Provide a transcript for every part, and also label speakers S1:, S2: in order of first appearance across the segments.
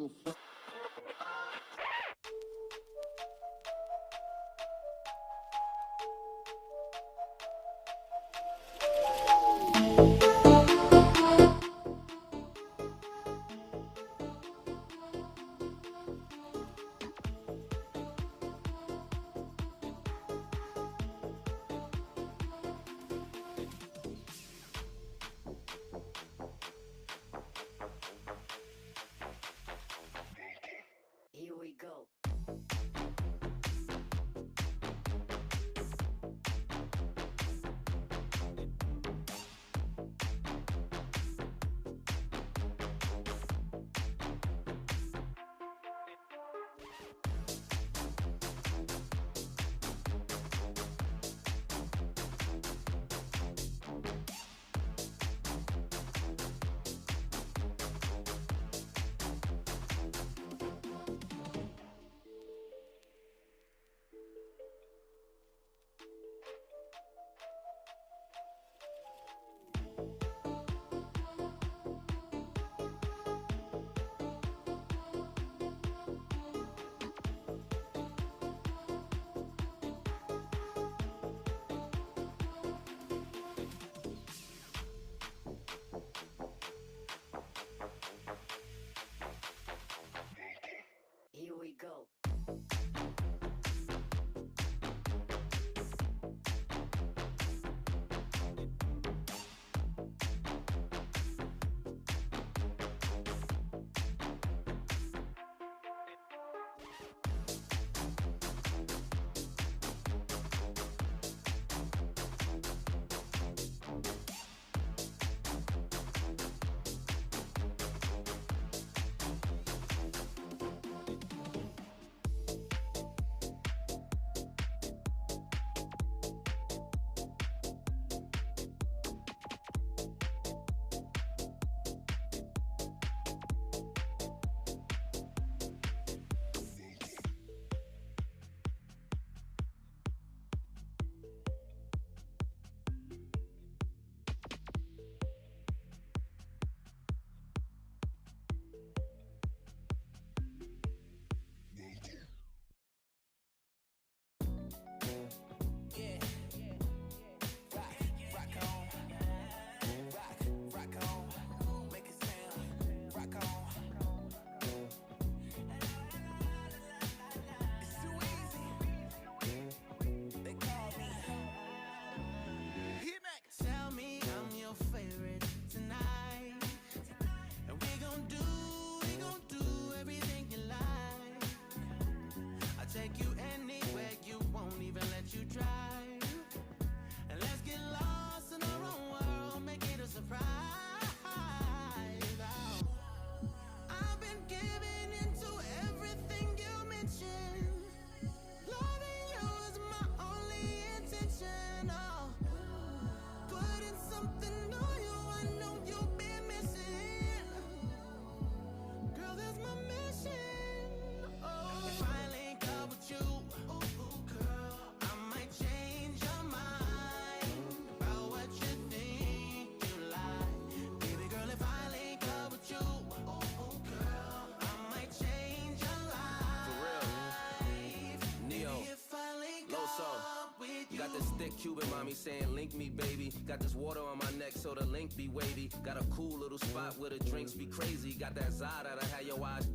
S1: so
S2: Here we go. Here we go.
S3: Tell me I'm your favorite tonight, and we gon' do everything you like. I'll take you anywhere you won't even let you drive, and let's get lost in our own world, make it a surprise. Oh, I've been giving into everything you mentioned. Loving you is my only intention. Oh, putting something on you, I know you've been missing. Girl, that's my mission. Oh, if I link up with you, girl, I might change your mind about what you think you like. Baby girl, if I link up with you, girl, I might change your life.
S4: For real. Neo.
S3: Baby, if I link
S4: Loso.
S3: up with you.
S4: Got this thick Cuban mommy saying link me baby. Got this water on my neck so the link be wavy. Got a cool little spot where the drinks be crazy. Got that Zod that'll have your eyes.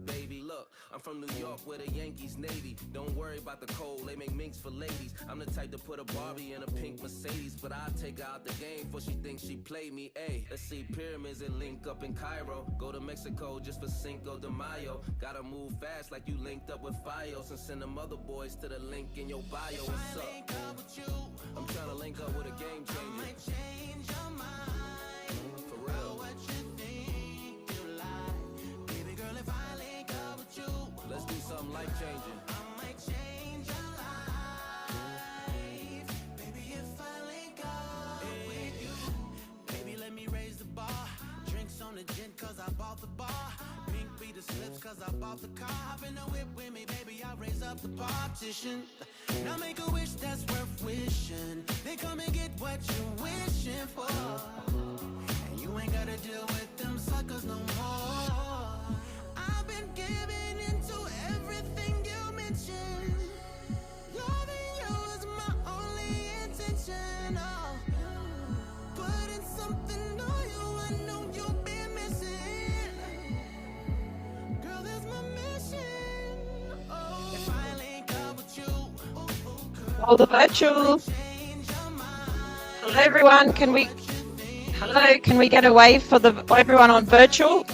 S4: Baby, look, I'm from New York where the Yankees Navy. Don't worry about the cold, they make minks for ladies. I'm the type to put a Barbie in a pink Mercedes, but I'll take her out the game before she thinks she played me. Ayy, let's see pyramids and link up in Cairo. Go to Mexico just for Cinco de Mayo. Gotta move fast like you linked up with Fios, and send them other boys to the link in your bio. What's up?
S3: Link up with you,
S4: I'm trying to link up with a game
S3: I
S4: changer.
S3: might change your mind.
S4: For
S3: Know
S4: real.
S3: what you think you like. Baby girl, if I link up with you,
S4: Let's do something life changing.
S3: I might change your life. Baby, if I link up with you, baby, let me raise the bar. Drinks on the gin cause I bought the bar. Pink be the slips cause I bought the car. Hop in the whip with me, baby, I raise up the partition. Now make a wish that's worth wishing. Then come and get what you're wishing for. And you ain't gotta deal with them suckers no more. I've been
S1: all the virtual. Hello, everyone. Can we get a wave for everyone on virtual?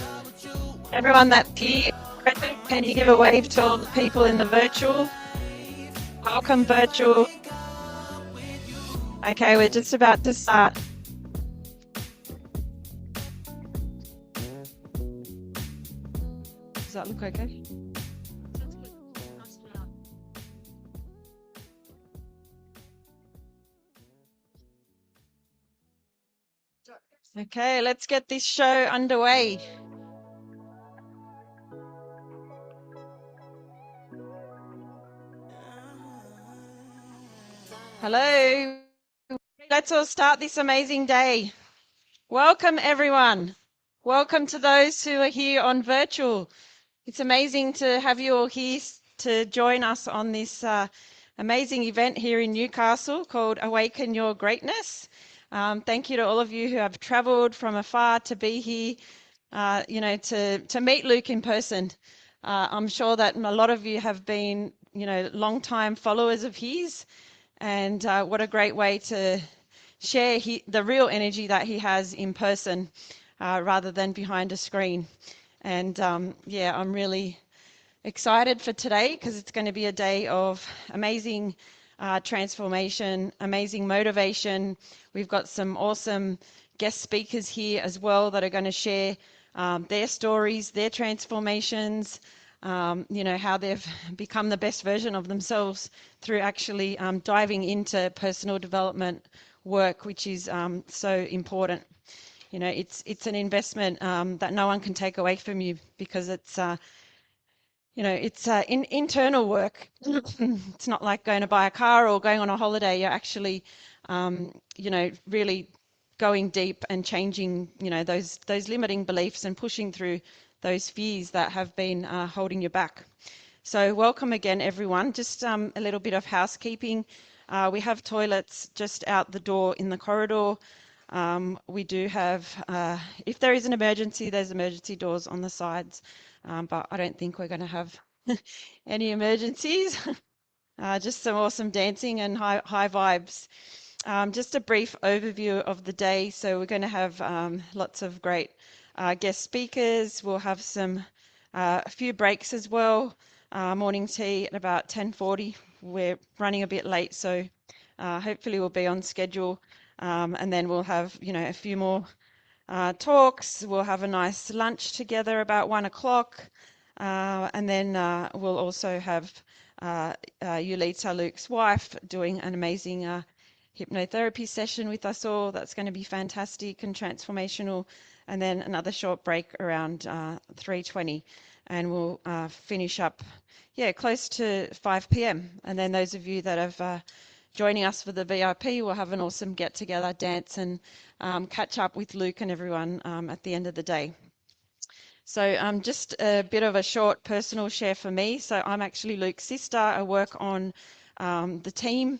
S1: Everyone that's here, can you give a wave to all the people in the virtual? Welcome, virtual. Okay, we're just about to start. Does that look okay? Okay, let's get this show underway. Hello. Let's all start this amazing day. Welcome, everyone. Welcome to those who are here on virtual. It's amazing to have you all here to join us on this amazing event here in Newcastle called Awaken Your Greatness. Thank you to all of you who have travelled from afar to be here, to meet Luke in person. I'm sure that a lot of you have been, long-time followers of his, and what a great way to share the real energy that he has in person rather than behind a screen. And I'm really excited for today because it's going to be a day of amazing transformation, amazing motivation. We've got some awesome guest speakers here as well that are going to share their stories, their transformations, how they've become the best version of themselves through actually diving into personal development work, which is so important. It's an investment that no one can take away from you because it's internal work. It's not like going to buy a car or going on a holiday. You're actually, really going deep and changing, those limiting beliefs and pushing through those fears that have been holding you back. So welcome again, everyone. Just a little bit of housekeeping. We have toilets just out the door in the corridor. We do have, if there is an emergency, there's emergency doors on the sides, but I don't think we're going to have any emergencies. Just some awesome dancing and high vibes. Just a brief overview of the day. So we're going to have lots of great guest speakers. We'll have a few breaks as well. Morning tea at about 10:40. We're running a bit late, so hopefully we'll be on schedule. And then we'll have, a few more talks. We'll have a nice lunch together about 1 o'clock. And then we'll also have Yulita, Luke's wife, doing an amazing hypnotherapy session with us all. That's going to be fantastic and transformational. And then another short break around 3:20. And we'll finish up, close to 5 p.m. And then those of you that have joining us for the VIP, we'll have an awesome get-together, dance, and catch up with Luke and everyone at the end of the day. So just a bit of a short personal share for me. So I'm actually Luke's sister. I work on the team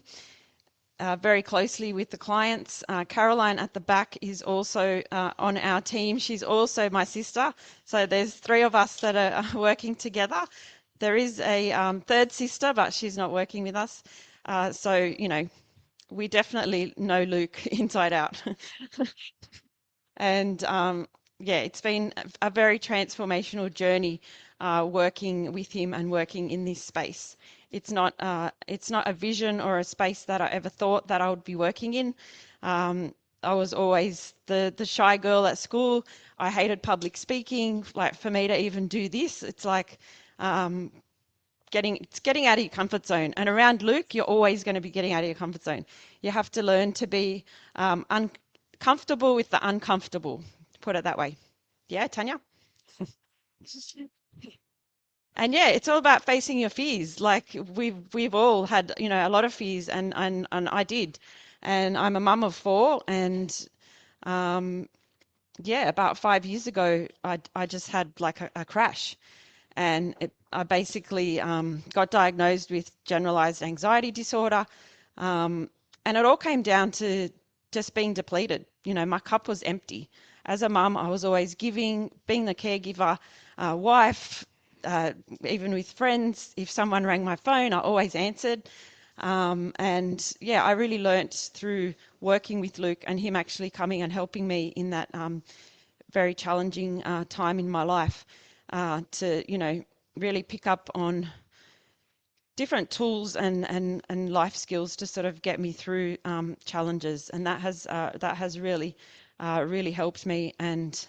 S1: very closely with the clients. Caroline at the back is also on our team. She's also my sister. So there's 3 of us that are working together. There is a third sister, but she's not working with us. So, we definitely know Luke inside out. And it's been a very transformational journey working with him and working in this space. It's not a vision or a space that I ever thought that I would be working in. I was always the shy girl at school. I hated public speaking. Like, for me to even do this, it's like getting out of your comfort zone. And around Luke, you're always going to be getting out of your comfort zone. You have to learn to be comfortable with the uncomfortable, put it that way. Yeah, Tanya? And it's all about facing your fears. Like, we've all had, a lot of fears, and I did. And I'm a mum of 4, and about 5 years ago, I just had like a crash. And I basically got diagnosed with generalized anxiety disorder. And it all came down to just being depleted. My cup was empty. As a mum, I was always giving, being the caregiver, wife, even with friends. If someone rang my phone, I always answered. And yeah, I really learnt through working with Luke and him actually coming and helping me in that very challenging time in my life to, really pick up on different tools and life skills to sort of get me through challenges. And that has really helped me. And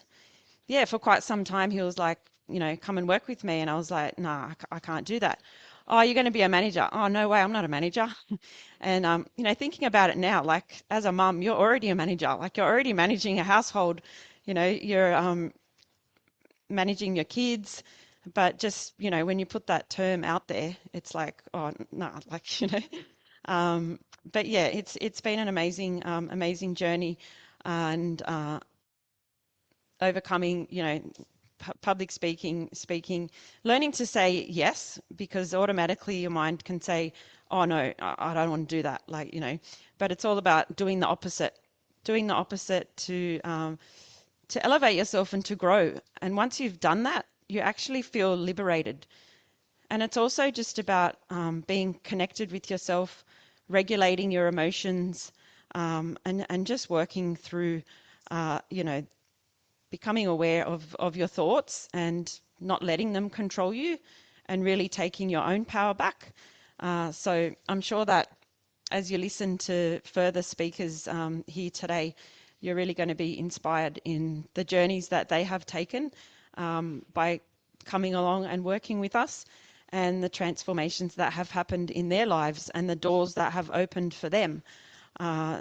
S1: yeah, for quite some time, he was like, come and work with me. And I was like, nah, I can't do that. Oh, you're going to be a manager. Oh, no way, I'm not a manager. And, thinking about it now, like as a mum, you're already a manager. Like you're already managing a household. You're managing your kids. But just, when you put that term out there, it's like, oh, no, like, but yeah, it's been an amazing journey. And overcoming, public speaking, learning to say yes, because automatically your mind can say, oh no, I don't want to do that. Like, but it's all about doing the opposite to elevate yourself and to grow. And once you've done that, you actually feel liberated. And it's also just about being connected with yourself, regulating your emotions, and just working through, becoming aware of your thoughts and not letting them control you and really taking your own power back. So I'm sure that as you listen to further speakers here today, you're really going to be inspired in the journeys that they have taken by coming along and working with us, and the transformations that have happened in their lives and the doors that have opened for them.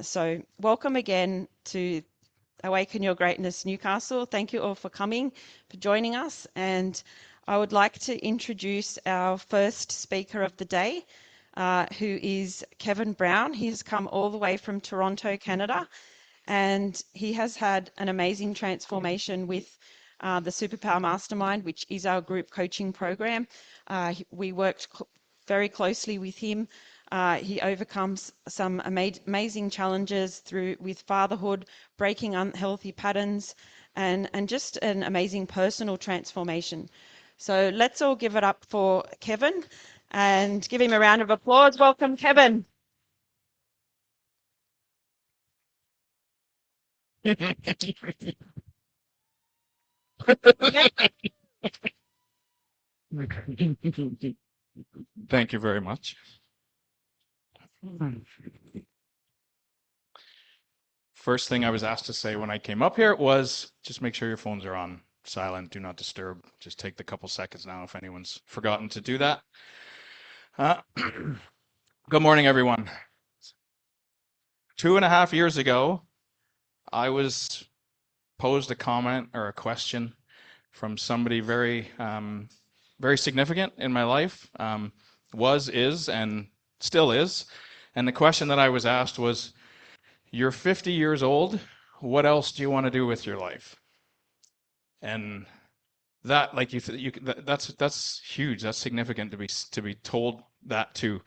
S1: So welcome again to Awaken Your Greatness, Newcastle. Thank you all for coming, for joining us. And I would like to introduce our first speaker of the day, who is Kevin Brown. He has come all the way from Toronto, Canada, and he has had an amazing transformation with the Superpower Mastermind, which is our group coaching program. We worked very closely with him. He overcomes some amazing challenges with fatherhood, breaking unhealthy patterns, and just an amazing personal transformation. So let's all give it up for Kevin and give him a round of applause. Welcome, Kevin.
S5: Thank you very much. First thing I was asked to say when I came up here was just make sure your phones are on silent, do not disturb. Just take the couple seconds now if anyone's forgotten to do that. Good morning, everyone. 2.5 years ago, I was posed a comment or a question from somebody very, very significant in my life, is, and still is. And the question that I was asked was, you're 50 years old, what else do you want to do with your life? And that, like that's huge. That's significant to be told that to,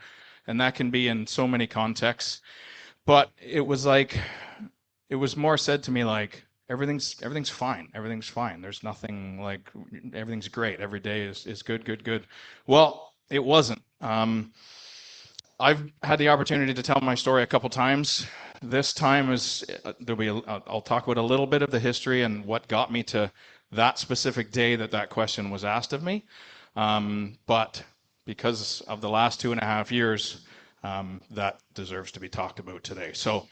S5: and that can be in so many contexts. But it was more said to me like everything's fine. Everything's fine. There's nothing, like everything's great. Every day is good. Well, it wasn't. I've had the opportunity to tell my story a couple times. This time I'll talk about a little bit of the history and what got me to that specific day that question was asked of me. But because of the last 2.5 years, that deserves to be talked about today. So,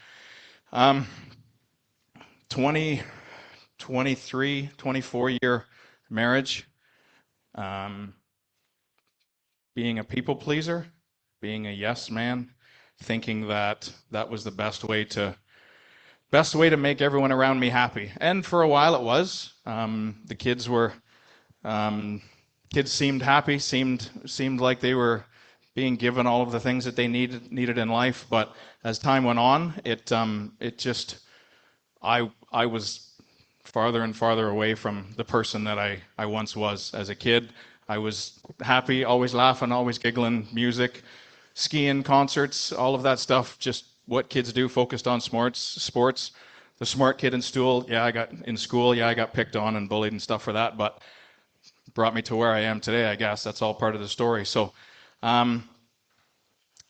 S5: 24-year marriage, being a people pleaser, being a yes man, thinking that was the best way to make everyone around me happy. And for a while it was. The kids seemed happy, seemed like they were being given all of the things that they needed in life. But as time went on, I was farther and farther away from the person that I once was as a kid. I was happy, always laughing, always giggling, music, skiing, concerts, all of that stuff, just what kids do, focused on sports. The smart kid in school, I got picked on and bullied and stuff for that, but brought me to where I am today, I guess. That's all part of the story. So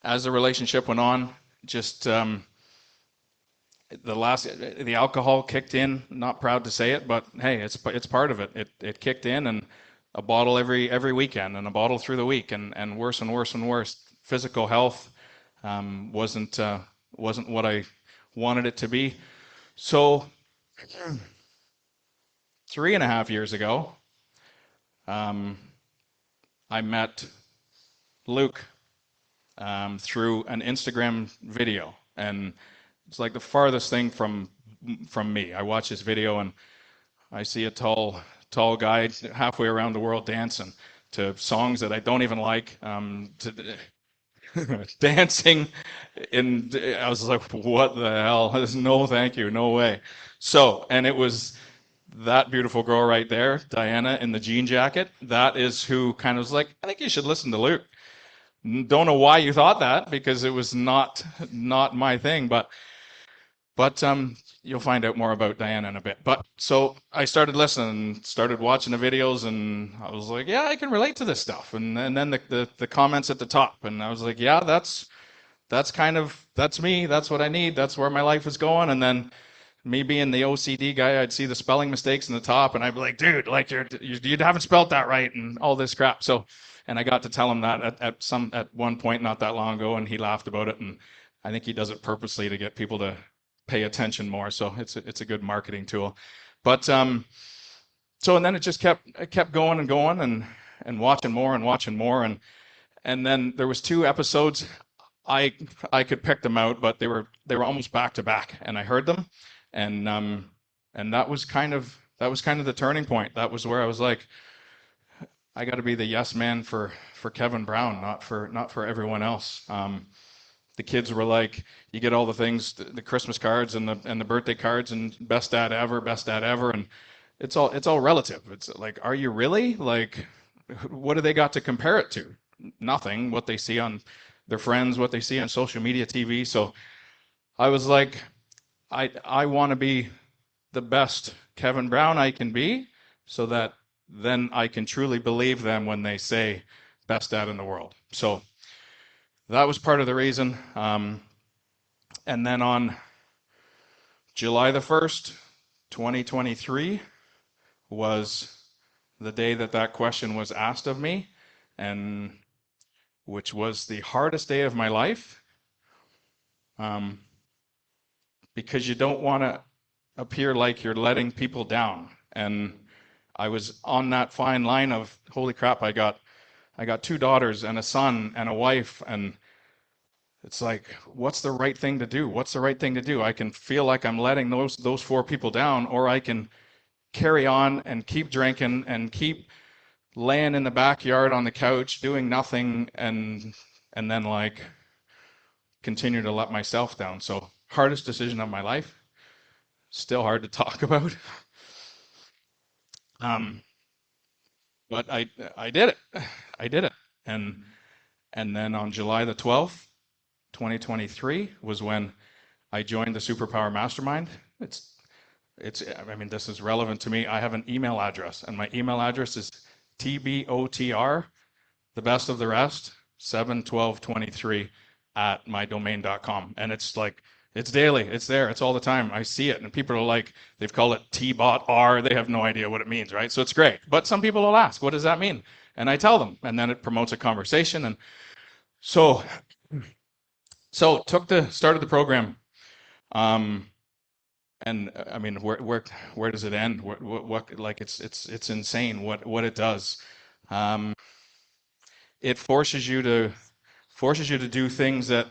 S5: as the relationship went on, just the alcohol kicked in. Not proud to say it, but hey, it's part of it. It kicked in, and a bottle every weekend, and a bottle through the week, and worse and worse and worse. Physical health wasn't what I wanted it to be. So 3.5 years ago, I met Luke through an Instagram video, and it's like the farthest thing from me. I watch this video and I see a tall guy halfway around the world dancing to songs that I don't even like, dancing I was like, what the hell? No, thank you, no way. So, and it was that beautiful girl right there, Diana in the jean jacket. That is who kind of was like, I think you should listen to Luke. Don't know why you thought that, because it was not my thing, but you'll find out more about Diana in a bit. But so I started listening, started watching the videos, and I was like, yeah, I can relate to this stuff. And then the comments at the top, and I was like, yeah, that's me. That's what I need. That's where my life is going. And then me being the OCD guy, I'd see the spelling mistakes in the top, and I'd be like, dude, like you haven't spelled that right, and all this crap. So, and I got to tell him that at one point not that long ago, and he laughed about it. And I think he does it purposely to get people to pay attention more. So it's a good marketing tool. But so, and then it just kept going and going, and watching more and watching more, and then there was 2 episodes. I could pick them out, but they were almost back to back, and I heard them, and that was kind of the turning point. That was where I was like, I got to be the yes man for Kevin Brown, not for everyone else. The kids were like, you get all the things, the Christmas cards and the birthday cards, and best dad ever, and it's all relative. It's like, are you really? Like, what do they got to compare it to? Nothing. What they see on their friends, what they see on social media, TV. So I was like, I want to be the best Kevin Brown I can be, so that then I can truly believe them when they say best dad in the world. So that was part of the reason. And then on July the 1st, 2023 was the day that question was asked of me, and which was the hardest day of my life, because you don't want to appear like you're letting people down. And I was on that fine line of, holy crap, I got 2 daughters and a son and a wife, and it's like, what's the right thing to do? What's the right thing to do? I can feel like I'm letting those 4 people down, or I can carry on and keep drinking and keep laying in the backyard on the couch doing nothing, and then like continue to let myself down. So hardest decision of my life. Still hard to talk about. But I did it. I did it. And then on July the 12th, 2023 was when I joined the Superpower Mastermind. I mean, this is relevant to me. I have an email address, and my email address is TBOTR, the best of the rest, 71223 at mydomain.com. And it's like, it's daily. It's there. It's all the time. I see it. And people are like, they've called it T-bot-R. They have no idea what it means, right? So it's great. But some people will ask, what does that mean? And I tell them, and then it promotes a conversation. And so started the program. And I mean, where does it end? What like it's insane what it does. It forces you to do things that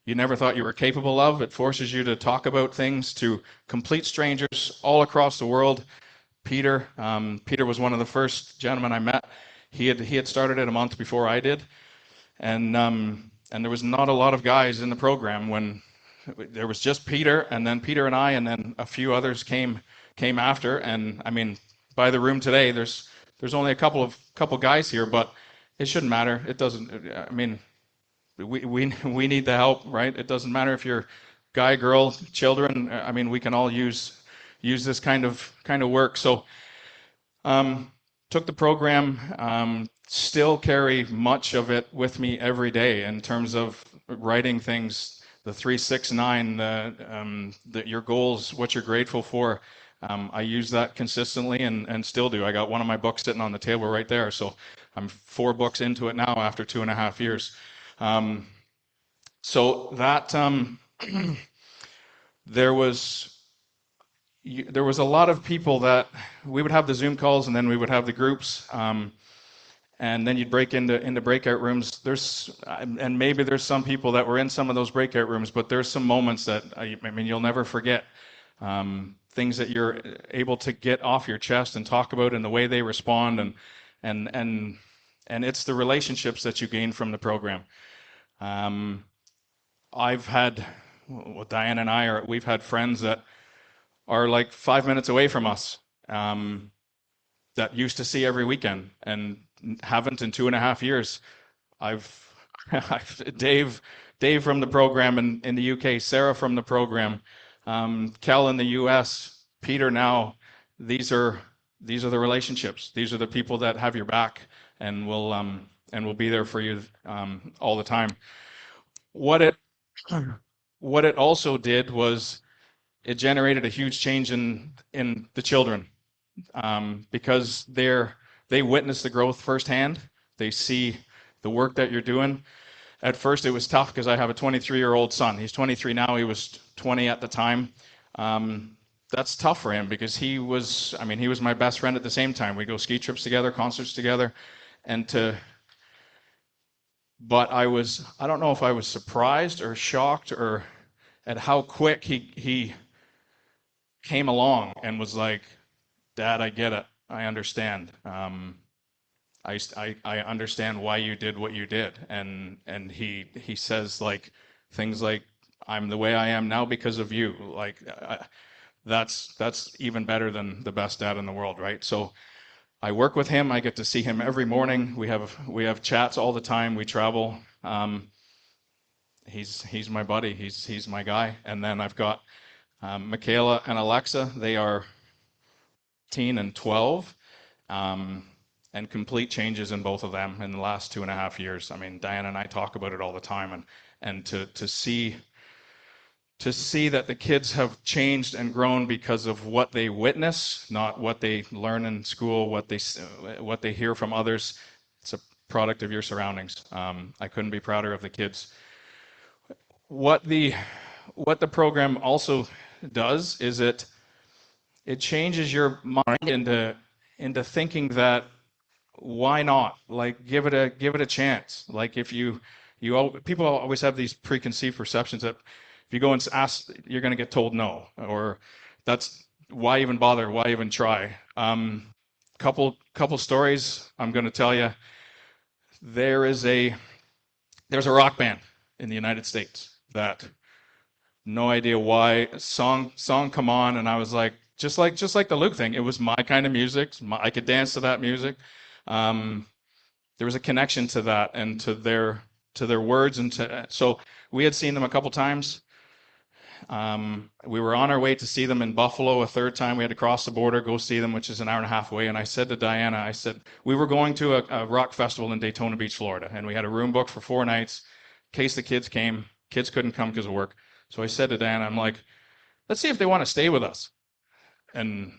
S5: you never thought you were capable of. It forces you to talk about things to complete strangers all across the world. Peter was one of the first gentlemen I met. He had started it a month before I did, and there was not a lot of guys in the program when there was just Peter, and then Peter and I, and then a few others came after. And I mean, by the room today, there's only a couple guys here, but it shouldn't matter. It doesn't. I mean, we need the help, right? It doesn't matter if you're guy, girl, children. I mean, we can all use this kind of work. So took the program, still carry much of it with me every day in terms of writing things, the 369, your goals, what you're grateful for. I use that consistently and still do. I got one of my books sitting on the table right there. So I'm 4 books into it now after 2.5 years. So that there was a lot of people that we would have the Zoom calls, and then we would have the groups, and then you'd break into breakout rooms. And maybe there's some people that were in some of those breakout rooms, but there's some moments that I mean you'll never forget. Things that you're able to get off your chest and talk about, and the way they respond, and it's the relationships that you gain from the program. I've had, well, Diane and we've had friends that are like 5 minutes away from us, that used to see every weekend and haven't in 2.5 years. I've Dave from the program in the UK, Sarah from the program, Kel in the US, Peter now. These are the relationships. These are the people that have your back and will be there for you all the time. What it also did was it generated a huge change in the children, because they witness the growth firsthand. They see the work that you're doing. At first it was tough because I have a 23-year-old son. He's 23 now. He was 20 at the time. That's tough for him because he was my best friend at the same time. We go ski trips together, concerts together, but I don't know if I was surprised or shocked or at how quick he came along and was like, "Dad, I get it. I understand. I understand why you did what you did." And he says like things like, "I'm the way I am now because of you." Like that's even better than the best dad in the world, right? So I work with him. I get to see him every morning. We have chats all the time. We travel. He's my buddy. He's my guy. And then I've got Michaela and Alexa. They are 13 and 12, and complete changes in both of them in the last 2.5 years. I mean, Diane and I talk about it all the time, and to see that the kids have changed and grown because of what they witness, not what they learn in school, what they hear from others. It's a product of your surroundings. I couldn't be prouder of the kids. What the program also does is it changes your mind into thinking that why not? Like give it a chance. Like if people always have these preconceived perceptions that if you go and ask, you're going to get told no, or that's why even bother? Why even try? Couple stories I'm going to tell you. There's a rock band in the United States that no idea why song come on, and I was like, just like the Luke thing, it was my kind of music. I could dance to that music. There was a connection to that and to their words, and so we had seen them a couple times. We were on our way to see them in Buffalo a third time. We had to cross the border, go see them, which is an hour and a half away. And I said to Diana, we were going to a rock festival in Daytona Beach, Florida, and we had a room booked for 4 nights in case the kids came. Kids couldn't come because of work. So I said to Diana, I'm like, let's see if they want to stay with us. And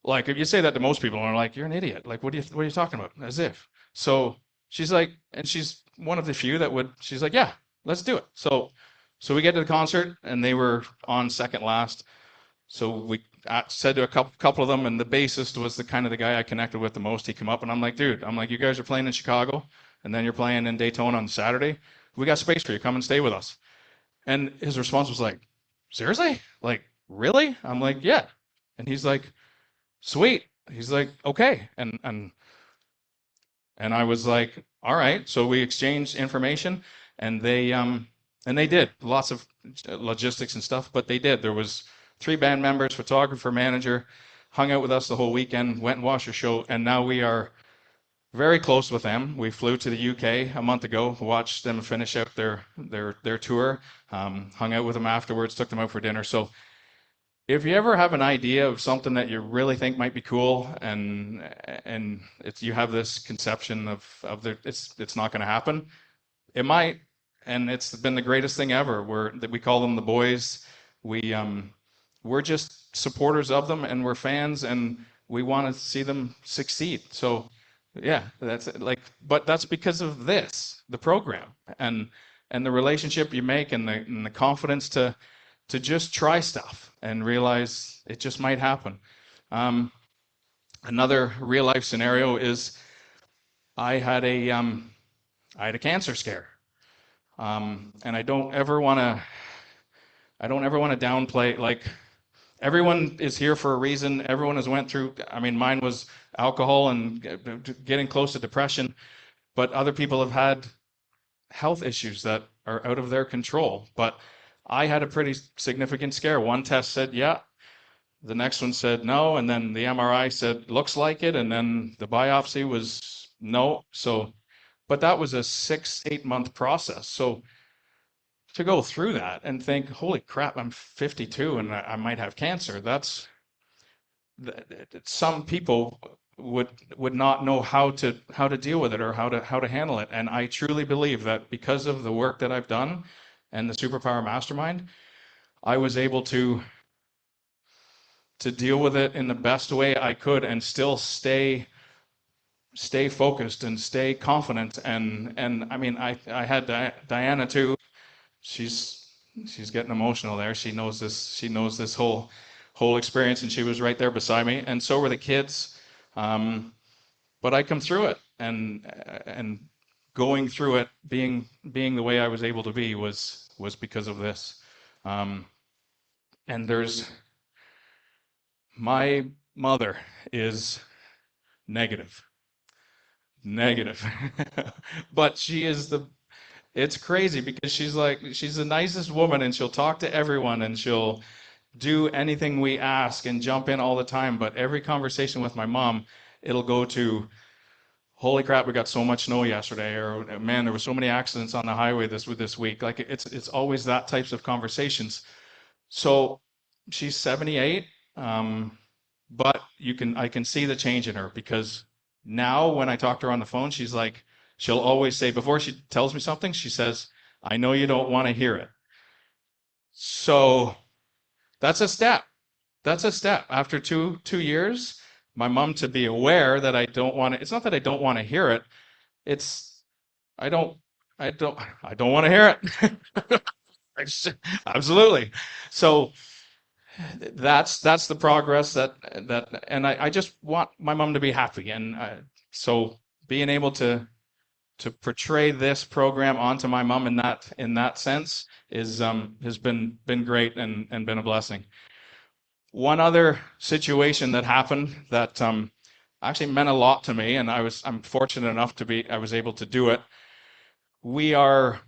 S5: like, if you say that to most people, they're like, you're an idiot. Like, what are you talking about? As if. So she's like, and she's one of the few that would, she's like, yeah, let's do it. So we get to the concert, and they were on second last. So we said to a couple of them, and the bassist was the guy I connected with the most. He came up, and I'm like, dude, you guys are playing in Chicago, and then you're playing in Daytona on Saturday. We got space for you. Come and stay with us. And his response was like, seriously? Like, really? I'm like, yeah. And he's like, sweet. He's like, okay. And I was like, all right. So we exchanged information, and they did lots of logistics and stuff, but they did. There was 3 band members, photographer, manager, hung out with us the whole weekend, went and watched a show, and now we are very close with them. We flew to the UK a month ago, watched them finish out their tour, hung out with them afterwards, took them out for dinner. So if you ever have an idea of something that you really think might be cool, and you have this conception of it's not going to happen, it might. and it's been the greatest thing ever. We call them the boys. We we're just supporters of them, and we're fans, and we want to see them succeed. So yeah, that's it. Like, but that's because of this, the program, and the relationship you make, and the confidence to just try stuff and realize it just might happen. Um, Another real life scenario is I had a cancer scare, and I don't ever want to downplay. Like, everyone is here for a reason. Everyone has went through. I mean, mine was alcohol and getting close to depression, but other people have had health issues that are out of their control. But I had a pretty significant scare. One test said yeah, the next one said no, and then the MRI said looks like it, and then the biopsy was no. So, but that was a 6, 8 month process. So to go through that and think, holy crap, I'm 52 and I might have cancer. Some people would not know how to deal with it, or how to handle it. And I truly believe that because of the work that I've done and the Superpower Mastermind, I was able to deal with it in the best way I could and still stay focused and stay confident. And I mean, I had Diana too. She's getting emotional there. She knows this whole experience, and she was right there beside me, and so were the kids. But I come through it, and going through it, being the way I was able to be was because of this. And my mother is negative, negative, but it's crazy because she's the nicest woman, and she'll talk to everyone, and she'll do anything we ask and jump in all the time. But every conversation with my mom, it'll go to, holy crap, we got so much snow yesterday, or man, there were so many accidents on the highway this week. Like, it's always that types of conversations. So she's 78, but I can see the change in her, because now when I talk to her on the phone, she'll always say, before she tells me something, she says, I know you don't want to hear it. So that's a step. That's a step. After two years, my mom to be aware that I don't want to, it's not that I don't want to hear it. It's, I don't want to hear it. Absolutely. So that's the progress and I just want my mom to be happy. And so being able to portray this program onto my mom in that sense has been great and been a blessing. One other situation that happened that actually meant a lot to me, and I'm fortunate enough I was able to do it. We are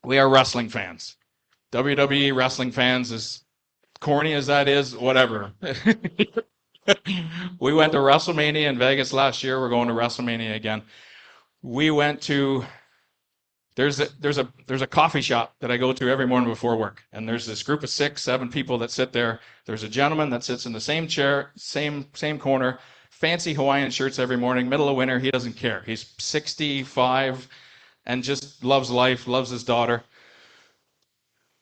S5: wrestling fans. WWE wrestling fans, as corny as that is, whatever. We went to WrestleMania in Vegas last year. We're going to WrestleMania again. We went to there's a coffee shop that I go to every morning before work, and there's this group of 6, 7 people that sit there. There's a gentleman that sits in the same chair, same corner, fancy Hawaiian shirts every morning, middle of winter. He doesn't care. He's 65 and just loves life, loves his daughter.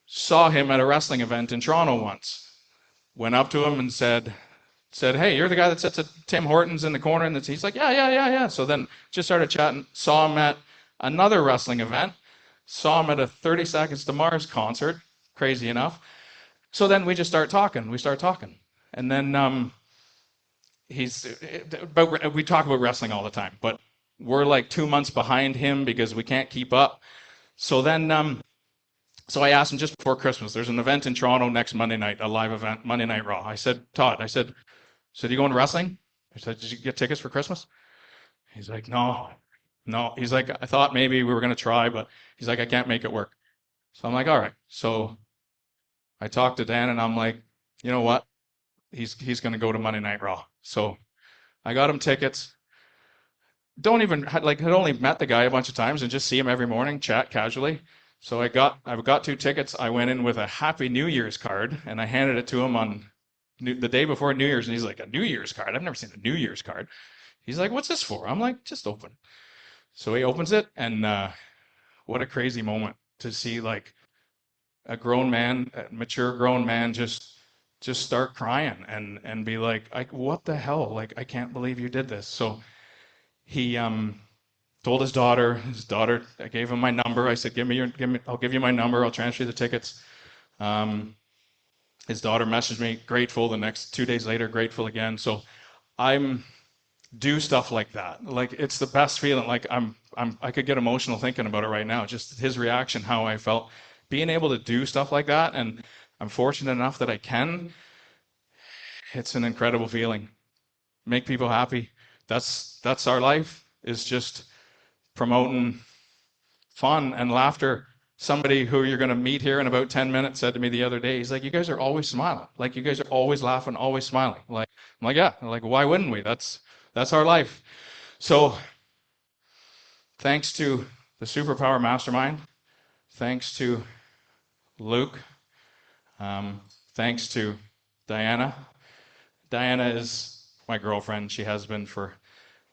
S5: Saw him at a wrestling event in Toronto once. Went up to him and said, hey, you're the guy that sits at Tim Hortons in the corner? And he's like, yeah. So then just started chatting. Saw him at another wrestling event. Saw him at a 30 Seconds to Mars concert, crazy enough. So then we just start talking. And then we talk about wrestling all the time, but we're like 2 months behind him because we can't keep up. So then so I asked him just before Christmas, there's an event in Toronto next Monday night, a live event, Monday Night Raw. I said, Todd, you going to wrestling? I said, did you get tickets for Christmas? He's like, no. He's like, I thought maybe we were going to try, but he's like, I can't make it work. So I'm like, all right. So I talked to Dan, and I'm like, you know what? He's going to go to Monday Night Raw. So I got him tickets. Had only met the guy a bunch of times and just see him every morning, chat casually. So I got 2 tickets. I went in with a Happy New Year's card, and I handed it to him on the day before New Year's, and he's like, a New Year's card? I've never seen a New Year's card. He's like, what's this for? I'm like, just open. So he opens it, and what a crazy moment to see like a grown man, a mature grown man, just start crying and be like, what the hell? Like, I can't believe you did this. So he told his daughter, I gave him my number. I said, I'll give you my number. I'll transfer you the tickets. His daughter messaged me, grateful. The next 2 days later, grateful again. So do stuff like that. Like, it's the best feeling. Like, I could get emotional thinking about it right now. Just his reaction, how I felt, being able to do stuff like that. And I'm fortunate enough that I can. It's an incredible feeling. Make people happy. That's our life, is just promoting fun and laughter. Somebody who you're going to meet here in about 10 minutes said to me the other day, he's like, you guys are always smiling. Like, you guys are always laughing, always smiling. Like, I'm like, yeah. Like, why wouldn't we? That's our life. So thanks to the Superpower Mastermind. Thanks to Luke. Thanks to Diana. Diana is my girlfriend. She has been for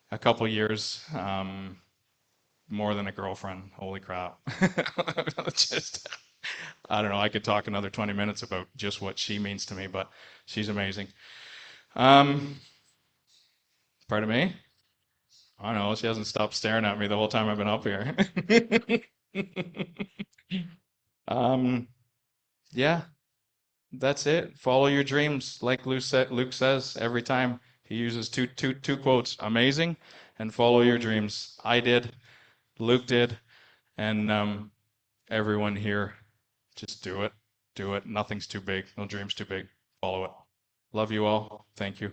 S5: a couple years. More than a girlfriend. Holy crap. Just, I don't know. I could talk another 20 minutes about just what she means to me, but she's amazing. Pardon me? I don't know. She hasn't stopped staring at me the whole time I've been up here. Yeah, that's it. Follow your dreams. Like Luke says every time. He uses two quotes: amazing and follow your dreams. I did, Luke did, and everyone here, just do it. Do it. Nothing's too big. No dream's too big. Follow it. Love you all. Thank you.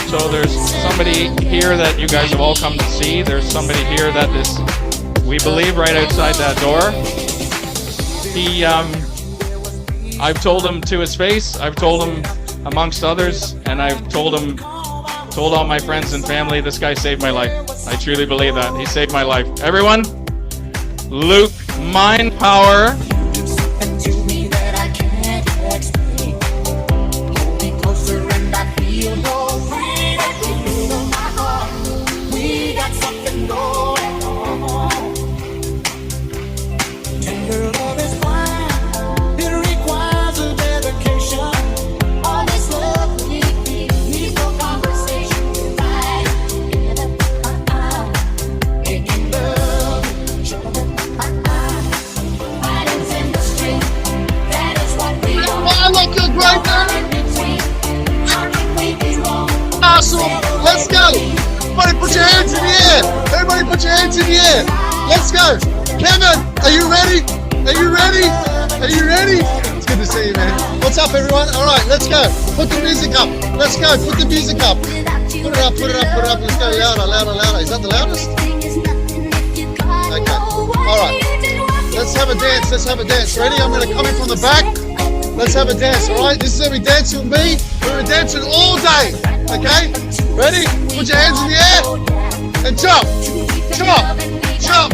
S5: So there's somebody here that you guys have all come to see. There's somebody here that is, we believe, right outside that door. He, I've told him to his face. I've told him amongst others, and I've told all my friends and family, this guy saved my life. I truly believe that. He saved my life. Everyone, Luke, mind power.
S6: Let's go! Everybody put your hands in the air! Everybody put your hands in the air! Let's go! Kevin, are you ready? Are you ready? Are you ready? It's good to see you, man. What's up, everyone? All right, let's go. Put the music up. Let's go. Put the music up. Put it up, put it up, put it up. Let's go louder, louder, louder. Is that the loudest? Okay. All right. Let's have a dance. Let's have a dance. Ready? I'm going to come in from the back. Let's have a dance, all right? This is every dance with me. We're dancing all day, okay? Ready? Put your hands in the air and jump, jump, jump,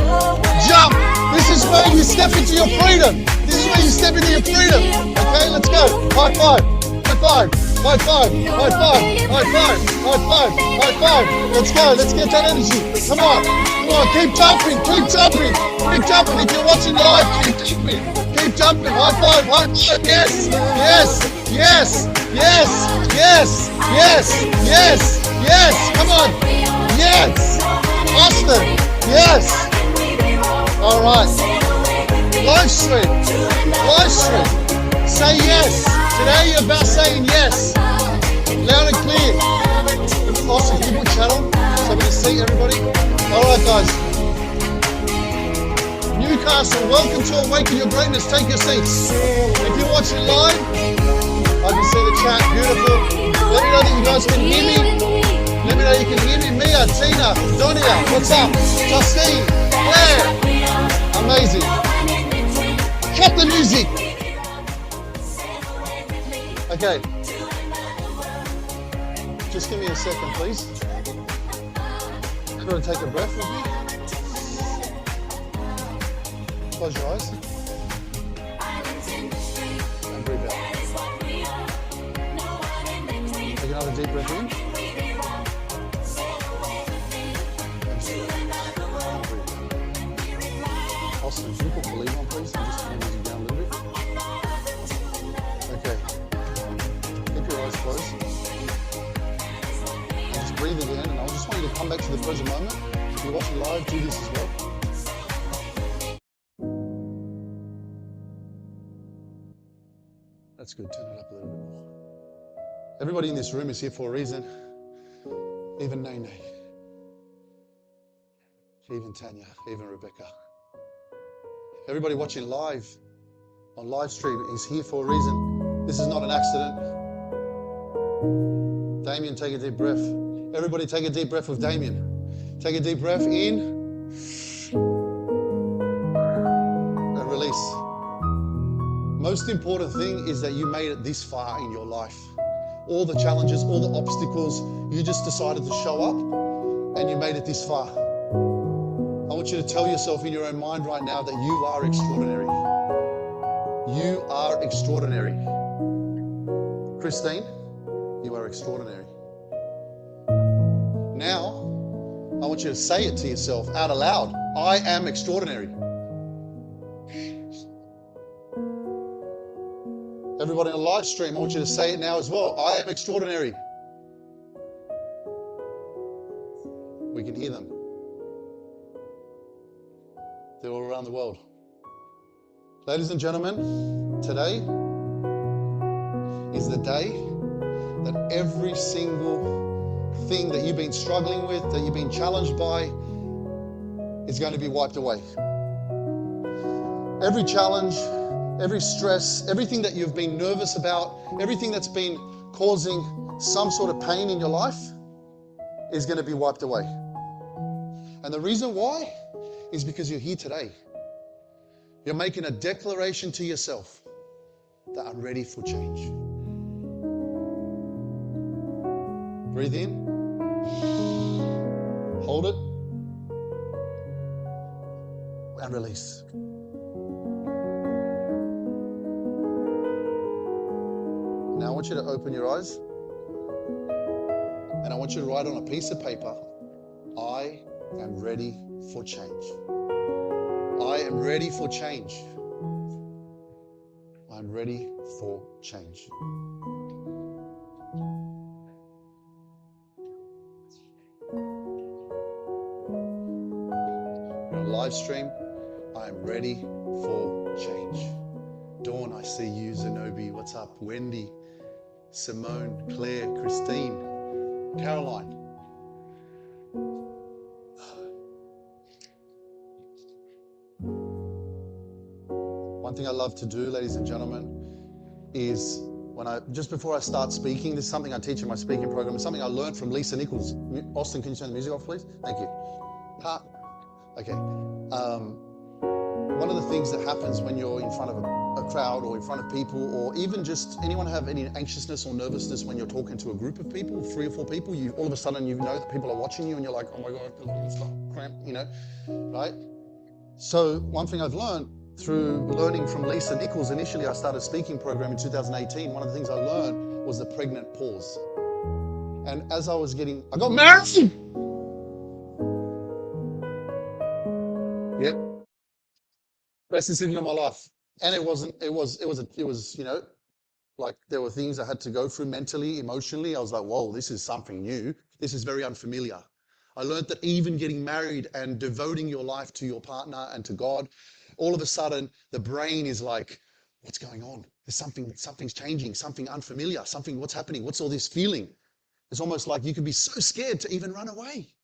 S6: jump. This is where you step into your freedom. This is where you step into your freedom. Okay, let's go. High five, high five, high five, high five, high five, high five, high five. Let's go. Let's get that energy. Come on, come on. Keep jumping, keep jumping, keep jumping. If you're watching live, keep jumping. Keep jumping, high five, high five, yes, yes, yes, yes, yes, yes, yes, yes, come on, yes, Austin, yes, all right, live stream, say yes, today you're about saying yes, loud and clear. Austin, can you put channel, so we can see everybody? All right, guys. Newcastle, welcome to Awaken Your Greatness. Take your seats. If you're watching live, I can see the chat. Beautiful. Let me know that you guys can hear me. Let me know you can hear me. Mia, Tina, Donia, what's up? Justine, Claire. Amazing. Cut the music. Okay. Just give me a second, please. I'm going to take a breath with me. close your eyes. And breathe out. Take another deep breath in. Austin, can you put the lead on, please? And just turn the music down a little bit. Okay. Keep your eyes closed. And just breathe again. And I just want you to come back to the present moment. If you're watching live, do this as well. That's good. Turn it up a little bit more. Everybody in this room is here for a reason. Even Nene. Even Tanya. Even Rebecca. Everybody watching live, on live stream, is here for a reason. This is not an accident. Damien, take a deep breath. Everybody take a deep breath with Damien. Take a deep breath in and release. Most important thing is that you made it this far in your life. All the challenges, all the obstacles, you just decided to show up and you made it this far. I want you to tell yourself in your own mind right now that you are extraordinary. You are extraordinary. Christine, you are extraordinary. Now, I want you to say it to yourself out aloud. I am extraordinary. Everybody on the live stream, I want you to say it now as well. I am extraordinary. We can hear them. They're all around the world. Ladies and gentlemen, today is the day that every single thing that you've been struggling with, that you've been challenged by, is going to be wiped away. Every challenge, every stress, everything that you've been nervous about, everything that's been causing some sort of pain in your life is going to be wiped away. And the reason why is because you're here today. You're making a declaration to yourself that I'm ready for change. Breathe in. Hold it. And release. Now I want you to open your eyes. And I want you to write on a piece of paper, I am ready for change. I am ready for change. I'm ready for change. You're on live stream. I am ready for change. Dawn, I see you. Zenobi, what's up? Wendy, Simone, Claire, Christine, Caroline. One thing I love to do, ladies and gentlemen, is just before I start speaking, this is something I teach in my speaking program. It's something I learned from Lisa Nichols. Austin, can you turn the music off, please? Thank you. Okay. One of the things that happens when you're in front of a crowd or in front of people, or even just anyone have any anxiousness or nervousness when you're talking to a group of people, 3 or 4 people, all of a sudden you know that people are watching you and you're like, oh my God, it's like cramp, right? So one thing I've learned through learning from Lisa Nichols, initially I started a speaking program in 2018. One of the things I learned was the pregnant pause. And as I got married. Yep. Best decision of my life. And it was, like there were things I had to go through mentally, emotionally. I was like, whoa, this is something new. This is very unfamiliar. I learned that even getting married and devoting your life to your partner and to God, all of a sudden the brain is like, what's going on? There's something's changing, something unfamiliar, what's happening? What's all this feeling? It's almost like you could be so scared to even run away,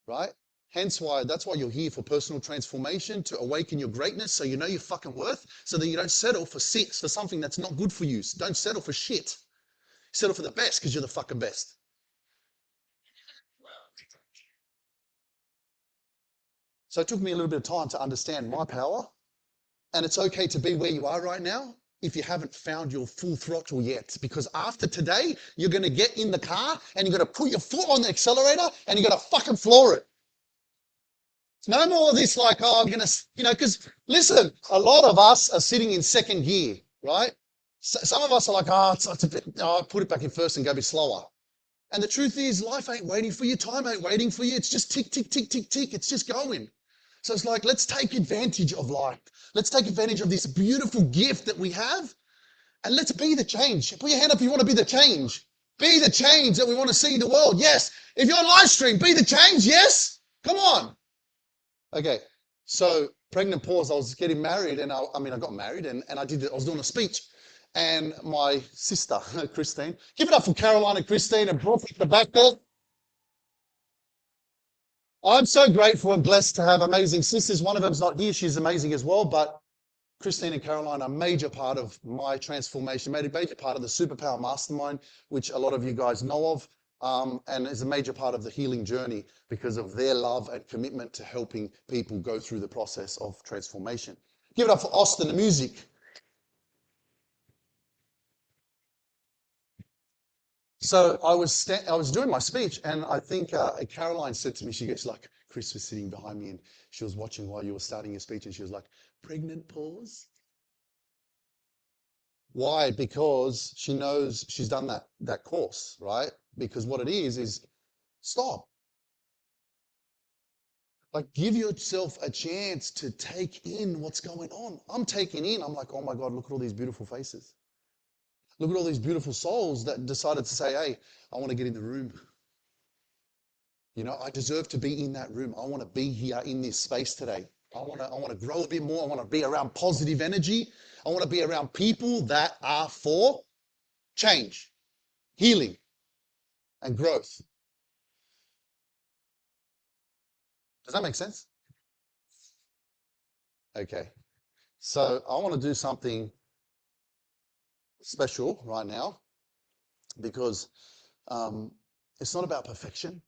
S6: right? That's why you're here, for personal transformation, to awaken your greatness, so you know your fucking worth, so that you don't settle for something that's not good for you. Don't settle for shit. Settle for the best, because you're the fucking best. So it took me a little bit of time to understand my power. And it's okay to be where you are right now if you haven't found your full throttle yet. Because after today, you're going to get in the car and you're going to put your foot on the accelerator and you're going to fucking floor it. No more of this like, oh, I'm going to, because listen, a lot of us are sitting in second gear, right? Some of us are like, oh, it's a bit, oh, put it back in first and go a bit slower. And the truth is, life ain't waiting for you. Time ain't waiting for you. It's just tick, tick, tick, tick, tick. It's just going. So it's like, let's take advantage of life. Let's take advantage of this beautiful gift that we have. And let's be the change. Put your hand up if you want to be the change. Be the change that we want to see in the world. Yes. If you're on live stream, be the change. Yes. Come on. Okay. So pregnant pause. I was getting married and I got married and I was doing a speech. And my sister, Christine, give it up for Caroline and Christine and Brooke at the back there. I'm so grateful and blessed to have amazing sisters. One of them's not here. She's amazing as well. But Christine and Caroline are a major part of my transformation, a major part of the Superpower Mastermind, which a lot of you guys know of, and is a major part of the healing journey because of their love and commitment to helping people go through the process of transformation. Give it up for Austin, the music. So I was doing my speech, and I think Caroline said to me, she gets like, Chris was sitting behind me, and she was watching while you were starting your speech, and she was like, pregnant pause. Why? Because she knows she's done that course, right? Because what it is stop. Like, give yourself a chance to take in what's going on. I'm taking in. I'm like, oh my God, look at all these beautiful faces. Look at all these beautiful souls that decided to say, hey, I want to get in the room. I deserve to be in that room. I want to be here in this space today. I want to grow a bit more. I want to be around positive energy. I want to be around people that are for change, healing, and growth. Does that make sense? Okay. So I want to do something special right now because it's not about perfection,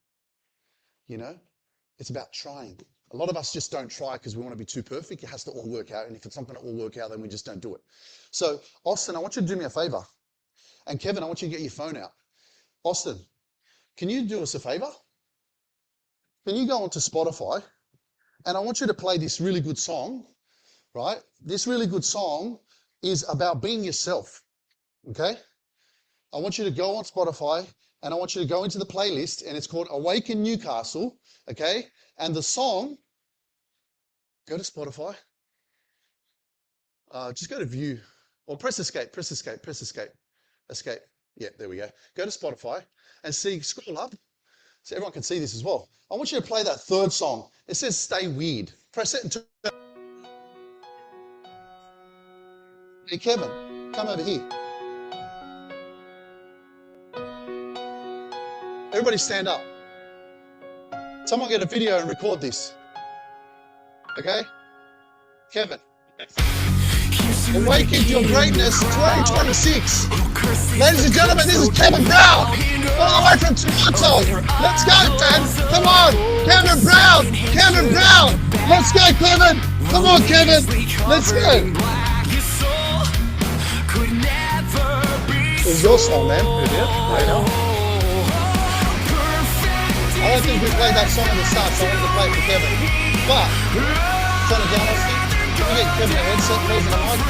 S6: it's about trying. A lot of us just don't try because we want to be too perfect. It has to all work out. And if it's not going to all work out, then we just don't do it. So Austin, I want you to do me a favor. And Kevin, I want you to get your phone out. Austin, can you do us a favor? Can you go onto Spotify? And I want you to play this really good song, right? This really good song is about being yourself, okay? I want you to go on Spotify and I want you to go into the playlist and it's called Awaken Newcastle, okay? And the song, go to Spotify, just go to view or press escape. Escape. Yeah, there we go. Go to Spotify and scroll up so everyone can see this as well. I want you to play that third song. It says Stay Weird. Press it and turn. Hey, Kevin, come over here. Everybody stand up. Someone get a video and record this. Okay? Kevin. Awaken Your Greatness 2026. Ladies and gentlemen, this is Kevin Brown. All the way from Toronto. Let's go, Dan. Come on. Kevin Brown. Kevin Brown. Let's go, Kevin. Come on, Kevin. Let's go. It's your song, man. It is. I know. I don't think we played that song at the start, so I wanted to play it for Kevin. But, turn it down, Austin. Can we get Kevin a headset, please, and a mic?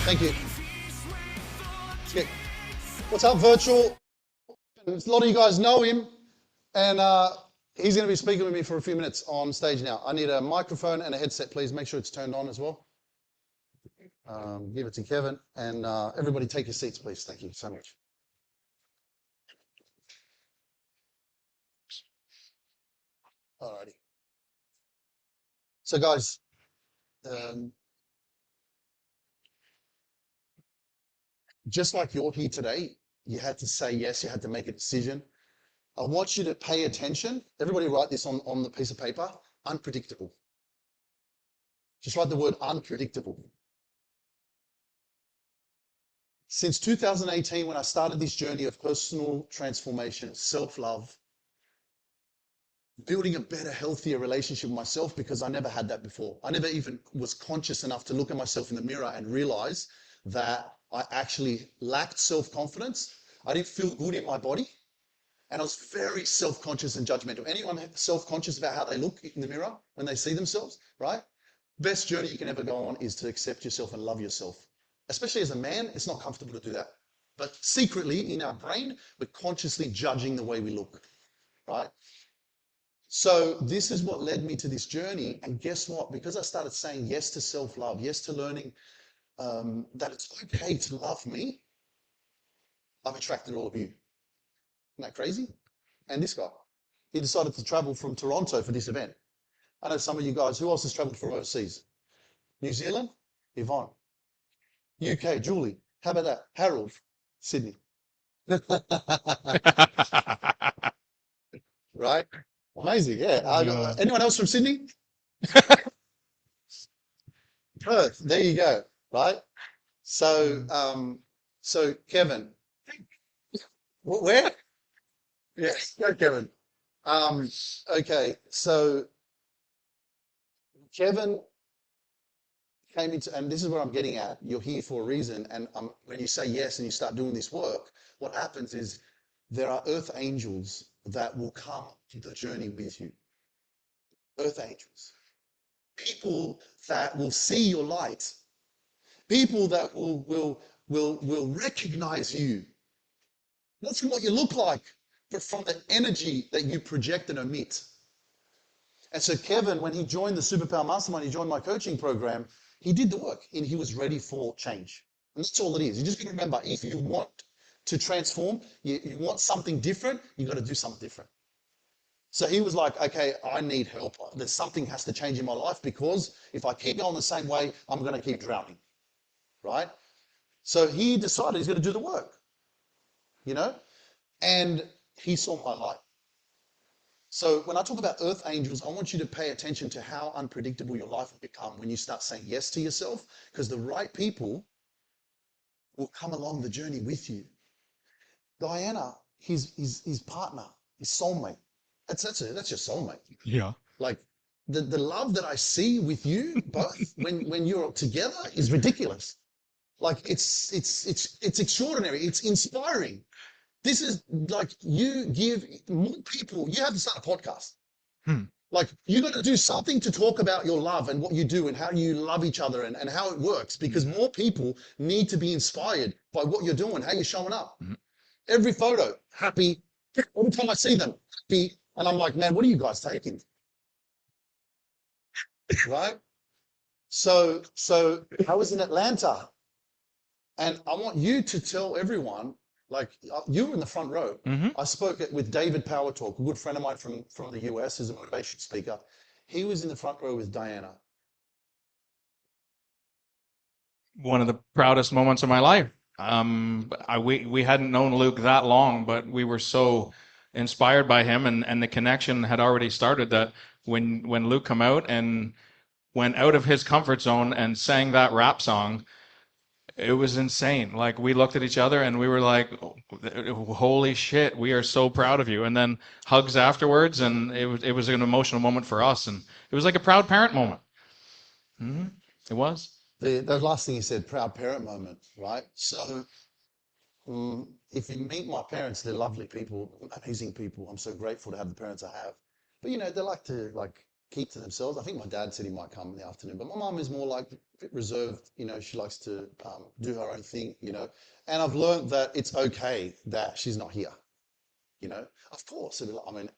S6: Thank you. Okay. What's up, Virtual? A lot of you guys know him, and he's going to be speaking with me for a few minutes on stage now. I need a microphone and a headset, please. Make sure it's turned on as well. Give it to Kevin, and everybody take your seats, please. Thank you so much. Alrighty. So, guys, just like you're here today, you had to say yes, you had to make a decision. I want you to pay attention. Everybody write this on the piece of paper. Unpredictable. Just write the word unpredictable. Since 2018, when I started this journey of personal transformation, self-love, building a better, healthier relationship with myself, because I never had that before. I never even was conscious enough to look at myself in the mirror and realize that I actually lacked self-confidence. I didn't feel good in my body. And I was very self-conscious and judgmental. Anyone self-conscious about how they look in the mirror when they see themselves, right? Best journey you can ever go on is to accept yourself and love yourself. Especially as a man, it's not comfortable to do that. But secretly in our brain, we're consciously judging the way we look, right? So this is what led me to this journey. And guess what? Because I started saying yes to self-love, yes to learning that it's okay to love me, I've attracted all of you. Isn't that crazy? And this guy, he decided to travel from Toronto for this event. I know some of you guys, who else has traveled from overseas? New Zealand? Yvonne. UK, Julie. How about that? Harold, Sydney. Right? Amazing, yeah. Anyone else from Sydney? Perth, there you go, right? So, so Kevin, where? Yes, go Kevin. Okay, so Kevin came into, and this is what I'm getting at. You're here for a reason, and when you say yes and you start doing this work, what happens is there are earth angels that will come to the journey with you. Earth angels, people that will see your light, people that will recognize you, not from what you look like, but from the energy that you project and emit. And so Kevin, when he joined the Superpower Mastermind, he joined my coaching program, he did the work and he was ready for change. And that's all it is. You just got to remember, if you want to transform, you want something different, you got to do something different. So he was like, okay, I need help. There's something has to change in my life, because if I keep going the same way, I'm going to keep drowning, right? So he decided he's going to do the work, you know, and he saw my light. So when I talk about earth angels, I want you to pay attention to how unpredictable your life will become when you start saying yes to yourself, because the right people will come along the journey with you. Diana, his partner, his soulmate. That's your soulmate.
S5: Yeah.
S6: Like the love that I see with you both when you're together is ridiculous. Like it's extraordinary. It's inspiring. This is like, you give more people, you have to start a podcast. Like, you got to do something to talk about your love and what you do and how you love each other and how it works, because more people need to be inspired by what you're doing, how you're showing up. Every photo, happy. Every time I see them, happy. And I'm like, man, what are you guys taking? Right? So I was in Atlanta, and I want you to tell everyone, like, you were in the front row. I spoke with David Power Talk, a good friend of mine from the US, who's a motivation speaker. He was in the front row with Diana.
S5: One of the proudest moments of my life. We hadn't known Luke that long, but we were so inspired by him, and the connection had already started, that when Luke come out and went out of his comfort zone and sang that rap song, it was insane. Like, we looked at each other and we were like, holy shit, we are so proud of you. And then hugs afterwards, and it was an emotional moment for us, and it was like a proud parent moment. It was.
S6: The last thing he said, proud parent moment, right? So if you meet my parents, they're lovely people, amazing people. I'm so grateful to have the parents I have. But, you know, they like to keep to themselves. I think my dad said he might come in the afternoon, but my mum is more like a bit reserved. You know, she likes to do her own thing, you know. And I've learned that it's okay that she's not here, you know. Of course, I mean,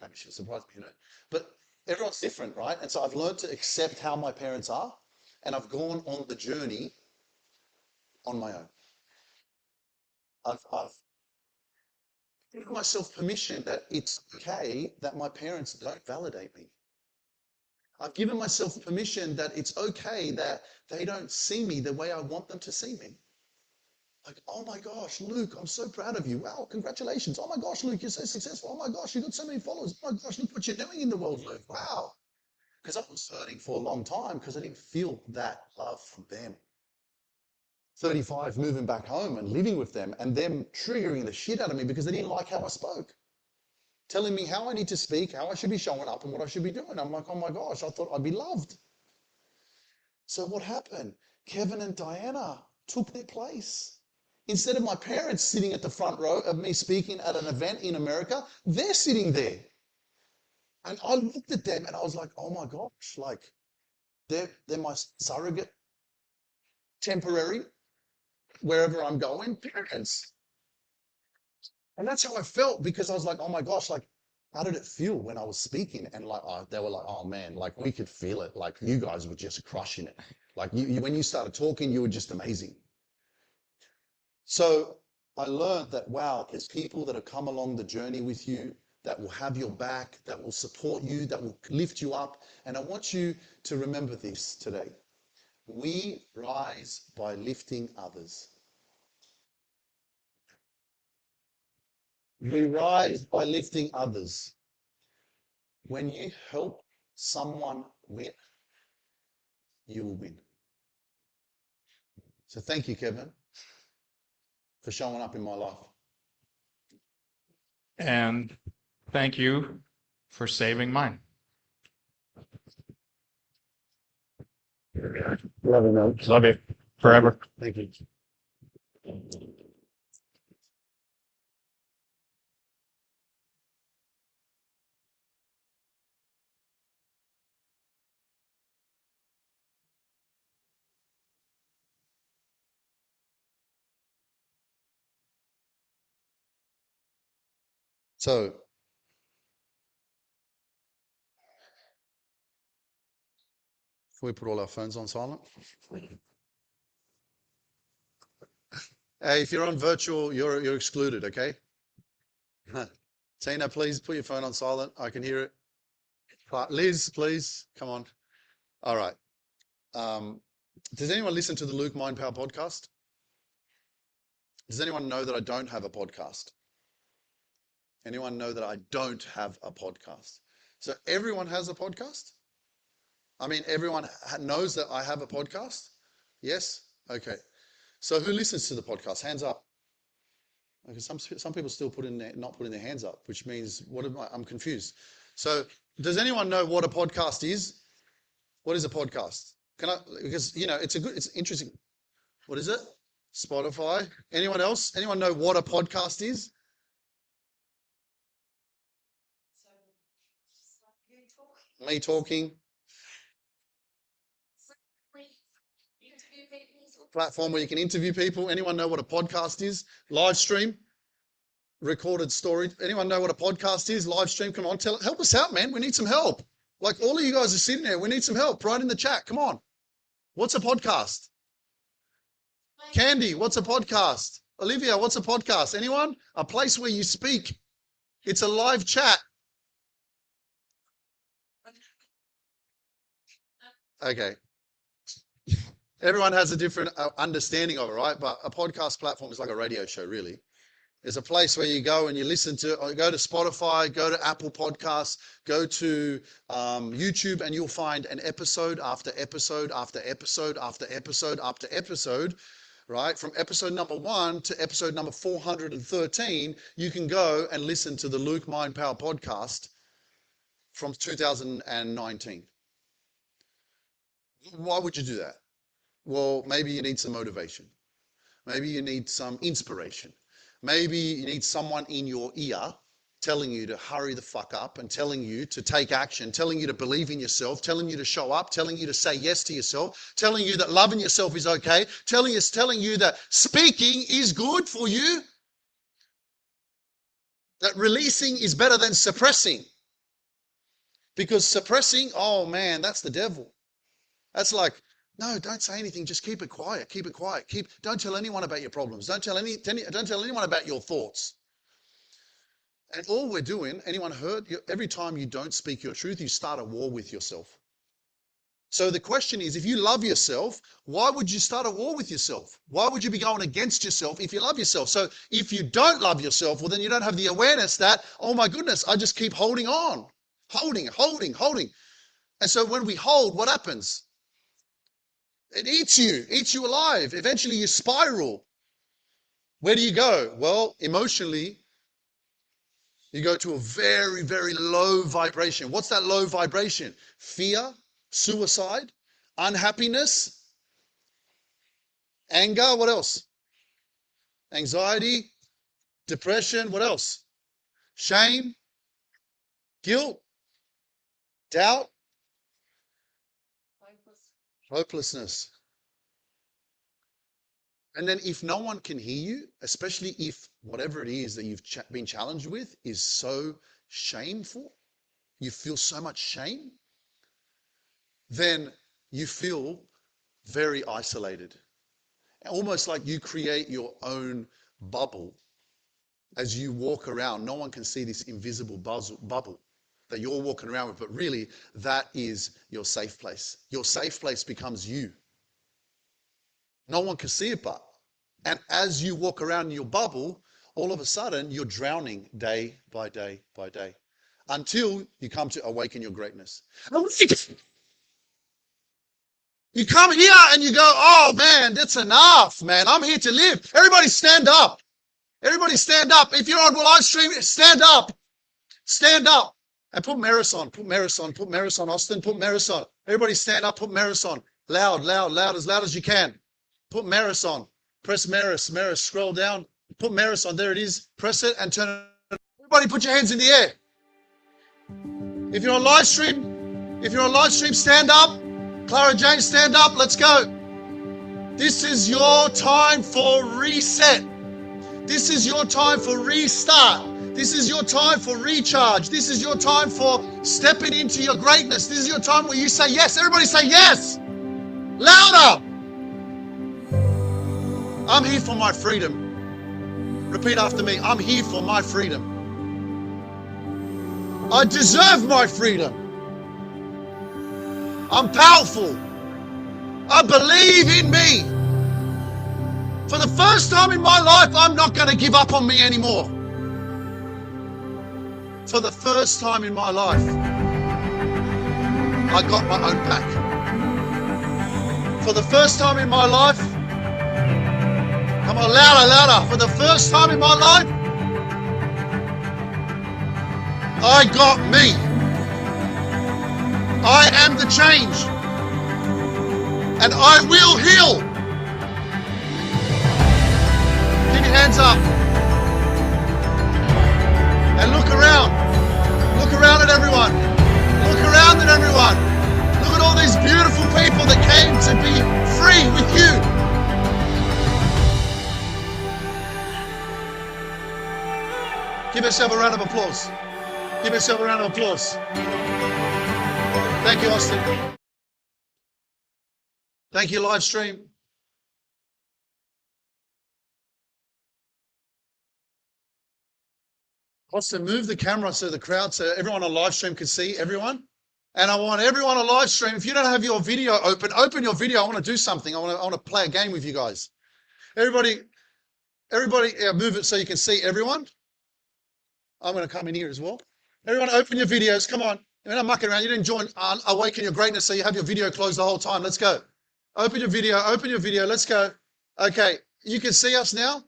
S6: maybe she'll surprise me, you know. But everyone's different, right? And so I've learned to accept how my parents are, and I've gone on the journey on my own. I've given myself permission that it's okay that my parents don't validate me. I've given myself permission that it's okay that they don't see me the way I want them to see me. Like, oh my gosh, Luke, I'm so proud of you. Wow, congratulations. Oh my gosh, Luke, you're so successful. Oh my gosh, you've got so many followers. Oh my gosh, look what you're doing in the world, Luke. Wow. Because I was hurting for a long time because I didn't feel that love from them. 35, moving back home and living with them, and them triggering the shit out of me because they didn't like how I spoke. Telling me how I need to speak, how I should be showing up, and what I should be doing. I'm like, oh my gosh, I thought I'd be loved. So what happened? Kevin and Diana took their place. Instead of my parents sitting at the front row of me speaking at an event in America, they're sitting there. And I looked at them and I was like, oh my gosh, like they're my surrogate, temporary, wherever I'm going, parents. And that's how I felt, because I was like, oh my gosh, like, how did it feel when I was speaking? And like, they were like, oh man, like we could feel it. Like you guys were just crushing it. Like when you started talking, you were just amazing. So I learned that, wow, there's people that have come along the journey with you, that will have your back, that will support you, that will lift you up. And I want you to remember this today. We rise by lifting others. We rise by lifting others. When you help someone win, you will win. So thank you, Kevin, for showing up in my life.
S5: And thank you for saving mine.
S6: Love you, man.
S5: Love you forever.
S6: Thank you. So, can we put all our phones on silent? Hey, if you're on virtual, you're excluded, okay? Tina, please put your phone on silent. I can hear it. Liz, please, come on. All right. Does anyone listen to the Luke Mind Power podcast? Does anyone know that I don't have a podcast? Anyone know that I don't have a podcast? So everyone has a podcast? I mean, everyone knows that I have a podcast? Yes? Okay. So who listens to the podcast? Hands up. Okay, some people still not putting their hands up, which means, I'm confused. So does anyone know what a podcast is? What is a podcast? Because, it's interesting. What is it? Spotify. Anyone else? Anyone know what a podcast is? Me talking. Platform where you can interview people. Anyone know what a podcast is? Live stream. Recorded story. Anyone know what a podcast is? Live stream. Come on, help us out, man. We need some help. Like all of you guys are sitting there. We need some help. Right in the chat. Come on. What's a podcast? Candy, what's a podcast? Olivia, what's a podcast? Anyone? A place where you speak. It's a live chat. Okay. Everyone has a different understanding of it, right? But a podcast platform is like a radio show, really. It's a place where you go and you listen to, or go to Spotify, go to Apple Podcasts, go to YouTube, and you'll find an episode after episode after episode after episode after episode, right? From episode number 1 to episode number 413, you can go and listen to the Luke Mind Power podcast from 2019. Why would you do that? Well, maybe you need some motivation. Maybe you need some inspiration. Maybe you need someone in your ear telling you to hurry the fuck up and telling you to take action, telling you to believe in yourself, telling you to show up, telling you to say yes to yourself, telling you that loving yourself is okay, telling you that speaking is good for you, that releasing is better than suppressing. Because suppressing, oh man, that's the devil. That's like, no, don't say anything. Just keep it quiet. Keep it quiet. Don't tell anyone about your problems. Don't tell anyone about your thoughts. And all we're doing, anyone heard? Every time you don't speak your truth, you start a war with yourself. So the question is, if you love yourself, why would you start a war with yourself? Why would you be going against yourself if you love yourself? So if you don't love yourself, well, then you don't have the awareness that, oh my goodness, I just keep holding on. Holding. And so when we hold, what happens? It eats you alive. Eventually you spiral. Where do you go? Well, emotionally, you go to a very, very low vibration. What's that low vibration? Fear, suicide, unhappiness, anger. What else? anxiety, depression, what else? Shame, guilt, doubt, hopelessness. And then if no one can hear you, especially if whatever it is that you've been challenged with is so shameful, you feel so much shame, then you feel very isolated. Almost like you create your own bubble as you walk around. No one can see this invisible bubble that you're walking around with, but really that is your safe place. Your safe place becomes you. No one can see it but. And as you walk around in your bubble, all of a sudden you're drowning day by day by day until you come to awaken your greatness. You come here and you go, oh man, that's enough, man. I'm here to live. Everybody stand up. Everybody stand up. If you're on live stream, stand up. Stand up. And put Maris on. Put Maris on. Put Maris on, Austin. Put Maris on. Everybody stand up. Put Maris on. Loud, loud, loud as you can. Put Maris on. Press Maris. Maris, scroll down. Put Maris on. There it is. Press it and turn it. Everybody put your hands in the air. If you're on live stream, stand up. Clara James, stand up. Let's go. This is your time for reset. This is your time for restart. This is your time for recharge. This is your time for stepping into your greatness. This is your time where you say yes. Everybody say yes. Louder. I'm here for my freedom. Repeat after me. I'm here for my freedom. I deserve my freedom. I'm powerful. I believe in me. For the first time in my life, I'm not going to give up on me anymore. For the first time in my life, I got my own back. For the first time in my life, come on, louder, louder. For the first time in my life, I got me. I am the change. And I will heal. Keep your hands up. And look around. Look around at everyone. Look around at everyone. Look at all these beautiful people that came to be free with you. Give yourself a round of applause. Give yourself a round of applause. Thank you, Austin. Thank you, live stream. Austin, move the camera so the crowd, so everyone on live stream can see everyone. And I want everyone on live stream, if you don't have your video open your video. I want to do something. I want to play a game with you guys. Everybody, move it so you can see everyone. I'm going to come in here as well. Everyone open your videos. Come on. You're not mucking around. You didn't join Awaken Your Greatness, so you have your video closed the whole time. Let's go. Open your video. Let's go. Okay. You can see us now.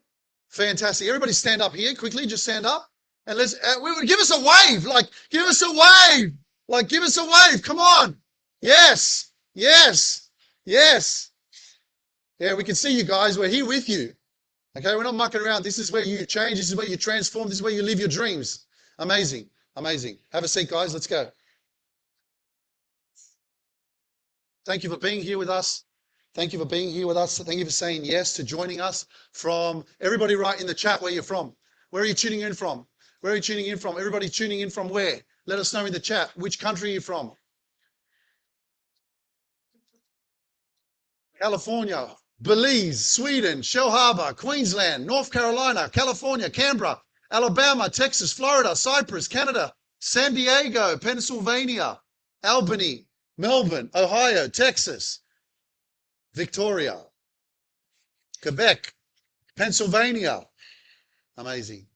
S6: Fantastic. Everybody stand up here quickly. Just stand up. And let's give us a wave. Give us a wave. Give us a wave. Come on. Yes. Yes. Yes. Yeah, we can see you guys. We're here with you. Okay, we're not mucking around. This is where you change. This is where you transform. This is where you live your dreams. Amazing. Amazing. Have a seat, guys. Let's go. Thank you for being here with us. Thank you for being here with us. Thank you for saying yes to joining us. From everybody, write in the chat where you're from. Where are you tuning in from? Where are you tuning in from? Everybody tuning in from where? Let us know in the chat. Which country are you from? California, Belize, Sweden, Shell Harbour, Queensland, North Carolina, California, Canberra, Alabama, Texas, Florida, Cyprus, Canada, San Diego, Pennsylvania, Albany, Melbourne, Ohio, Texas, Victoria, Quebec, Pennsylvania. Amazing.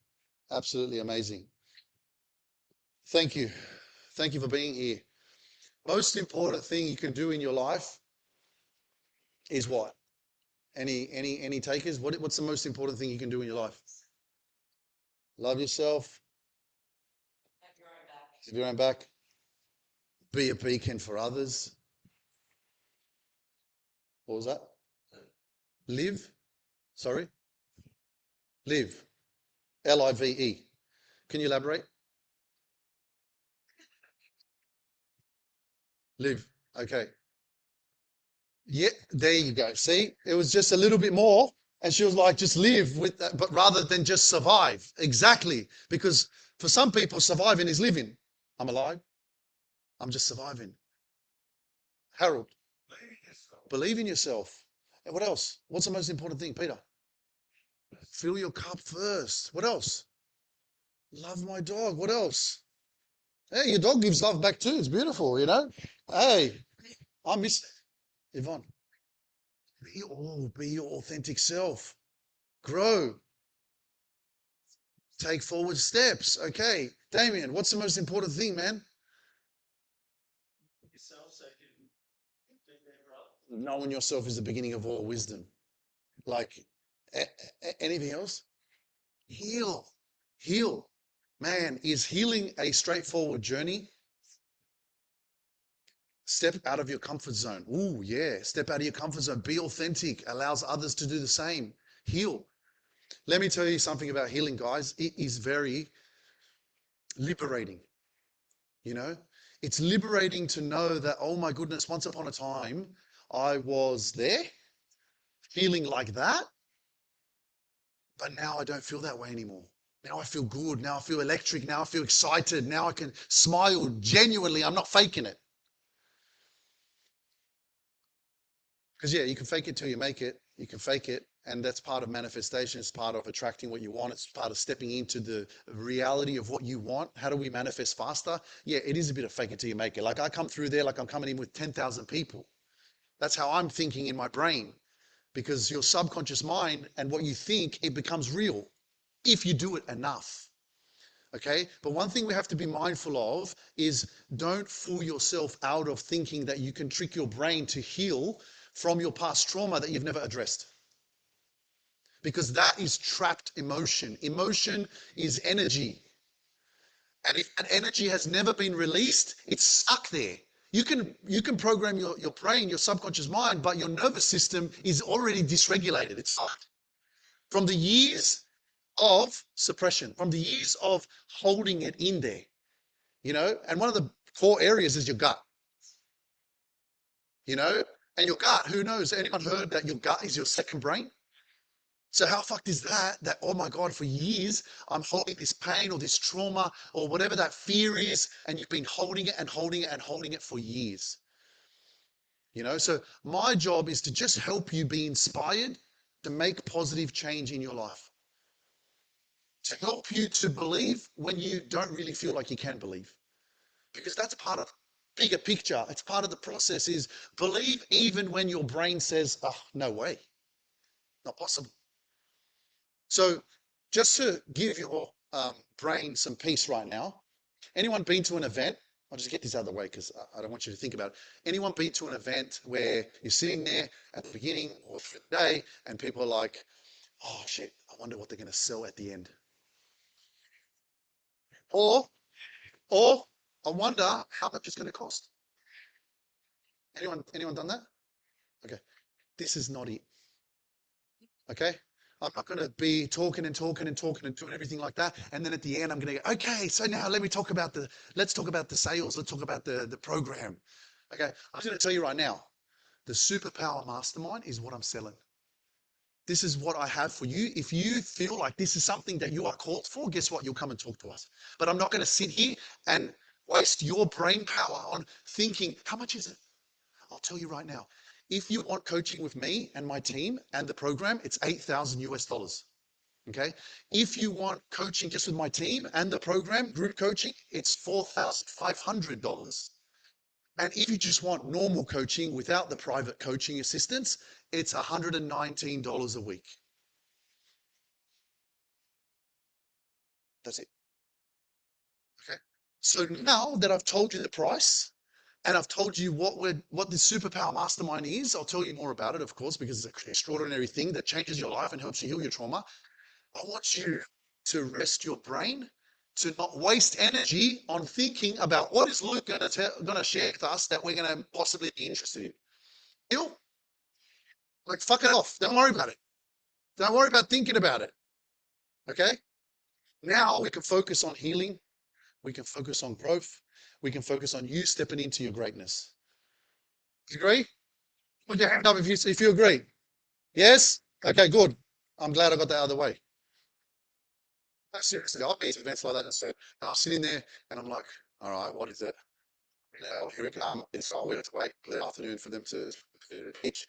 S6: Absolutely amazing. Thank you. Thank you for being here. Most important thing you can do in your life is what? Any takers? What's the most important thing you can do in your life? Love yourself. Have your own back. Be a beacon for others. What was that? Live. Sorry. Live. Live. Can you elaborate? Live. Okay. Yeah, there you go. See, it was just a little bit more. And she was like, just live with that, but rather than just survive. Exactly. Because for some people, surviving is living. I'm alive. I'm just surviving. Harold, believe in yourself. And what else? What's the most important thing, Peter? Fill your cup first. What else? Love my dog. What else? Hey, your dog gives love back too. It's beautiful, you know? Hey, I miss Yvonne. Be your authentic self. Grow. Take forward steps. Okay. Damien, what's the most important thing, man? Knowing yourself is the beginning of all wisdom. Like anything else? Heal. Heal. Man, is healing a straightforward journey? Step out of your comfort zone. Ooh, yeah. Step out of your comfort zone. Be authentic. Allows others to do the same. Heal. Let me tell you something about healing, guys. It is very liberating. You know, it's liberating to know that, oh my goodness, once upon a time, I was there feeling like that, but now I don't feel that way anymore. Now I feel good. Now I feel electric. Now I feel excited. Now I can smile genuinely. I'm not faking it. Because, yeah, you can fake it till you make it. You can fake it. And that's part of manifestation. It's part of attracting what you want. It's part of stepping into the reality of what you want. How do we manifest faster? Yeah, it is a bit of fake it till you make it. Like I come through there like I'm coming in with 10,000 people. That's how I'm thinking in my brain. Because your subconscious mind and what you think, it becomes real if you do it enough. Okay? But one thing we have to be mindful of is don't fool yourself out of thinking that you can trick your brain to heal from your past trauma that you've never addressed. Because that is trapped emotion. Emotion is energy. And if that energy has never been released, it's stuck there. You can program your brain, your subconscious mind, but your nervous system is already dysregulated. It's stuck. From the years of suppression, from the years of holding it in there, you know, and one of the core areas is your gut, you know, and your gut, who knows? Anyone heard that your gut is your second brain? So how fucked is that? That, oh my God, for years, I'm holding this pain or this trauma or whatever that fear is, and you've been holding it and holding it and holding it for years. You know, so my job is to just help you be inspired to make positive change in your life. To help you to believe when you don't really feel like you can believe. Because that's part of the bigger picture. It's part of the process is believe even when your brain says, oh, no way, not possible. So just to give your brain some peace right now, anyone been to an event? I'll just get this out of the way because I don't want you to think about it. Anyone been to an event where you're sitting there at the beginning or through the day and people are like, oh shit, I wonder what they're going to sell at the end. Or I wonder how much it's going to cost. Anyone done that? Okay. This is not it. Okay. I'm not going to be talking and talking and talking and doing everything like that. And then at the end, I'm going to go, okay, so now let's talk about the sales. Let's talk about the program. Okay. I'm just going to tell you right now, the superpower mastermind is what I'm selling. This is what I have for you. If you feel like this is something that you are called for, guess what? You'll come and talk to us. But I'm not going to sit here and waste your brain power on thinking, how much is it? I'll tell you right now. If you want coaching with me and my team and the program, it's $8,000 US. Okay. If you want coaching just with my team and the program, group coaching, it's $4,500. And if you just want normal coaching without the private coaching assistance, it's $119 a week. That's it. Okay. So now that I've told you the price, and I've told you what the superpower mastermind is, I'll tell you more about it, of course, because it's an extraordinary thing that changes your life and helps you heal your trauma. I want you to rest your brain, to not waste energy on thinking about what is Luke going to share with us that we're going to possibly be interested in. Heal? Like, fuck it off. Don't worry about it. Don't worry about thinking about it. Okay? Now we can focus on healing. We can focus on growth. We can focus on you stepping into your greatness. Agree? Put your hand up if you agree. Yes? Okay, good. I'm glad I got that out of the way. No, seriously, I've been to events like that and so I'm sitting there and I'm like, all right, what is it? Here it comes. It's all we have to wait the afternoon for them to pitch.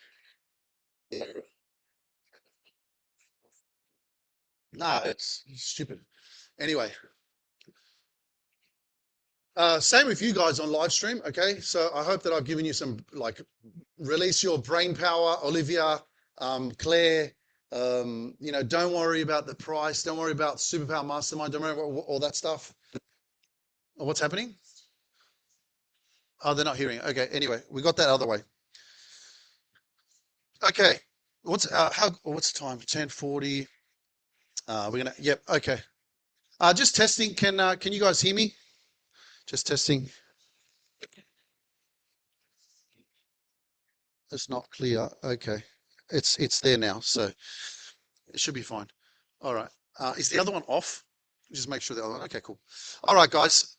S6: No, it's stupid. Anyway, same with you guys on live stream. Okay, so I hope that I've given you some like release your brain power, Olivia, Claire. Don't worry about the price. Don't worry about Superpower Mastermind. Don't worry about all that stuff. What's happening? Oh, they're not hearing. Okay. Anyway, we got that out of the way. Okay. What's the time? 10:40. Yep. Okay. Just testing. Can you guys hear me? Just testing. It's not clear. Okay. It's there now, so it should be fine. All right. Is the other one off? Just make sure the other one. Okay, cool. All right, guys.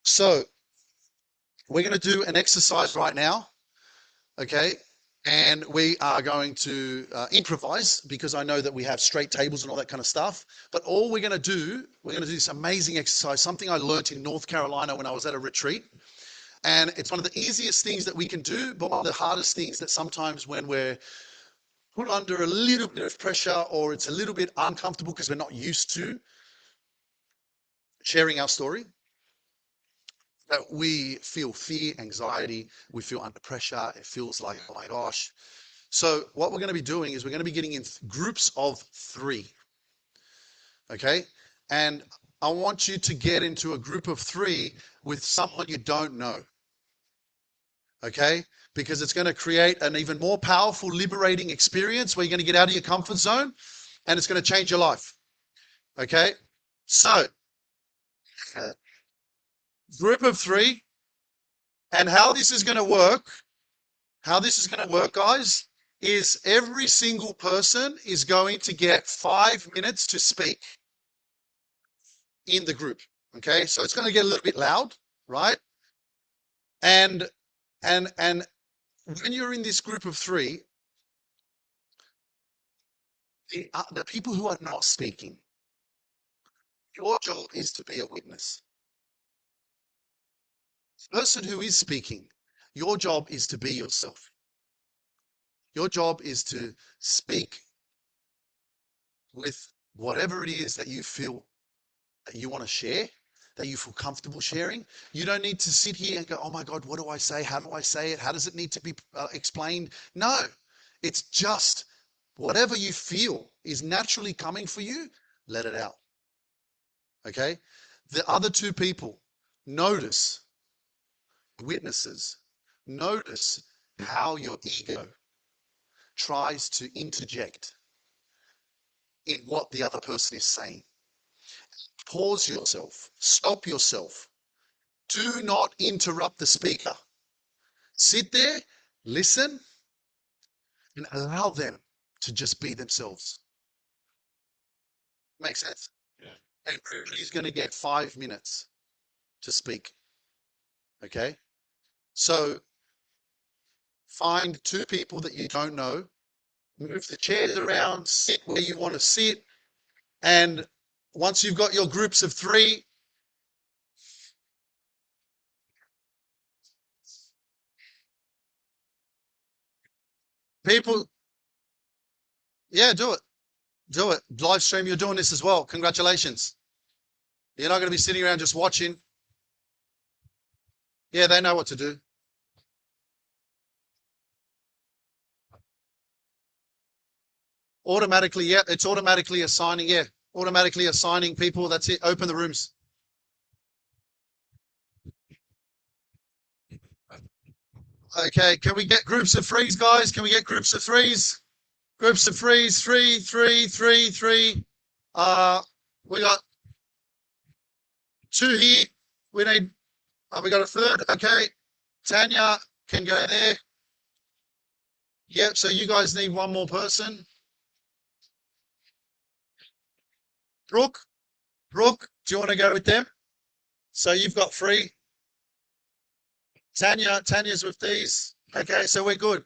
S6: So we're going to do an exercise right now. Okay. And we are going to improvise because I know that we have straight tables and all that kind of stuff. But all we're going to do this amazing exercise, something I learned in North Carolina when I was at a retreat. And it's one of the easiest things that we can do, but one of the hardest things that sometimes when we're put under a little bit of pressure or it's a little bit uncomfortable because we're not used to sharing our story, that we feel fear, anxiety, we feel under pressure. It feels like, oh my gosh. So what we're going to be doing is we're going to be getting in groups of 3. Okay. And I want you to get into a group of 3 with someone you don't know. Okay. Because it's going to create an even more powerful, liberating experience where you're going to get out of your comfort zone and it's going to change your life. Okay. So group of 3, and how this is going to work, guys, is every single person is going to get 5 minutes to speak in the group. Okay, so it's going to get a little bit loud, right? And when you're in this group of 3, the people who are not speaking, your job is to be a witness. The person who is speaking, your job is to be yourself. Your job is to speak with whatever it is that you feel that you want to share, that you feel comfortable sharing. You don't need to sit here and go, oh my God, what do I say? How do I say it? How does it need to be explained? No, it's just whatever you feel is naturally coming for you, let it out. Okay? The other 2 people, notice, witnesses, notice how your ego tries to interject in what the other person is saying. Pause yourself. Stop yourself. Do not interrupt the speaker. Sit there, listen, and allow them to just be themselves. Makes sense? Yeah. Everybody's going to get 5 minutes to speak. Okay? So find 2 people that you don't know, move the chairs around, sit where you want to sit, and once you've got your groups of 3, people, yeah, do it. Do it. Live stream, you're doing this as well. Congratulations. You're not going to be sitting around just watching. Yeah, they know what to do. Automatically, yeah, it's automatically assigning, yeah, automatically assigning people. That's it. Open the rooms. Okay, can we get groups of 3s, guys? Can we get groups of 3s? Groups of 3s, 3, 3, 3, 3. We got 2 here. We need, we got a 3rd. Okay, Tanya can go there. Yep, so you guys need 1 more person. Brooke, do you want to go with them? So you've got 3. Tanya's with these. Okay, so we're good.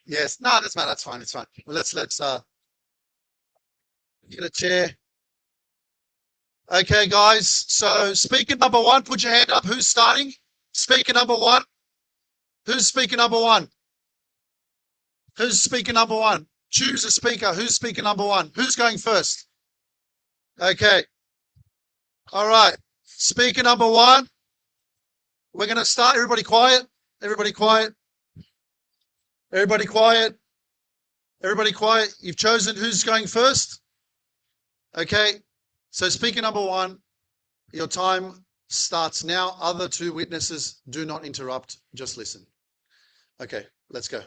S6: Yes, no, that's fine. That's fine. It's fine. Well, let's get a chair. Okay, guys. So speaker number 1, put your hand up. Who's starting? Speaker number 1. Who's speaker number 1? Who's speaker number 1? Choose a speaker. Who's speaker number 1? Who's going first? Okay. All right. Speaker number 1. We're going to start. Everybody quiet. Everybody quiet. Everybody quiet. Everybody quiet. You've chosen who's going first. Okay. So speaker number 1, your time starts now. Other 2 witnesses, do not interrupt. Just listen. Okay, let's go.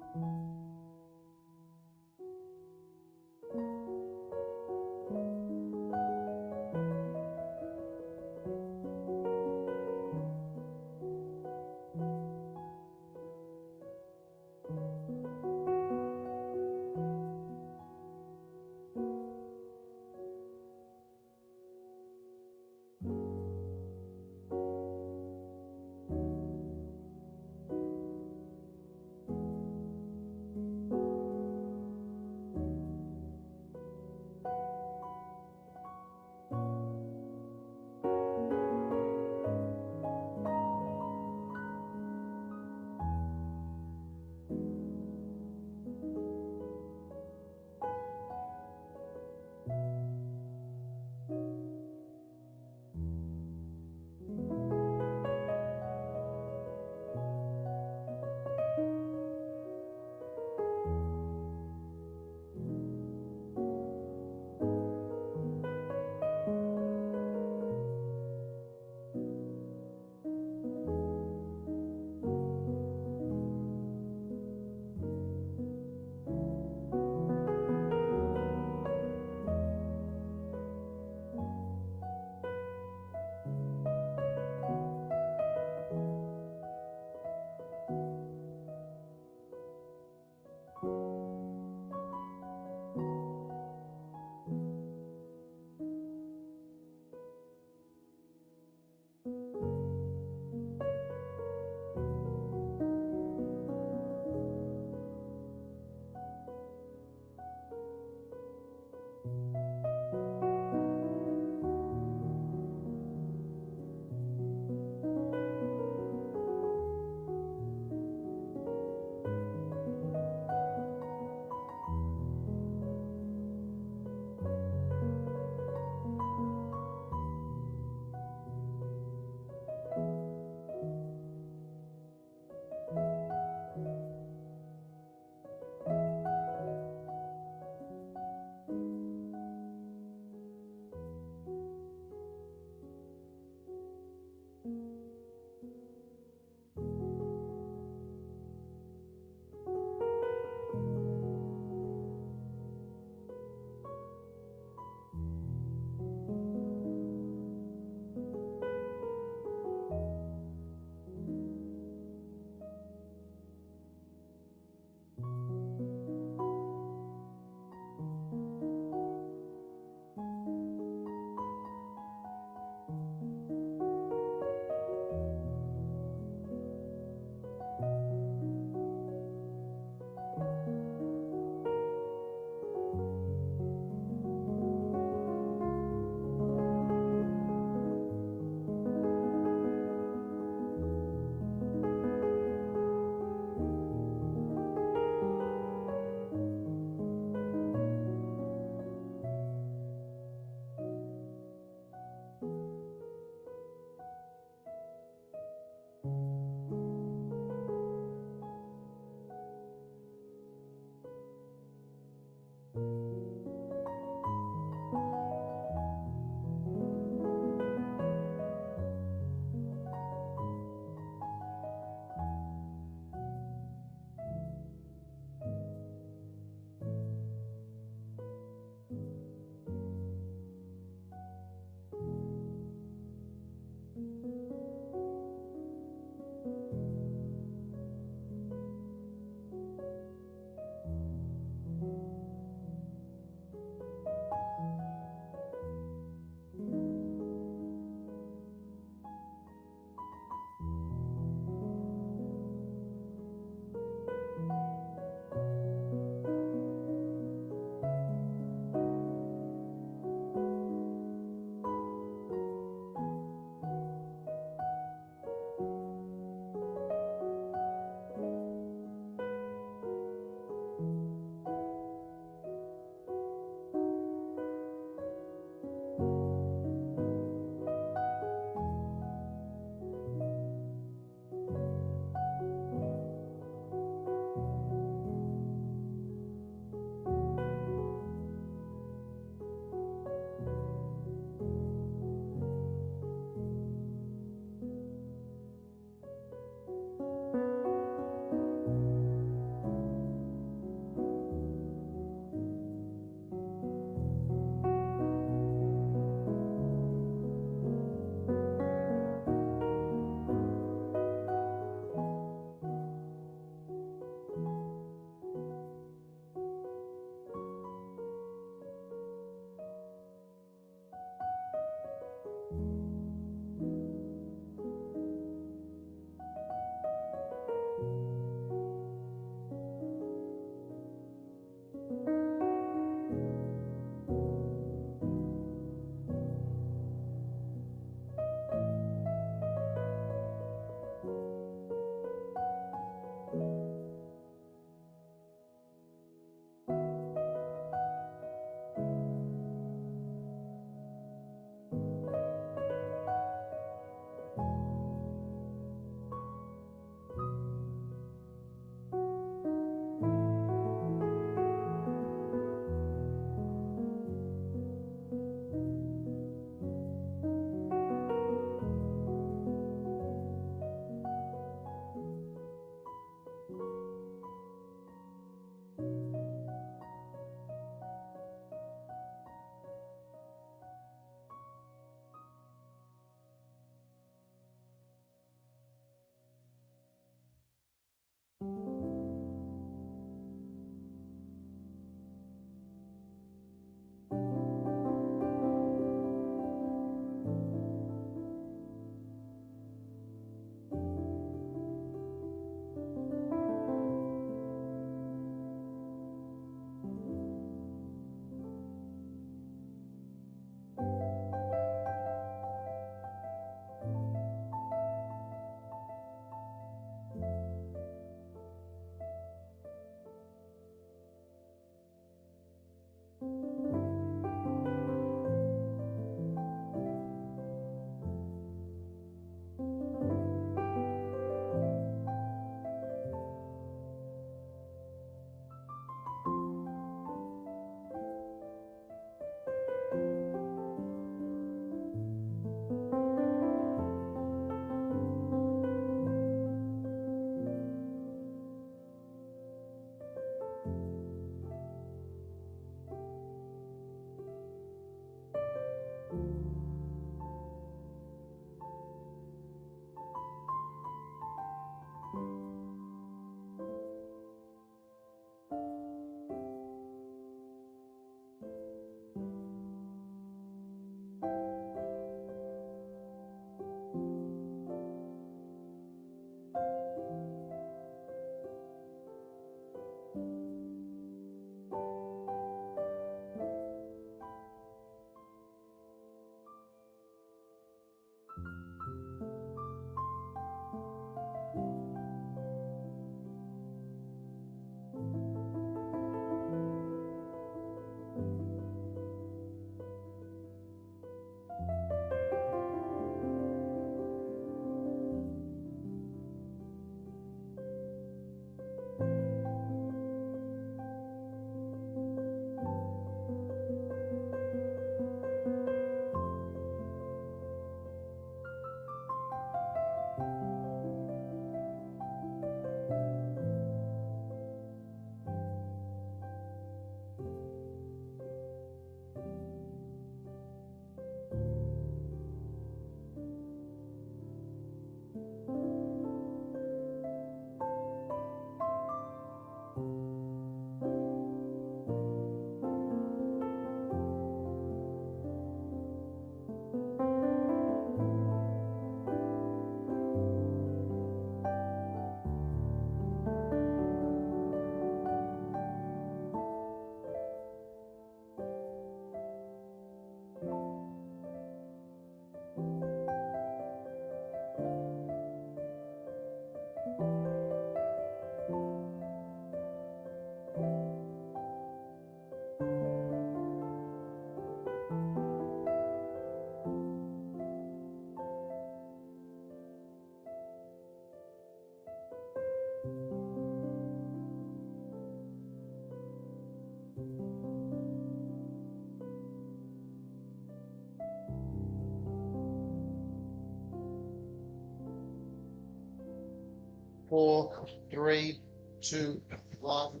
S6: 4, 3, 2, 1.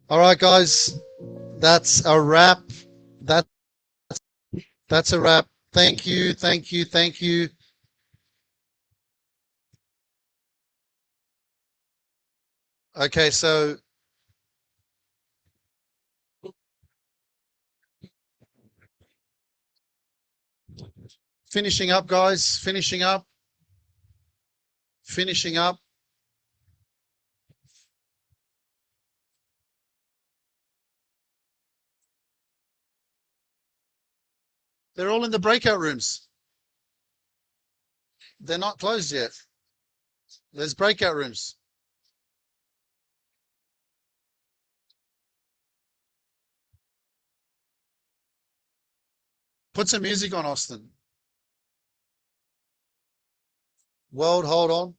S6: All right, guys, that's a wrap. That's a wrap. Thank you, thank you, thank you. Okay, so finishing up, guys. Finishing up. Finishing up. They're all in the breakout rooms. They're not closed yet. There's breakout rooms. Put some music on, Austin. World, hold on.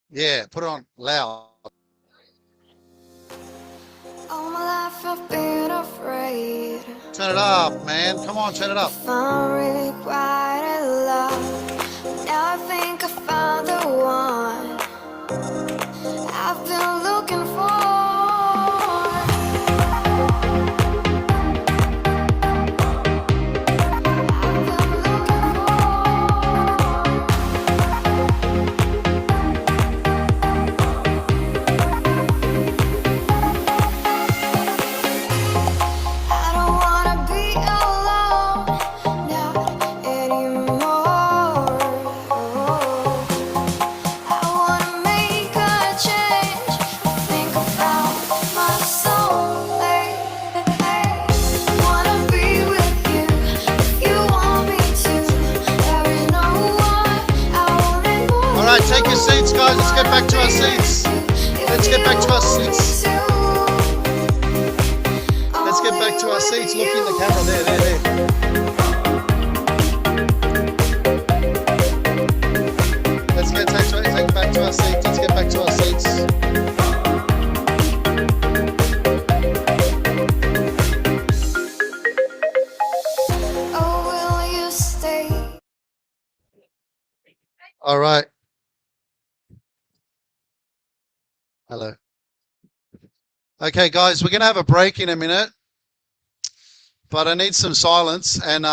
S6: Yeah, put it on loud.
S3: All my life I've been afraid.
S6: Turn it up, man. Come on, turn it up.
S3: Found requited love. Now I think I found the one I've been looking for. I don't wanna be alone, not anymore. I wanna make a change. Think about my soulmate. Wanna be with you if you want me to. There is no one I want more.
S6: All right, take your seats, guys. Let's get back to our seats. Let's get back to our seats. Let's get back to our seats. Look in the camera. There. Let's get back to our seats. Let's get back to our seats.
S3: Oh, will you stay?
S6: All right. Hello. Okay, guys, we're going to have a break in a minute, but I need some silence. And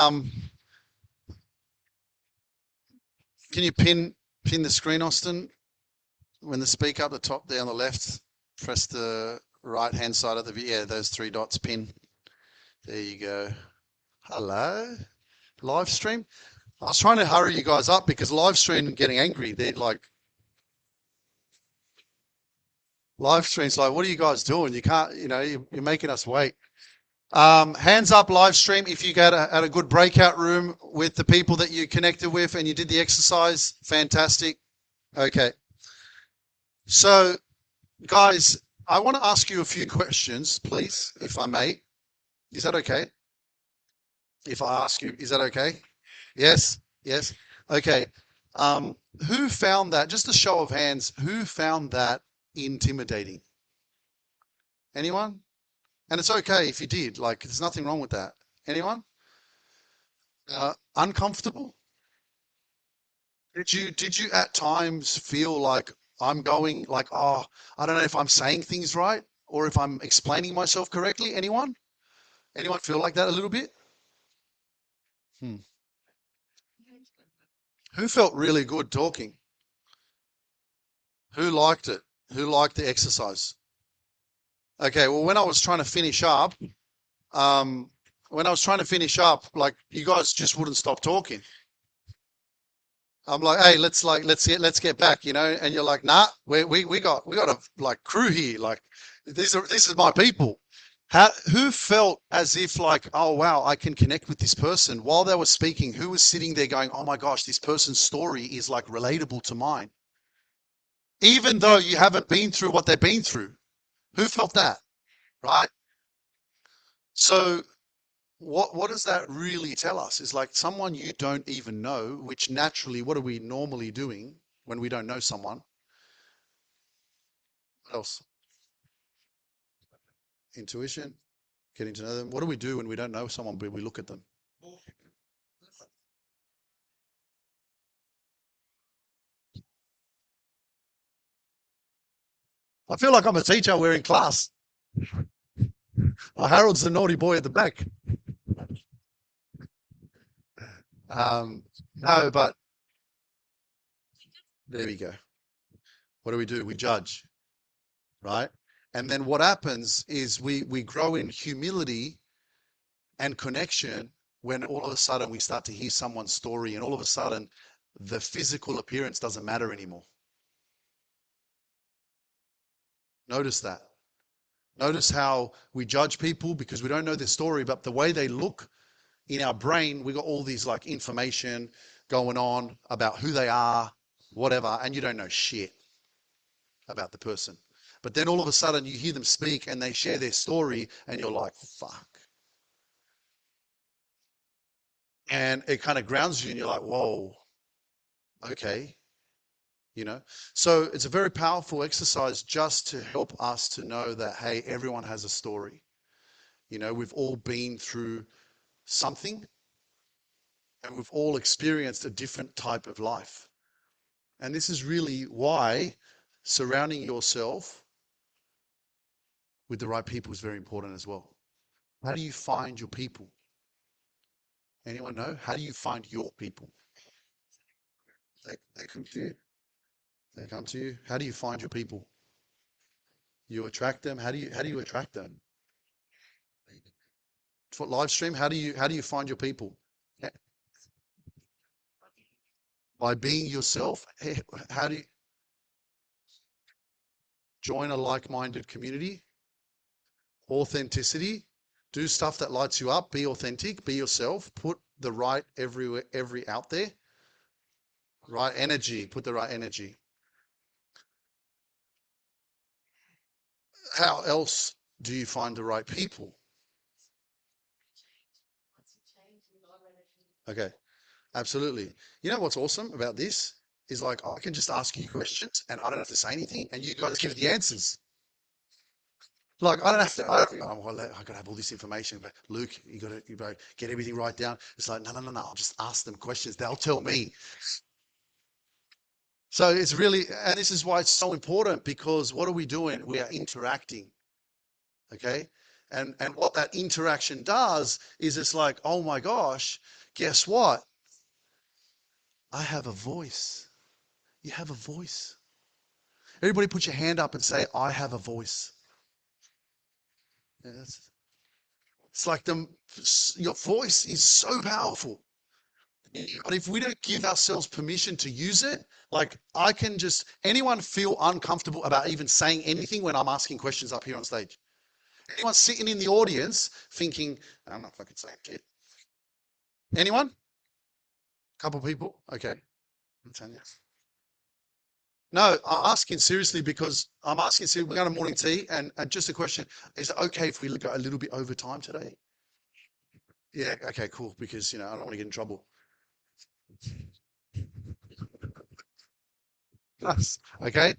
S6: can you pin the screen, Austin? When the speaker up the top there on the left, press the right-hand side of the video. Yeah, those 3 dots, pin. There you go. Hello, live stream. I was trying to hurry you guys up because live stream getting angry. They're like, live stream's like, what are you guys doing? You can't, you're making us wait. Hands up, live stream, if you got at a good breakout room with the people that you connected with and you did the exercise. Fantastic. Okay. So, guys, I want to ask you a few questions, please, if I may. Is that okay? If I ask you, is that okay? Yes. Okay. Who found that, just a show of hands, who found that intimidating? Anyone? And it's okay if you did, like, there's nothing wrong with that. Anyone? Uncomfortable? Did you at times feel like I'm going like, oh, I don't know if I'm saying things right or if I'm explaining myself correctly? Anyone? Anyone feel like that a little bit? Who felt really good talking? Who liked it? Who liked the exercise? Okay, well, when I was trying to finish up, like, you guys just wouldn't stop talking. I'm like, hey, let's get back, and you're like, nah, we got a like crew here, like this is my people. Who felt as if like, oh wow, I can connect with this person while they were speaking? Who was sitting there going, oh my gosh, this person's story is like relatable to mine, even though you haven't been through what they've been through? Who felt that, right? So what does that really tell us? Is like someone you don't even know, which naturally, what are we normally doing when we don't know someone? What else? Intuition, getting to know them. What do we do when we don't know someone, but we look at them? I feel like I'm a teacher. We're in class. Harold's the naughty boy at the back. No, but there we go. What do? We judge, right? And then what happens is we grow in humility and connection when all of a sudden we start to hear someone's story, and all of a sudden the physical appearance doesn't matter anymore. Notice that. Notice how we judge people because we don't know their story, but the way they look in our brain, we got all these like information going on about who they are, whatever, and you don't know shit about the person. But then all of a sudden you hear them speak and they share their story and you're like, fuck. And it kind of grounds you and you're like, whoa, okay. So it's a very powerful exercise just to help us to know that, hey, everyone has a story. We've all been through something and we've all experienced a different type of life. And this is really why surrounding yourself with the right people is very important as well. How do you find your people? Anyone know? How do you find your people? They come to you. They come to you. How do you find your people? You attract them. How do you attract them? For live stream, how do you find your people? By being yourself. How do you join a like-minded community? Authenticity. Do stuff that lights you up. Be authentic. Be yourself. Put the right every out there. Right energy. Put the right energy. How else do you find the right people? Okay, absolutely. You know what's awesome about this is like I can just ask you questions and I don't have to say anything and you guys give the answers. Like I don't have to. I got to have all this information, but Luke, you got to get everything right down. It's like no. I'll just ask them questions. They'll tell me. So it's really, and this is why it's so important because what are we doing? We are interacting. Okay, and what that interaction does is it's like, oh my gosh, guess what? I have a voice. You have a voice. Everybody put your hand up and say, I have a voice. Yeah, it's like your voice is so powerful. But if we don't give ourselves permission to use it, like anyone feel uncomfortable about even saying anything when I'm asking questions up here on stage? Anyone sitting in the audience thinking, I'm not fucking saying shit. Anyone? Couple people? Okay. No, I'm asking seriously because we're going to morning tea and just a question. Is it okay if we go a little bit over time today? Yeah, okay, cool. Because, I don't want to get in trouble. Okay.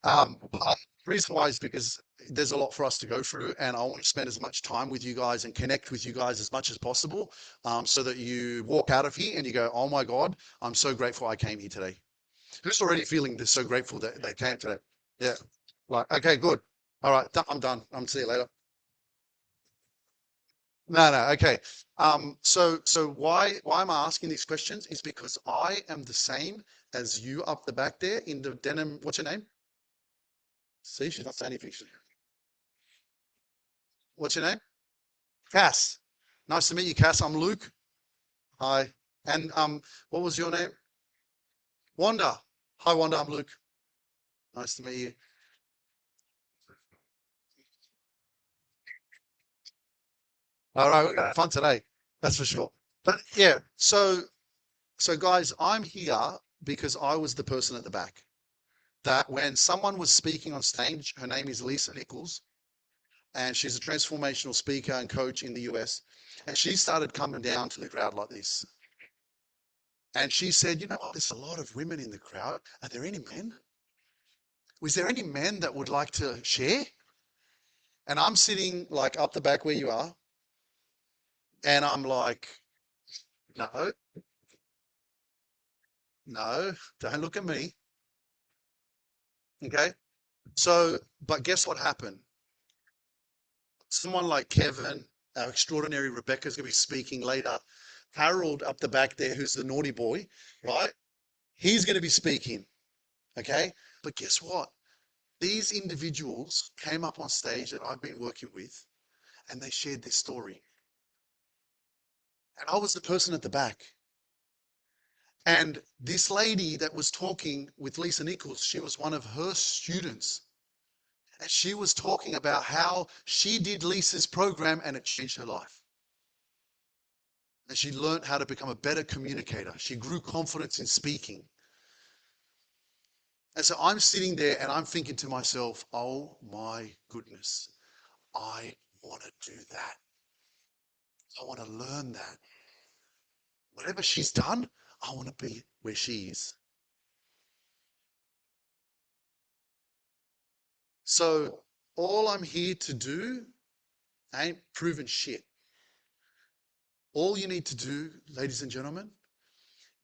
S6: The reason why is because there's a lot for us to go through and I want to spend as much time with you guys and connect with you guys as much as possible so that you walk out of here and you go, oh my God, I'm so grateful I came here today. Who's already feeling this so grateful that they came today? Yeah. Like, okay, good. All right, I'm done. I'm see you later. No, okay. So why am I asking these questions is because I am the same as you up the back there in the denim. What's your name? See, she's not saying anything. What's your name? Cass. Nice to meet you, Cass. I'm Luke. Hi. And what was your name? Wanda. Hi, Wanda. I'm Luke. Nice to meet you. All right, we're gonna have fun today. That's for sure. But yeah, so guys, I'm here because I was the person at the back that when someone was speaking on stage, her name is Lisa Nichols, and she's a transformational speaker and coach in the US, and she started coming down to the crowd like this. And she said, you know what, there's a lot of women in the crowd. Are there any men? Was there any men that would like to share? And I'm sitting like up the back where you are, and I'm like, no, no, don't look at me. Okay. So, but guess what happened? Someone like Kevin, our extraordinary Rebecca's going to be speaking later. Harold up the back there, who's the naughty boy, right? He's going to be speaking, okay? But guess what? These individuals came up on stage that I've been working with, and they shared their story. And I was the person at the back. And this lady that was talking with Lisa Nichols, she was one of her students. And she was talking about how she did Lisa's program and it changed her life. And she learned how to become a better communicator. She grew confidence in speaking. And so I'm sitting there and I'm thinking to myself, oh my goodness, I want to do that. I want to learn that. Whatever she's done, I want to be where she is. So all I'm here to do ain't proven shit. All you need to do, ladies and gentlemen,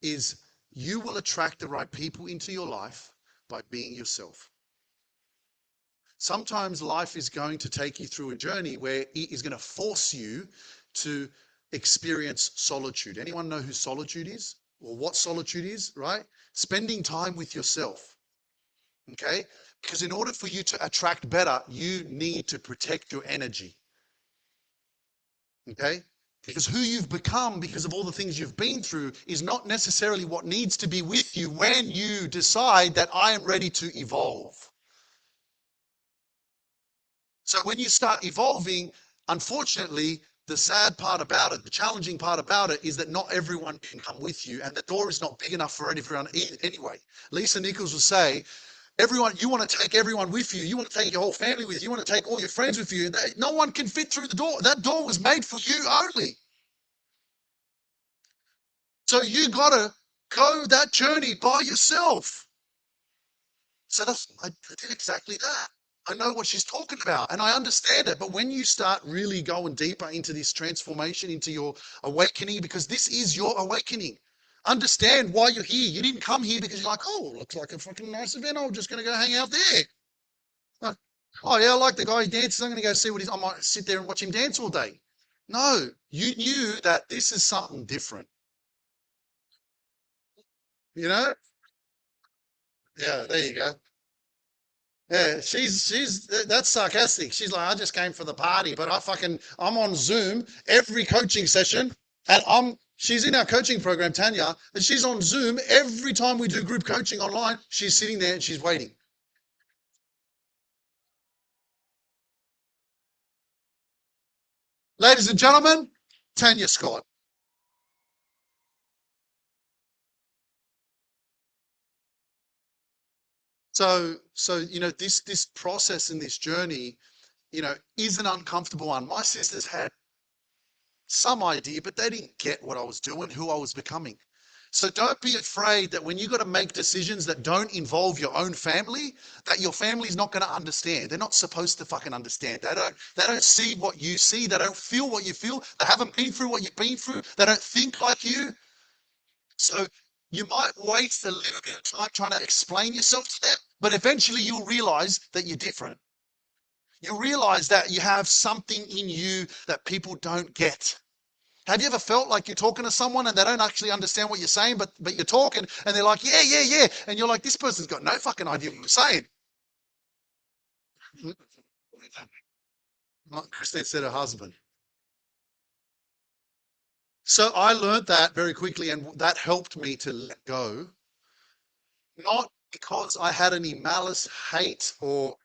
S6: is you will attract the right people into your life by being yourself. Sometimes life is going to take you through a journey where it is going to force you to experience solitude. Anyone know who solitude is or what solitude is, right? Spending time with yourself. Okay? Because in order for you to attract better, you need to protect your energy. Okay? Because who you've become because of all the things you've been through is not necessarily what needs to be with you when you decide that I am ready to evolve. So when you start evolving, unfortunately, the sad part about it, the challenging part about it is that not everyone can come with you and the door is not big enough for everyone anyway. Lisa Nichols will say, everyone, you want to take everyone with you. You want to take your whole family with you. You want to take all your friends with you. No one can fit through the door. That door was made for you only. So you got to go that journey by yourself. So I did exactly that. I know what she's talking about and I understand it. But when you start really going deeper into this transformation, into your awakening, because this is your awakening, understand why you're here. You didn't come here because you're like, oh, looks like a fucking nice event. I'm just going to go hang out there. Oh, yeah, I like the guy who dances. I'm going to go see what I might sit there and watch him dance all day. No, you knew that this is something different. You know? Yeah, there you go. Yeah, that's sarcastic. She's like, I just came for the party, but I'm on Zoom every coaching session, and she's in our coaching program, Tanya, and she's on Zoom every time we do group coaching online. She's sitting there and she's waiting. Ladies and gentlemen, Tanya Scott. So this process and this journey, is an uncomfortable one. My sisters had some idea, but they didn't get what I was doing, who I was becoming. So don't be afraid that when you got to make decisions that don't involve your own family, that your family's not going to understand. They're not supposed to fucking understand. They don't see what you see. They don't feel what you feel. They haven't been through what you've been through. They don't think like you. So you might waste a little bit of time trying to explain yourself to them, but eventually you'll realize that you're different. You'll realize that you have something in you that people don't get. Have you ever felt like you're talking to someone and they don't actually understand what you're saying, but you're talking and they're like, yeah, yeah, yeah. And you're like, this person's got no fucking idea what you're saying. Like Christine said, her husband. So I learned that very quickly and that helped me to let go. Not because I had any malice, hate, or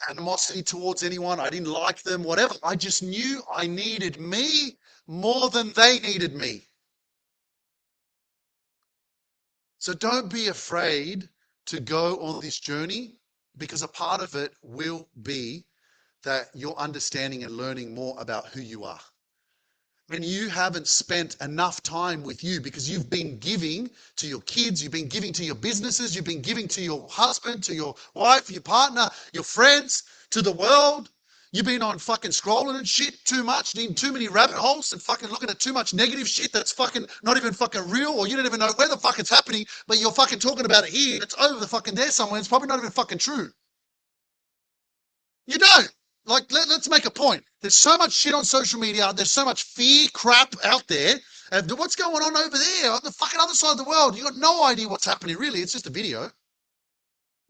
S6: animosity towards anyone. I didn't like them, whatever. I just knew I needed me more than they needed me. So don't be afraid to go on this journey because a part of it will be that you're understanding and learning more about who you are. When you haven't spent enough time with you because you've been giving to your kids, you've been giving to your businesses, you've been giving to your husband, to your wife, your partner, your friends, to the world. You've been on fucking scrolling and shit too much, in too many rabbit holes and fucking looking at too much negative shit that's fucking not even fucking real, or you don't even know where the fuck it's happening, but you're fucking talking about it here. It's over the fucking there somewhere. It's probably not even fucking true. You don't. Like, let's make a point. There's so much shit on social media. There's so much fear crap out there. And what's going on over there on the fucking other side of the world? You got no idea what's happening, really. It's just a video.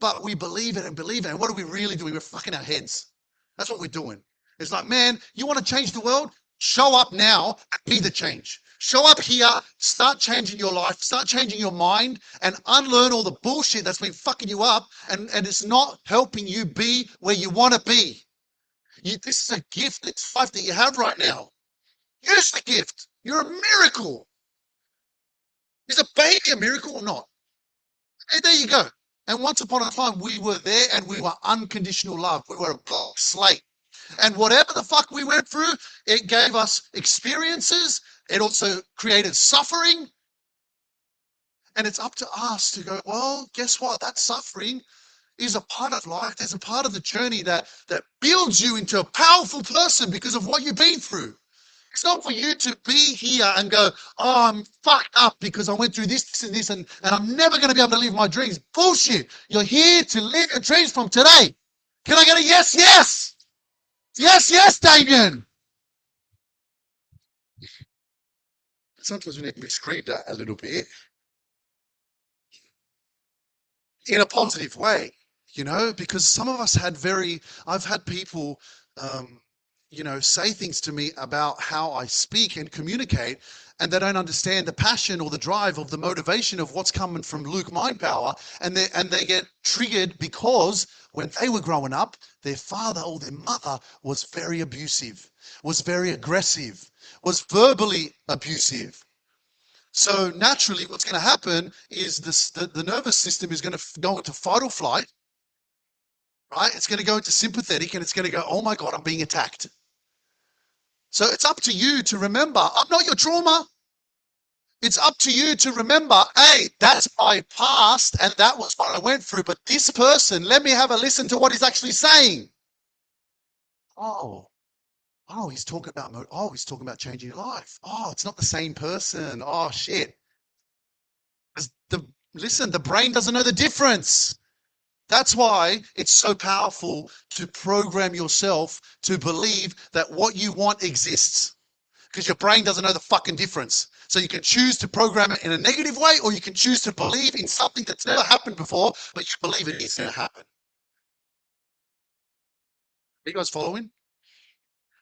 S6: But we believe it and believe it. And what are we really doing? We're fucking our heads. That's what we're doing. It's like, man, you want to change the world? Show up now and be the change. Show up here, start changing your life, start changing your mind, and unlearn all the bullshit that's been fucking you up, and it's not helping you be where you want to be. This is a gift, it's life that you have right now. Use the gift. You're a miracle. Is a baby a miracle or not? And there you go. And once upon a time, we were there and we were unconditional love. We were a blank slate. And whatever the fuck we went through, it gave us experiences. It also created suffering. And it's up to us to go, well, guess what? That suffering is a part of life. There's a part of the journey that builds you into a powerful person because of what you've been through. It's not for you to be here and go, oh, I'm fucked up because I went through this, and this, and I'm never going to be able to live my dreams. Bullshit. You're here to live your dreams from today. Can I get a yes, yes? Yes, yes, Damien. Sometimes we need to be screamed at a little bit in a positive way, because some of us had I've had people, say things to me about how I speak and communicate, and they don't understand the passion or the drive of the motivation of what's coming from Luke Mind Power, and they get triggered because when they were growing up, their father or their mother was very abusive, was very aggressive, was verbally abusive. So naturally, what's going to happen is the nervous system is going to go into fight or flight, right? It's going to go into sympathetic, and it's going to go, oh my God, I'm being attacked. So it's up to you to remember, I'm not your trauma. It's up to you to remember, hey, that's my past, and that was what I went through. But this person, let me have a listen to what he's actually saying. Oh, he's talking about changing your life. Oh, it's not the same person. Oh, shit. Listen, the brain doesn't know the difference. That's why it's so powerful to program yourself to believe that what you want exists, because your brain doesn't know the fucking difference. So you can choose to program it in a negative way, or you can choose to believe in something that's never happened before, but you believe it is going to happen. Are you guys following?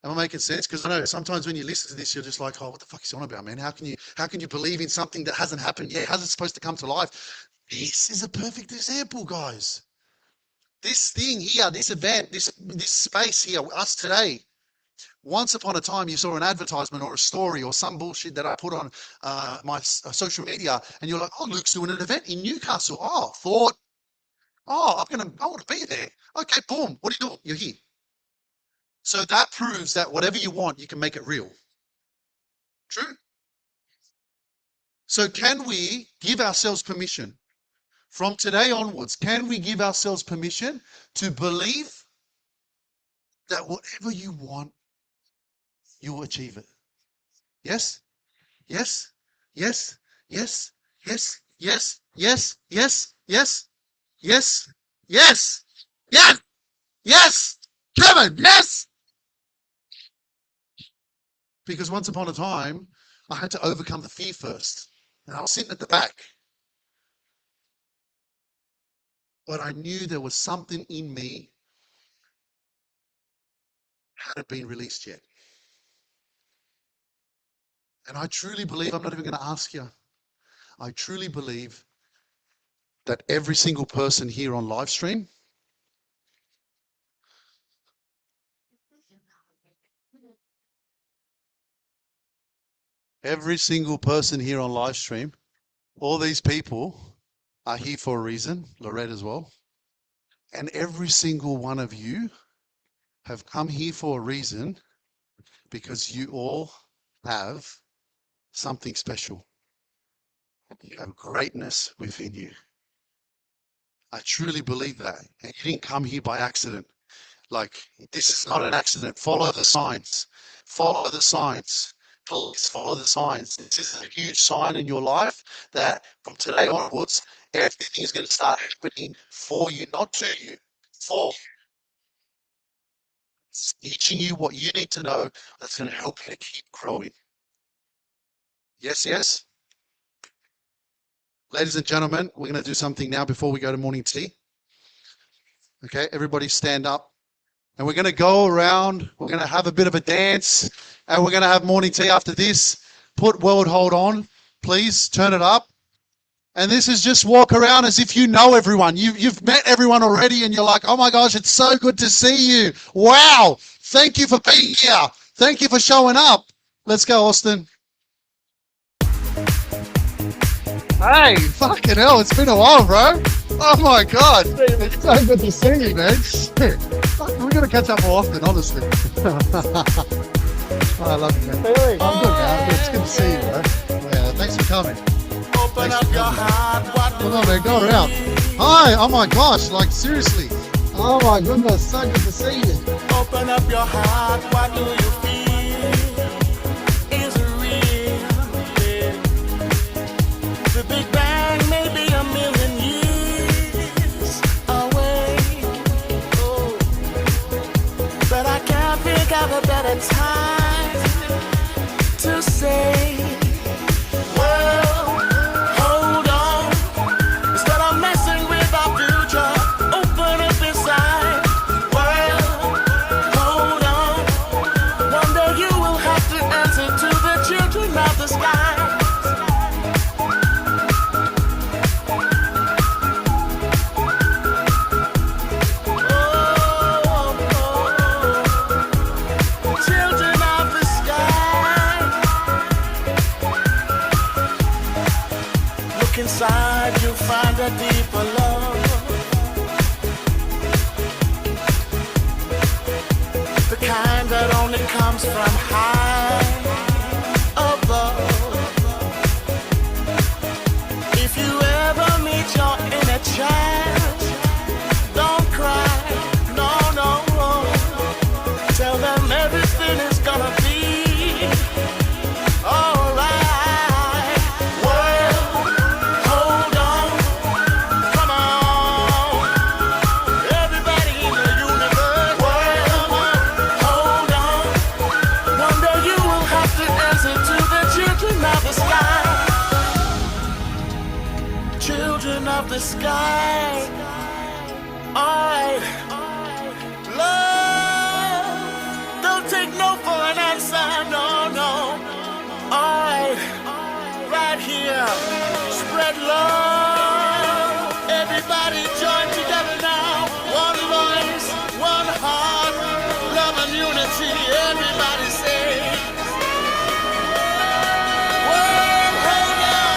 S6: Am I making sense? Because I know sometimes when you listen to this, you're just like, oh, what the fuck is he on about, man? How can you believe in something that hasn't happened yet? How's it supposed to come to life? This is a perfect example, guys. This thing here, this event, this space here, us today. Once upon a time, you saw an advertisement or a story or some bullshit that I put on my social media, and you're like, oh, Luke's doing an event in Newcastle. Oh, I want to be there. Okay, boom. What are you doing? You're here. So that proves that whatever you want, you can make it real. True? So can we give ourselves permission from today onwards? Can we give ourselves permission to believe that whatever you want, you will achieve it? Yes? Yes? Yes? Yes? Yes? Yes? Yes? Yes? Yes? Yes? Yes? Yes? Yes? Kevin, yes? Because once upon a time, I had to overcome the fear first. And I was sitting at the back. But I knew there was something in me that hadn't been released yet. And I truly believe, I'm not even going to ask you, I truly believe that every single person here on live stream, all these people are here for a reason, Lorette as well. And every single one of you have come here for a reason, because you all have something special. You have greatness within you. I truly believe that. And you didn't come here by accident. Like, this is not an accident. Follow the signs. Follow the signs. Please follow the signs. This is a huge sign in your life that from today onwards, everything is going to start happening for you, not to you. For you. It's teaching you what you need to know that's going to help you to keep growing. Yes, yes. Ladies and gentlemen, we're going to do something now before we go to morning tea. Okay, everybody stand up. And we're going to go around. We're going to have a bit of a dance. And we're going to have morning tea after this. Put World Hold on. Please turn it up. And this is just walk around as if you know everyone. You've met everyone already and you're like, oh my gosh, it's so good to see you. Wow. Thank you for being here. Thank you for showing up. Let's go, Austin. Hey, fucking hell, it's been a while, bro. Oh my God. It's so good to see you, man. Shit. We're going to catch up more often, honestly. Oh, I love you, man. I'm good, man. It's good to see you, bro. Yeah, thanks for coming.
S3: Open up your heart. What do
S6: Come on, man, go around. Hi, oh my gosh, like seriously. Oh my goodness, so good to see you.
S3: Open up your heart. What do you feel? Is it real? The Big Bang may be a million years away. Oh, but I can't think of a better time to say, well, hold on. Instead of messing with our future, open up inside. Well, hold on. One day you will have to answer to the children of the sky. Children of the sky. Look inside, you'll find a deeper love. The kind that only comes from high above. If you ever meet your inner child, don't cry, no, no. Tell them everything is gonna be alright. Well, hold on, come on, everybody in the universe. Well, hold on, one day you will have to answer to the children of the sky. Children of the sky, alright. Love, don't take no for an answer, no, no. Alright, right here, spread love. Everybody join together now. One voice, one heart, love and unity. Everybody say, well, hold on.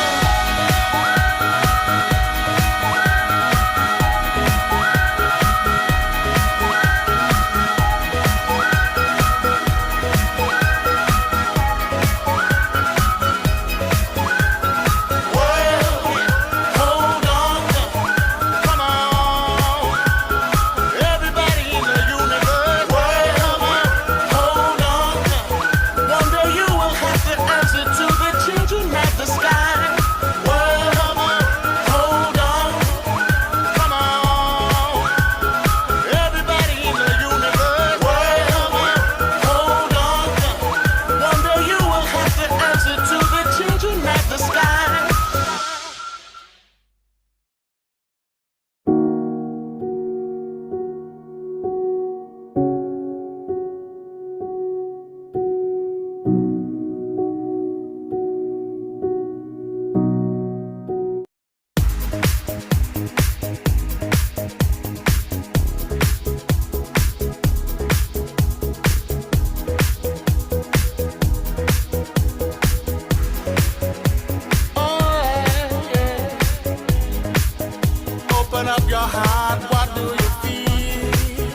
S3: Open up your heart, what do you feel?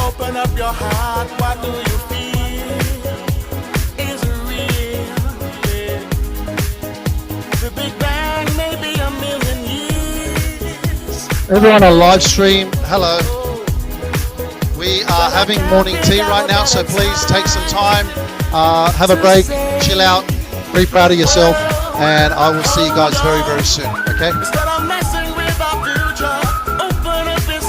S3: Open up your heart, what do you feel? Is it real? The Big Bang may be a million years.
S6: Everyone on live stream, hello. We are having morning tea right now, so please take some time, have a break, chill out, be proud of yourself, and I will see you guys very, very soon, okay?
S3: Instead of messing with our future, open up inside.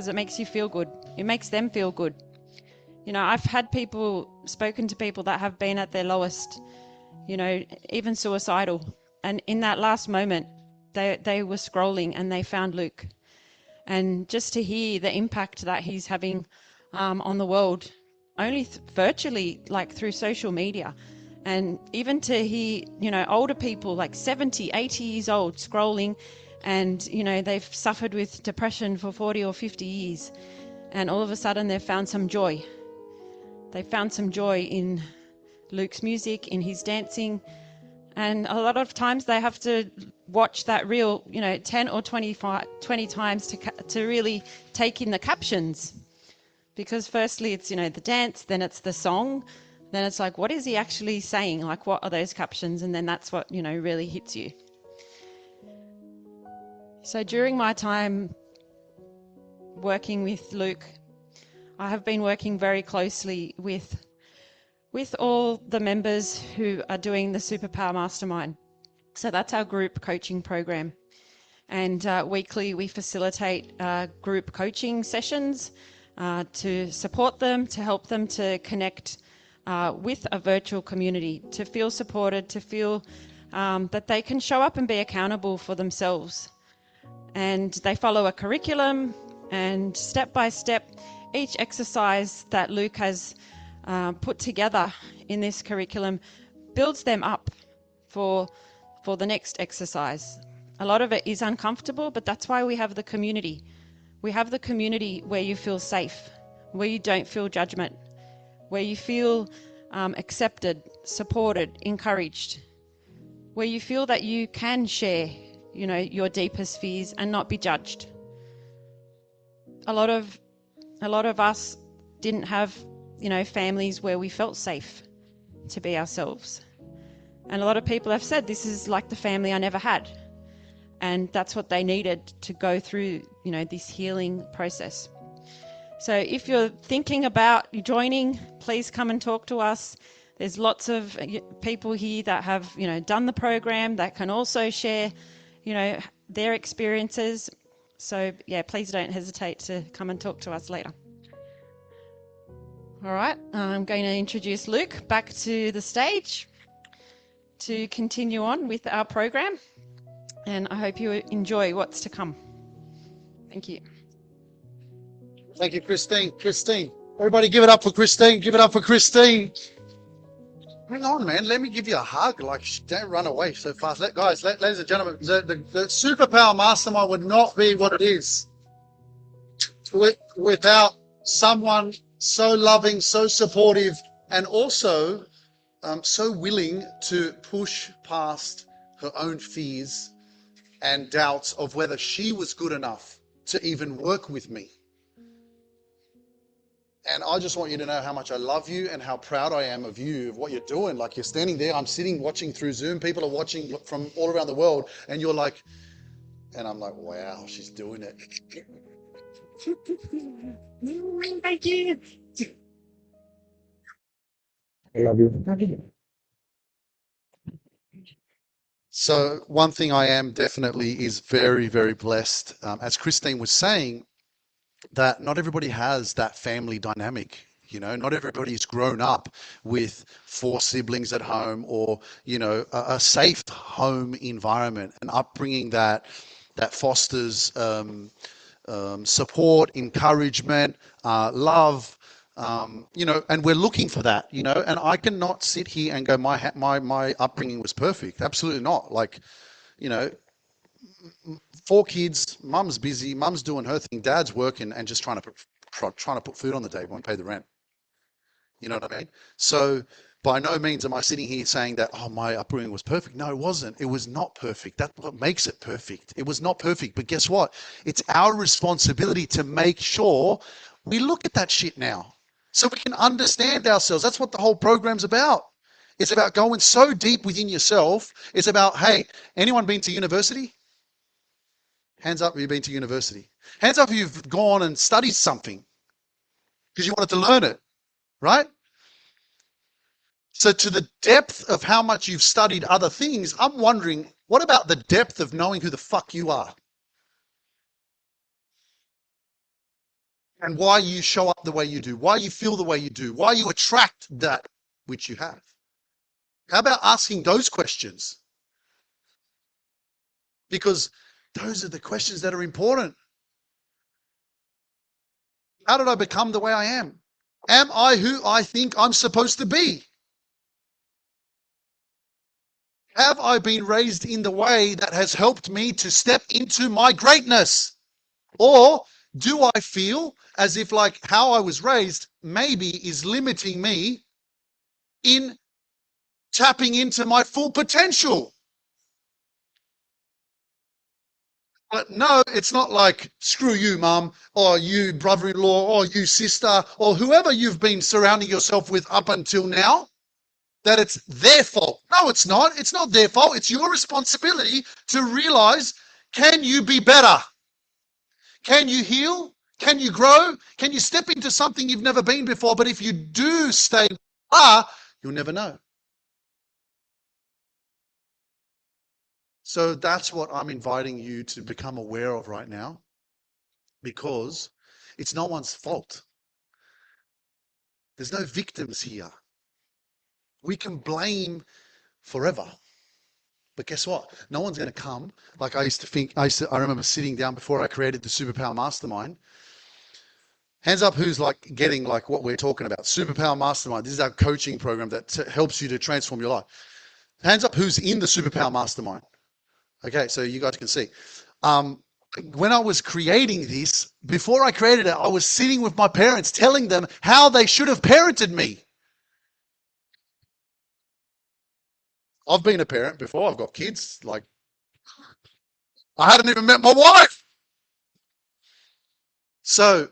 S1: because it makes you feel good. It makes them feel good. You know, I've had spoken to people that have been at their lowest, you know, even suicidal. And in that last moment, they were scrolling and they found Luke. And just to hear the impact that he's having on the world, only virtually, like through social media. And even to hear, you know, older people like 70, 80 years old scrolling and, you know, they've suffered with depression for 40 or 50 years. And all of a sudden they've found some joy. They found some joy in Luke's music, in his dancing. And a lot of times they have to watch that reel, you know, 10 or 20 times to really take in the captions. Because firstly it's, you know, the dance, then it's the song, then it's like, what is he actually saying? Like, what are those captions? And then that's what, you know, really hits you. So during my time working with Luke, I have been working very closely with all the members who are doing the Superpower Mastermind. So that's our group coaching program. And weekly we facilitate group coaching sessions to support them, to help them to connect with a virtual community, to feel supported, to feel that they can show up and be accountable for themselves. And they follow a curriculum, and step by step, each exercise that Luke has put together in this curriculum builds them up for the next exercise. A lot of it is uncomfortable, but that's why we have the community. We have the community where you feel safe, where you don't feel judgment, where you feel accepted, supported, encouraged, where you feel that you can share, you know, your deepest fears and not be judged. A lot of us didn't have, you know, families where we felt safe to be ourselves. And a lot of people have said, this is like the family I never had. And that's what they needed to go through, you know, this healing process. So if you're thinking about joining, please come and talk to us. There's lots of people here that have, you know, done the program that can also share, you know, their experiences. So yeah, please don't hesitate to come and talk to us later. All right, I'm going to introduce Luke back to the stage to continue on with our program. And I hope you enjoy what's to come. Thank you.
S6: Thank you, Christine. Christine. Everybody give it up for Christine. Give it up for Christine. Hang on, man. Let me give you a hug. Like, don't run away so fast. Ladies and gentlemen, the Superpower Mastermind would not be what it is without someone so loving, so supportive, and also so willing to push past her own fears and doubts of whether she was good enough to even work with me. And I just want you to know how much I love you and how proud I am of you, of what you're doing. Like, you're standing there, I'm sitting watching through Zoom, people are watching from all around the world, and you're like, and I'm like, wow, she's doing it. Thank you. I love you. So one thing I am definitely is very, very blessed, as Christine was saying, that not everybody has that family dynamic. You know, not everybody's grown up with 4 siblings at home, or, you know, a safe home environment, an upbringing that fosters support, encouragement, love. You know, and we're looking for that. You know, and I cannot sit here and go, my upbringing was perfect. Absolutely not. Like, you know, 4 kids, mum's busy, mum's doing her thing, dad's working and just trying to put food on the table and pay the rent. You know what I mean? So by no means am I sitting here saying that, oh, my upbringing was perfect. No, it wasn't. It was not perfect. That's what makes it perfect. It was not perfect. But guess what? It's our responsibility to make sure we look at that shit now so we can understand ourselves. That's what the whole program's about. It's about going so deep within yourself. It's about, hey, anyone been to university? Hands up if you've been to university. Hands up if you've gone and studied something because you wanted to learn it, right? So to the depth of how much you've studied other things, I'm wondering, what about the depth of knowing who the fuck you are? and why you show up the way you do, why you feel the way you do, why you attract that which you have. How about asking those questions? Because those are the questions that are important. How did I become the way I am? Am I who I think I'm supposed to be? Have I been raised in the way that has helped me to step into my greatness? Or do I feel as if like how I was raised maybe is limiting me in tapping into my full potential? But no, it's not like, screw you, mum, or you brother-in-law, or you sister, or whoever you've been surrounding yourself with up until now, that it's their fault. No, it's not. It's not their fault. It's your responsibility to realize, can you be better? Can you heal? Can you grow? Can you step into something you've never been before? But if you do stay you'll never know. So that's what I'm inviting you to become aware of right now, because it's no one's fault. There's no victims here. We can blame forever. But guess what? No one's going to come. Like I used to think, I remember sitting down before I created the Superpower Mastermind. Hands up who's like getting like what we're talking about. Superpower Mastermind. This is our coaching program that helps you to transform your life. Hands up who's in the Superpower Mastermind. Okay, so you guys can see. When I was creating this, before I created it, I was sitting with my parents telling them how they should have parented me. I've been a parent before. I've got kids. Like, I hadn't even met my wife. So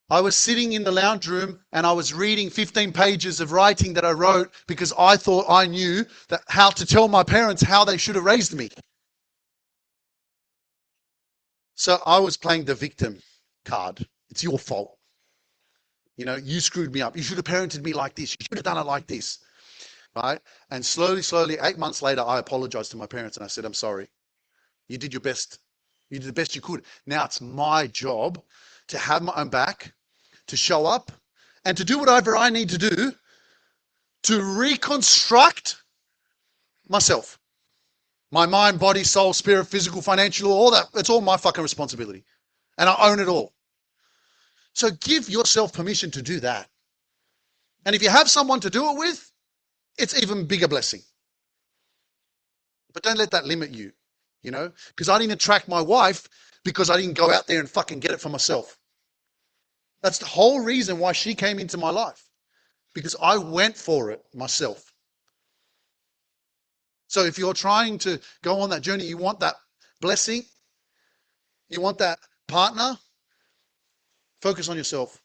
S6: I was sitting in the lounge room and I was reading 15 pages of writing that I wrote because I thought I knew that how to tell my parents how they should have raised me. So I was playing the victim card. It's your fault. You know, you screwed me up. You should have parented me like this. You should have done it like this. Right? And slowly, 8 months later, I apologized to my parents and I said, I'm sorry. You did your best. You did the best you could. Now it's my job to have my own back, to show up, and to do whatever I need to do to reconstruct myself. My mind, body, soul, spirit, physical, financial, all that. It's all my fucking responsibility. And I own it all. So give yourself permission to do that. And if you have someone to do it with, it's even bigger blessing. But don't let that limit you, you know, because I didn't attract my wife because I didn't go out there and fucking get it for myself. That's the whole reason why she came into my life, because I went for it myself. So if you're trying to go on that journey, you want that blessing, you want that partner, focus on yourself.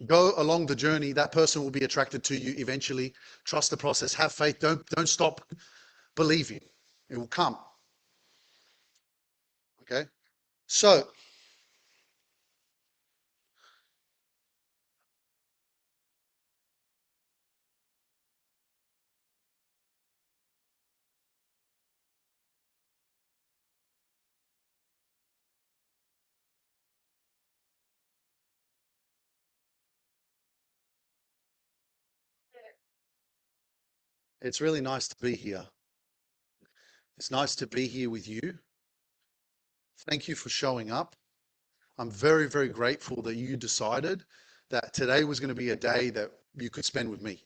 S6: Go along the journey. That person will be attracted to you eventually. Trust the process. Have faith. Don't stop believing. It will come. Okay? So, it's really nice to be here. It's nice to be here with you. Thank you for showing up. I'm very, very grateful that you decided that today was going to be a day that you could spend with me.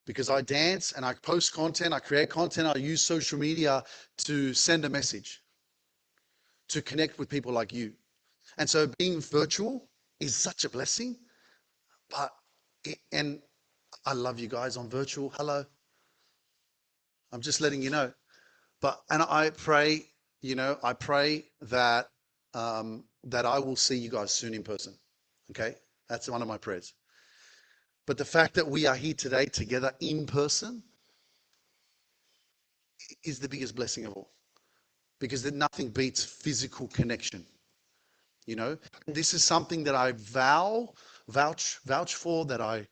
S6: Because I dance and I post content, I create content, I use social media to send a message, to connect with people like you. And so being virtual is such a blessing. And I love you guys on virtual. Hello. I'm just letting you know. And I pray, I pray that that I will see you guys soon in person. Okay? That's one of my prayers. But the fact that we are here today together in person is the biggest blessing of all. Because nothing beats physical connection. This is something that I vouch for, that I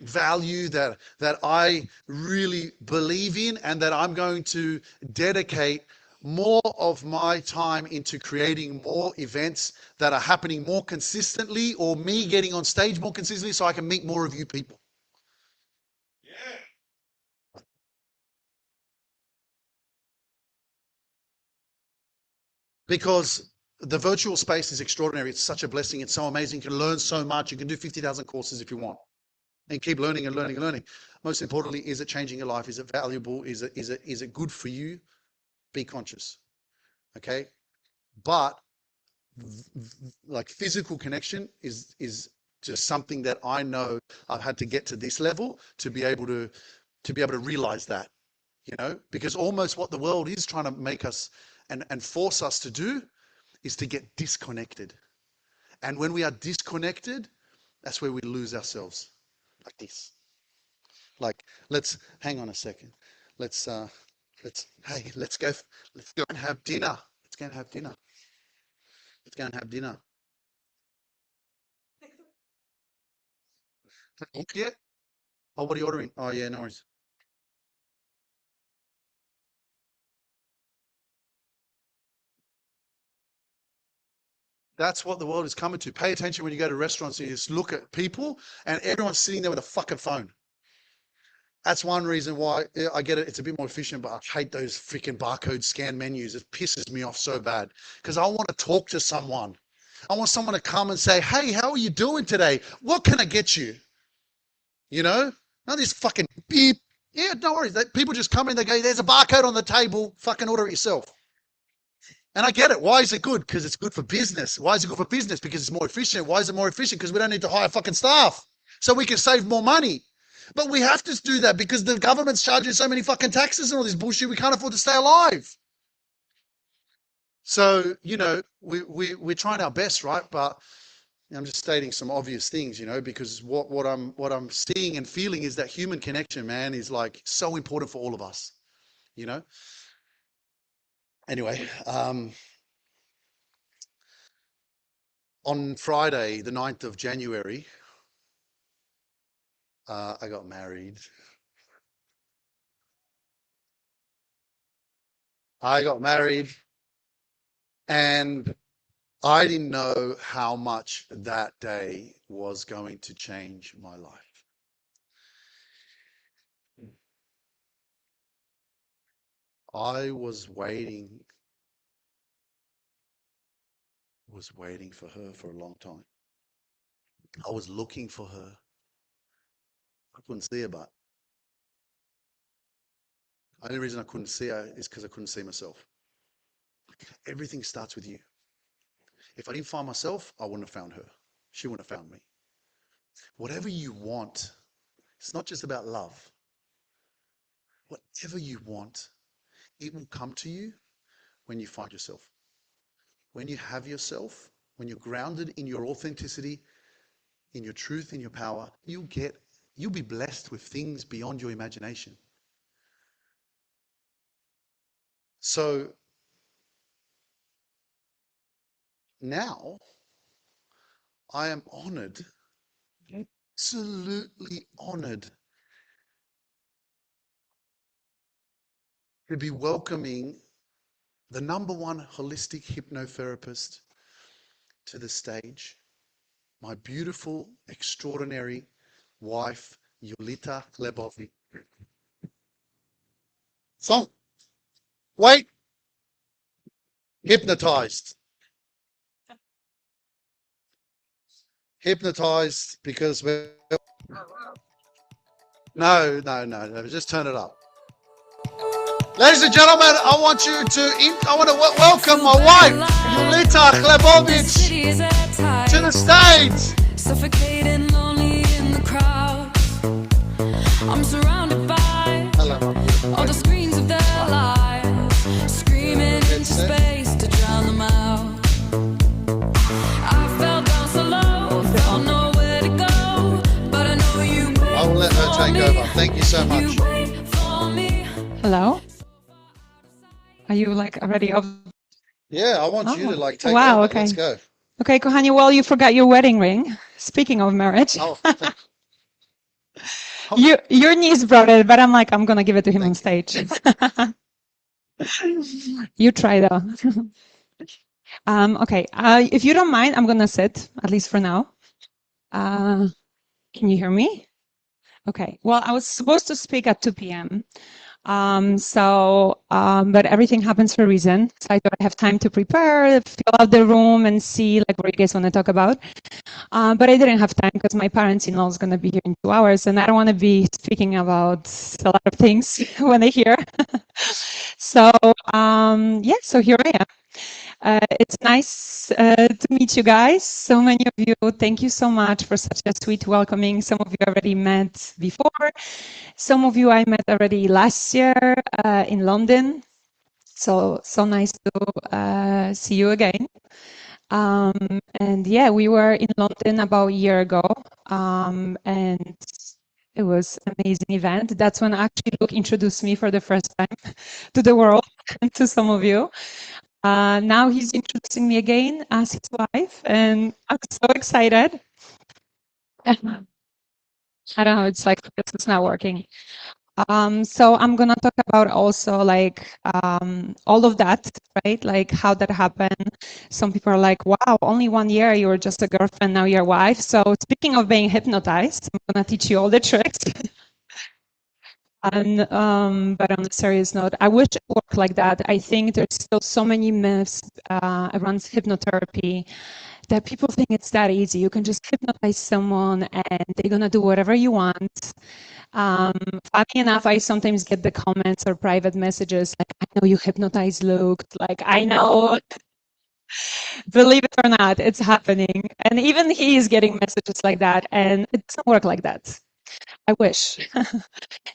S6: value, that I really believe in, and that I'm going to dedicate more of my time into creating more events that are happening more consistently, or me getting on stage more consistently so I can meet more of you people. Because the virtual space is extraordinary. It's such a blessing. It's so amazing. You can learn so much. You can do 50,000 courses if you want, and keep learning and learning and learning. Most importantly, is it changing your life? Is it valuable? Is it good for you? Be conscious. Okay. But like physical connection is just something that I know I've had to get to this level to be able to realize that, you know, because almost what the world is trying to make us and force us to do is to get disconnected. And when we are disconnected, that's where we lose ourselves. Like this. Like, let's hang on a second. Let's go and have dinner. Let's go and have dinner. Let's go and have dinner. Yeah. Oh, what are you ordering? Oh, yeah, no worries. That's what the world is coming to. Pay attention when you go to restaurants and you just look at people and everyone's sitting there with a fucking phone. That's one reason why I get it. It's a bit more efficient, but I hate those freaking barcode scan menus. It pisses me off so bad because I want to talk to someone. I want someone to come and say, hey, how are you doing today? What can I get you? You know, not this fucking beep. Yeah, no worries. People just come in, they go, there's a barcode on the table. Fucking order it yourself. And I get it. Why is it good? Because it's good for business. Why is it good for business? Because it's more efficient. Why is it more efficient? Because we don't need to hire fucking staff. So we can save more money. But we have to do that because the government's charging so many fucking taxes and all this bullshit. We can't afford to stay alive. So, you know, we're trying our best, right? But I'm just stating some obvious things, you know, because what I'm seeing and feeling is that human connection, man, is like so important for all of us, you know. Anyway, on Friday, the 9th of January, I got married. And I didn't know how much that day was going to change my life. I was waiting for her for a long time. I was looking for her. I couldn't see her, but the only reason I couldn't see her is because I couldn't see myself. Everything starts with you. If I didn't find myself, I wouldn't have found her. She wouldn't have found me. Whatever you want, it's not just about love. Whatever you want, it will come to you when you find yourself. When you have yourself, when you're grounded in your authenticity, in your truth, in your power, you'll be blessed with things beyond your imagination. So now I am honored, absolutely honored to be welcoming the #1 holistic hypnotherapist to the stage, my beautiful, extraordinary wife, Yulita Glebovi. So, wait, hypnotized because no, just turn it up. Ladies and gentlemen, I want to welcome my wife, Yulita Glebovi, to the stage.
S3: Suffocating, lonely in the crowd. I'm surrounded by all the screens of their lives, screaming into space to drown them out. I fell down so low, felt nowhere to go, but I know you.
S6: I will let her take over. Thank you so much.
S7: Hello? Are you like already up?
S6: Yeah, I want you to like take
S7: Wow,
S6: over.
S7: okay.
S6: Let's go.
S7: Okay, kochani, well, you forgot your wedding ring. Speaking of marriage,
S6: Oh,
S7: your niece brought it, but I'm like, I'm gonna give it to him on stage. You try though. Okay, if you don't mind, I'm gonna sit, at least for now. Can you hear me? Okay, well, I was supposed to speak at 2 p.m. But everything happens for a reason. So I thought I have time to prepare, fill out the room and see like what you guys want to talk about. But I didn't have time because my parents-in-law is going to be here in 2 hours and I don't want to be speaking about a lot of things when they're here. So, so here I am. It's nice to meet you guys. So many of you, thank you so much for such a sweet welcoming. Some of you already met before. Some of you I met already last year in London. So nice to see you again. And yeah, we were in London about a year ago. And it was an amazing event. That's when actually Luke introduced me for the first time to the world and to some of you. Now he's introducing me again as his wife, and I'm so excited. I don't know, it's like this is not working. So I'm gonna talk about also like all of that, right? Like how that happened. Some people are like, wow, only 1 year, you were just a girlfriend, now you're a wife. So speaking of being hypnotized, I'm gonna teach you all the tricks. And but on a serious note, I wish it worked like that. I think there's still so many myths around hypnotherapy that people think it's that easy. You can just hypnotize someone and they're gonna do whatever you want. Funny enough, I sometimes get the comments or private messages like, I know you hypnotized Luke. Like, I know. Believe it or not, it's happening. And even he is getting messages like that. And it doesn't work like that. I wish.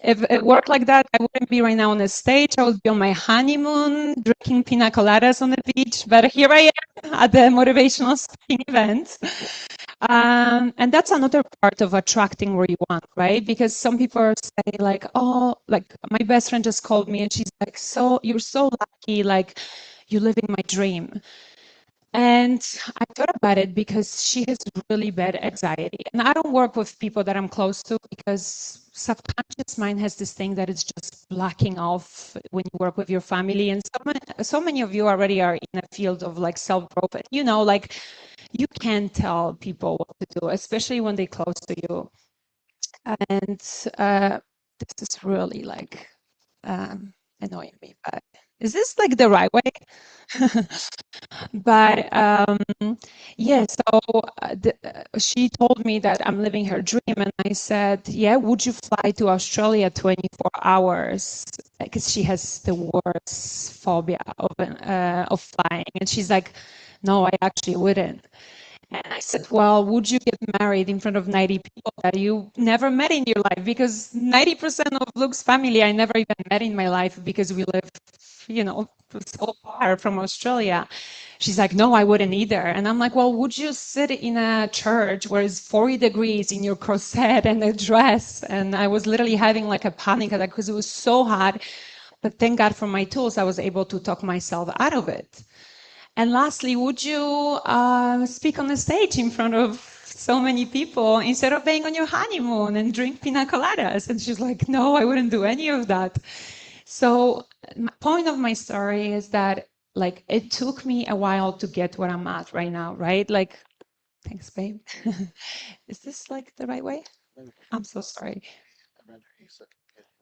S7: If it worked like that, I wouldn't be right now on the stage. I would be on my honeymoon, drinking pina coladas on the beach. But here I am at the motivational speaking event. And that's another part of attracting where you want, right? Because some people say like, oh, like my best friend just called me and she's like, so you're so lucky, like you're living my dream. And I thought about it because she has really bad anxiety. And I don't work with people that I'm close to because subconscious mind has this thing that it's just blocking off when you work with your family. And so many of you already are in a field of like self-growth. You know, like you can't tell people what to do, especially when they're close to you. And this is really like annoying me. But is this like the right way? But yeah, so she told me that I'm living her dream, and I said, yeah, would you fly to Australia 24 hours? Because she has the worst phobia of flying. And she's like, no, I actually wouldn't. And I said, well, would you get married in front of 90 people that you never met in your life? Because 90% of Luke's family I never even met in my life because we live, you know, so far from Australia. She's like, no, I wouldn't either. And I'm like, well, would you sit in a church where it's 40 degrees in your corset and a dress? And I was literally having like a panic attack because it was so hot. But thank God for my tools, I was able to talk myself out of it. And lastly, would you speak on the stage in front of so many people instead of being on your honeymoon and drink pina coladas? And she's like, no, I wouldn't do any of that. So the point of my story is that like it took me a while to get where I'm at right now, right? Like, thanks, babe. Is this like the right way? I'm so sorry.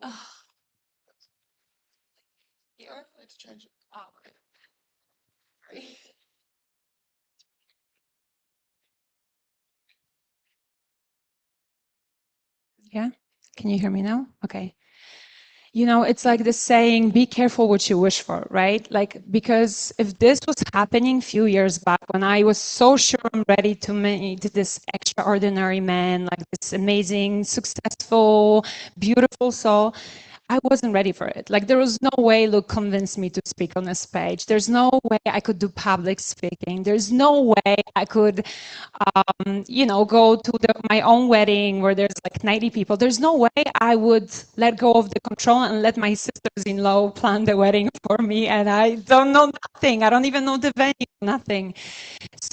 S7: Oh. Here? Let's change it. Oh, okay. Sorry. Yeah? Can you hear me now? Okay. You know, it's like the saying, be careful what you wish for, right? Like, because if this was happening a few years back when I was so sure I'm ready to meet this extraordinary man, like this amazing, successful, beautiful soul, I wasn't ready for it. Like there was no way Luke convinced me to speak on a stage. There's no way I could do public speaking. There's no way I could, you know, go to my own wedding where there's like 90 people. There's no way I would let go of the control and let my sisters-in-law plan the wedding for me. And I don't know nothing. I don't even know the venue. nothing.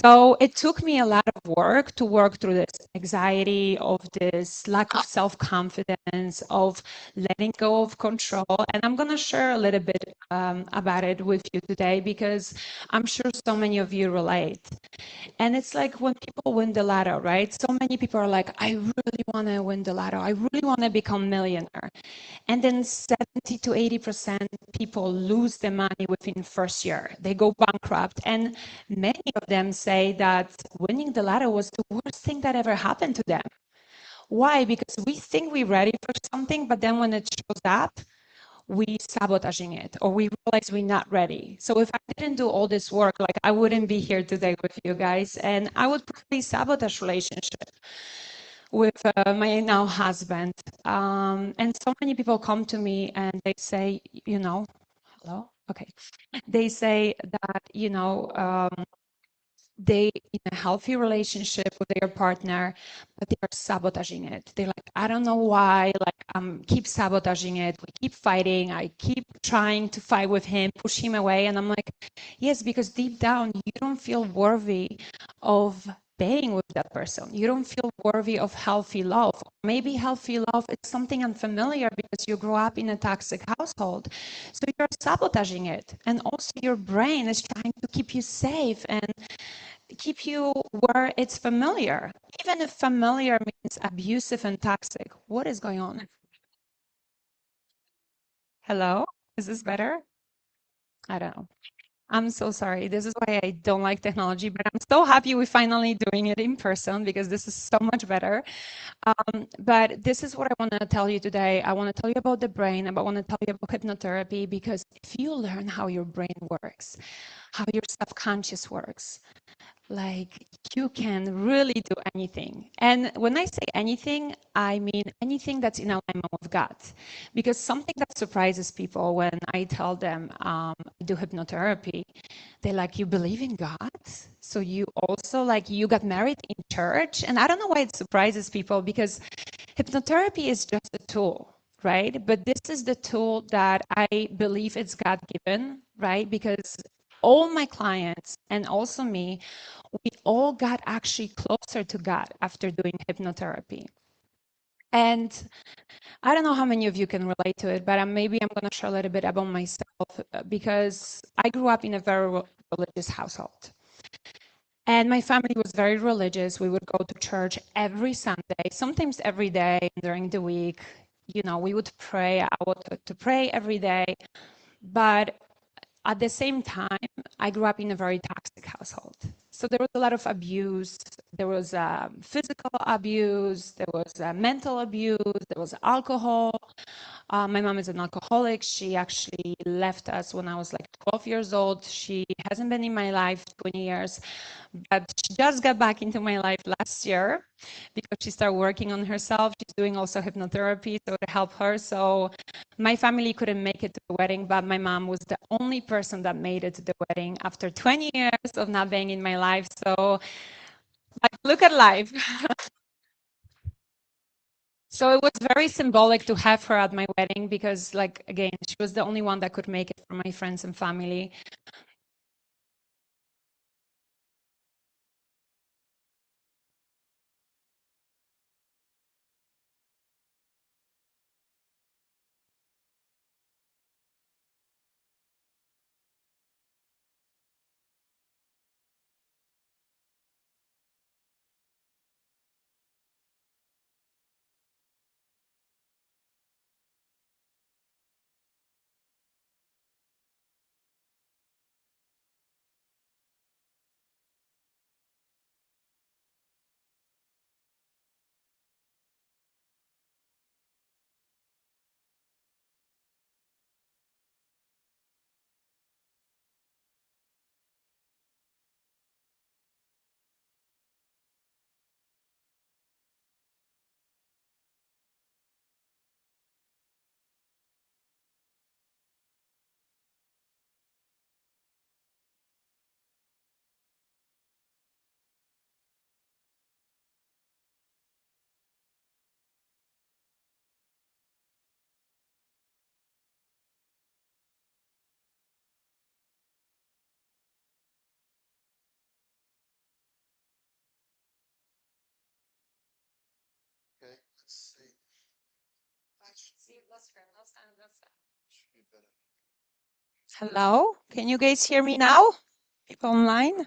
S7: So it took me a lot of work to work through this anxiety, of this lack of self-confidence, of letting go of control. And I'm going to share a little bit about it with you today because I'm sure so many of you relate. And it's like when people win the lotto, right? So many people are like, I really want to win the lotto. I really want to become millionaire. And then 70 to 80% people lose their money within first year. They go bankrupt. And many of them say that winning the lotto was the worst thing that ever happened to them. Why? Because we think we're ready for something, but then when it shows up, we sabotaging it or we realize we're not ready. So if I didn't do all this work, like I wouldn't be here today with you guys, and I would probably sabotage relationship with my now husband. And so many people come to me and they say, hello? Okay. They say that, they in a healthy relationship with their partner, but they are sabotaging it. They're like, I don't know why, like keep sabotaging it. We keep fighting. I keep trying to fight with him, push him away. And I'm like, yes, because deep down you don't feel worthy of being with that person. You don't feel worthy of healthy love. Maybe healthy love is something unfamiliar because you grew up in a toxic household. So you're sabotaging it. And also your brain is trying to keep you safe and keep you where it's familiar. Even if familiar means abusive and toxic. What is going on? Hello? Is this better? I don't know. I'm so sorry. This is why I don't like technology, but I'm so happy we're finally doing it in person because this is so much better. But this is what I want to tell you today. I want to tell you about the brain, I want to tell you about hypnotherapy because if you learn how your brain works, how your subconscious works, like you can really do anything. And when I say anything, I mean anything that's in alignment with God. Because something that surprises people when I tell them I do hypnotherapy, they're like, you believe in God? So you also like you got married in church? And I don't know why it surprises people because hypnotherapy is just a tool, right? But this is the tool that I believe it's God given, right? Because all my clients and also me, we all got actually closer to God after doing hypnotherapy. And I don't know how many of you can relate to it, but maybe I'm going to share a little bit about myself because I grew up in a very religious household. And my family was very religious. We would go to church every Sunday, sometimes every day during the week. We would pray. I would to pray every day. But at the same time, I grew up in a very toxic household. So there was a lot of abuse. There was physical abuse. There was mental abuse. There was alcohol. My mom is an alcoholic. She actually left us when I was like 12 years old. She hasn't been in my life 20 years, but she just got back into my life last year because she started working on herself. She's doing also hypnotherapy so to help her. So my family couldn't make it to the wedding, but my mom was the only person that made it to the wedding after 20 years of not being in my life. So like, look at life. So it was very symbolic to have her at my wedding because, like, again, she was the only one that could make it from my friends and family. Hello, can you guys hear me now? People online?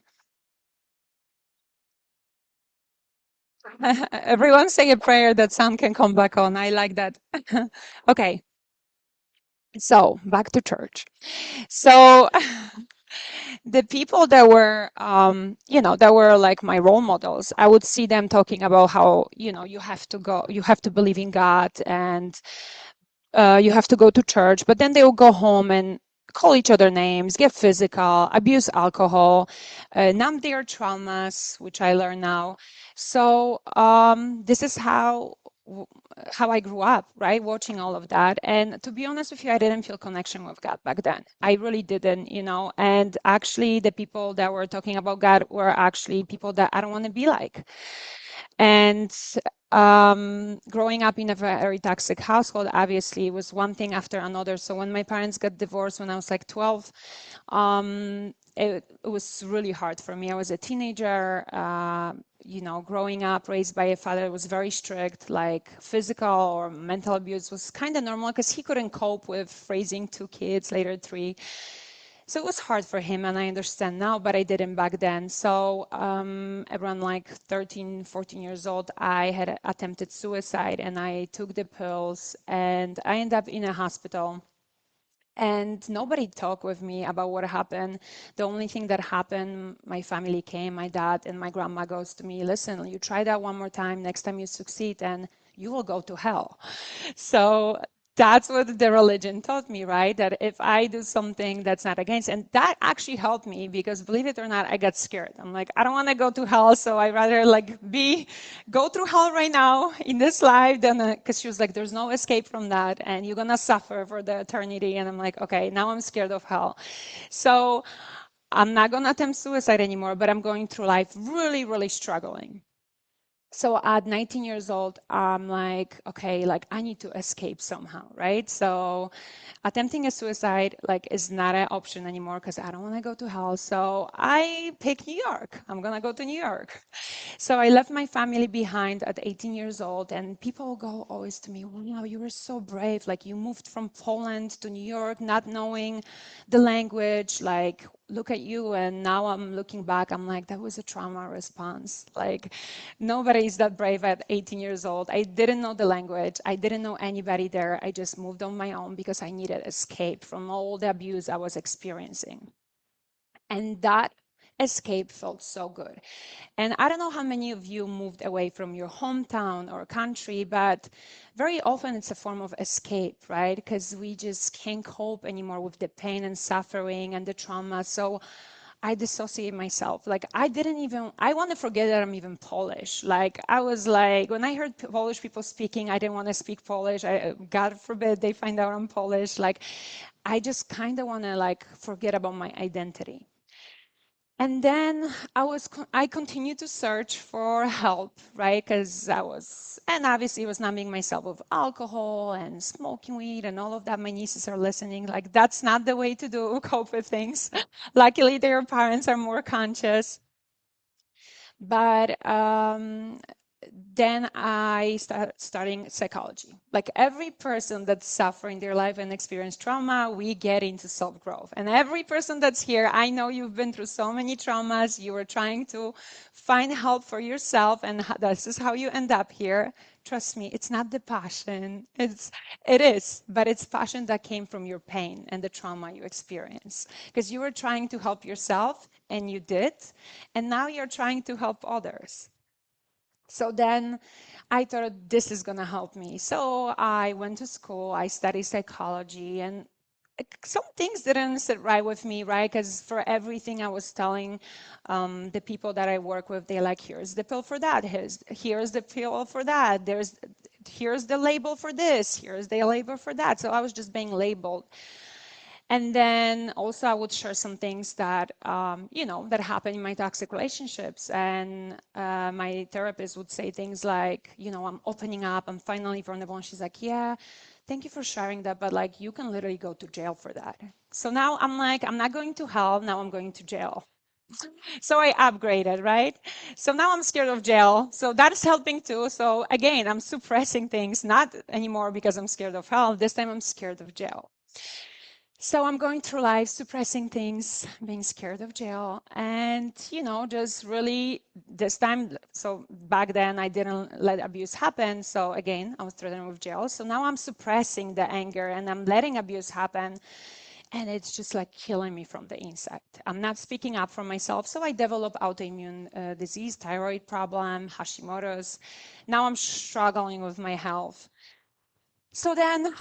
S7: Everyone say a prayer that sound can come back on. I like that. Okay, so back to church. So the people that were, that were like my role models, I would see them talking about how, you have to go, you have to believe in God, and you have to go to church, but then they will go home and call each other names, get physical, abuse alcohol, numb their traumas, which I learn now. So this is how I grew up, right? Watching all of that. And to be honest with you, I didn't feel connection with God back then. I really didn't, and actually the people that were talking about God were actually people that I don't want to be like. And growing up in a very toxic household, obviously, was one thing after another. So when my parents got divorced when I was like 12, it was really hard for me. I was a teenager, growing up, raised by a father that was very strict, like physical or mental abuse was kind of normal because he couldn't cope with raising 2 kids, later 3. So it was hard for him, and I understand now, but I didn't back then. So around like 13, 14 years old, I had attempted suicide, and I took the pills, and I ended up in a hospital. And nobody talked with me about what happened. The only thing that happened, my family came, my dad and my grandma goes to me, listen, you try that one more time, next time you succeed, and you will go to hell. So that's what the religion taught me, right? That if I do something that's not against, and that actually helped me because believe it or not, I got scared. I'm like, I don't want to go to hell, so I rather like go through hell right now in this life than, because she was like, there's no escape from that, and you're gonna suffer for the eternity. And I'm like, okay, now I'm scared of hell. So I'm not gonna attempt suicide anymore, but I'm going through life really, really struggling. So at 19 years old, I'm like, okay, like I need to escape somehow, right? So attempting a suicide like is not an option anymore because I don't want to go to hell. So I pick New York. I'm gonna go to New York. So I left my family behind at 18 years old, and people go always to me, wow, you were so brave. Like you moved from Poland to New York, not knowing the language, like look at you. And now I'm looking back, I'm like, that was a trauma response. Like nobody is that brave at 18 years old. I didn't know the language. I didn't know anybody there. I just moved on my own because I needed escape from all the abuse I was experiencing. And that escape felt so good. And I don't know how many of you moved away from your hometown or country, but very often it's a form of escape, right? Because we just can't cope anymore with the pain and suffering and the trauma. So I dissociate myself. Like I want to forget that I'm even Polish. Like I was like, when I heard Polish people speaking, I didn't want to speak Polish. God forbid they find out I'm Polish. Like I just kind of want to like forget about my identity. And then I continued to search for help, right? Because and obviously I was numbing myself with alcohol and smoking weed and all of that. My nieces are listening, like, that's not the way to cope with things. Luckily, their parents are more conscious. But then I started studying psychology. Like every person that's suffering their life and experience trauma, we get into self-growth. And every person that's here, I know you've been through so many traumas. You were trying to find help for yourself, and this is how you end up here. Trust me, it's not the passion. It is, but it's passion that came from your pain and the trauma you experienced. Because you were trying to help yourself, and you did, and now you're trying to help others. So then I thought this is going to help me. So I went to school, I studied psychology, and some things didn't sit right with me, right? Because for everything I was telling the people that I work with, they're like, here's the pill for that, here's the pill for that, here's the label for this, here's the label for that. So I was just being labeled. And then also I would share some things that, that happen in my toxic relationships. And my therapist would say things like, I'm opening up, I'm finally vulnerable. And she's like, yeah, thank you for sharing that, but like, you can literally go to jail for that. So now I'm like, I'm not going to hell, now I'm going to jail. So I upgraded, right? So now I'm scared of jail. So that is helping too. So again, I'm suppressing things, not anymore because I'm scared of hell. This time I'm scared of jail. So I'm going through life suppressing things, being scared of jail, and just really this time. So back then I didn't let abuse happen. So again, I was threatened with jail. So now I'm suppressing the anger and I'm letting abuse happen. And it's just like killing me from the inside. I'm not speaking up for myself. So I developed autoimmune disease, thyroid problem, Hashimoto's. Now I'm struggling with my health. So then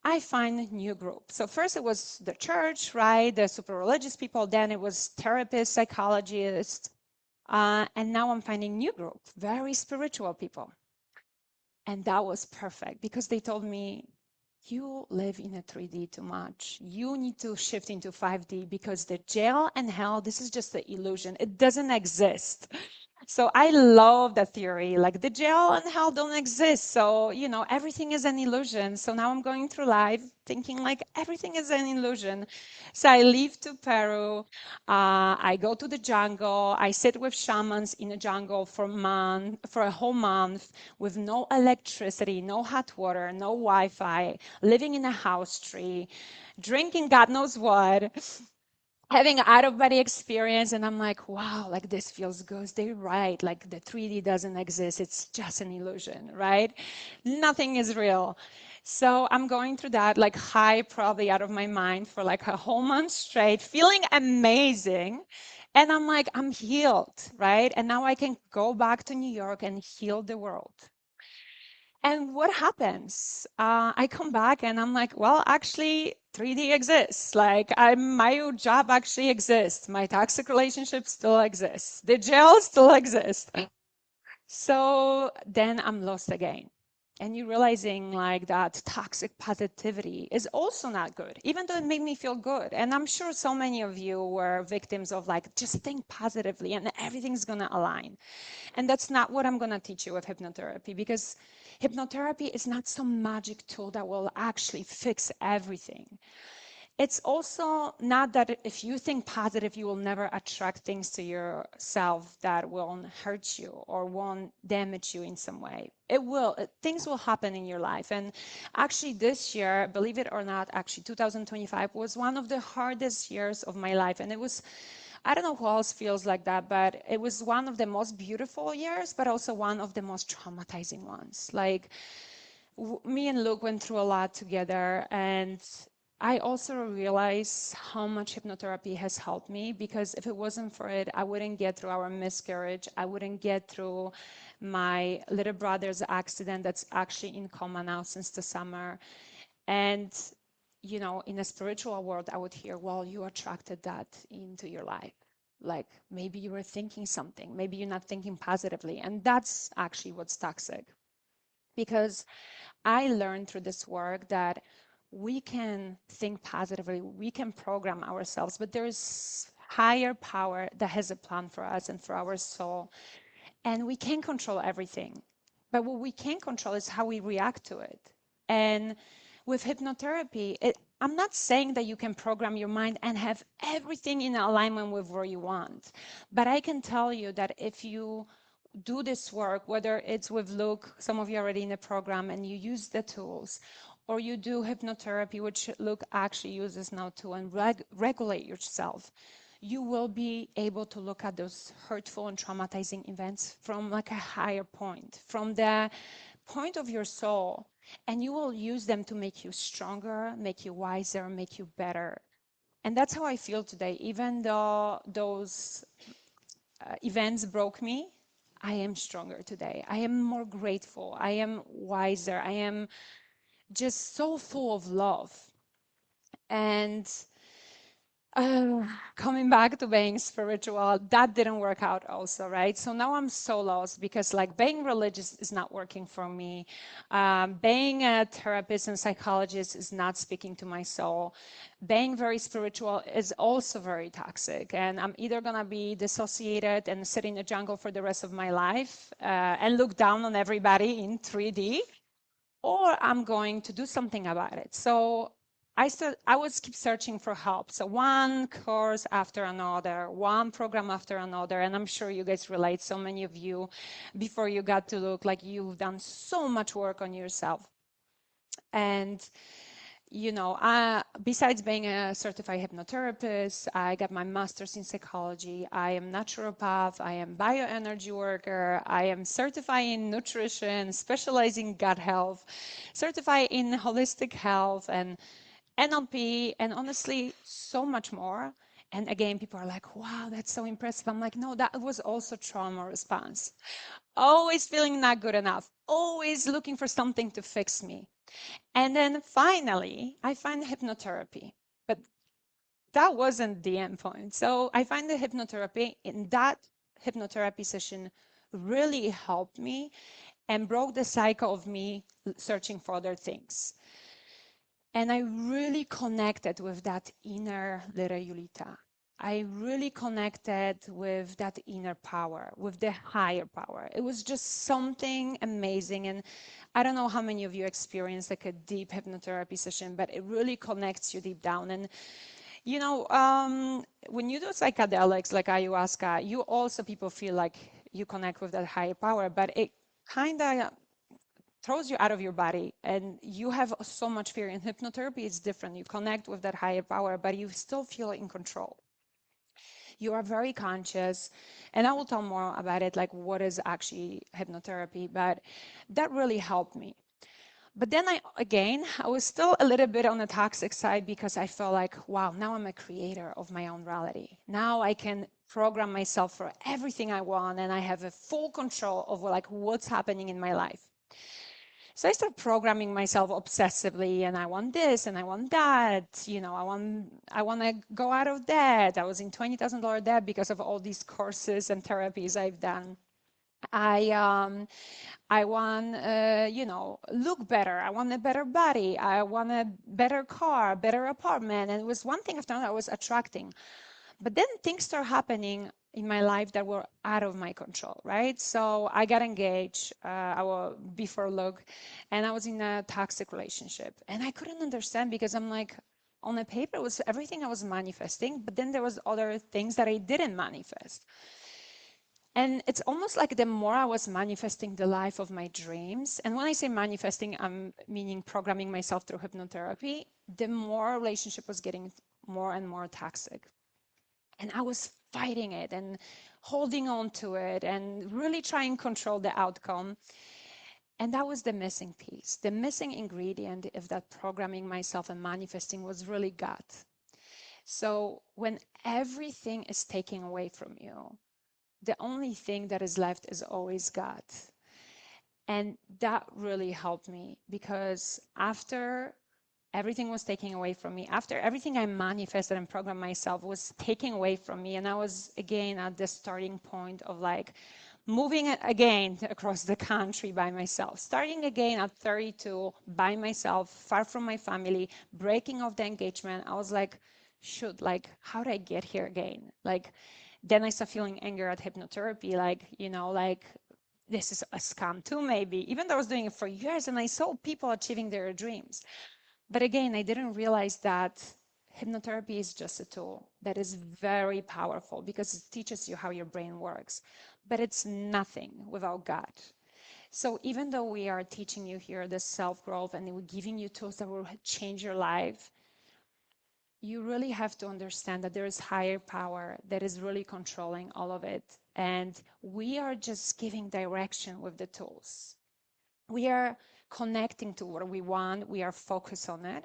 S7: I find a new group. So first it was the church, right? The super religious people. Then it was therapists, psychologists. And now I'm finding new group, very spiritual people. And that was perfect because they told me, you live in a 3D too much. You need to shift into 5D because the jail and hell, this is just an illusion. It doesn't exist. So I love that theory, like the jail and hell don't exist. So, everything is an illusion. So now I'm going through life thinking like everything is an illusion. So I leave to Peru. I go to the jungle. I sit with shamans in the jungle for a whole month with no electricity, no hot water, no Wi-Fi, living in a house tree, drinking God knows what, having out of body experience. And I'm like, wow, like this feels good. They're right. Like the 3D doesn't exist. It's just an illusion, right? Nothing is real. So I'm going through that, like high, probably out of my mind for like a whole month straight, feeling amazing. And I'm like, I'm healed, right? And now I can go back to New York and heal the world. And what happens? I come back and I'm like, well, actually, 3D exists. Like, my job actually exists. My toxic relationship still exists. The jail still exists. So then I'm lost again. And you're realizing like that toxic positivity is also not good, even though it made me feel good. And I'm sure so many of you were victims of like, just think positively and everything's going to align. And that's not what I'm going to teach you with hypnotherapy, because hypnotherapy is not some magic tool that will actually fix everything. It's also not that if you think positive, you will never attract things to yourself that won't hurt you or won't damage you in some way. It will. Things will happen in your life. And actually this year, believe it or not, actually 2025 was one of the hardest years of my life. And it was, I don't know who else feels like that, but it was one of the most beautiful years, but also one of the most traumatizing ones. Like me and Luke went through a lot together, and I also realized how much hypnotherapy has helped me, because if it wasn't for it, I wouldn't get through our miscarriage. I wouldn't get through my little brother's accident that's actually in coma now since the summer. And, in a spiritual world, I would hear, well, you attracted that into your life. Like maybe you were thinking something, maybe you're not thinking positively. And that's actually what's toxic. Because I learned through this work that we can think positively, we can program ourselves, but there's higher power that has a plan for us and for our soul. And we can't control everything. But what we can control is how we react to it. And with hypnotherapy, I'm not saying that you can program your mind and have everything in alignment with where you want. But I can tell you that if you do this work, whether it's with Luke, some of you are already in the program, and you use the tools, or you do hypnotherapy, which Luke actually uses now too, and regulate yourself, you will be able to look at those hurtful and traumatizing events from like a higher point, from the point of your soul, and you will use them to make you stronger, make you wiser, make you better. And that's how I feel today. Even though those events broke me, I am stronger today. I am more grateful. I am wiser. I am just so full of love. And coming back to being spiritual, that didn't work out also, right? So now I'm so lost because like being religious is not working for me. Being a therapist and psychologist is not speaking to my soul. Being very spiritual is also very toxic. And I'm either going to be dissociated and sit in the jungle for the rest of my life and look down on everybody in 3D, or I'm going to do something about it. So I was keep searching for help. So one course after another, one program after another, and I'm sure you guys relate, so many of you, before you got to look like you've done so much work on yourself. And you know, besides being a certified hypnotherapist, I got my master's in psychology. I am naturopath. I am bioenergy worker. I am certified in nutrition, specializing in gut health, certified in holistic health and NLP, and honestly, so much more. And again, people are like, wow, that's so impressive. I'm like, no, that was also trauma response. Always feeling not good enough, always looking for something to fix me. And then finally, I find hypnotherapy. But that wasn't the end point. So I find the hypnotherapy, in that hypnotherapy session really helped me and broke the cycle of me searching for other things. And I really connected with that inner little Yulita. I really connected with that inner power, with the higher power. It was just something amazing. And I don't know how many of you experienced like a deep hypnotherapy session, but it really connects you deep down. And you know, when you do psychedelics like ayahuasca, you also people feel like you connect with that higher power, but it kind of throws you out of your body and you have so much fear. In hypnotherapy, it's different. You connect with that higher power, but you still feel in control. You are very conscious, and I will tell more about it, like what is actually hypnotherapy, but that really helped me. But then I was still a little bit on the toxic side because I felt like, wow, now I'm a creator of my own reality. Now I can program myself for everything I want, and I have a full control of like what's happening in my life. So I started programming myself obsessively, and I want this and I want that. You know, I want to go out of debt. I was in $20,000 debt because of all these courses and therapies I've done. I want, you know, look better. I want a better body. I want a better car, better apartment. And it was one thing after another I was attracting. But then things start happening in my life that were out of my control, right? So I got engaged, I was before Luke, and I was in a toxic relationship. And I couldn't understand because I'm like, on the paper, it was everything I was manifesting, but then there was other things that I didn't manifest. And it's almost like the more I was manifesting the life of my dreams, and when I say manifesting, I'm meaning programming myself through hypnotherapy, the more relationship was getting more and more toxic. And I was fighting it and holding on to it and really trying to control the outcome. And that was the missing piece. The missing ingredient of that programming myself and manifesting was really God. So when everything is taken away from you, the only thing that is left is always God. And that really helped me because after everything was taken away from me, after everything I manifested and programmed myself was taken away from me, and I was again at the starting point of like moving again across the country by myself, starting again at 32 by myself, far from my family, breaking off the engagement. I was like, shoot, like, how did I get here again? Like, then I started feeling anger at hypnotherapy, like, you know, like this is a scam too, maybe, even though I was doing it for years and I saw people achieving their dreams. But again, I didn't realize that hypnotherapy is just a tool that is very powerful because it teaches you how your brain works, but it's nothing without God. So even though we are teaching you here the self-growth and we're giving you tools that will change your life, you really have to understand that there is higher power that is really controlling all of it. And we are just giving direction with the tools. We are connecting to what we want. We are focused on it.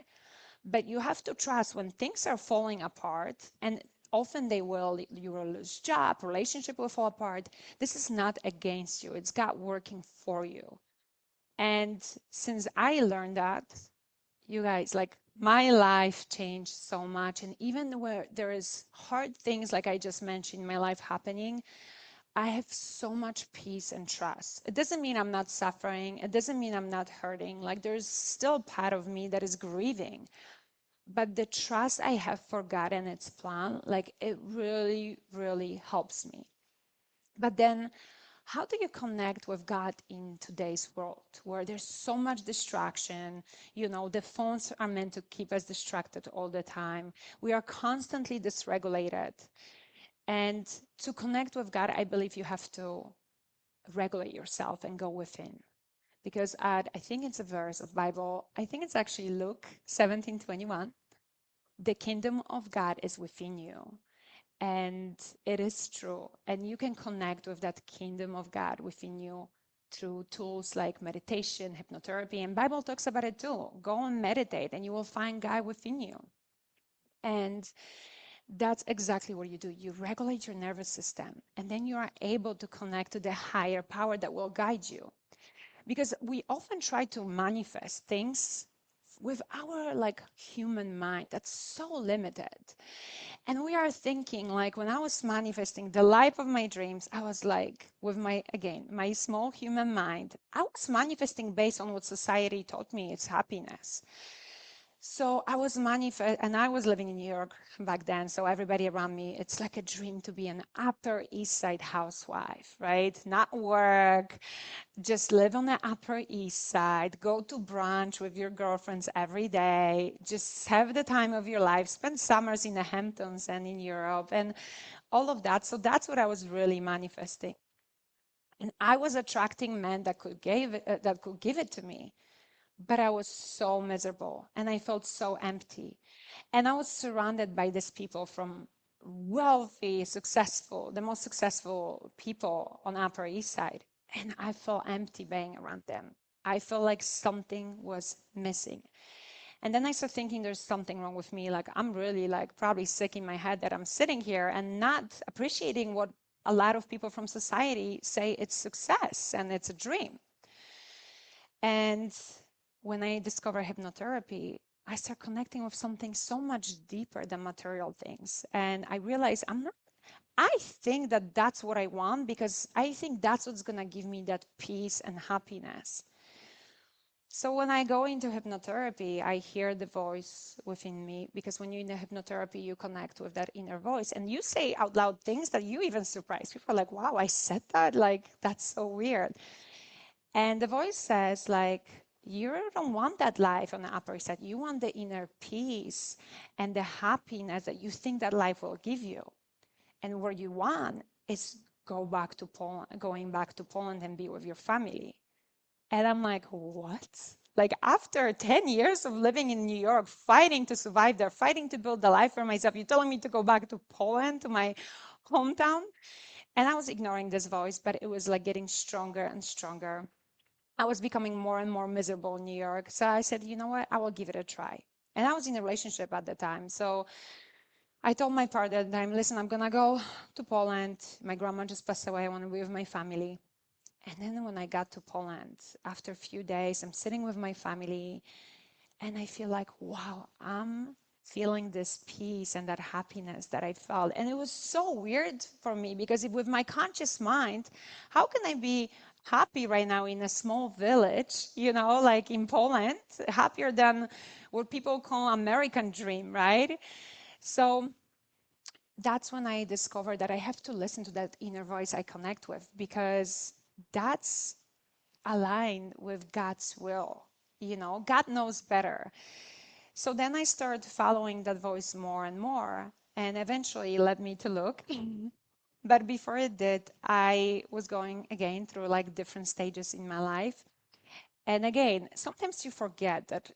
S7: But you have to trust when things are falling apart, and often they will, you will lose job, relationship will fall apart. This is not against you. It's God working for you. And since I learned that, you guys, like my life changed so much. And even where there is hard things, like I just mentioned, in my life happening, I have so much peace and trust. It doesn't mean I'm not suffering. It doesn't mean I'm not hurting. Like there's still part of me that is grieving. But the trust I have for God and its plan, like it really, really helps me. But then how do you connect with God in today's world where there's so much distraction? You know, the phones are meant to keep us distracted all the time. We are constantly dysregulated. And to connect with God, I believe you have to regulate yourself and go within. Because I think it's a verse of Bible. I think it's actually Luke 17:21. The kingdom of God is within you. And it is true. And you can connect with that kingdom of God within you through tools like meditation, hypnotherapy, and Bible talks about it too. Go and meditate and you will find God within you. And that's exactly what you do. You regulate your nervous system, and then you are able to connect to the higher power that will guide you. Because we often try to manifest things with our like human mind that's so limited. And we are thinking, like, when I was manifesting the life of my dreams, I was like, with my, again, my small human mind, I was manifesting based on what society taught me is happiness. So I was and I was living in New York back then. So everybody around me, it's like a dream to be an Upper East Side housewife, right? Not work, just live on the Upper East Side, go to brunch with your girlfriends every day, just have the time of your life, spend summers in the Hamptons and in Europe and all of that. So that's what I was really manifesting. And I was attracting men that could give it to me. But I was so miserable and I felt so empty. And I was surrounded by these people from wealthy, successful, the most successful people on Upper East Side. And I felt empty being around them. I felt like something was missing. And then I started thinking there's something wrong with me. Like I'm really like probably sick in my head that I'm sitting here and not appreciating what a lot of people from society say it's success and it's a dream. And when I discovered hypnotherapy, I started connecting with something so much deeper than material things. And I realized I think that that's what I want because I think that's what's going to give me that peace and happiness. So when I go into hypnotherapy, I hear the voice within me because when you're in the hypnotherapy, you connect with that inner voice and you say out loud things that you even surprise. People are like, wow, I said that? Like, that's so weird. And the voice says, like, you don't want that life on the upper side. You want the inner peace and the happiness that you think that life will give you. And what you want is going back to Poland and be with your family. And I'm like, what? Like after 10 years of living in New York, fighting to survive there, fighting to build a life for myself, you're telling me to go back to Poland, to my hometown? And I was ignoring this voice, but it was like getting stronger and stronger. I was becoming more and more miserable in New York. So I said, you know what? I will give it a try. And I was in a relationship at the time. So I told my partner at the time, listen, I'm going to go to Poland. My grandma just passed away. I want to be with my family. And then when I got to Poland, after a few days, I'm sitting with my family and I feel like, wow, I'm feeling this peace and that happiness that I felt. And it was so weird for me because with my conscious mind, how can I be happy right now in a small village, you know, like in Poland, happier than what people call American dream, right? So that's when I discovered that I have to listen to that inner voice I connect with because that's aligned with God's will. You know, God knows better. So then I started following that voice more and more, and eventually it led me to look. But before it did, I was going again through like different stages in my life. And again, sometimes you forget that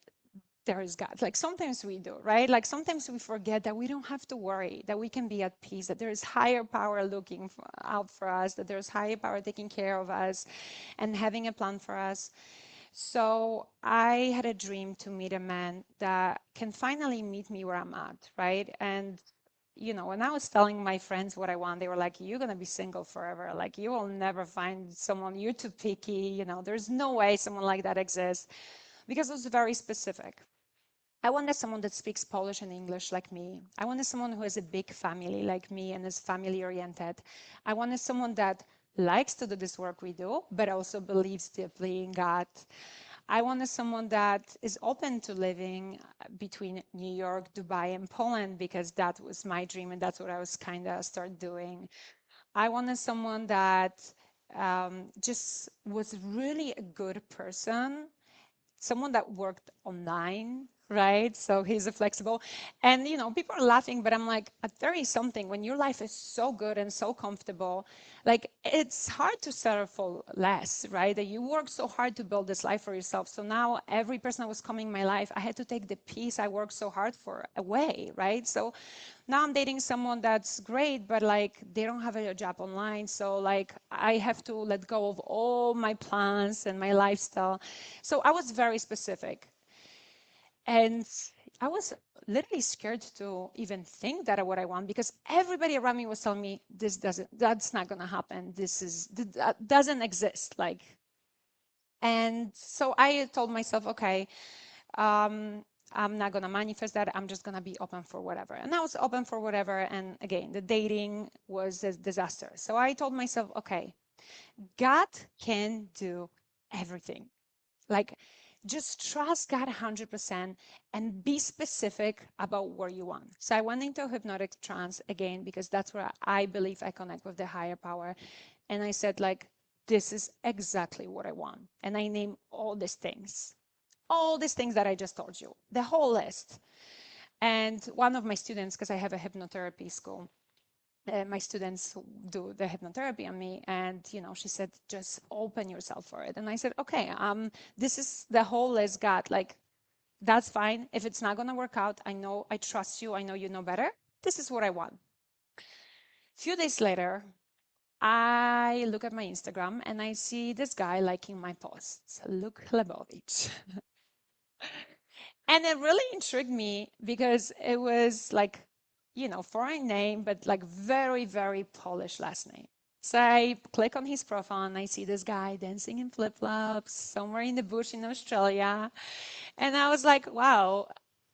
S7: there is God. Like sometimes we do, right? Like sometimes we forget that we don't have to worry, that we can be at peace, that there is higher power looking out for us, that there's higher power taking care of us and having a plan for us. So I had a dream to meet a man that can finally meet me where I'm at, right? And you know, when I was telling my friends what I want, they were like, you're going to be single forever. Like, you will never find someone, you're too picky. You know, there's no way someone like that exists because it was very specific. I wanted someone that speaks Polish and English like me. I wanted someone who has a big family like me and is family oriented. I wanted someone that likes to do this work we do, but also believes deeply in God. I wanted someone that is open to living between New York, Dubai, and Poland because that was my dream and that's what I was kind of start doing. I wanted someone that just was really a good person, someone that worked online, right? So he's a flexible. And, people are laughing, but I'm like, at 30 something, when your life is so good and so comfortable, like it's hard to settle for less, right? That you work so hard to build this life for yourself. So now every person that was coming in my life, I had to take the piece I worked so hard for away, right? So now I'm dating someone that's great, but like they don't have a job online. So like I have to let go of all my plans and my lifestyle. So I was very specific. And I was literally scared to even think that what I want, because everybody around me was telling me that's not gonna happen. That doesn't exist. Like, and so I told myself, okay, I'm not gonna manifest that. I'm just gonna be open for whatever. And I was open for whatever. And again, the dating was a disaster. So I told myself, okay, God can do everything. Like, just trust God 100% and be specific about what you want. So I went into a hypnotic trance again, because that's where I believe I connect with the higher power. And I said, like, this is exactly what I want. And I named all these things that I just told you, the whole list. And one of my students, because I have a hypnotherapy school, my students do the hypnotherapy on me, and she said, just open yourself for it. And I said, okay, this is the whole list, God, like, that's fine. If it's not going to work out, I trust you, I know you know better. This is what I want. A few days later, I look at my Instagram and I see this guy liking my posts, Luke Lebovich. And it really intrigued me, because it was like, foreign name, but like very, very Polish last name. So I click on his profile and I see this guy dancing in flip-flops somewhere in the bush in Australia. And I was like, wow,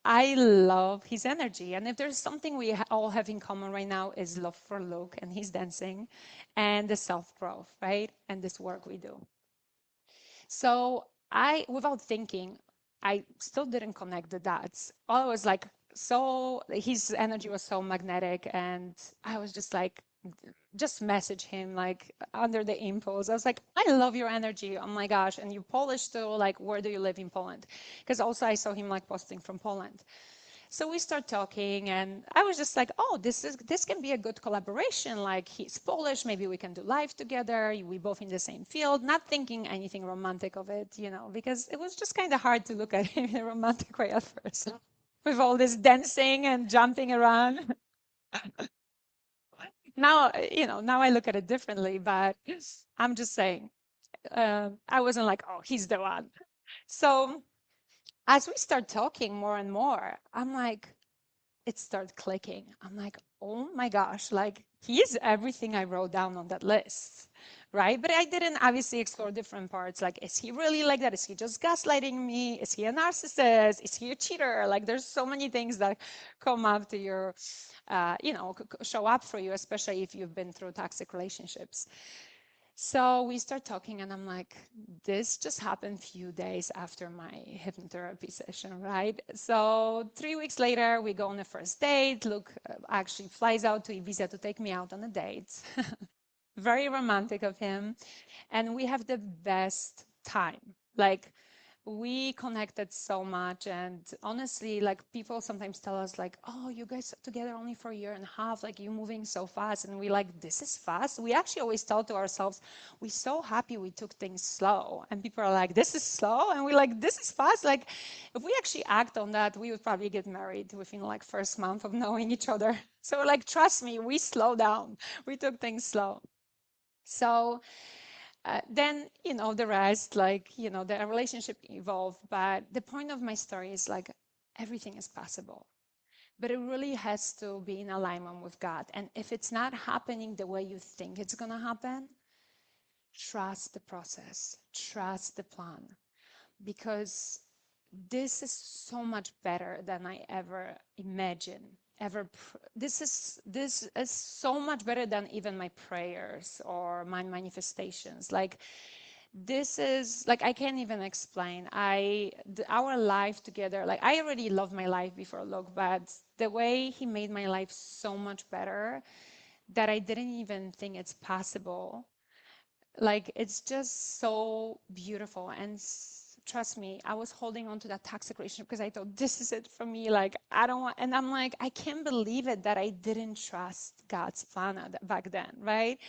S7: I love his energy. And if there's something we all have in common right now, is love for Luke and his dancing and the self-growth, right? And this work we do. So without thinking, I still didn't connect the dots. I was like, his energy was so magnetic, and I was just like, just message him like under the impulse. I was like, I love your energy. Oh my gosh. And you Polish too, like, where do you live in Poland? Because also I saw him like posting from Poland. So we start talking, and I was just like, oh, this can be a good collaboration. Like, he's Polish, maybe we can do live together. We both in the same field, not thinking anything romantic of it, because it was just kind of hard to look at him in a romantic way at first, with all this dancing and jumping around. Now, now I look at it differently, but I'm just saying, I wasn't like, oh, he's the one. So as we start talking more and more, I'm like, it started clicking. I'm like, oh my gosh, like, he is everything I wrote down on that list, right? But I didn't obviously explore different parts. Like, is he really like that? Is he just gaslighting me? Is he a narcissist? Is he a cheater? Like, there's so many things that come up to your, show up for you, especially if you've been through toxic relationships. So we start talking, and I'm like, this just happened a few days after my hypnotherapy session, right? So 3 weeks later, we go on a first date. Luke actually flies out to Ibiza to take me out on a date. Very romantic of him. And we have the best time. Like, we connected so much. And honestly, like, people sometimes tell us like, oh, you guys are together only for a year and a half, like, you're moving so fast. And we like, this is fast. We actually always tell to ourselves, we're so happy we took things slow. And people are like, this is slow? And we're like, this is fast. Like, if we actually act on that, we would probably get married within like first month of knowing each other. So like, trust me, we slow down. We took things slow. So then, the rest, like, the relationship evolved. But the point of my story is like, everything is possible. But it really has to be in alignment with God. And if it's not happening the way you think it's going to happen, trust the process, trust the plan. Because this is so much better than I ever imagined. This is so much better than even my prayers or my manifestations. Like, this is like, I can't even explain. Our life together, like, I already loved my life before Luke, but the way he made my life so much better, that I didn't even think it's possible. Like, it's just so beautiful. And trust me, I was holding on to that toxic relationship because I thought this is it for me. Like, I don't want, and I'm like, I can't believe it that I didn't trust God's plan back then, right?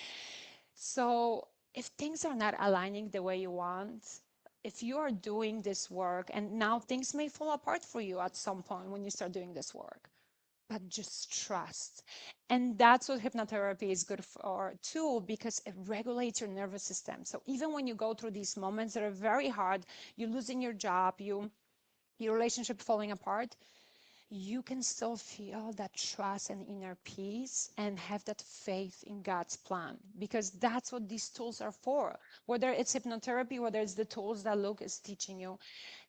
S7: So if things are not aligning the way you want, if you are doing this work and now things may fall apart for you at some point when you start doing this work, but just trust. And that's what hypnotherapy is good for too, because it regulates your nervous system. So even when you go through these moments that are very hard, you're losing your job, your relationship falling apart, you can still feel that trust and inner peace and have that faith in God's plan, because that's what these tools are for. Whether it's hypnotherapy, whether it's the tools that Luke is teaching you,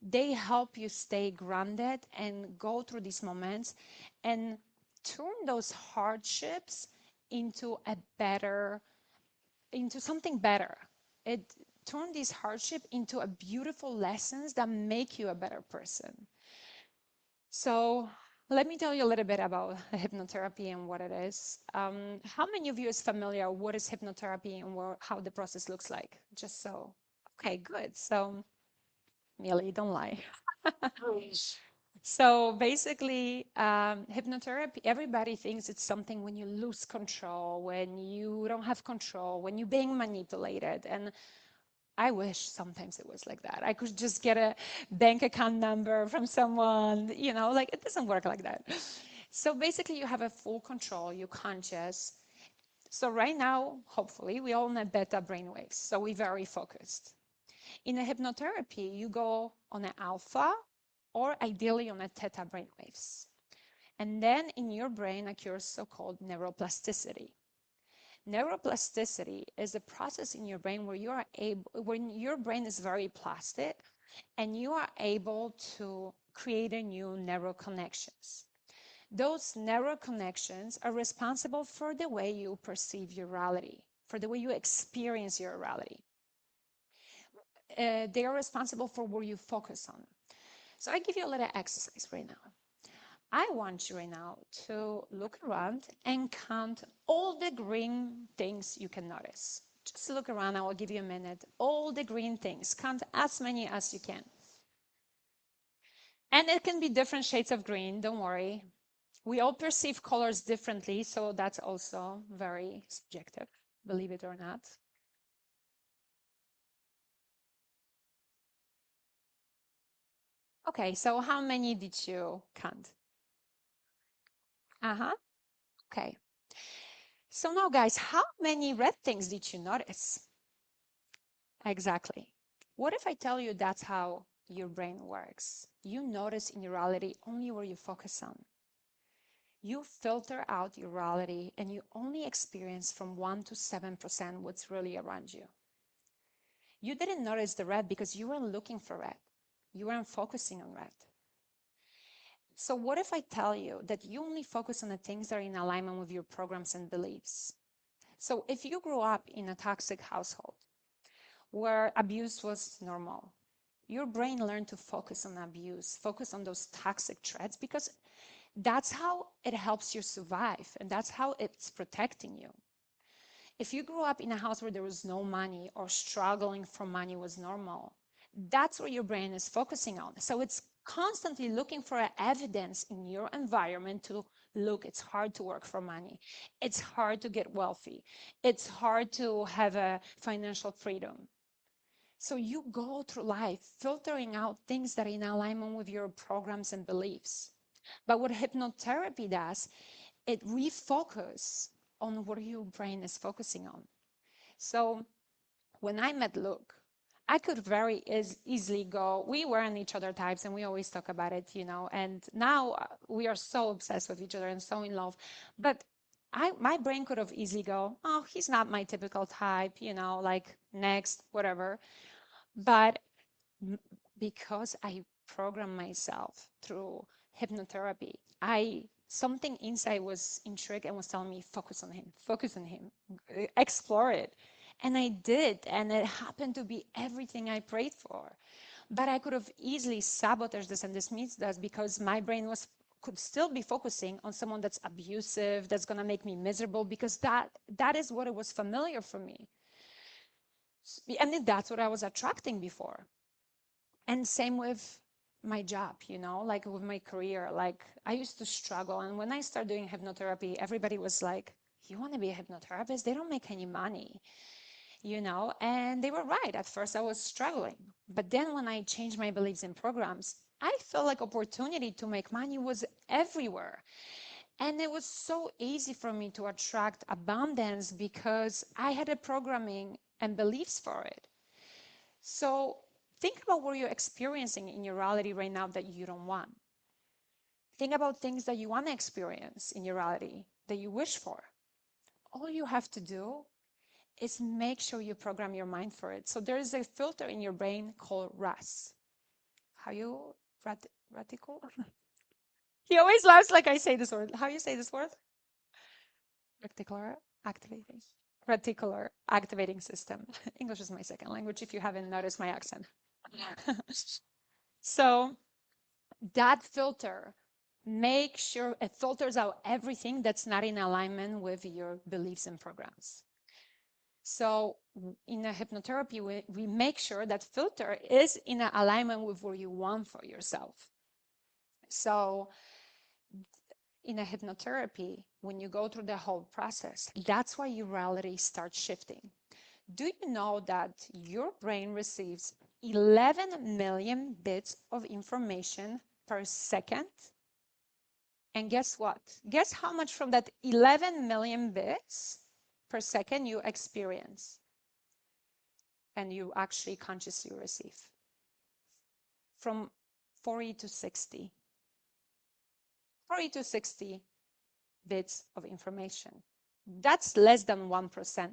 S7: they help you stay grounded and go through these moments and turn those hardships into something better. It turn these hardship into a beautiful lessons that make you a better person. So let me tell you a little bit about hypnotherapy and what it is. How many of you is familiar what is hypnotherapy and how the process looks like? Just so. Okay, good. So, Millie, don't lie. So basically, hypnotherapy, everybody thinks it's something when you lose control, when you don't have control, when you're being manipulated. And I wish sometimes it was like that. I could just get a bank account number from someone, like it doesn't work like that. So basically, you have a full control, you're conscious. So right now, hopefully, we all know beta brainwaves, so we're very focused. In a hypnotherapy, you go on an alpha or ideally on a theta brainwaves. And then in your brain occurs so-called neuroplasticity. Neuroplasticity is a process in your brain where when your brain is very plastic and you are able to create a new neural connections. Those neural connections are responsible for the way you perceive your reality, for the way you experience your reality. They are responsible for where you focus on. So I give you a little exercise right now. I want you right now to look around and count all the green things you can notice. Just look around, I will give you a minute. All the green things, count as many as you can. And it can be different shades of green, don't worry. We all perceive colors differently, so that's also very subjective, believe it or not. Okay, so how many did you count? Uh-huh. Okay. So now, guys, how many red things did you notice? Exactly. What if I tell you that's how your brain works? You notice in your reality only where you focus on. You filter out your reality and you only experience from 1 to 7% what's really around you. You didn't notice the red because you weren't looking for red. You weren't focusing on red. So what if I tell you that you only focus on the things that are in alignment with your programs and beliefs? So if you grew up in a toxic household where abuse was normal, your brain learned to focus on abuse, focus on those toxic traits, because that's how it helps you survive and that's how it's protecting you. If you grew up in a house where there was no money or struggling for money was normal, that's where your brain is focusing on. So it's constantly looking for evidence in your environment to look, it's hard to work for money. It's hard to get wealthy. It's hard to have a financial freedom. So you go through life filtering out things that are in alignment with your programs and beliefs. But what hypnotherapy does, it refocuses on what your brain is focusing on. So when I met Luke, I could very easily go, we weren't each other types and we always talk about it, and now we are so obsessed with each other and so in love. But my brain could have easily go, oh, he's not my typical type, like next, whatever. But because I program myself through hypnotherapy, something inside was intrigued and was telling me, focus on him, explore it. And I did, and it happened to be everything I prayed for. But I could have easily sabotaged this and dismissed that because my brain could still be focusing on someone that's abusive, that's gonna make me miserable, because that is what it was familiar for me. And that's what I was attracting before. And same with my job, like with my career. Like I used to struggle. And when I started doing hypnotherapy, everybody was like, you want to be a hypnotherapist? They don't make any money, and they were right. At first I was struggling. But then when I changed my beliefs and programs, I felt like opportunity to make money was everywhere. And it was so easy for me to attract abundance because I had a programming and beliefs for it. So think about what you're experiencing in your reality right now that you don't want. Think about things that you want to experience in your reality that you wish for. All you have to do is make sure you program your mind for it. So there is a filter in your brain called RAS. How you radical? He always laughs like I say this word. How you say this word? Reticular activating. Reticular activating system. English is my second language if you haven't noticed my accent. So that filter, make sure it filters out everything that's not in alignment with your beliefs and programs. So in a hypnotherapy, we make sure that filter is in alignment with what you want for yourself. So in a hypnotherapy, when you go through the whole process, that's why your reality starts shifting. Do you know that your brain receives 11 million bits of information per second? And guess what? Guess how much from that 11 million bits per second you experience and you actually consciously receive? From 40 to 60. 40 to 60 bits of information. That's less than 1%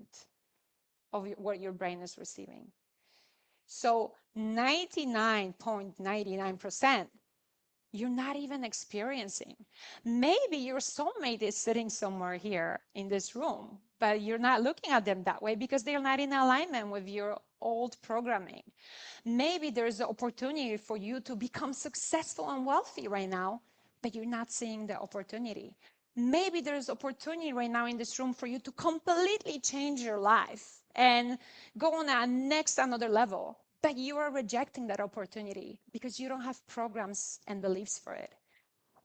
S7: of what your brain is receiving. So 99.99% you're not even experiencing. Maybe your soulmate is sitting somewhere here in this room, but you're not looking at them that way because they're not in alignment with your old programming. Maybe there's an opportunity for you to become successful and wealthy right now, but you're not seeing the opportunity. Maybe there's opportunity right now in this room for you to completely change your life and go on another level, but you are rejecting that opportunity because you don't have programs and beliefs for it.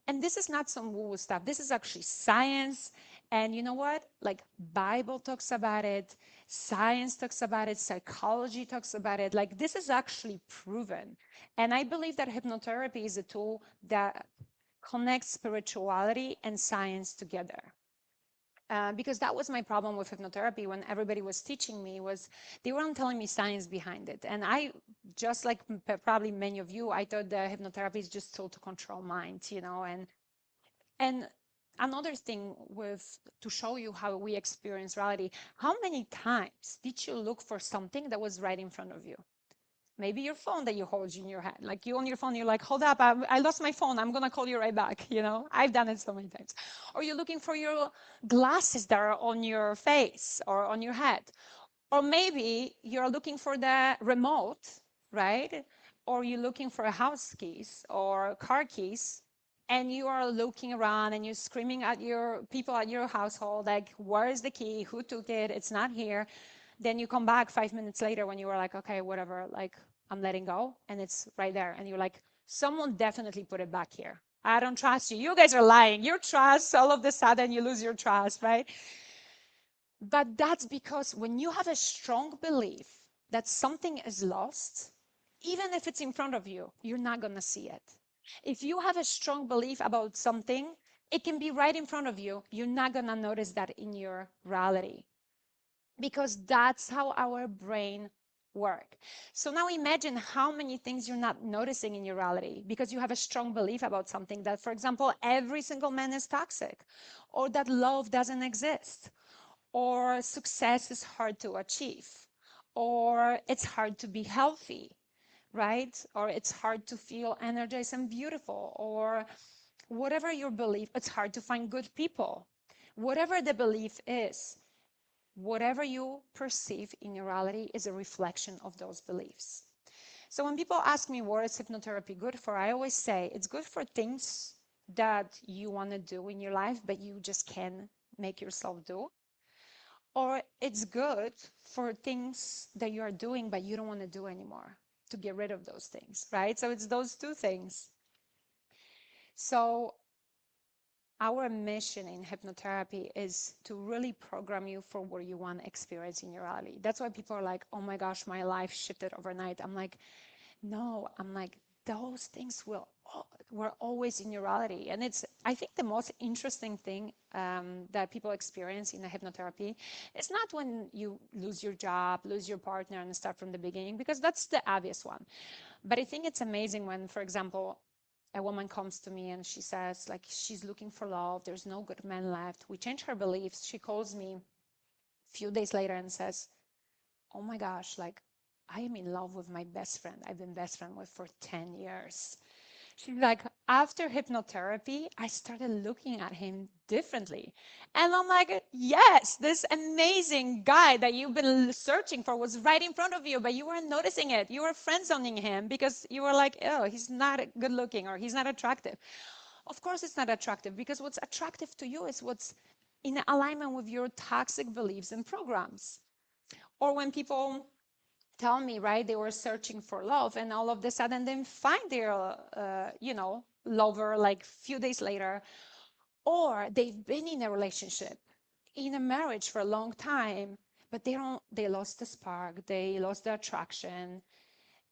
S7: And this is not some woo-woo stuff. This is actually science. And you know what? Like Bible talks about it, science talks about it, psychology talks about it. Like this is actually proven. And I believe that hypnotherapy is a tool that connects spirituality and science together. Because that was my problem with hypnotherapy when everybody was teaching me was they weren't telling me science behind it. And I, just like probably many of you, I thought the hypnotherapy is just tool to control mind, and another thing to show you how we experience reality, how many times did you look for something that was right in front of you? Maybe your phone that you hold in your hand. Like you on your phone, you're like, hold up, I lost my phone. I'm going to call you right back. I've done it so many times. Or you're looking for your glasses that are on your face or on your head. Or maybe you're looking for the remote, right? Or you're looking for house keys or car keys. And you are looking around and you're screaming at your people at your household, like, where is the key? Who took it? It's not here. Then you come back 5 minutes later when you were like, okay, whatever, like I'm letting go and it's right there. And you're like, someone definitely put it back here. I don't trust you. You guys are lying. Your trust, all of a sudden you lose your trust, right? But that's because when you have a strong belief that something is lost, even if it's in front of you, you're not going to see it. If you have a strong belief about something, it can be right in front of you. You're not going to notice that in your reality, because that's how our brain work. So now imagine how many things you're not noticing in your reality because you have a strong belief about something that, for example, every single man is toxic, or that love doesn't exist, or success is hard to achieve, or it's hard to be healthy, right? Or it's hard to feel energized and beautiful, or whatever your belief, it's hard to find good people. Whatever the belief is, whatever you perceive in your reality is a reflection of those beliefs. So when people ask me what is hypnotherapy good for, I always say it's good for things that you want to do in your life, but you just can't make yourself do. or it's good for things that you are doing but you don't want to do anymore, to get rid of those things, right? So it's those two things. So our mission in hypnotherapy is to really program you for what you want to experience in your reality. That's why people are like, oh my gosh, my life shifted overnight. I'm like, no, I'm like, those things were always in your reality. And it's, I think the most interesting thing that people experience in the hypnotherapy is not when you lose your job, lose your partner, and start from the beginning, because that's the obvious one. But I think it's amazing when, for example, a woman comes to me and she says, like, she's looking for love, there's no good man left. We change her beliefs. She calls me a few days later and says, oh my gosh, like, I am in love with my best friend I've been best friend with for 10 years. She's like, after hypnotherapy, I started looking at him differently. And I'm like, yes, this amazing guy that you've been searching for was right in front of you, but you weren't noticing it. You were friend-zoning him because you were like, oh, he's not good looking or he's not attractive. Of course it's not attractive, because what's attractive to you is what's in alignment with your toxic beliefs and programs. Or when people tell me, right, they were searching for love and all of a sudden they find their, lover like a few days later, or they've been in a relationship, in a marriage for a long time, but they lost the spark, they lost the attraction.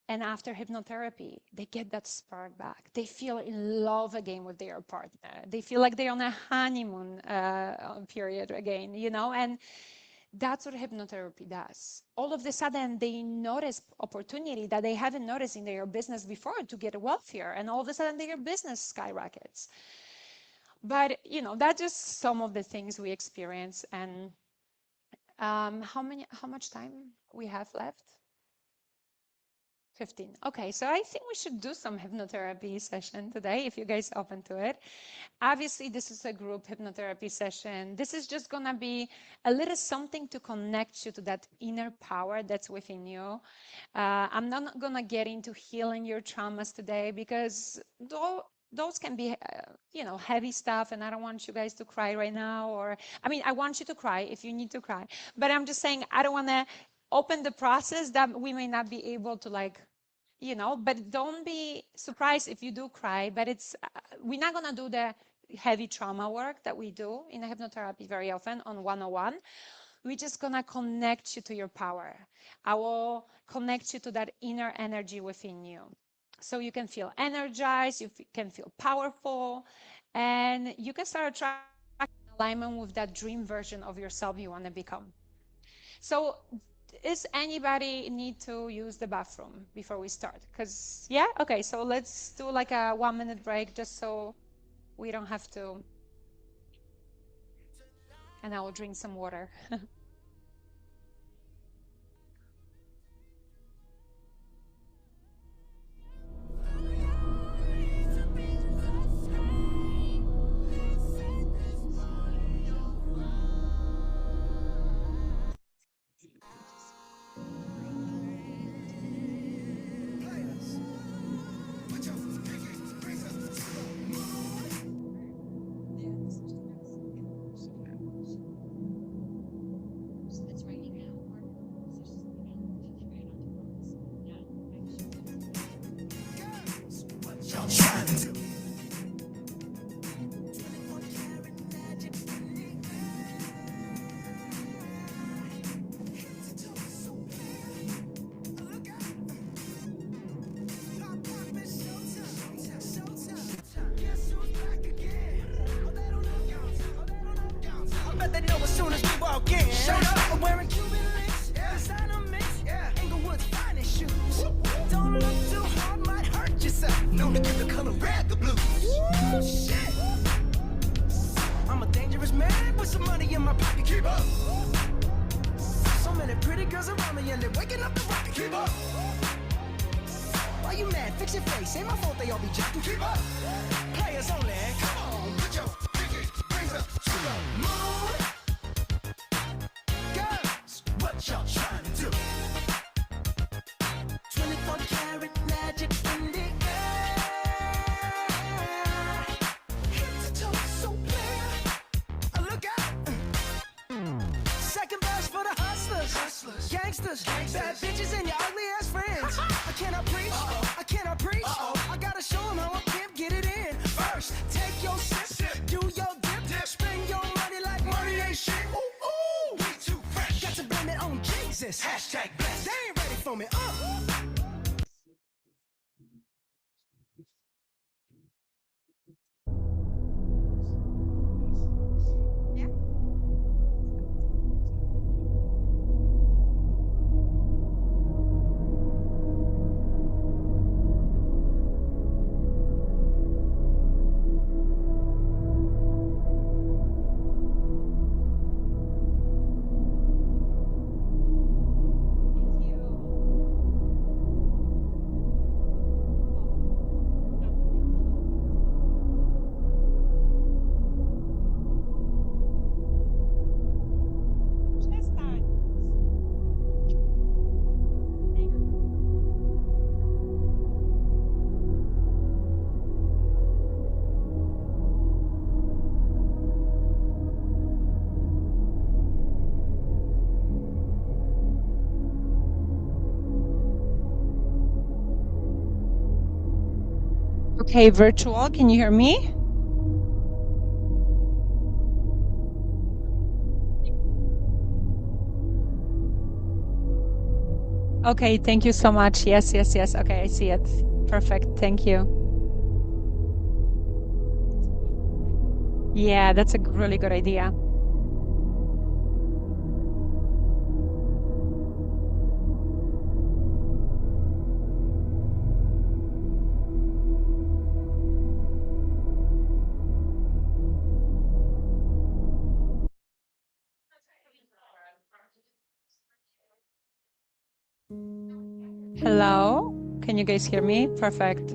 S7: And after hypnotherapy, they get that spark back. They feel in love again with their partner. They feel like they're on a honeymoon period again, and that's what hypnotherapy does. All of a sudden, they notice opportunity that they haven't noticed in their business before to get wealthier, and all of a sudden their business skyrockets. But that's just some of the things we experience. And how much time we have left? 15. Okay, so I think we should do some hypnotherapy session today, if you guys are open to it. Obviously, this is a group hypnotherapy session. This is just gonna be a little something to connect you to that inner power that's within you. I'm not gonna get into healing your traumas today, because those can be, heavy stuff, and I don't want you guys to cry right now. Or, I mean, I want you to cry if you need to cry, but I'm just saying I don't want to open the process that we may not be able to, but don't be surprised if you do cry. But it's we're not going to do the heavy trauma work that we do in the hypnotherapy very often on 101. We're just going to connect you to your power. I will connect you to that inner energy within you, so you can feel energized, you can feel powerful, and you can start attracting alignment with that dream version of yourself you want to become. So is anybody need to use the bathroom before we start? Because, yeah, okay, so let's do like a 1-minute break, just so we don't have to. And I will drink some water.
S3: They know as soon as we walk in. Shut up, I'm wearing Cuban links, designer mix, Inglewood's finest shoes. Don't look too hard, might hurt yourself. Known to give the color red the blues. Shit, I'm a dangerous man with some money in my pocket. Keep up. So many pretty girls around me and they're waking up the rocket. Keep up. Why you mad? Fix your face. Ain't my fault they all be jacking. Keep up. Players only. Come on, put your pinky rings up to the moon. What y'all trying to do? 24 karat magic in the air. Head to toe so clear. Look out. Second verse gangsters, bad bitches, and your ugly ass friends. I cannot preach, I cannot preach. I gotta show them how I pimp, get it in. First, take your sip, do your dip, spend your money like money ain't shit. Ooh, ooh, we too fresh. Got to blame it on Jesus. Hashtag blessed. They ain't ready for me.
S7: Okay, virtual, can you hear me? Okay, thank you so much. Yes, yes, yes. Okay, I see it. Perfect. Thank you. Yeah, that's a really good idea. Hello? Can you guys hear me? Perfect.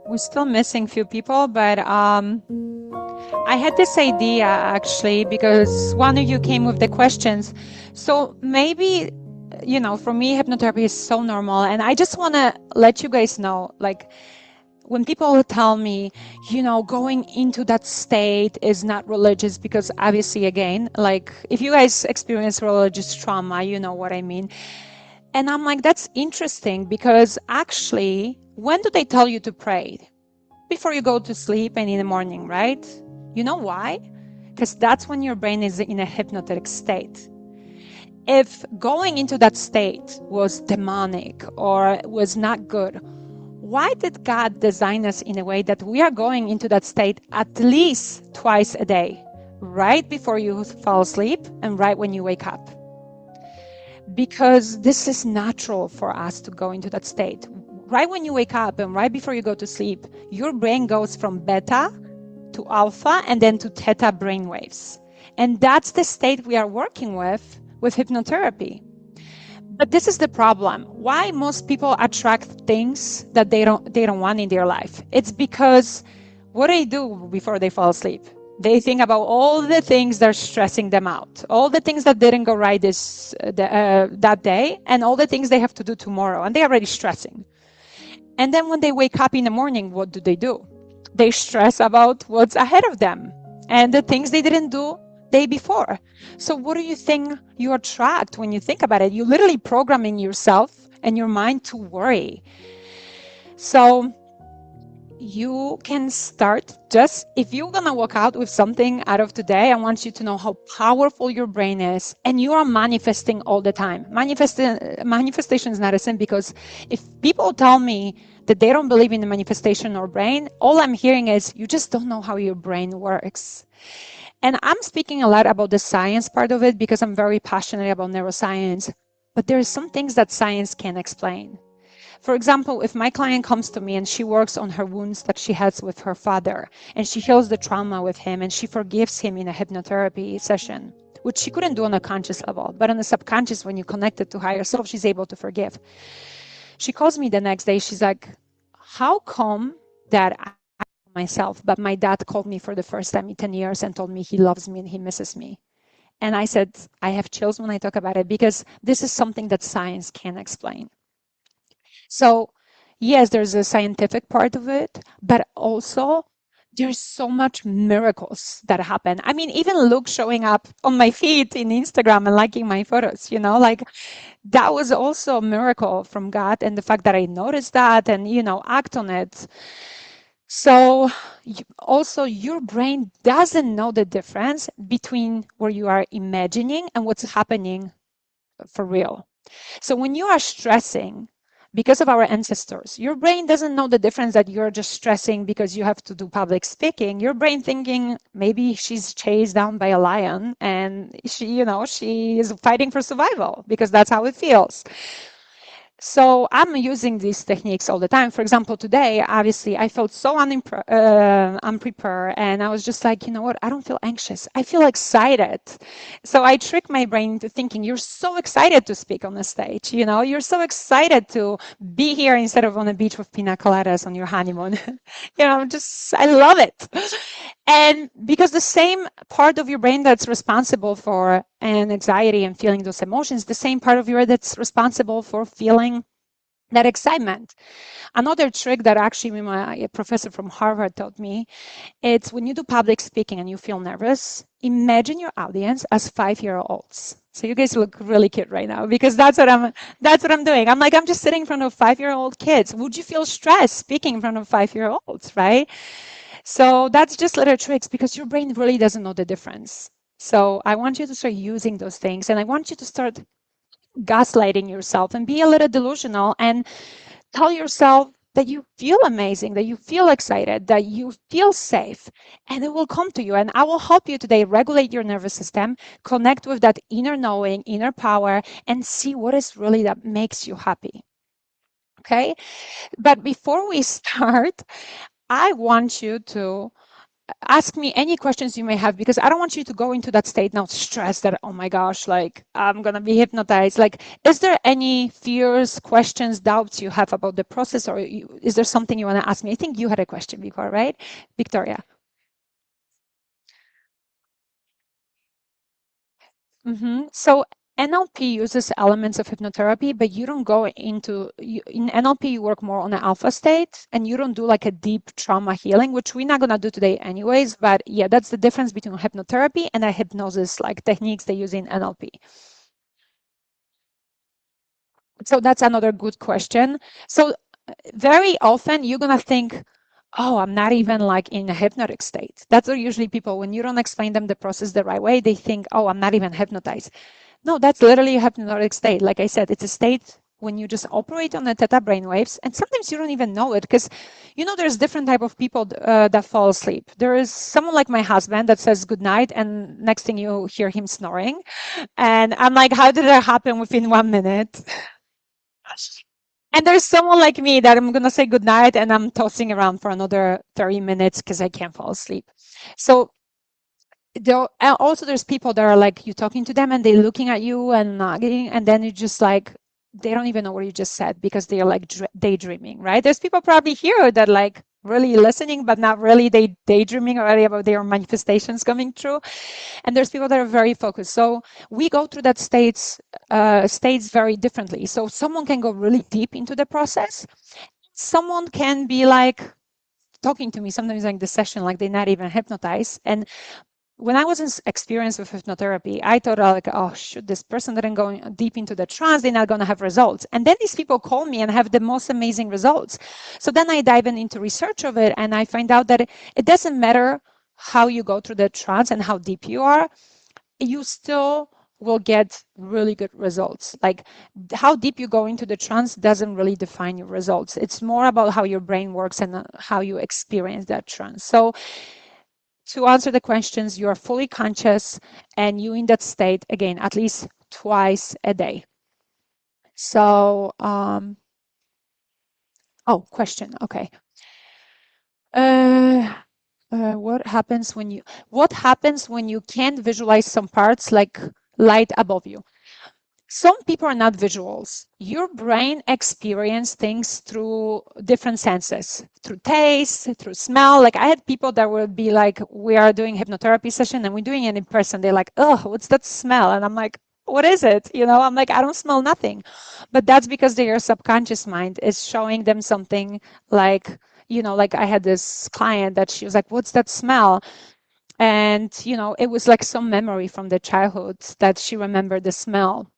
S7: We're still missing a few people, but I had this idea actually because one of you came with the questions. So maybe, you know, for me, hypnotherapy is so normal. And I just want to let you guys know, like, when people tell me, you know, going into that state is not religious, because obviously, again, like, if you guys experience religious trauma, you know what I mean. And I'm like, that's interesting, because actually, when do they tell you to pray? Before you go to sleep and in the morning, right? You know why? Because that's when your brain is in a hypnotic state. If going into that state was demonic or was not good, why did God design us in a way that we are going into that state at least twice a day, right before you fall asleep and right when you wake up? Because this is natural for us to go into that state. Right when you wake up and right before you go to sleep, your brain goes from beta to alpha and then to theta brainwaves. And that's the state we are working with hypnotherapy. But this is the problem. Why most people attract things that they don't want in their life? It's because what do they do before they fall asleep? They think about all the things that are stressing them out, all the things that didn't go right that day, and all the things they have to do tomorrow, and they're already stressing. And then when they wake up in the morning, what do? They stress about what's ahead of them and the things they didn't do day before. So what do you think you attract when you think about it? You're literally programming yourself and your mind to worry. So you can start, just if you're gonna walk out with something out of today, I want you to know how powerful your brain is, and you are manifesting all the time. Manifestation is not a sin, because if people tell me that they don't believe in the manifestation or brain, all I'm hearing is you just don't know how your brain works. And I'm speaking a lot about the science part of it because I'm very passionate about neuroscience, but there are some things that science can't explain. For example, if my client comes to me and she works on her wounds that she has with her father, and she heals the trauma with him, and she forgives him in a hypnotherapy session, which she couldn't do on a conscious level, but on the subconscious, when you connect it to higher self, she's able to forgive. She calls me the next day, she's like, how come that I myself, but my dad called me for the first time in 10 years and told me he loves me and he misses me. And I said, I have chills when I talk about it because this is something that science can't explain. So, yes, there's a scientific part of it, but also there's so much miracles that happen. I mean, even Luke showing up on my feed in Instagram and liking my photos, like that was also a miracle from God. And the fact that I noticed that and, act on it. So also your brain doesn't know the difference between where you are imagining and what's happening for real. So when you are stressing because of our ancestors, your brain doesn't know the difference that you're just stressing because you have to do public speaking. Your brain thinking maybe she's chased down by a lion and she is fighting for survival because that's how it feels. So I'm using these techniques all the time. For example, today, obviously, I felt so unprepared, and I was just like, you know what? I don't feel anxious. I feel excited. So I trick my brain into thinking, you're so excited to speak on the stage. You're so excited to be here instead of on a beach with pina coladas on your honeymoon. I love it. And because the same part of your brain that's responsible for an anxiety and feeling those emotions, the same part of your that's responsible for feeling that excitement. Another trick that actually my professor from Harvard taught me, it's when you do public speaking and you feel nervous, imagine your audience as 5-year-olds. So you guys look really cute right now because that's what I'm doing. I'm just sitting in front of 5-year-old kids. Would you feel stressed speaking in front of 5-year-olds, right? So that's just little tricks because your brain really doesn't know the difference. So I want you to start using those things, and I want you to start gaslighting yourself and be a little delusional and tell yourself that you feel amazing, that you feel excited, that you feel safe, and it will come to you. And I will help you today regulate your nervous system, connect with that inner knowing, inner power, and see what is really that makes you happy. Okay? But before we start, I want you to ask me any questions you may have because I don't want you to go into that state now stressed that, oh my gosh, like I'm going to be hypnotized. Like, is there any fears, questions, doubts you have about the process, or is there something you want to ask me? I think you had a question before, right? Victoria. So NLP uses elements of hypnotherapy, but you don't go into, in NLP, you work more on the alpha state and you don't do like a deep trauma healing, which we're not going to do today anyways. But yeah, that's the difference between hypnotherapy and a hypnosis like techniques they use in NLP. So that's another good question. So very often you're going to think, oh, I'm not even like in a hypnotic state. That's what usually people, when you don't explain them the process the right way, they think, oh, I'm not even hypnotized. No, that's literally a hypnotic state. Like I said, it's a state when you just operate on the theta brainwaves, and sometimes you don't even know it because, there's different type of people that fall asleep. There is someone like my husband that says good night, and next thing you hear him snoring, and I'm like, how did that happen within 1 minute? And there's someone like me that I'm gonna say good night, and I'm tossing around for another 30 minutes because I can't fall asleep. So also there's people that are like, you talking to them and they're looking at you and nodding, and then you just like, they don't even know what you just said because they're like daydreaming, right? There's people probably here that like really listening, but not really. They daydreaming already about their manifestations coming true. And there's people that are very focused. So we go through that states very differently. So someone can go really deep into the process. Someone can be like talking to me sometimes during the session, like they're not even hypnotized. And when I was in experience with hypnotherapy, I thought like, oh, shoot, this person didn't go deep into the trance, they're not going to have results. And then these people call me and have the most amazing results. So then I dive into research of it, and I find out that it doesn't matter how you go through the trance and how deep you are, you still will get really good results. Like how deep you go into the trance doesn't really define your results. It's more about how your brain works and how you experience that trance. So to answer the questions, you are fully conscious and you in that state, again, at least twice a day. So, question, okay. What happens when you can't visualize some parts like light above you? some people are not visuals. Your brain experiences things through different senses, through taste, through smell. Like I had people that would be like, we are doing hypnotherapy session and we're doing it in person. They're like, oh, what's that smell? And I'm like, what is it? I'm like, I don't smell nothing. But that's because their subconscious mind is showing them something like, like I had this client that she was like, what's that smell? And, it was like some memory from the childhood that she remembered the smell.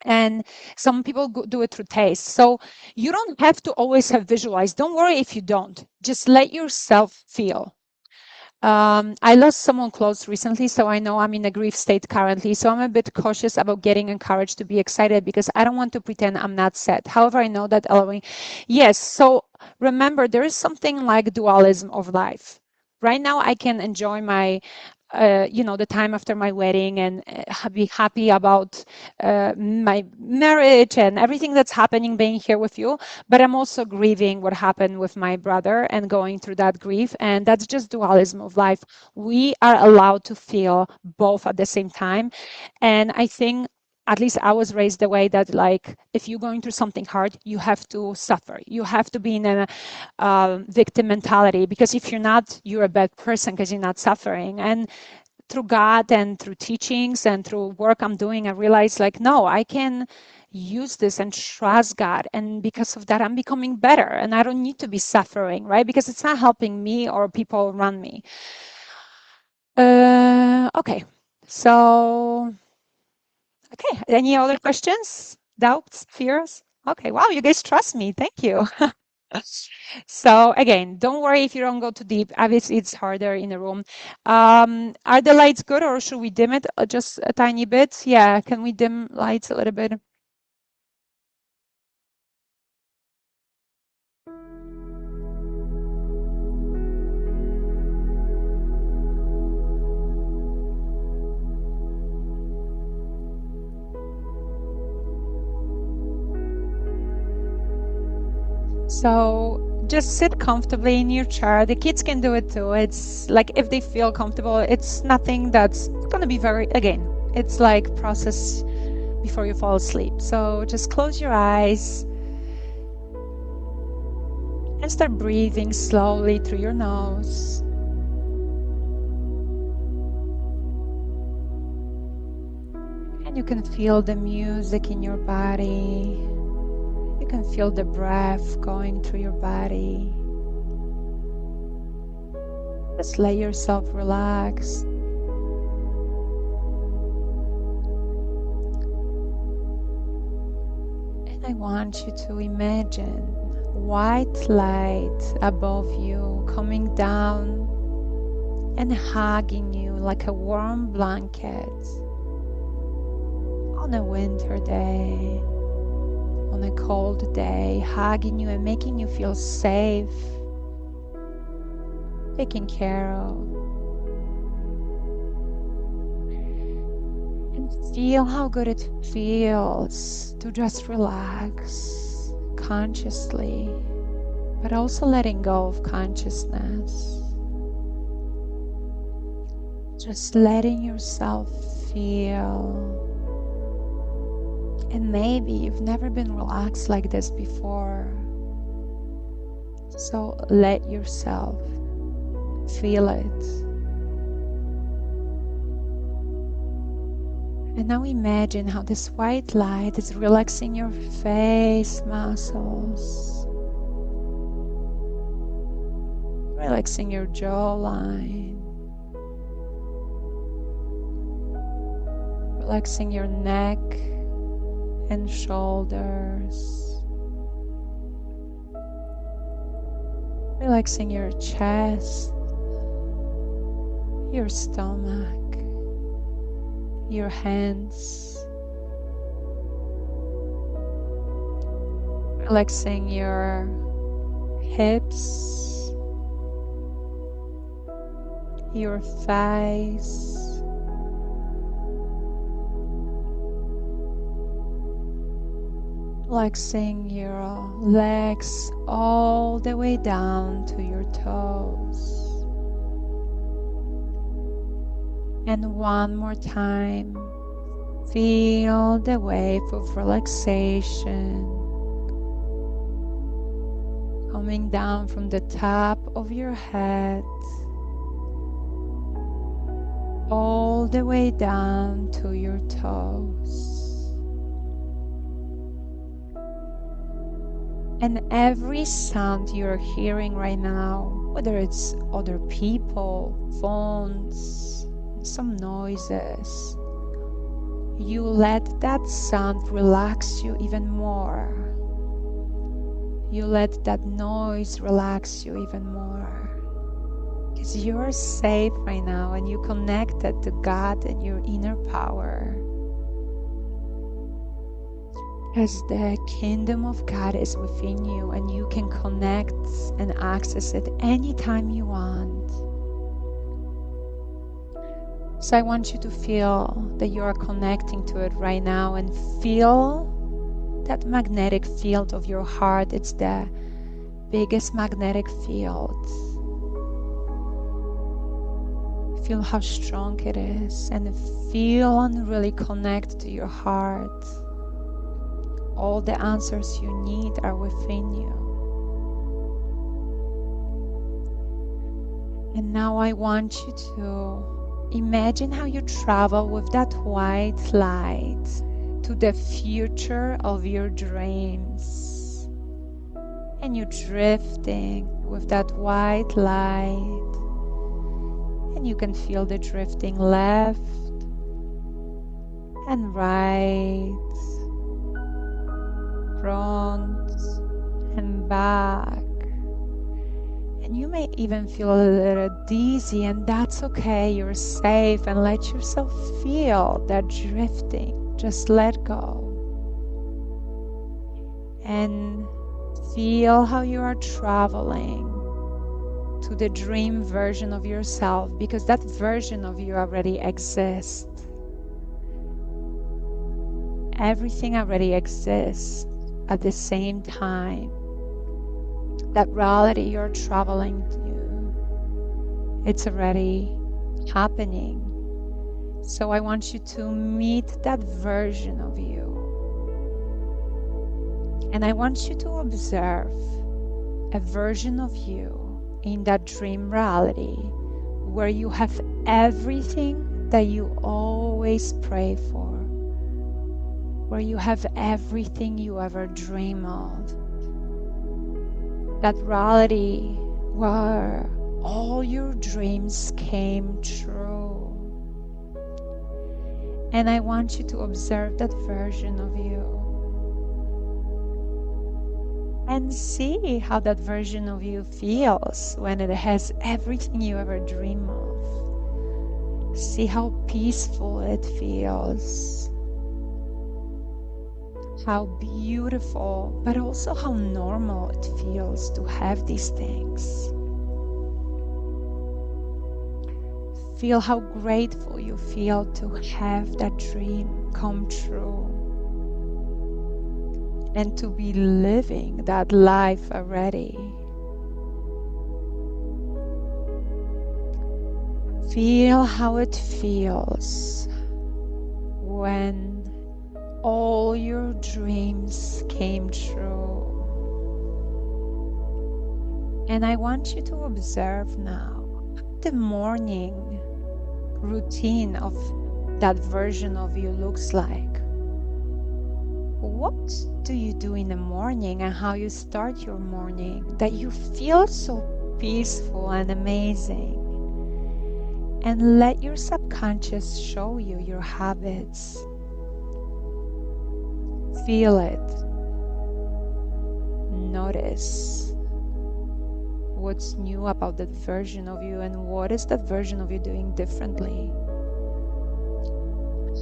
S7: And some people do it through taste. So you don't have to always have visualized. Don't worry if you don't. Just let yourself feel. I lost someone close recently, so I know I'm in a grief state currently. So I'm a bit cautious about getting encouraged to be excited because I don't want to pretend I'm not sad. However, I know that allowing, yes. So remember, there is something like dualism of life. Right now, I can enjoy my the time after my wedding and be happy about my marriage and everything that's happening being here with you. But I'm also grieving what happened with my brother and going through that grief. And that's just dualism of life. We are allowed to feel both at the same time. And I think at least I was raised the way that, like, if you're going through something hard, you have to suffer. You have to be in a victim mentality, because if you're not, you're a bad person because you're not suffering. And through God and through teachings and through work I'm doing, I realized, like, no, I can use this and trust God. And because of that, I'm becoming better and I don't need to be suffering, right? Because it's not helping me or people around me. Okay, so... Okay, any other questions, doubts, fears? Okay, wow, you guys trust me. Thank you. So again, don't worry if you don't go too deep. Obviously, it's harder in a room. Are the lights good, or should we dim it just a tiny bit? Yeah, can we dim lights a little bit? So just sit comfortably in your chair. The kids can do it too. It's like, if they feel comfortable, it's nothing that's going to be very, again, it's like process before you fall asleep. So just close your eyes and start breathing slowly through your nose. And you can feel the music in your body. You can feel the breath going through your body. Just let yourself relax. And I want you to imagine white light above you coming down and hugging you like a warm blanket on a winter day. On a cold day, hugging you and making you feel safe, taken care of. And feel how good it feels to just relax consciously, but also letting go of consciousness. Just letting yourself feel. And maybe you've never been relaxed like this before. So let yourself feel it. And now imagine how this white light is relaxing your face muscles, relaxing your jawline, relaxing your neck and shoulders, relaxing your chest, your stomach, your hands, relaxing your hips, your thighs, relaxing your legs all the way down to your toes. And one more time, Feel the wave of relaxation coming down from the top of your head all the way down to your toes. And every sound you're hearing right now, whether it's other people, phones, some noises, you let that sound relax you even more. You let that noise relax you even more. Because you're safe right now and you're connected to God and your inner power. Because the kingdom of God is within you and you can connect and access it anytime you want. So I want you to feel that you are connecting to it right now and feel that magnetic field of your heart. It's the biggest magnetic field. Feel how strong it is and feel and really connect to your heart. All the answers you need are within you. And now I want you to imagine how you travel with that white light to the future of your dreams. And you're drifting with that white light. And you can feel the drifting left and right, front and back. And you may even feel a little dizzy, and that's okay. You're safe, and let yourself feel that drifting. Just let go. And feel how you are traveling to the dream version of yourself, because that version of you already exists. Everything already exists at the same time. That reality you're traveling to, it's already happening. So I want you to meet that version of you. And I want you to observe a version of you in that dream reality where you have everything that you always pray for, where you have everything you ever dream of. That reality where all your dreams came true. And I want you to observe that version of you and see how that version of you feels when it has everything you ever dream of. See how peaceful it feels, how beautiful, but also how normal it feels to have these things. Feel how grateful you feel to have that dream come true and to be living that life already. Feel how it feels when all your dreams came true. And I want you to observe now the morning routine of that version of you looks like. What do you do in the morning and how you start your morning that you feel so peaceful and amazing? And let your subconscious show you your habits. Feel it. Notice what's new about that version of you and what is that version of you doing differently.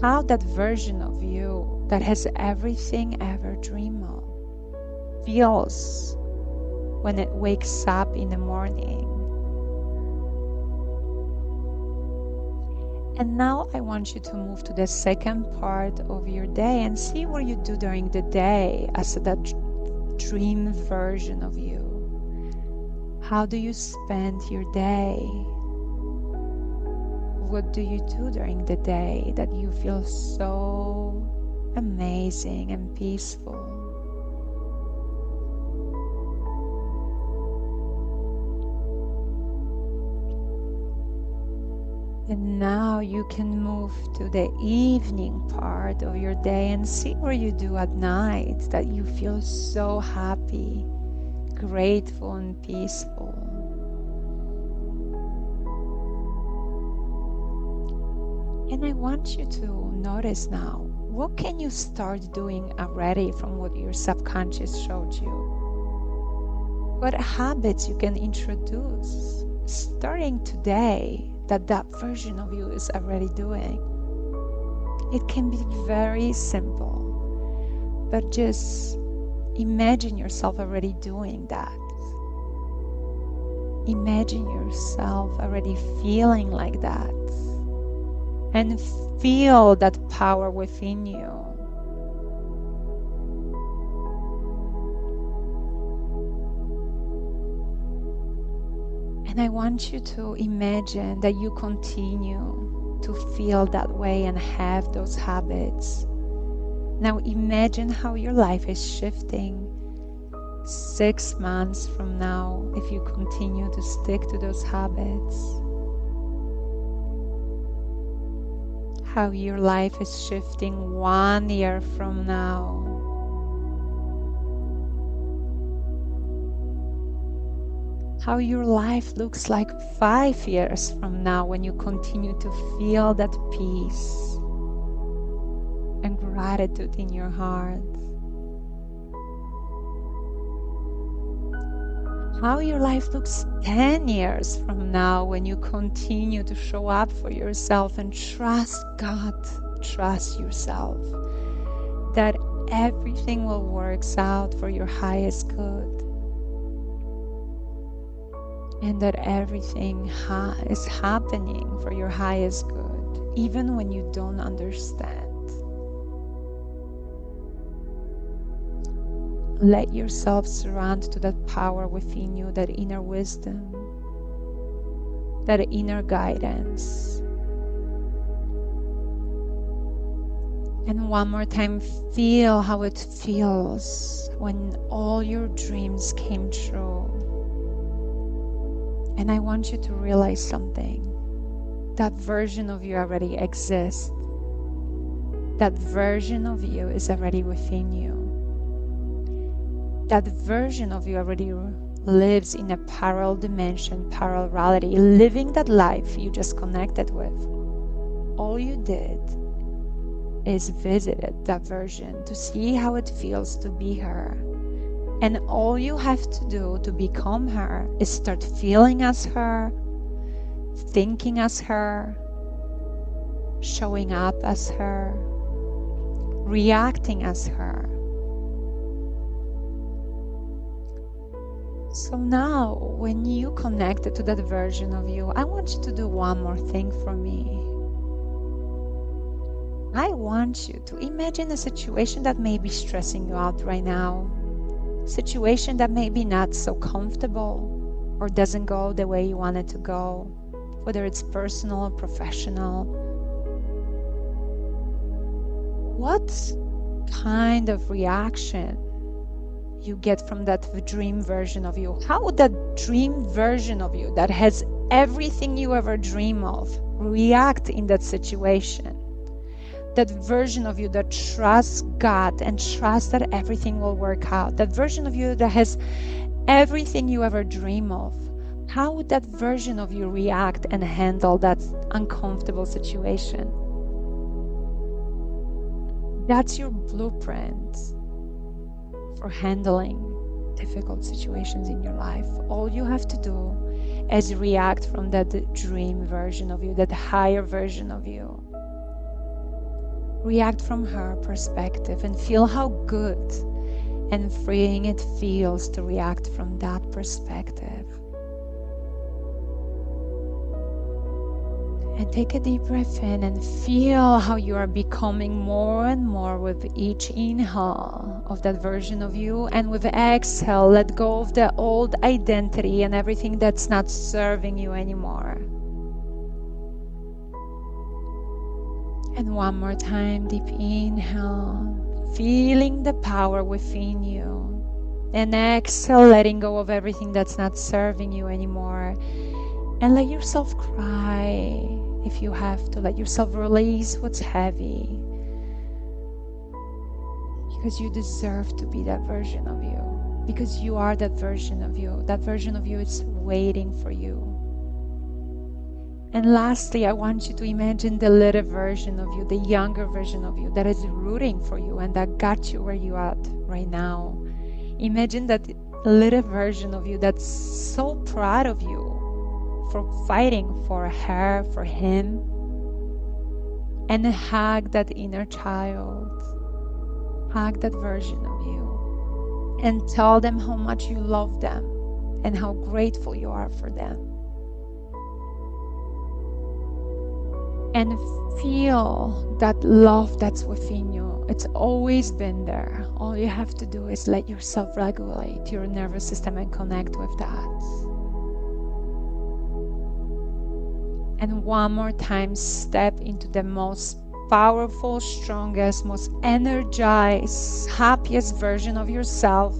S7: How that version of you that has everything ever dreamed of feels when it wakes up in the morning. And now I want you to move to the second part of your day and see what you do during the day as that dream version of you. How do you spend your day? what do you do during the day that you feel so amazing and peaceful? And now you can move to the evening part of your day and see what you do at night that you feel so happy, grateful, and peaceful. And I want you to notice now, what can you start doing already from what your subconscious showed you? What habits you can introduce starting today that version of you is already doing? It can be very simple, but just imagine yourself already doing that. Imagine yourself already feeling like that. And feel that power within you. And I want you to imagine that you continue to feel that way and have those habits. Now imagine how your life is shifting 6 months from now if you continue to stick to those habits. How your life is shifting 1 year from now. How your life looks like 5 years from now when you continue to feel that peace and gratitude in your heart. How your life looks 10 years from now when you continue to show up for yourself and trust God, trust yourself, that everything will work out for your highest good, and that everything is happening for your highest good, even when you don't understand. Let yourself surrender to that power within you, that inner wisdom, that inner guidance. And one more time, feel how it feels when all your dreams came true. And I want you to realize something. That version of you already exists. That version of you is already within you. That version of you already lives in a parallel dimension, parallel reality, living that life you just connected with. All you did is visited that version to see how it feels to be her. And all you have to do to become her is start feeling as her, thinking as her, showing up as her, reacting as her. So now, when you connected to that version of you, I want you to do one more thing for me. I want you to imagine a situation that may be stressing you out right now. Situation that may be not so comfortable or doesn't go the way you want it to go, whether it's personal or professional. What kind of reaction you get from that dream version of you? How would that dream version of you that has everything you ever dream of react in that situation? That version of you that trusts God and trusts that everything will work out. That version of you that has everything you ever dream of. How would that version of you react and handle that uncomfortable situation? That's your blueprint for handling difficult situations in your life. All you have to do is react from that dream version of you, that higher version of you. React from her perspective and feel how good and freeing it feels to react from that perspective. And take a deep breath in and feel how you are becoming more and more with each inhale of that version of you, and with exhale, let go of the old identity and everything that's not serving you anymore. And one more time, deep inhale, feeling the power within you. And exhale, letting go of everything that's not serving you anymore. And let yourself cry if you have to. Let yourself release what's heavy. Because you deserve to be that version of you. Because you are that version of you. That version of you is waiting for you. And lastly, I want you to imagine the little version of you, the younger version of you that is rooting for you and that got you where you are at right now. Imagine that little version of you that's so proud of you for fighting for her, for him. And hug that inner child. Hug that version of you. And tell them how much you love them and how grateful you are for them. And feel that love that's within you. It's always been there. All you have to do is let yourself regulate your nervous system and connect with that. And one more time, step into the most powerful, strongest, most energized, happiest version of yourself.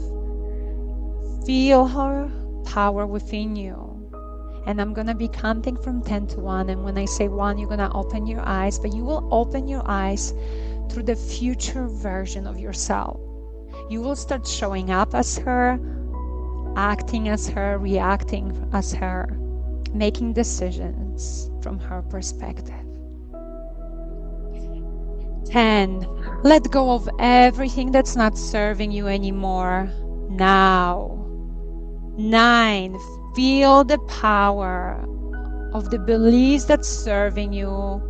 S7: Feel her power within you. And I'm going to be counting from 10 to 1. And when I say 1, you're going to open your eyes. But you will open your eyes through the future version of yourself. You will start showing up as her, acting as her, reacting as her, making decisions from her perspective. 10. Let go of everything that's not serving you anymore now. 9. Feel the power of the beliefs that's serving you,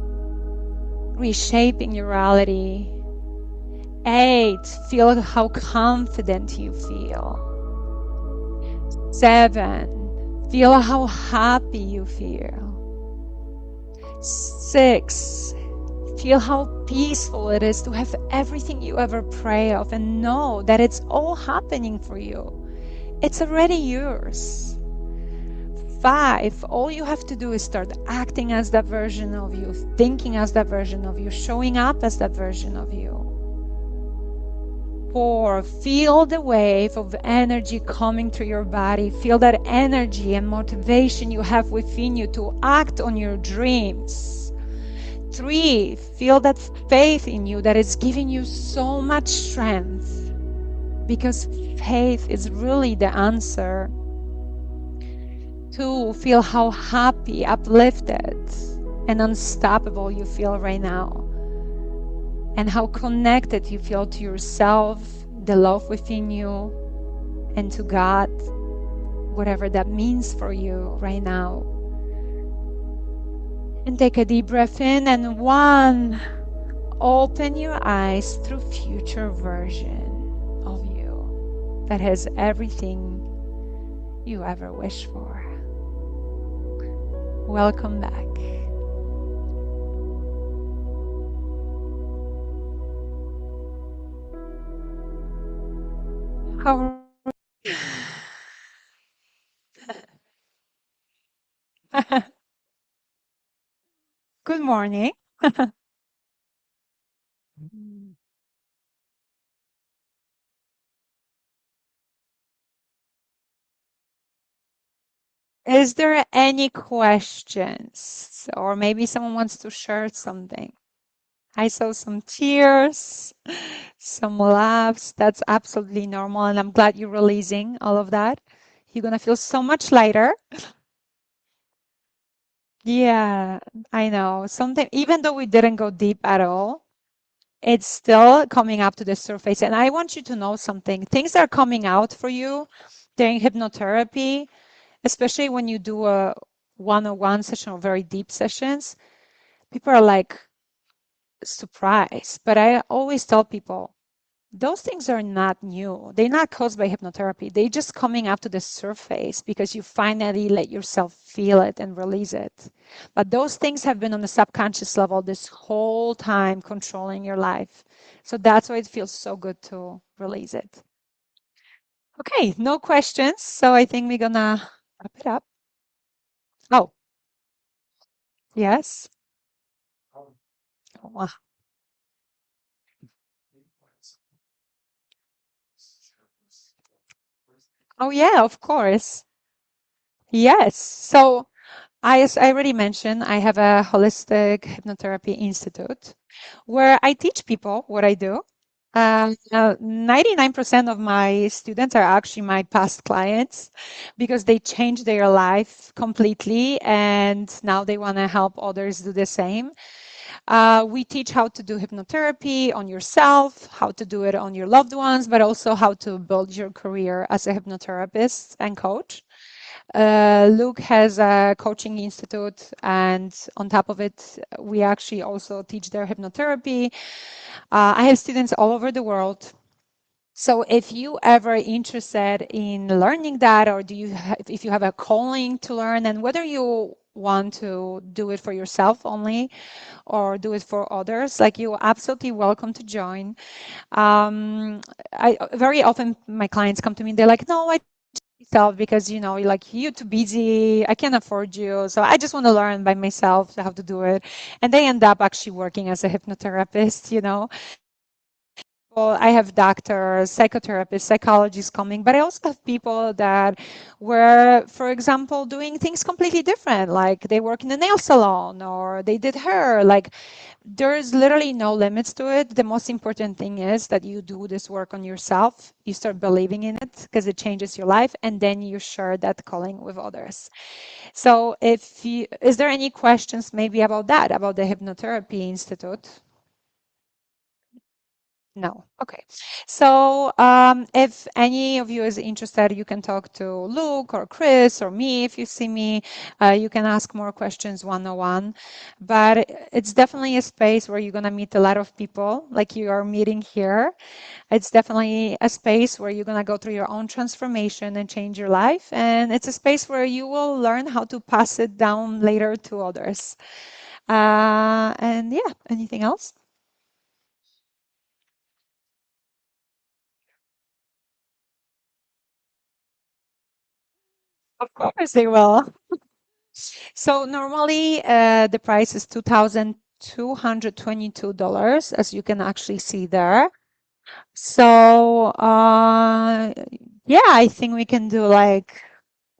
S7: reshaping your reality. 8. Feel how confident you feel. 7. Feel how happy you feel. 6. Feel how peaceful it is to have everything you ever pray of and know that it's all happening for you. It's already yours. 5, all you have to do is start acting as that version of you, thinking as that version of you, showing up as that version of you. 4, feel the wave of energy coming through your body. Feel that energy and motivation you have within you to act on your dreams. 3, feel that faith in you that is giving you so much strength, because faith is really the answer. 2, feel how happy, uplifted, and unstoppable you feel right now. And how connected you feel to yourself, the love within you, and to God, whatever that means for you right now. And take a deep breath in, and 1, open your eyes through future version of you that has everything you ever wish for. Welcome back. How Good morning. Is there any questions? Or maybe someone wants to share something. I saw some tears, some laughs. That's absolutely normal. And I'm glad you're releasing all of that. You're going to feel so much lighter. Yeah, I know. Something, even though we didn't go deep at all, it's still coming up to the surface. And I want you to know something. Things are coming out for you during hypnotherapy, especially when you do a one-on-one session or very deep sessions. People are like surprised. But I always tell people, those things are not new. They're not caused by hypnotherapy. They're just coming up to the surface because you finally let yourself feel it and release it. But those things have been on the subconscious level this whole time, controlling your life. So that's why it feels so good to release it. Okay, no questions. So I think we're gonna wrap it up. Oh, yes. Wow. Oh yeah, of course. Yes. So as I already mentioned, I have a holistic hypnotherapy institute where I teach people what I do. 99% of my students are actually my past clients because they changed their life completely and now they want to help others do the same. We teach how to do hypnotherapy on yourself, how to do it on your loved ones, but also how to build your career as a hypnotherapist and coach. Luke has a coaching institute, and on top of it, we actually also teach their hypnotherapy. I have students all over the world. So if you ever interested in learning that, or if you have a calling to learn, and whether you want to do it for yourself only or do it for others, like you're absolutely welcome to join. I very often my clients come to me, they're like, no, I myself because like you're too busy, I can't afford you, so I just want to learn by myself how to do it, and they end up actually working as a hypnotherapist. Well, I have doctors, psychotherapists, psychologists coming, but I also have people that were, for example, doing things completely different, like they work in a nail salon or they did hair. Like there's literally no limits to it. The most important thing is that you do this work on yourself. You start believing in it because it changes your life, and then you share that calling with others. So is there any questions maybe about that, about the Hypnotherapy Institute? No. Okay. So if any of you is interested, you can talk to Luke or Chris or me. If you see me, you can ask more questions one-on-one. But it's definitely a space where you're going to meet a lot of people like you are meeting here. It's definitely a space where you're going to go through your own transformation and change your life. And it's a space where you will learn how to pass it down later to others. And yeah, anything else? Of course they will. So normally the price is $2,222, as you can actually see there. So yeah, I think we can do like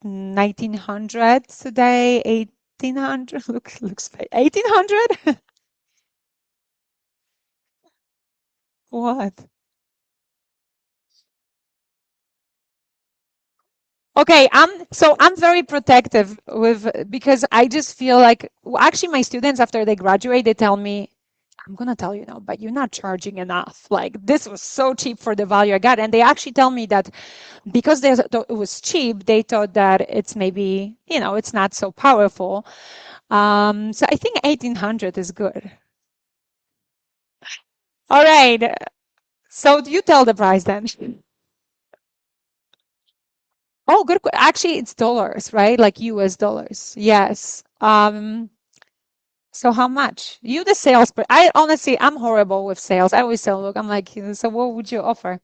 S7: 1900 today, 1800. Looks 1800. What? Okay, I'm very protective with because I just feel like actually my students after they graduate they tell me I'm gonna tell you now, but you're not charging enough. Like this was so cheap for the value I got, and they actually tell me that because it was cheap, they thought that it's maybe it's not so powerful. So I think 1800 is good. All right. So you tell the price then. Oh, good. Actually, it's dollars, right? Like US dollars. Yes. So how much? You the sales, but I honestly, I'm horrible with sales. I always say, look, I'm like, so what would you offer?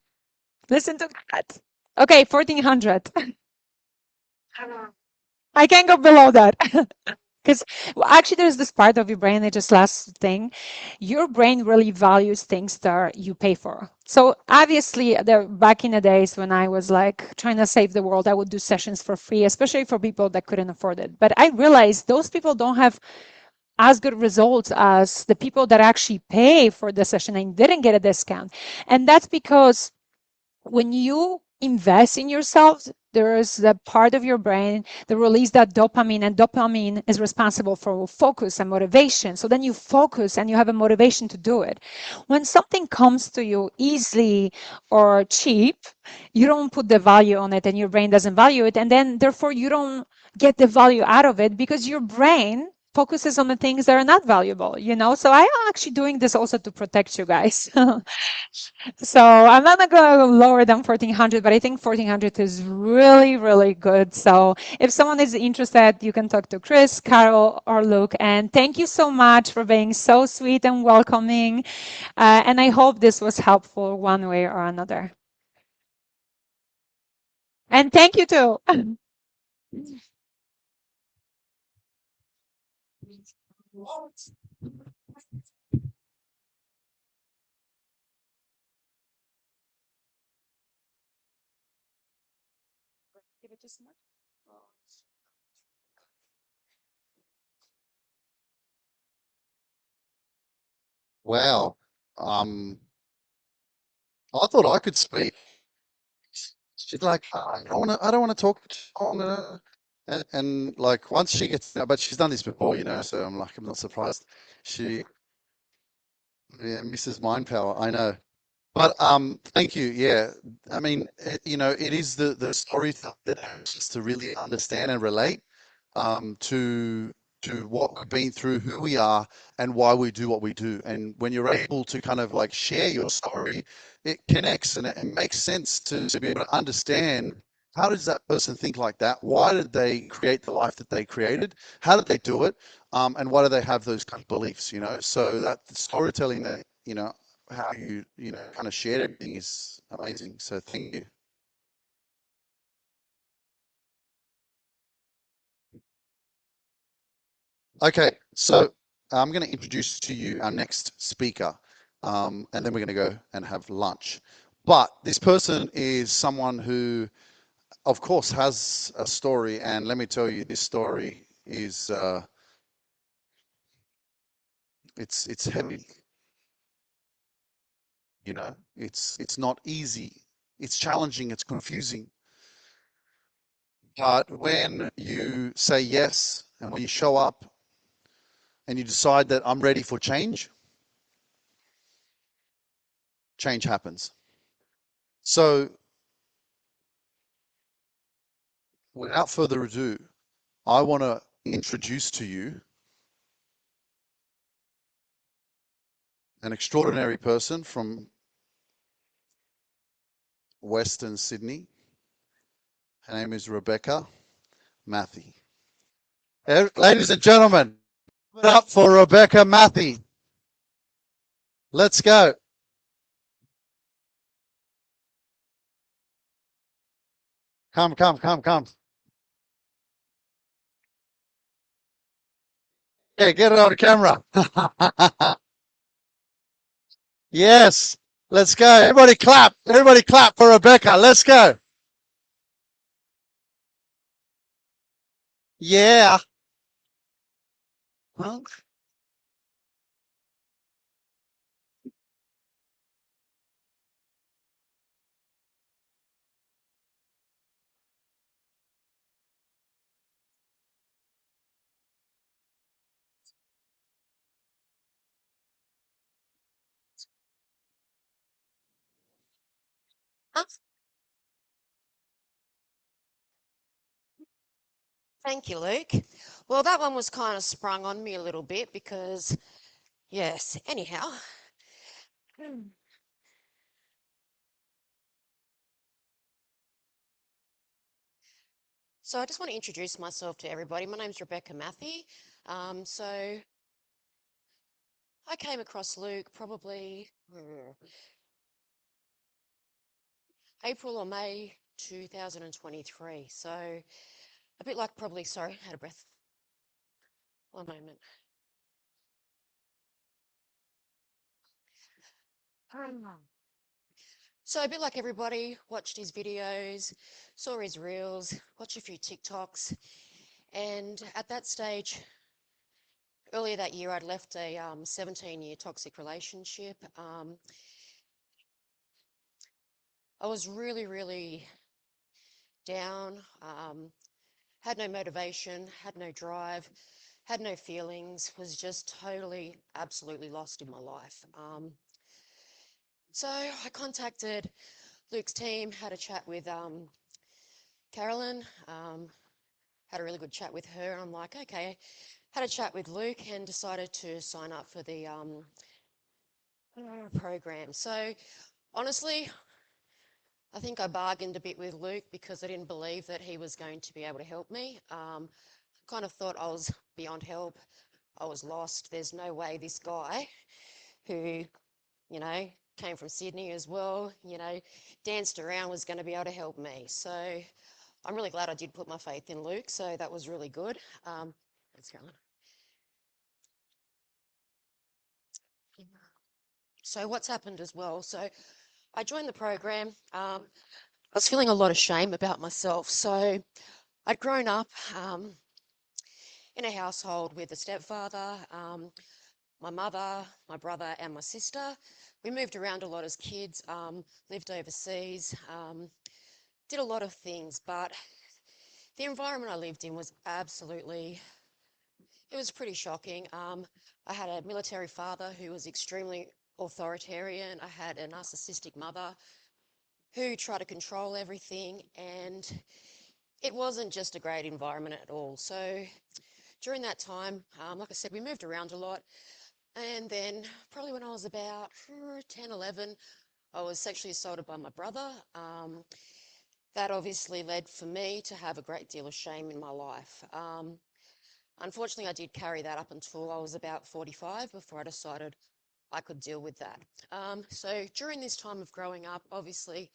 S7: Listen to that. Okay, 1400. I can't go below that. Because actually, there's this part of your brain, it's just last thing. Your brain really values things that you pay for. So obviously, back in the days when I was like trying to save the world, I would do sessions for free, especially for people that couldn't afford it. But I realized those people don't have as good results as the people that actually pay for the session and didn't get a discount. And that's because when you invest in yourself, there is a part of your brain that release that dopamine, and dopamine is responsible for focus and motivation. So then you focus and you have a motivation to do it. When something comes to you easily or cheap, you don't put the value on it and your brain doesn't value it. And then therefore you don't get the value out of it because your brain focuses on the things that are not valuable. So I am actually doing this also to protect you guys. So I'm not going to go lower than 1400, but I think 1400 is really, really good. So if someone is interested, you can talk to Chris, Carol, or Luke. And thank you so much for being so sweet and welcoming. And I hope this was helpful one way or another. And thank you too. Give it to someone.
S6: Wow. I thought I could speak. She's like, I don't want to talk. And like once she gets, but she's done this before, so I'm like, I'm not surprised. She, yeah, Mrs. Mind Power, I know. But thank you. Yeah, I mean, it is the story that helps us to really understand and relate to what we've been through, who we are, and why we do what we do. And when you're able to kind of like share your story, it connects and it makes sense to be able to understand how does that person think like that? Why did they create the life that they created? How did they do it? And why do they have those kind of beliefs? So that storytelling that how you kind of shared everything is amazing. So thank you. Okay, so I'm going to introduce to you our next speaker, and then we're going to go and have lunch. But this person is someone who, of course, has a story, and let me tell you, this story is it's heavy. It's not easy. It's challenging. It's confusing. But when you say yes, and when you show up, and you decide that I'm ready for change, change happens. So without further ado, I want to introduce to you an extraordinary person from Western Sydney. Her name is Rebecca Matthey. Ladies and gentlemen, give it up for Rebecca Matthey. Let's go. Come, come, come, come. Yeah, get it on camera. Yes, let's go. Everybody clap. Everybody clap for Rebecca. Let's go. Yeah. Huh?
S8: Thank you, Luke. Well, that one was kind of sprung on me a little bit because, yes, anyhow. So I just want to introduce myself to everybody. My name's Rebecca Matthey. So I came across Luke probably April or May 2023. So a bit like probably, sorry, out of breath. One moment. So a bit like everybody, watched his videos, saw his reels, watched a few TikToks, and at that stage, earlier that year, I'd left a 17-year toxic relationship. I was really, really down, had no motivation, had no drive, had no feelings, was just totally, absolutely lost in my life. So I contacted Luke's team, had a chat with Carolyn, had a really good chat with her. I'm like, okay, had a chat with Luke and decided to sign up for the program. So honestly, I think I bargained a bit with Luke because I didn't believe that he was going to be able to help me. Kind of thought I was beyond help. I was lost. There's no way this guy who, came from Sydney as well, danced around was going to be able to help me. So I'm really glad I did put my faith in Luke. So that was really good. Thanks, Caroline. So what's happened as well? So I joined the program. was feeling a lot of shame about myself. So I'd grown up in a household with a stepfather, my mother, my brother, and my sister. We moved around a lot as kids, lived overseas, did a lot of things, but the environment I lived in was absolutely, it was pretty shocking. I had a military father who was extremely authoritarian. I had a narcissistic mother who tried to control everything, and it wasn't just a great environment at all. So during that time, like I said, we moved around a lot. And then probably when I was about 10, 11, I was sexually assaulted by my brother. That obviously led for me to have a great deal of shame in my life. Unfortunately, I did carry that up until I was about 45 before I decided I could deal with that. So during this time of growing up, obviously,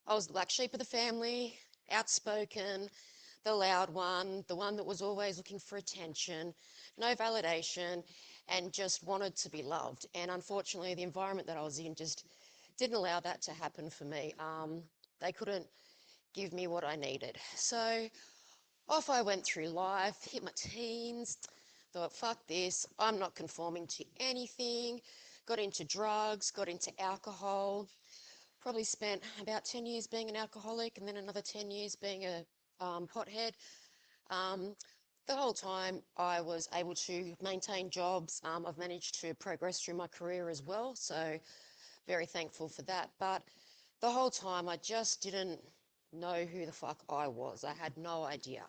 S8: I was the black sheep of the family, outspoken, the loud one, the one that was always looking for attention, no validation, and just wanted to be loved. And unfortunately, the environment that I was in just didn't allow that to happen for me. They couldn't give me what I needed. So off I went through life, hit my teens, thought, fuck this, I'm not conforming to anything, got into drugs, got into alcohol, probably spent about 10 years being an alcoholic and then another 10 years being a pothead. Um, the whole time I was able to maintain jobs. I've managed to progress through my career as well, so very thankful for that. But the whole time I just didn't know who the fuck I was. I had no idea.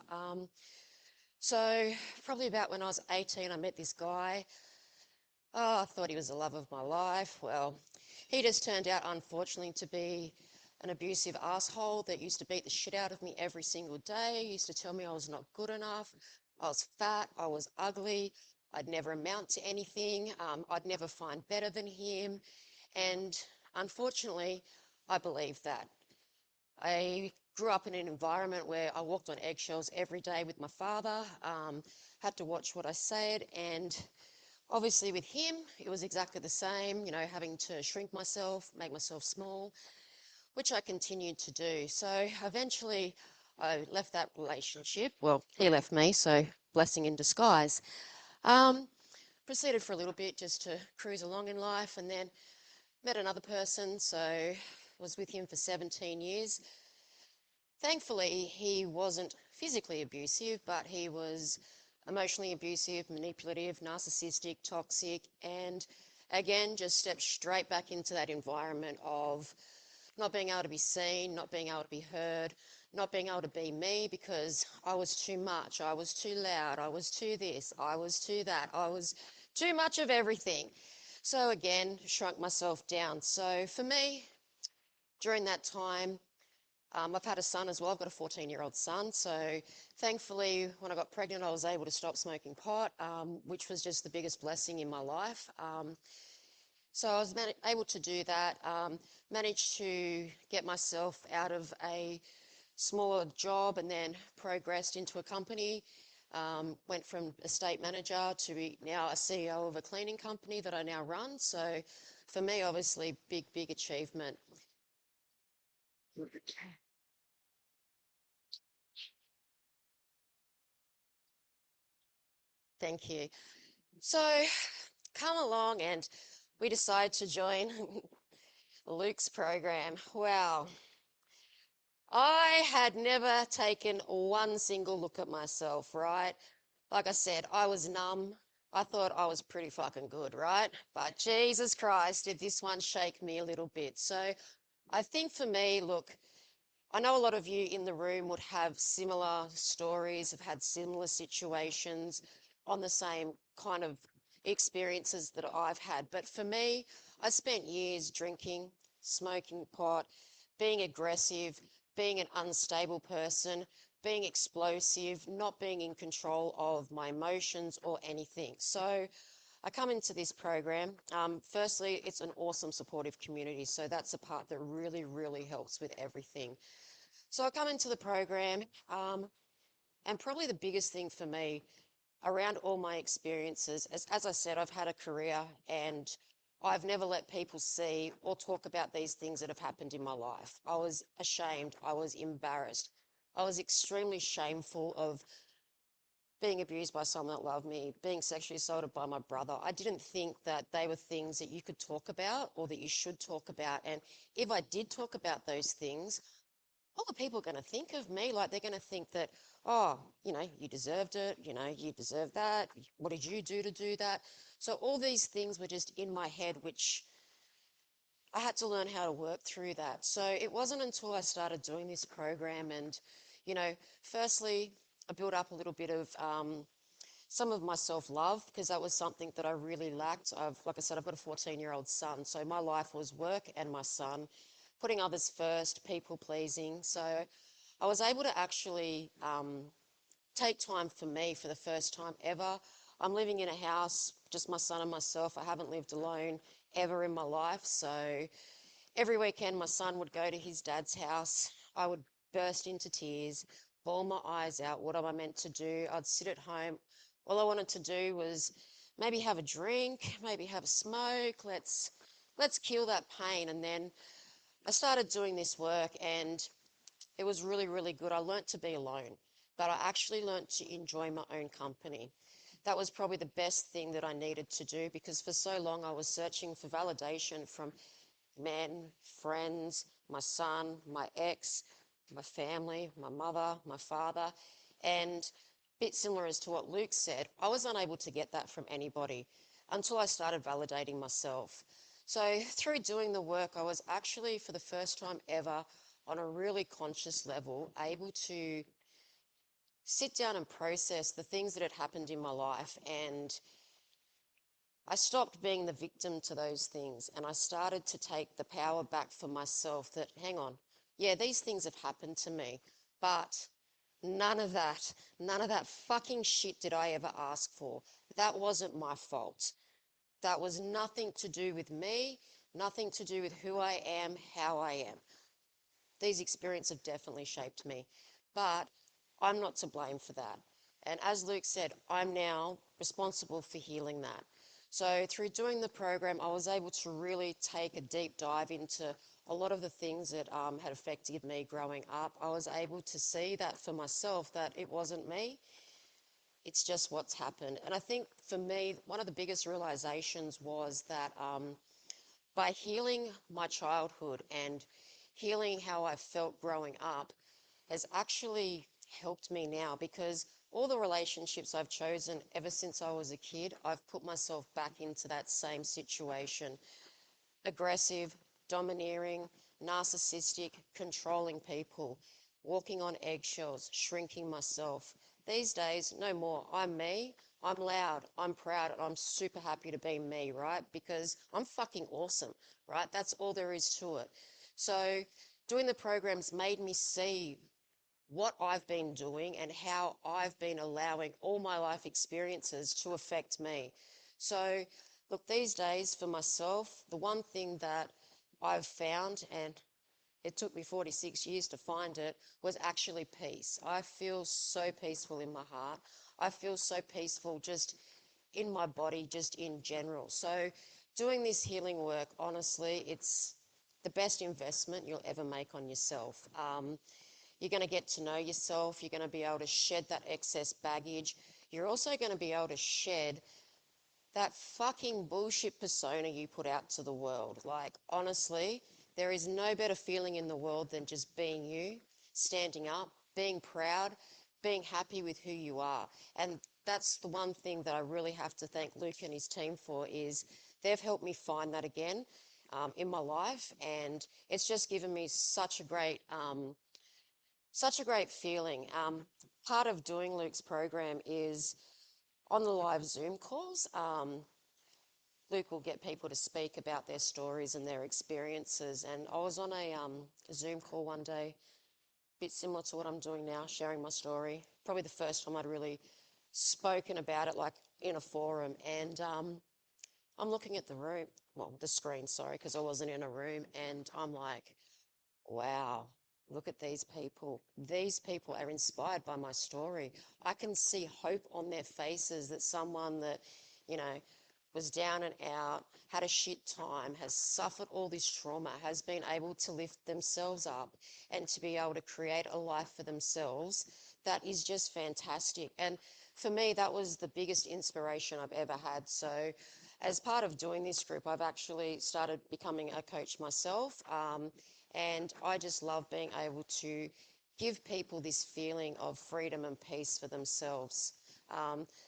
S8: So probably about when I was 18, I met this guy. Oh, I thought he was the love of my life. Well, he just turned out, unfortunately, to be an abusive asshole that used to beat the shit out of me every single day. He used to tell me I was not good enough. I was fat. I was ugly. I'd never amount to anything. I'd never find better than him. And unfortunately, I believed that. I grew up in an environment where I walked on eggshells every day with my father, had to watch what I said, and obviously with him, it was exactly the same, you know, having to shrink myself, make myself small, which I continued to do. So eventually I left that relationship. Well, he left me, so blessing in disguise. Um, Proceeded for a little bit just to cruise along in life and then met another person, so was with him for 17 years. Thankfully, he wasn't physically abusive, but he was emotionally abusive, manipulative, narcissistic, toxic, and again, just stepped straight back into that environment of not being able to be seen, not being able to be heard, not being able to be me because I was too much, I was too loud, I was too this, I was too that, I was too much of everything. So again, shrunk myself down. So for me, during that time, I've had a son as well. I've got a 14-year-old son. So thankfully, when I got pregnant, I was able to stop smoking pot, which was just the biggest blessing in my life. So I was able to do that, managed to get myself out of a smaller job and then progressed into a company. Went from estate manager to be now a CEO of a cleaning company that I now run. So for me, obviously, big, big achievement. Thank you. So come along and we decided to join Luke's program. Wow. I had never taken one single look at myself, right? Like I said, I was numb. I thought I was pretty fucking good, right? But Jesus Christ, did this one shake me a little bit. So I think for me, look, I know a lot of you in the room would have similar stories, have had similar situations on the same kind of experiences that I've had. But for me, I spent years drinking, smoking pot, being aggressive, being an unstable person, being explosive, not being in control of my emotions or anything. So I come into this program. Firstly, it's an awesome supportive community. So that's a part that really, really helps with everything. So I come into the program, and probably the biggest thing for me around all my experiences, as I said, I've had a career and I've never let people see or talk about these things that have happened in my life. I was ashamed. I was embarrassed. I was extremely shameful of being abused by someone that loved me, being sexually assaulted by my brother. I didn't think that they were things that you could talk about or that you should talk about. And if I did talk about those things, what were people going to think of me? Like, they're going to think that, oh, you deserved it, you deserve that. What did you do that? So all these things were just in my head, which I had to learn how to work through that. So it wasn't until I started doing this program and, firstly, I built up a little bit of some of my self-love because that was something that I really lacked. Like I said, I've got a 14-year-old son, so my life was work and my son, putting others first, people pleasing. So I was able to actually take time for me for the first time ever. I'm living in a house, just my son and myself. I haven't lived alone ever in my life. So every weekend, my son would go to his dad's house. I would burst into tears, bawl my eyes out. What am I meant to do? I'd sit at home. All I wanted to do was maybe have a drink, maybe have a smoke. Let's kill that pain. And then I started doing this work, and it was really, really good. I learnt to be alone, but I actually learnt to enjoy my own company. That was probably the best thing that I needed to do because for so long I was searching for validation from men, friends, my son, my ex, my family, my mother, my father, and a bit similar as to what Luke said, I was unable to get that from anybody until I started validating myself. So through doing the work, I was actually for the first time ever on a really conscious level able to sit down and process the things that had happened in my life, and I stopped being the victim to those things and I started to take the power back for myself that, hang on, yeah, these things have happened to me, but none of that fucking shit did I ever ask for. That wasn't my fault. That was nothing to do with me, nothing to do with who I am, how I am. These experiences have definitely shaped me, but I'm not to blame for that. And as Luke said, I'm now responsible for healing that. So through doing the program, I was able to really take a deep dive into a lot of the things that had affected me growing up. I was able to see that for myself, that it wasn't me, it's just what's happened. And I think for me, one of the biggest realizations was that by healing my childhood and healing how I felt growing up has actually helped me now because all the relationships I've chosen ever since I was a kid, I've put myself back into that same situation. Aggressive, domineering, narcissistic, controlling people, walking on eggshells, shrinking myself. These days, no more. I'm me, I'm loud, I'm proud, and I'm super happy to be me, right? Because I'm fucking awesome, right? That's all there is to it. So doing the programs made me see what I've been doing and how I've been allowing all my life experiences to affect me. So, look, these days for myself, the one thing that I've found, and it took me 46 years to find it, was actually peace. I feel so peaceful in my heart. I feel so peaceful just in my body, just in general. So, doing this healing work, honestly, it's the best investment you'll ever make on yourself. You're going to get to know yourself. You're going to be able to shed that excess baggage. You're also going to be able to shed that fucking bullshit persona you put out to the world. Like, honestly, there is no better feeling in the world than just being you, standing up, being proud, being happy with who you are. And that's the one thing that I really have to thank Luke and his team for is they've helped me find that again in my life. And it's just given me such a great feeling. Part of doing Luke's program is on the live Zoom calls. Luke will get people to speak about their stories and their experiences. And I was on a Zoom call one day, a bit similar to what I'm doing now, sharing my story. Probably the first time I'd really spoken about it, like in a forum. And I'm looking at the room, well, the screen, sorry, because I wasn't in a room. And I'm like, wow, look at these people. These people are inspired by my story. I can see hope on their faces that someone that, you know, was down and out, had a shit time, has suffered all this trauma, has been able to lift themselves up and to be able to create a life for themselves, that is just fantastic. And for me, that was the biggest inspiration I've ever had. So as part of doing this group, I've actually started becoming a coach myself. And I just love being able to give people this feeling of freedom and peace for themselves.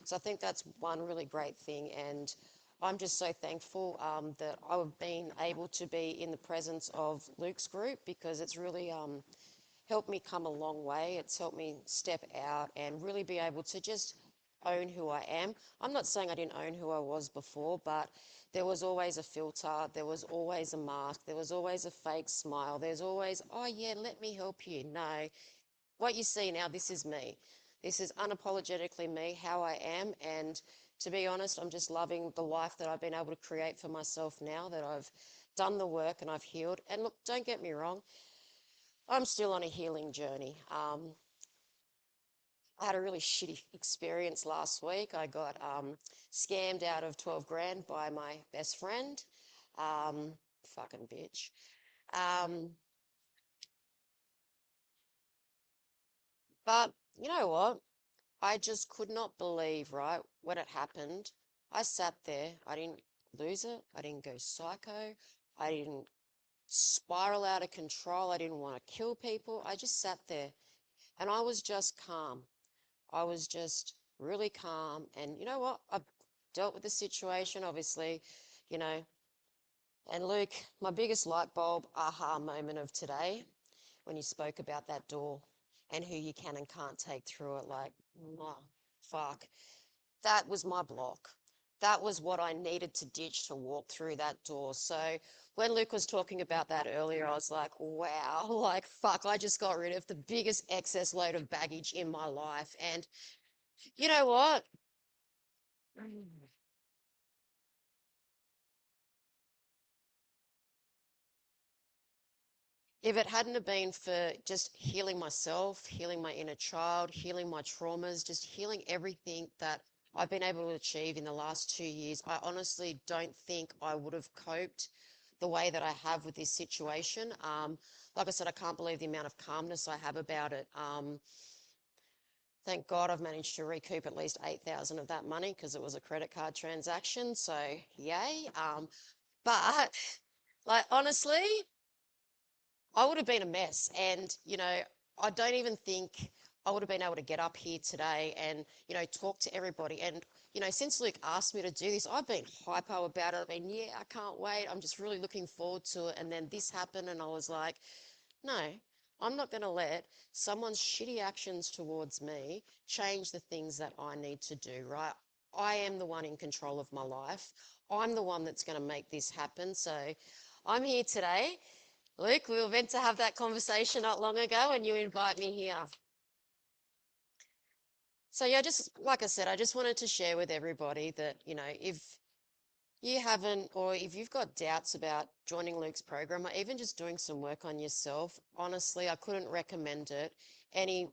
S8: So I think that's one really great thing. And I'm just so thankful that I've been able to be in the presence of Luke's group, because it's really helped me come a long way. It's helped me step out and really be able to just own who I am. I'm not saying I didn't own who I was before, but there was always a filter, there was always a mask, there was always a fake smile, there's always, oh yeah, let me help you. No, what you see now, this is me. This is unapologetically me, how I am. And to be honest, I'm just loving the life that I've been able to create for myself now that I've done the work and I've healed. And look, don't get me wrong, I'm still on a healing journey. I had a really shitty experience last week. I got scammed out of 12 grand by my best friend. Fucking bitch. But you know what? I just could not believe, right, when it happened. I sat there. I didn't lose it. I didn't go psycho. I didn't spiral out of control. I didn't want to kill people. I just sat there and I was just calm. I was just really calm. And you know what? I dealt with the situation, obviously, you know. And Luke, my biggest light bulb aha moment of today, when you spoke about that door and who you can and can't take through it, like, oh, fuck. That was my block. That was what I needed to ditch to walk through that door. So when Luke was talking about that earlier, I was like, wow, like, fuck, I just got rid of the biggest excess load of baggage in my life. And you know what? If it hadn't have been for just healing myself, healing my inner child, healing my traumas, just healing everything that I've been able to achieve in the last 2 years, I honestly don't think I would have coped the way that I have with this situation. Like I said, I can't believe the amount of calmness I have about it. Thank God I've managed to recoup at least 8,000 of that money because it was a credit card transaction. So yay. But like honestly, I would have been a mess. And, you know, I don't even think I would have been able to get up here today and, you know, talk to everybody. And, you know, since Luke asked me to do this, I've been hypo about it. I've been, yeah, I can't wait. I'm just really looking forward to it. And then this happened and I was like, no, I'm not going to let someone's shitty actions towards me change the things that I need to do, right? I am the one in control of my life. I'm the one that's going to make this happen. So I'm here today. Luke, we were meant to have that conversation not long ago and you invite me here. So yeah, just like I said, I just wanted to share with everybody that, you know, if you haven't, or if you've got doubts about joining Luke's program or even just doing some work on yourself, honestly, I couldn't recommend it any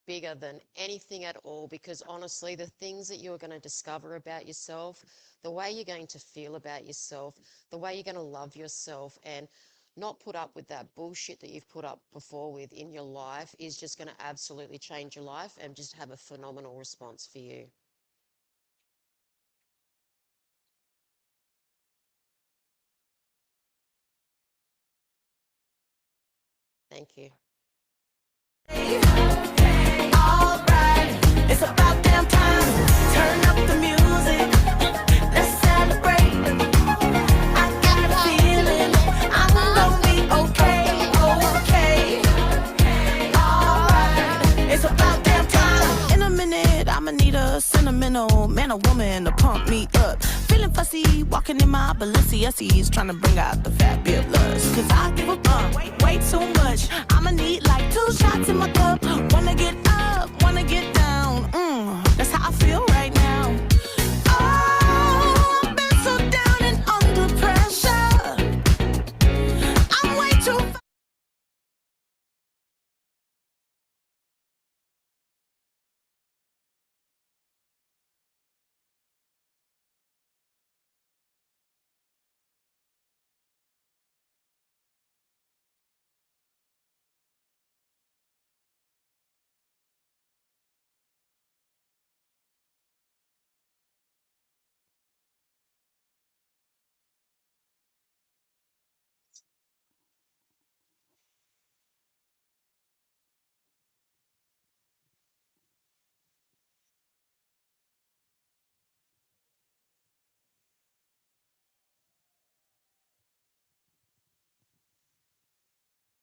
S8: bigger than anything at all, because honestly, the things that you're going to discover about yourself, the way you're going to feel about yourself, the way you're going to love yourself and not put up with that bullshit that you've put up before with in your life is just going to absolutely change your life and just have a phenomenal response for you. Thank you.
S3: Alright, it's about damn time. Turn up the music. Let's celebrate. I got a feeling I'm gonna be okay, okay. Alright, it's about damn time. In a minute, I'ma need a sentimental man or woman to pump me up. Feeling fussy, walking in my Balenciennes, trying to bring out the fabulous. Cause I give a fuck way too much. I'ma need like 2 shots in my cup. Wanna get up, wanna get down. That's how I feel right now. Oh, I've been so down and under pressure. I'm way too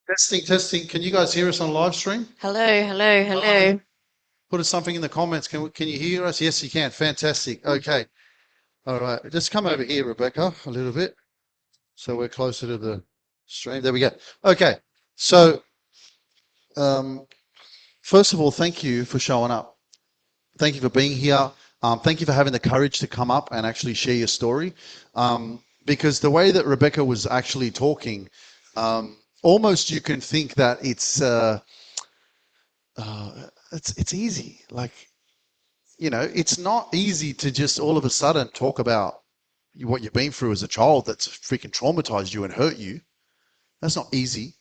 S6: Testing, testing. Can you guys hear us on live stream?
S8: Hello, hello, hello.
S6: Put us something in the comments. Can you hear us? Yes, you can. Fantastic. Okay. All right. Just come over here, Rebecca, a little bit. So we're closer to the stream. There we go. Okay. So, first of all, thank you for showing up. Thank you for being here. Thank you for having the courage to come up and actually share your story. Because the way that Rebecca was actually talking, almost you can think that it's easy. Like, you know, it's not easy to just all of a sudden talk about what you've been through as a child that's freaking traumatized you and hurt you. That's not easy.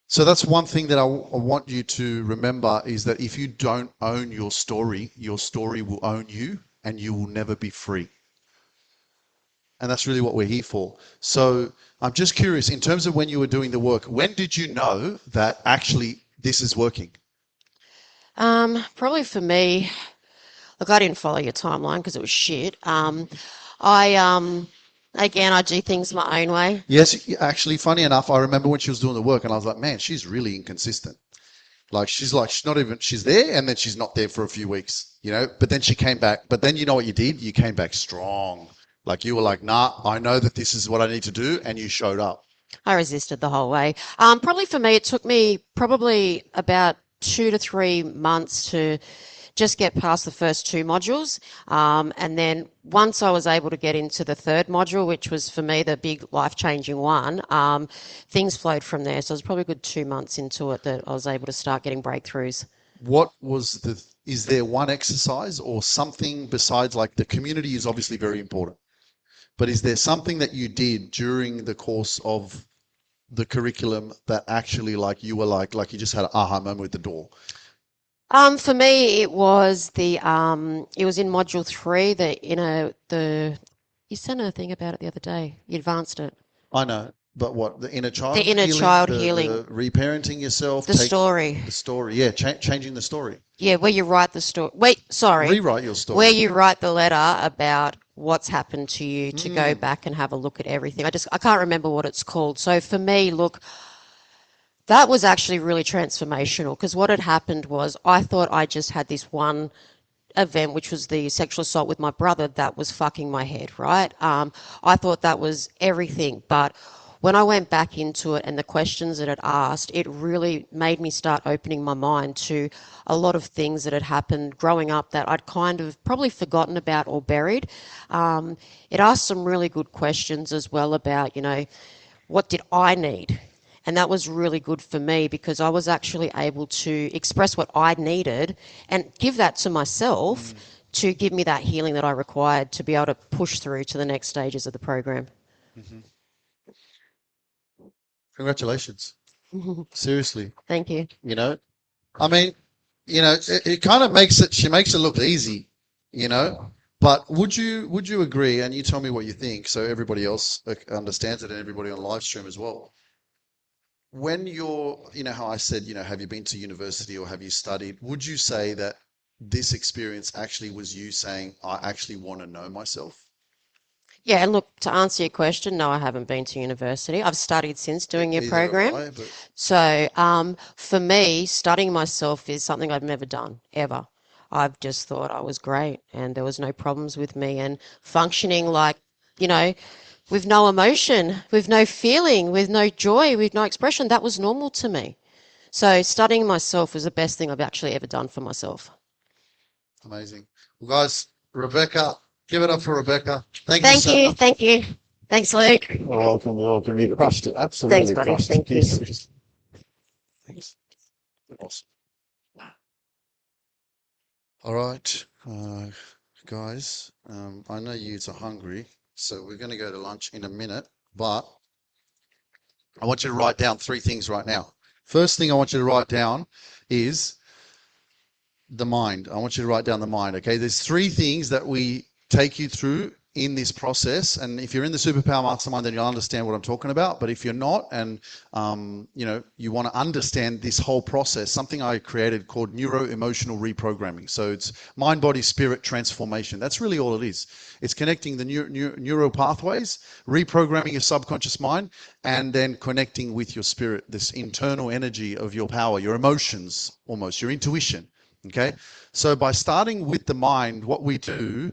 S6: So that's one thing that I want you to remember is that if you don't own your story will own you and you will never be free. And that's really what we're here for. So I'm just curious, in terms of when you were doing the work, when did you know that actually this is working?
S8: Probably for me, look, I didn't follow your timeline because it was shit. Again, I do things my own way.
S6: Yes, actually, funny enough, I remember when she was doing the work and I was like, man, she's really inconsistent. She's there and then she's not there for a few weeks, you know, but then she came back. But then you know what you did? You came back strong. Like you were like, nah, I know that this is what I need to do. And you showed up.
S8: I resisted the whole way. Probably for me, it took me probably about 2 to 3 months to just get past the first 2 modules. And then once I was able to get into the 3rd module, which was for me the big life-changing one, things flowed from there. So it was probably a good 2 months into it that I was able to start getting breakthroughs.
S6: Is there one exercise or something besides, like, the community is obviously very important, but is there something that you did during the course of the curriculum that actually, like, you were like you just had an aha moment with the door?
S8: For me, it was in module 3, you sent a thing about it the other day. You advanced it.
S6: I know, but what, the inner child
S8: The inner
S6: healing,
S8: child
S6: the
S8: healing.
S6: reparenting yourself,
S8: The story.
S6: the story, yeah, changing the story,
S8: Yeah, where you write the story. Wait, sorry.
S6: rewrite your story.
S8: Where you write the letter about what's happened to you to go back and have a look at everything. I can't remember what it's called. So for me, look, that was actually really transformational because what had happened was I thought I just had this one event, which was the sexual assault with my brother, that was fucking my head, right? I thought that was everything. But when I went back into it and the questions that it asked, it really made me start opening my mind to a lot of things that had happened growing up that I'd kind of probably forgotten about or buried. It asked some really good questions as well about, you know, what did I need? And that was really good for me because I was actually able to express what I needed and give that to myself to give me that healing that I required to be able to push through to the next stages of the program.
S6: Mm-hmm. Congratulations. Seriously.
S8: Thank you.
S6: You know, I mean, you know, it kind of she makes it look easy, you know, but would you agree, and you tell me what you think so everybody else understands it and everybody on live stream as well. When you're, you know how I said, you know, have you been to university or have you studied? Would you say that this experience actually was you saying, I actually want to know myself?
S8: Yeah, and look, to answer your question, no, I haven't been to university. I've studied since doing your program. So for me, studying myself is something I've never done, ever. I've just thought I was great and there was no problems with me and functioning like, you know, with no emotion, with no feeling, with no joy, with no expression. That was normal to me. So studying myself was the best thing I've actually ever done for myself.
S6: Amazing. Well, guys, Rebecca, give it up for Rebecca. Thank
S8: you. Thank you. Thanks, Luke.
S6: You're welcome. You're welcome. You crushed it. Absolutely.
S8: Thanks, buddy.
S6: Crushed
S8: Thank
S6: it.
S8: you.
S6: Thanks. Awesome. All right, guys, I know you are hungry, so we're going to go to lunch in a minute, but I want you to write down 3 things right now. First thing I want you to write down is the mind. I want you to write down the mind, okay? There's 3 things that we take you through in this process, and if you're in the Superpower Mastermind, then you'll understand what I'm talking about. But if you're not, and you want to understand this whole process, something I created called neuro-emotional reprogramming. So it's mind, body, spirit transformation. That's really all it is. It's connecting the neural pathways, reprogramming your subconscious mind, and then connecting with your spirit, this internal energy of your power, your emotions, almost your intuition. Okay, so by starting with the mind, what we do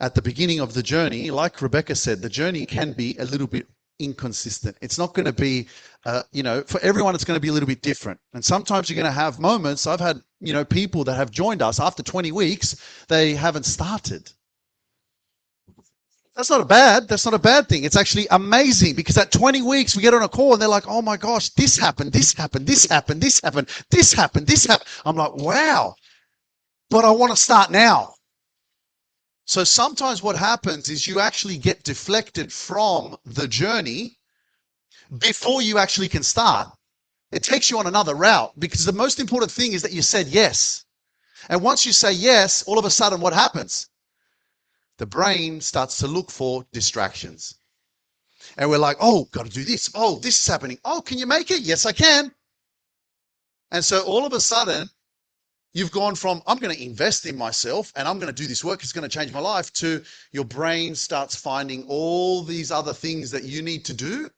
S6: at the beginning of the journey, like Rebecca said, the journey can be a little bit inconsistent. It's not going to be, for everyone, it's going to be a little bit different. And sometimes you're going to have moments. I've had, people that have joined us after 20 weeks, they haven't started. That's not a bad thing. It's actually amazing, because at 20 weeks we get on a call and they're like, oh my gosh, this happened, this happened, this happened, this happened, this happened, this happened. I'm like, wow, but I want to start now. So sometimes what happens is you actually get deflected from the journey before you actually can start. It takes you on another route, because the most important thing is that you said yes. And once you say yes, all of a sudden what happens? The brain starts to look for distractions. And we're like, oh, got to do this. Oh, this is happening. Oh, can you make it? Yes, I can. And so all of a sudden, you've gone from, I'm going to invest in myself and I'm going to do this work, it's going to change my life, to your brain starts finding all these other things that you need to do,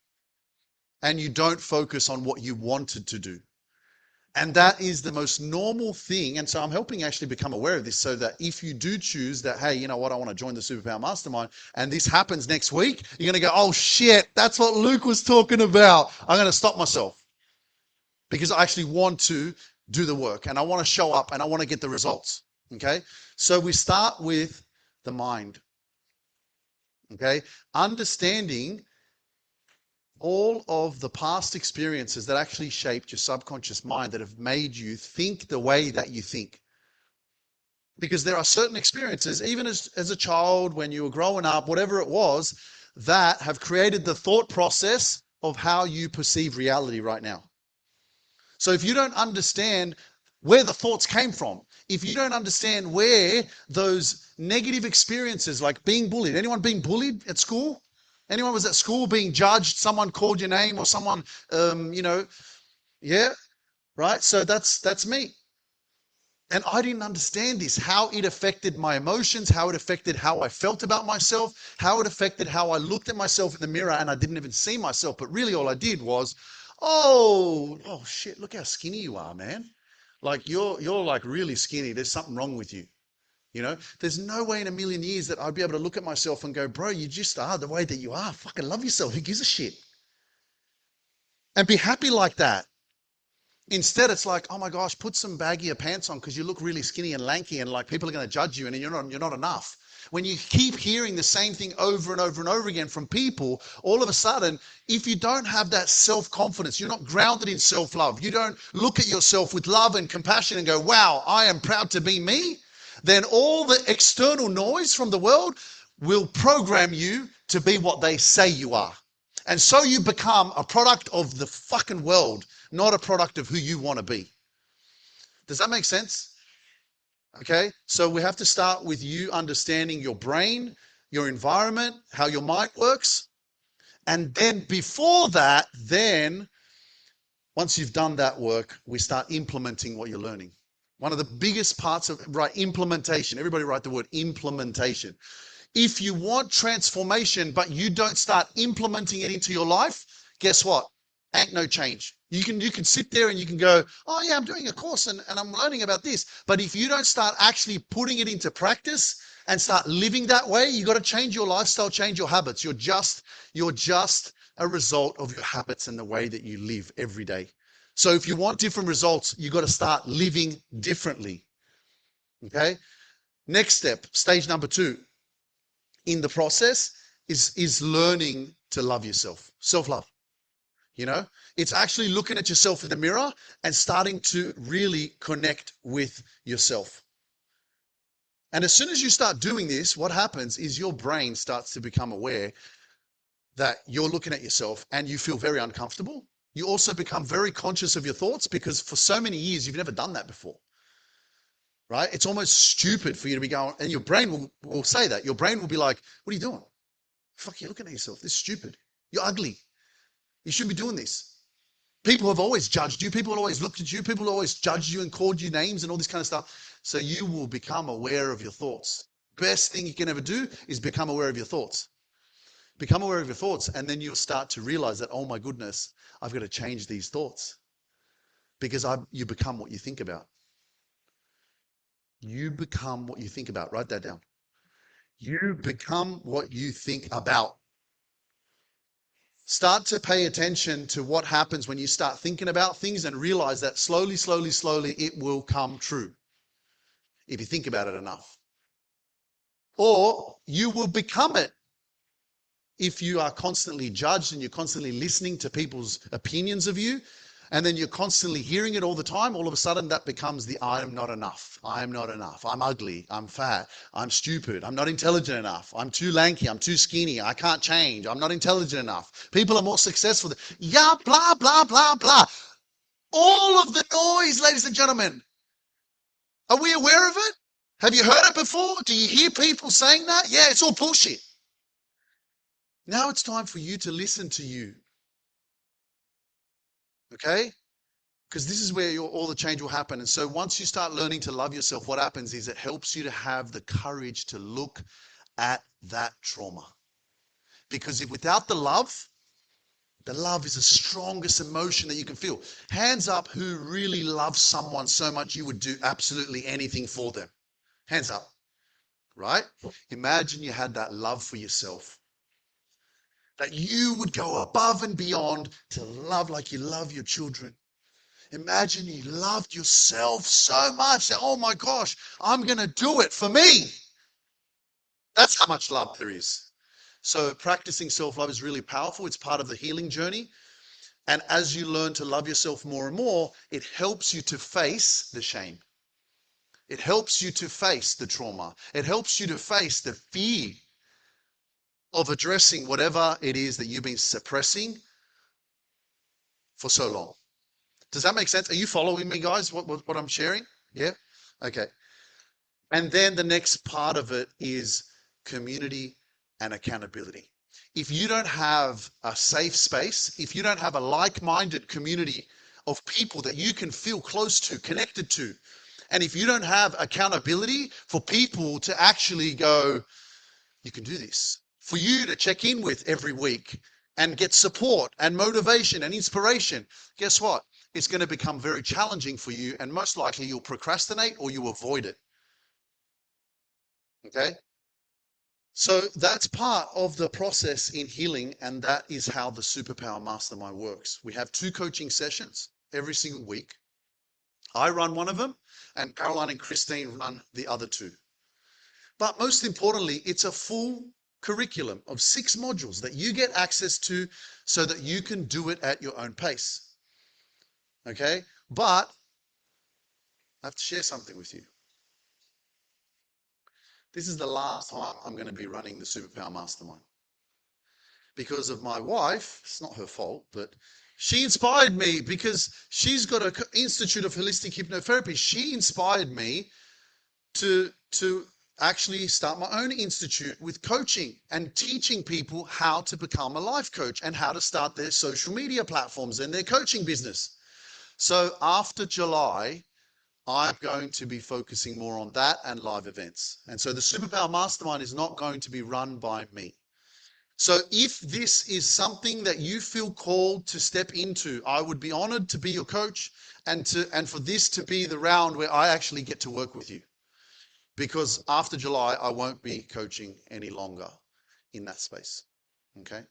S6: and you don't focus on what you wanted to do. And that is the most normal thing. And so I'm helping you actually become aware of this, so that if you do choose that, hey, you know what, I want to join the Superpower Mastermind, and this happens next week, you're going to go, oh shit, that's what Luke was talking about. I'm going to stop myself, because I actually want to do the work and I want to show up and I want to get the results. Okay. So we start with the mind. Okay. Understanding all of the past experiences that actually shaped your subconscious mind, that have made you think the way that you think. Because there are certain experiences, even as a child, when you were growing up, whatever it was, that have created the thought process of how you perceive reality right now. So if you don't understand where the thoughts came from, if you don't understand where those negative experiences, like being bullied, anyone being bullied at school? Anyone was at school being judged? Someone called your name, or someone, yeah, right? So that's me. And I didn't understand this, how it affected my emotions, how it affected how I felt about myself, how it affected how I looked at myself in the mirror, and I didn't even see myself. But really all I did was, oh shit, look how skinny you are, man. Like you're like really skinny. There's something wrong with you. There's no way in a million years that I'd be able to look at myself and go, bro, you just are the way that you are. Fucking love yourself. Who gives a shit? And be happy like that. Instead, it's like, oh my gosh, put some baggier pants on because you look really skinny and lanky, and like people are going to judge you, and you're not enough. When you keep hearing the same thing over and over and over again from people, all of a sudden, if you don't have that self-confidence, you're not grounded in self-love, you don't look at yourself with love and compassion and go, wow, I am proud to be me, then all the external noise from the world will program you to be what they say you are. And so you become a product of the fucking world, not a product of who you want to be. Does that make sense? Okay, so we have to start with you understanding your brain, your environment, how your mind works. And then before that, once you've done that work, we start implementing what you're learning. One of the biggest parts of, implementation. Everybody write the word implementation. If you want transformation, but you don't start implementing it into your life, guess what? Ain't no change. You can sit there and you can go, oh yeah, I'm doing a course and I'm learning about this. But if you don't start actually putting it into practice and start living that way, you got to change your lifestyle, change your habits. You're just a result of your habits and the way that you live every day. So if you want different results, you got to start living differently. Okay. Next step, stage number 2 in the process is learning to love yourself. Self-love. It's actually looking at yourself in the mirror and starting to really connect with yourself. And as soon as you start doing this, what happens is your brain starts to become aware that you're looking at yourself and you feel very uncomfortable. You also become very conscious of your thoughts, because for so many years, you've never done that before. right? It's almost stupid for you to be going, and your brain will say that. Your brain will be like, what are you doing? Fuck, you're looking at yourself. This is stupid. You're ugly. You shouldn't be doing this. People have always judged you. People have always looked at you. People have always judged you and called you names and all this kind of stuff. So you will become aware of your thoughts. Best thing you can ever do is become aware of your thoughts. Become aware of your thoughts, and then you'll start to realize that, oh my goodness, I've got to change these thoughts. Because you become what you think about. You become what you think about. Write that down. You become what you think about. Start to pay attention to what happens when you start thinking about things and realize that slowly, slowly, slowly, it will come true if you think about it enough. Or you will become it if you are constantly judged and you're constantly listening to people's opinions of you, and then you're constantly hearing it all the time. All of a sudden that becomes the I am not enough. I am not enough. I'm ugly. I'm fat. I'm stupid. I'm not intelligent enough. I'm too lanky. I'm too skinny. I can't change. I'm not intelligent enough. People are more successful. Yeah, blah, blah, blah, blah. All of the noise, ladies and gentlemen. Are we aware of it? Have you heard it before? Do you hear people saying that? Yeah, it's all bullshit. Now it's time for you to listen to you. Okay? Because this is where all the change will happen. And so once you start learning to love yourself, what happens is it helps you to have the courage to look at that trauma. Because without the love is the strongest emotion that you can feel. Hands up who really loves someone so much you would do absolutely anything for them. Hands up, right? Imagine you had that love for yourself. That you would go above and beyond to love like you love your children. Imagine you loved yourself so much that, oh my gosh, I'm going to do it for me. That's how much love there is. So practicing self-love is really powerful. It's part of the healing journey. And as you learn to love yourself more and more, it helps you to face the shame. It helps you to face the trauma. It helps you to face the fear of addressing whatever it is that you've been suppressing for so long. Does that make sense? Are you following me, guys, what I'm sharing? Yeah? Okay. And then the next part of it is community and accountability. If you don't have a safe space, if you don't have a like-minded community of people that you can feel close to, connected to, and if you don't have accountability for people to actually go, you can do this, for you to check in with every week and get support and motivation and inspiration, guess what? It's going to become very challenging for you, and most likely you'll procrastinate or you avoid it. Okay? So that's part of the process in healing, and that is how the Superpower Mastermind works. We have 2 coaching sessions every single week. I run one of them, and Caroline and Christine run the other 2. But most importantly, it's a full curriculum of 6 modules that you get access to so that you can do it at your own pace. Okay? But I have to share something with you. This is the last time I'm going to be running the Superpower Mastermind. Because of my wife, it's not her fault, but she inspired me because she's got an Institute of Holistic Hypnotherapy. She inspired me to actually start my own institute with coaching and teaching people how to become a life coach and how to start their social media platforms and their coaching business. So after July, I'm going to be focusing more on that and live events. And so the Superpower Mastermind is not going to be run by me. So if this is something that you feel called to step into, I would be honored to be your coach and for this to be the round where I actually get to work with you. Because after July, I won't be coaching any longer in that space. Okay?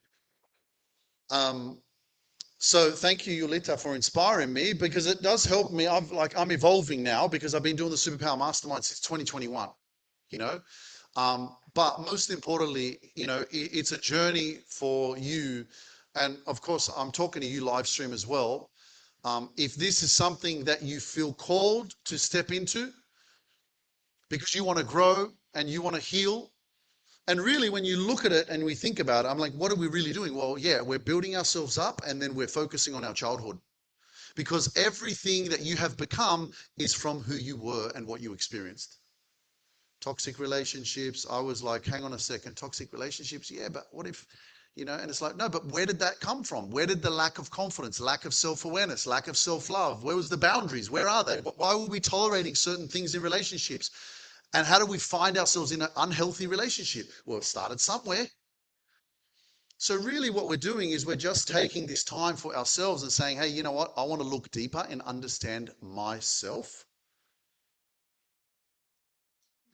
S6: So thank you, Yulita, for inspiring me, because it does help me. I'm evolving now because I've been doing the Superpower Mastermind since 2021, you know. But most importantly, you know, it's a journey for you. And of course, I'm talking to you live stream as well. If this is something that you feel called to step into because you want to grow and you want to heal, and really, when you look at it and we think about it, I'm like, what are we really doing? Well, yeah, we're building ourselves up and then we're focusing on our childhood. because everything that you have become is from who you were and what you experienced. Toxic relationships, I was like, hang on a second, toxic relationships, yeah, but what if, and it's like, no, but where did that come from? Where did the lack of confidence, lack of self-awareness, lack of self-love, where was the boundaries? Where are they? Why were we tolerating certain things in relationships? And how do we find ourselves in an unhealthy relationship? Well, it started somewhere. So really what we're doing is we're just taking this time for ourselves and saying, hey, you know what? I want to look deeper and understand myself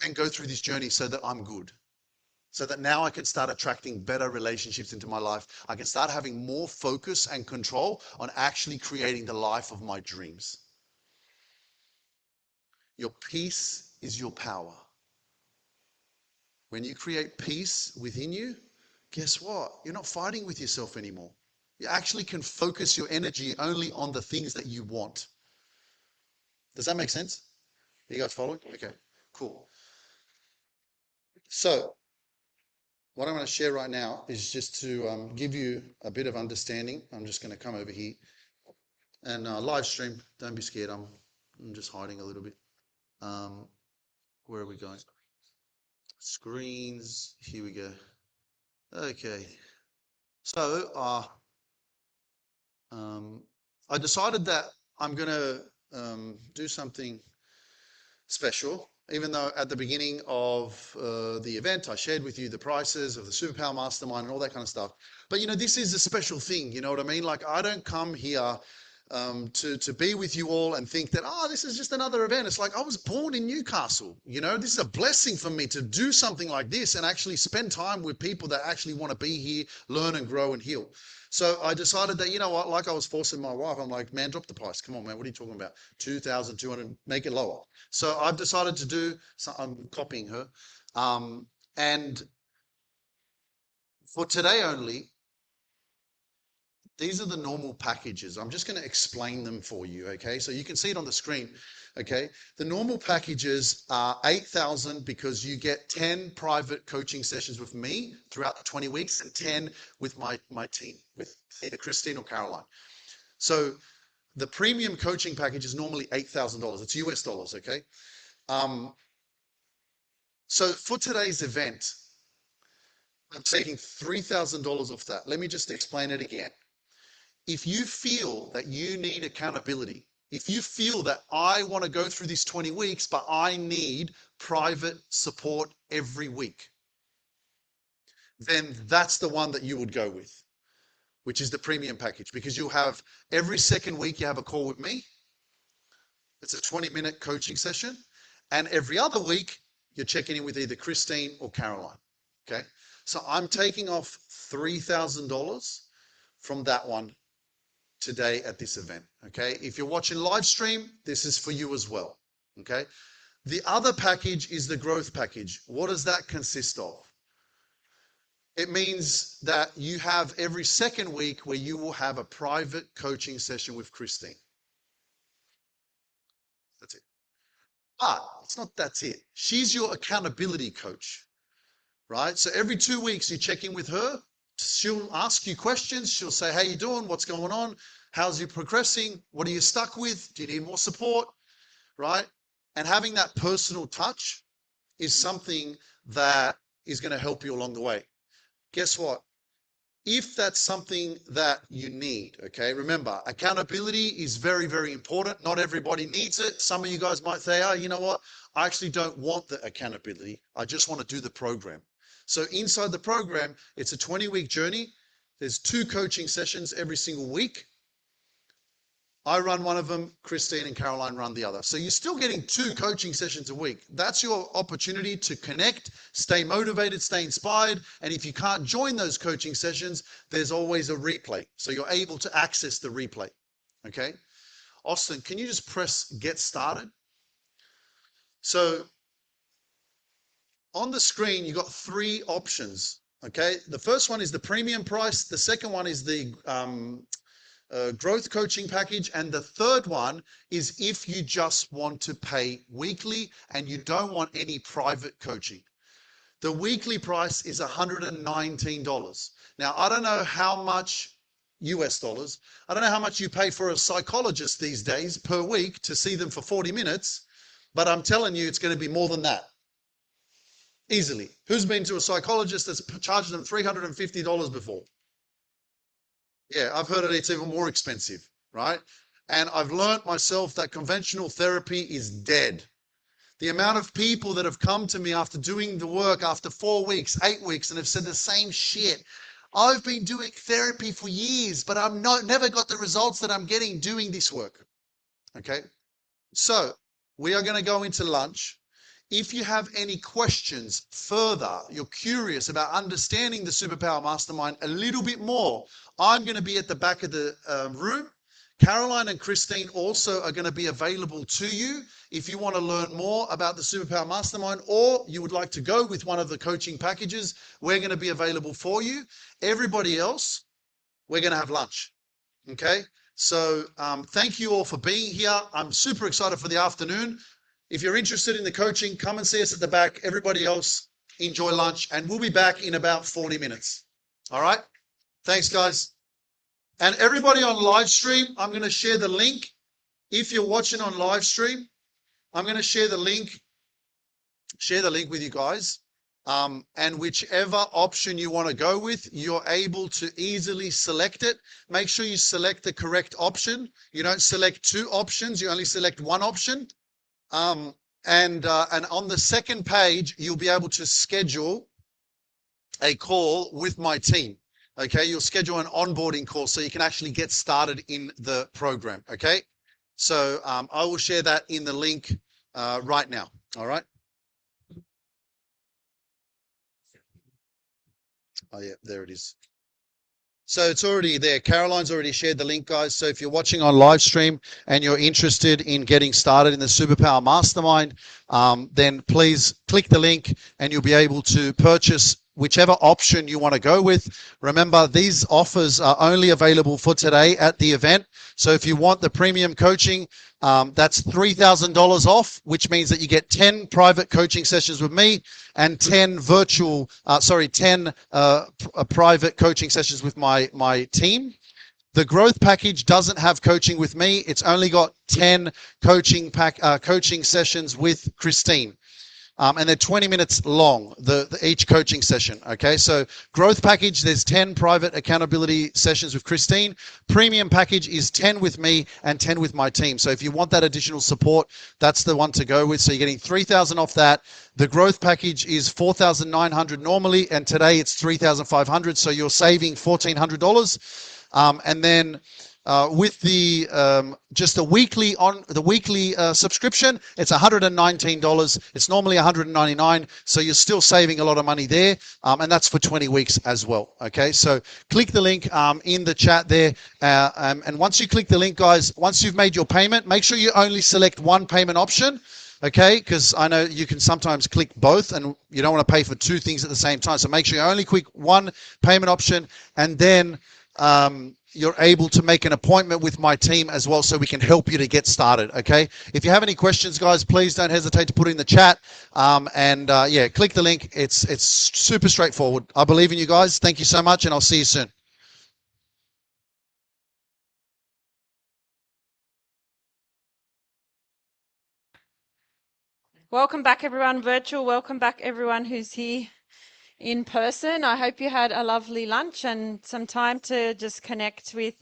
S6: and go through this journey so that I'm good. So that now I can start attracting better relationships into my life. I can start having more focus and control on actually creating the life of my dreams. Your peace is your power. When you create peace within you, guess what? You're not fighting with yourself anymore. You actually can focus your energy only on the things that you want. Does that make sense? Are you guys following? Okay, cool. So, what I'm going to share right now is just to give you a bit of understanding. I'm just going to come over here and live stream. Don't be scared. I'm just hiding a little bit. Where are we going? Screens. Here we go. Okay. So I decided that I'm going to do something special. Even though at the beginning of the event, I shared with you the prices of the Superpower Mastermind and all that kind of stuff. But, this is a special thing. You know what I mean? Like, I don't come here to be with you all and think that, this is just another event. It's like, I was born in Newcastle. This is a blessing for me to do something like this and actually spend time with people that actually want to be here, learn and grow and heal. So I decided that, what, like I was forcing my wife, I'm like, man, drop the price. Come on, man, what are you talking about? 2,200, make it lower. So I've decided to do, I'm copying her. And for today only, these are the normal packages. I'm just going to explain them for you, okay? So you can see it on the screen, okay? The normal packages are 8,000 because you get 10 private coaching sessions with me throughout the 20 weeks and 10 with my team, with either Christine or Caroline. So the premium coaching package is normally $8,000. It's US dollars, okay? So for today's event, I'm taking $3,000 off that. Let me just explain it again. If you feel that you need accountability, if you feel that I want to go through these 20 weeks, but I need private support every week, then that's the one that you would go with, which is the premium package, because you'll have every second week you have a call with me. It's a 20-minute coaching session. And every other week, you're checking in with either Christine or Caroline. Okay. So I'm taking off $3,000 from that one today at this event. Okay. If you're watching live stream, this is for you as well. Okay. The other package is the growth package. What does that consist of? It means that you have every second week where you will have a private coaching session with Christine. That's it. But it's not that's it. She's your accountability coach, right? So every 2 weeks you check in with her. She'll ask you questions. She'll say, how you doing? What's going on? How's you progressing? What are you stuck with? Do you need more support? Right? And having that personal touch is something that is going to help you along the way. Guess what? If that's something that you need, okay, remember, accountability is very, very important. Not everybody needs it. Some of you guys might say, you know what? I actually don't want the accountability. I just want to do the program. So inside the program, it's a 20-week journey. There's 2 coaching sessions every single week. I run one of them, Christine and Caroline run the other. So you're still getting 2 coaching sessions a week. That's your opportunity to connect, stay motivated, stay inspired. And if you can't join those coaching sessions, there's always a replay. So you're able to access the replay. Okay. Austin, can you just press get started? So on the screen, you've got 3 options. Okay. The first one is the premium price. The second one is the growth coaching package, and the third one is if you just want to pay weekly and you don't want any private coaching. The weekly price is $119. Now, I don't know how much US dollars. I don't know how much you pay for a psychologist these days per week to see them for 40 minutes, but I'm telling you, it's going to be more than that. Easily. Who's been to a psychologist that's charged them $350 before? Yeah, I've heard it's even more expensive, right? And I've learned myself that conventional therapy is dead. The amount of people that have come to me after doing the work after 4 weeks, 8 weeks, and have said the same shit. I've been doing therapy for years, but I've never got the results that I'm getting doing this work. Okay? So we are going to go into lunch. If you have any questions further, you're curious about understanding the Superpower Mastermind a little bit more, I'm going to be at the back of the room. Caroline and Christine also are going to be available to you if you want to learn more about the Superpower Mastermind, or you would like to go with one of the coaching packages. We're going to be available for you. Everybody else, we're going to have lunch. Okay? So thank you all for being here. I'm super excited for the afternoon. If you're interested in the coaching, come and see us at the back. Everybody else, enjoy lunch, and we'll be back in about 40 minutes. All right? Thanks, guys. And everybody on live stream, I'm going to share the link. If you're watching on live stream, I'm going to share the link with you guys. And whichever option you want to go with, you're able to easily select it. Make sure you select the correct option. You don't select 2 options, you only select 1 option. And on the second page, you'll be able to schedule a call with my team. Okay, you'll schedule an onboarding call so you can actually get started in the program. Okay, so I will share that in the link right now. All right. Oh yeah, there it is. So it's already there. Caroline's already shared the link, guys. So if you're watching on live stream and you're interested in getting started in the Superpower Mastermind, then please click the link and you'll be able to purchase whichever option you want to go with. Remember, these offers are only available for today at the event. So if you want the premium coaching, that's $3,000 off, which means that you get 10 private coaching sessions with me and 10 private coaching sessions with my team. The growth package doesn't have coaching with me. It's only got 10 coaching sessions with Christine. And they're 20 minutes long, each coaching session. Okay, so growth package, there's 10 private accountability sessions with Christine. Premium package is 10 with me and 10 with my team. So if you want that additional support, that's the one to go with. So you're getting $3,000 off that. The growth package is $4,900 normally, and today it's $3,500. So you're saving $1,400. And then with the just the weekly subscription, it's $119. It's normally $199, so you're still saving a lot of money there, and that's for 20 weeks as well. Okay, so click the link in the chat there, and once you click the link, guys, once you've made your payment, make sure you only select one payment option. Okay, because I know you can sometimes click both and you don't want to pay for 2 things at the same time. So make sure you only click one payment option, and then you're able to make an appointment with my team as well, so we can help you to get started. Okay, if you have any questions, guys, please don't hesitate to put it in the chat, yeah, click the link. It's super straightforward. I believe in you guys. Thank you so much, and I'll see you soon.
S1: Welcome back, everyone virtual. Welcome back, everyone who's here in person. I hope you had a lovely lunch and some time to just connect with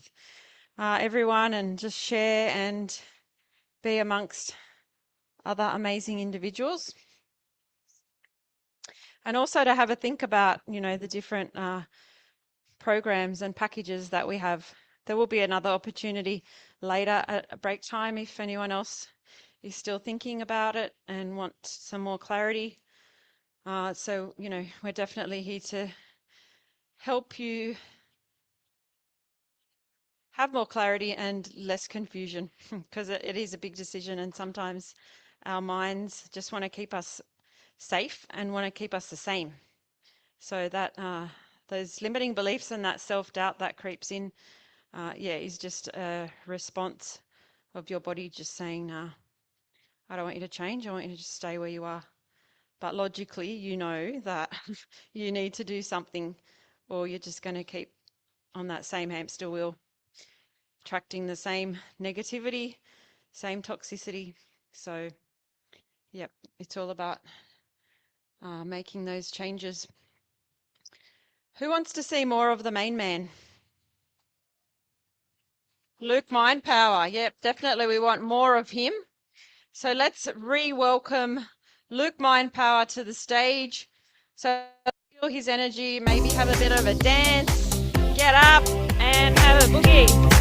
S1: everyone and just share and be amongst other amazing individuals. And also to have a think about, the different programs and packages that we have. There will be another opportunity later at a break time if anyone else is still thinking about it and want some more clarity. So, we're definitely here to help you have more clarity and less confusion, because it is a big decision, and sometimes our minds just want to keep us safe and want to keep us the same. So that those limiting beliefs and that self-doubt that creeps in, is just a response of your body just saying, nah, I don't want you to change. I want you to just stay where you are. But logically, you know that you need to do something, or you're just going to keep on that same hamster wheel, attracting the same negativity, same toxicity. So, yep, it's all about making those changes. Who wants to see more of the main man? Luke Mind Power. Yep, definitely we want more of him. So let's re-welcome Luke Mind Power to the stage. So feel his energy, maybe have a bit of a dance, get up and have a boogie.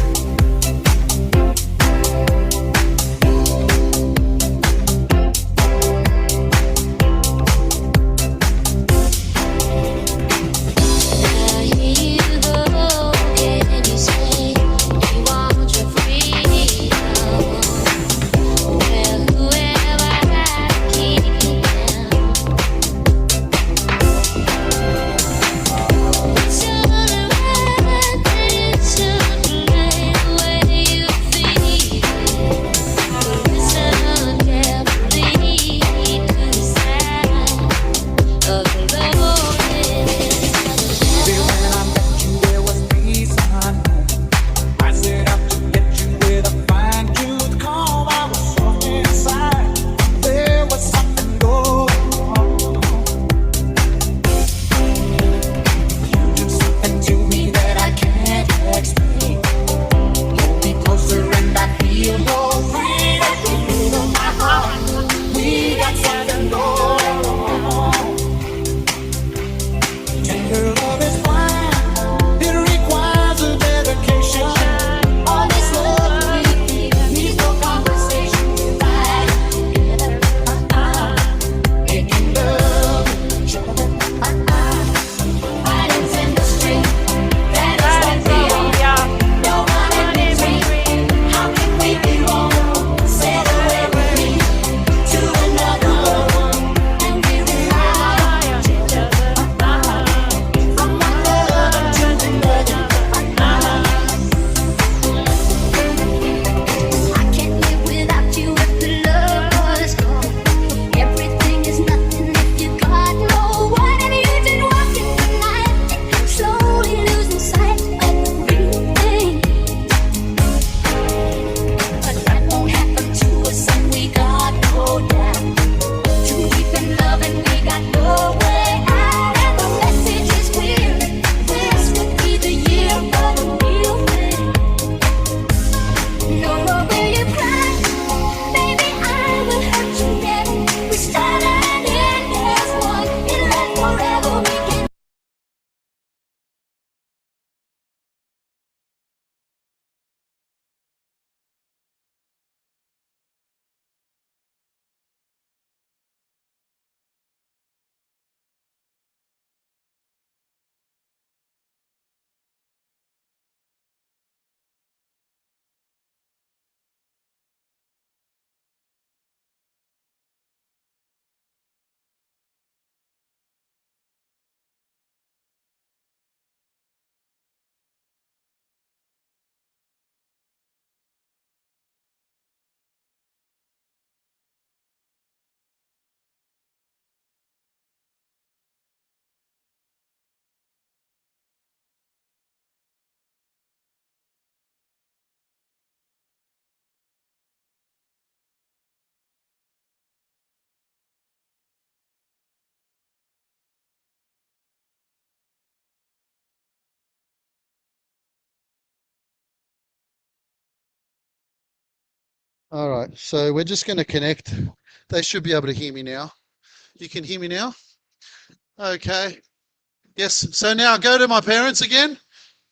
S6: All right, so we're just going to connect. They should be able to hear me now. You can hear me now? Okay. Yes, so now go to my parents again,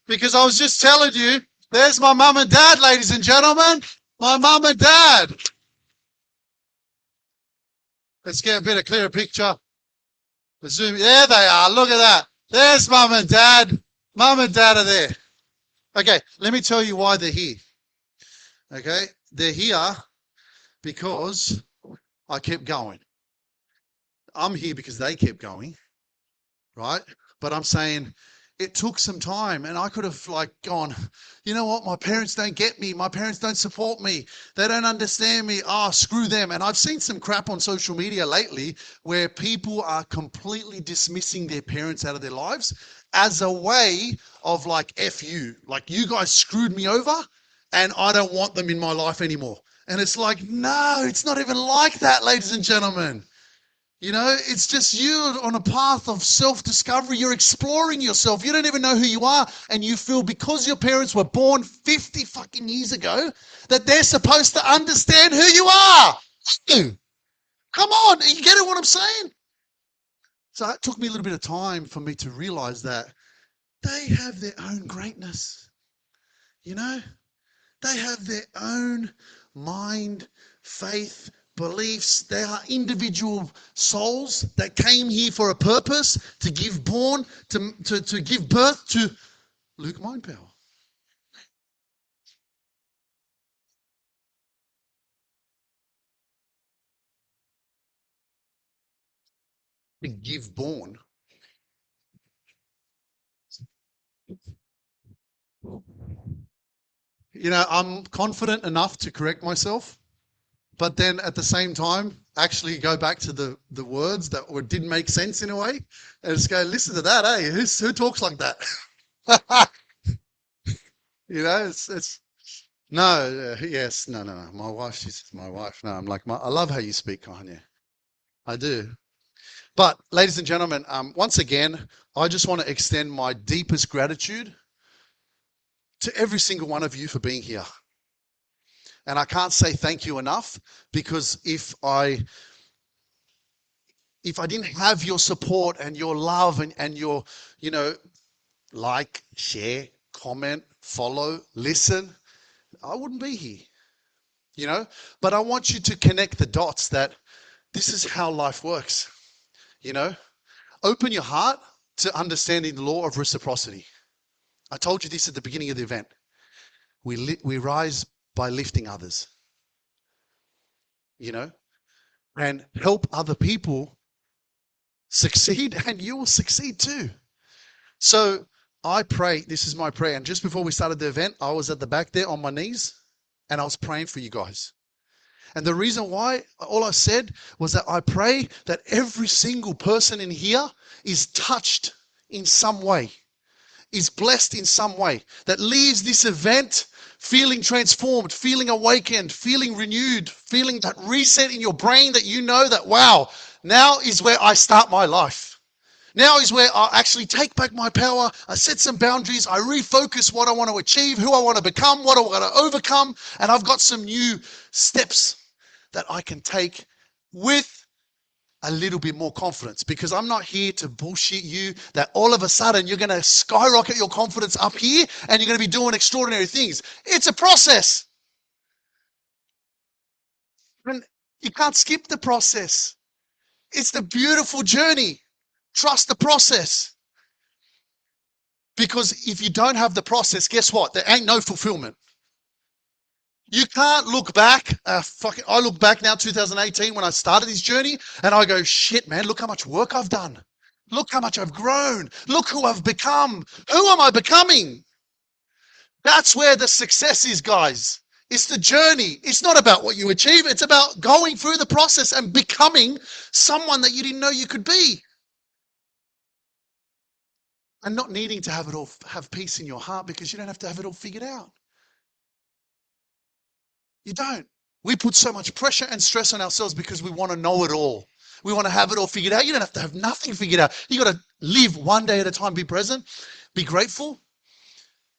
S6: because I was just telling you, there's my mum and dad, ladies and gentlemen. My mum and dad. Let's get a bit of clearer picture. Zoom. There they are. Look at that. There's mum and dad. Mum and dad are there. Okay, let me tell you why they're here. Okay, they're here because I kept going. I'm here because they kept going, right? But I'm saying it took some time, and I could have like gone, you know what, my parents don't get me, my parents don't support me, they don't understand me, screw them. And I've seen some crap on social media lately where people are completely dismissing their parents out of their lives as a way of like, F you, like you guys screwed me over and I don't want them in my life anymore. And it's like, no, it's not even like that, ladies and gentlemen. You know, it's just you on a path of self-discovery. You're exploring yourself. You don't even know who you are. And you feel because your parents were born 50 fucking years ago that they're supposed to understand who you are. Come on. You get it what I'm saying? So it took me a little bit of time for me to realize that they have their own greatness. You know, they have their own mind, faith, beliefs. They are individual souls that came here for a purpose to give to give birth to Luke Mind Power. To give born. You know, I'm confident enough to correct myself, but then at the same time, actually go back to the words that didn't make sense in a way, and just go, listen to that, hey, who talks like that? You know, it's no, yes, no. My wife, she's my wife. No, I'm like, I love how you speak, Kanye. I do. But, ladies and gentlemen, once again, I just want to extend my deepest gratitude to every single one of you for being here. And I can't say thank you enough, because if I didn't have your support and your love and your, you know, like, share, comment, follow, listen, I wouldn't be here, you know. But I want you to connect the dots that this is how life works, you know. Open your heart to understanding the law of reciprocity. I told you this at the beginning of the event. We rise by lifting others, you know, and help other people succeed, and you will succeed too. So I pray, this is my prayer. And just before we started the event, I was at the back there on my knees and I was praying for you guys. And the reason why, all I said was that I pray that every single person in here is touched in some way, is blessed in some way, that leaves this event feeling transformed, feeling awakened, feeling renewed, feeling that reset in your brain that you know that, wow, now is where I start my life. Now is where I actually take back my power. I set some boundaries. I refocus what I want to achieve, who I want to become, what I want to overcome. And I've got some new steps that I can take with a little bit more confidence, because I'm not here to bullshit you that all of a sudden you're going to skyrocket your confidence up here and you're going to be doing extraordinary things. It's a process. And you can't skip the process. It's the beautiful journey. Trust the process. Because if you don't have the process, guess what? There ain't no fulfillment. You can't look back. I look back now, 2018, when I started this journey, and I go, shit, man, look how much work I've done. Look how much I've grown. Look who I've become. Who am I becoming? That's where the success is, guys. It's the journey. It's not about what you achieve. It's about going through the process and becoming someone that you didn't know you could be. And not needing to have peace in your heart, because you don't have to have it all figured out. You don't. We put so much pressure and stress on ourselves because we want to know it all. We want to have it all figured out. You don't have to have nothing figured out. You got to live one day at a time, be present, be grateful,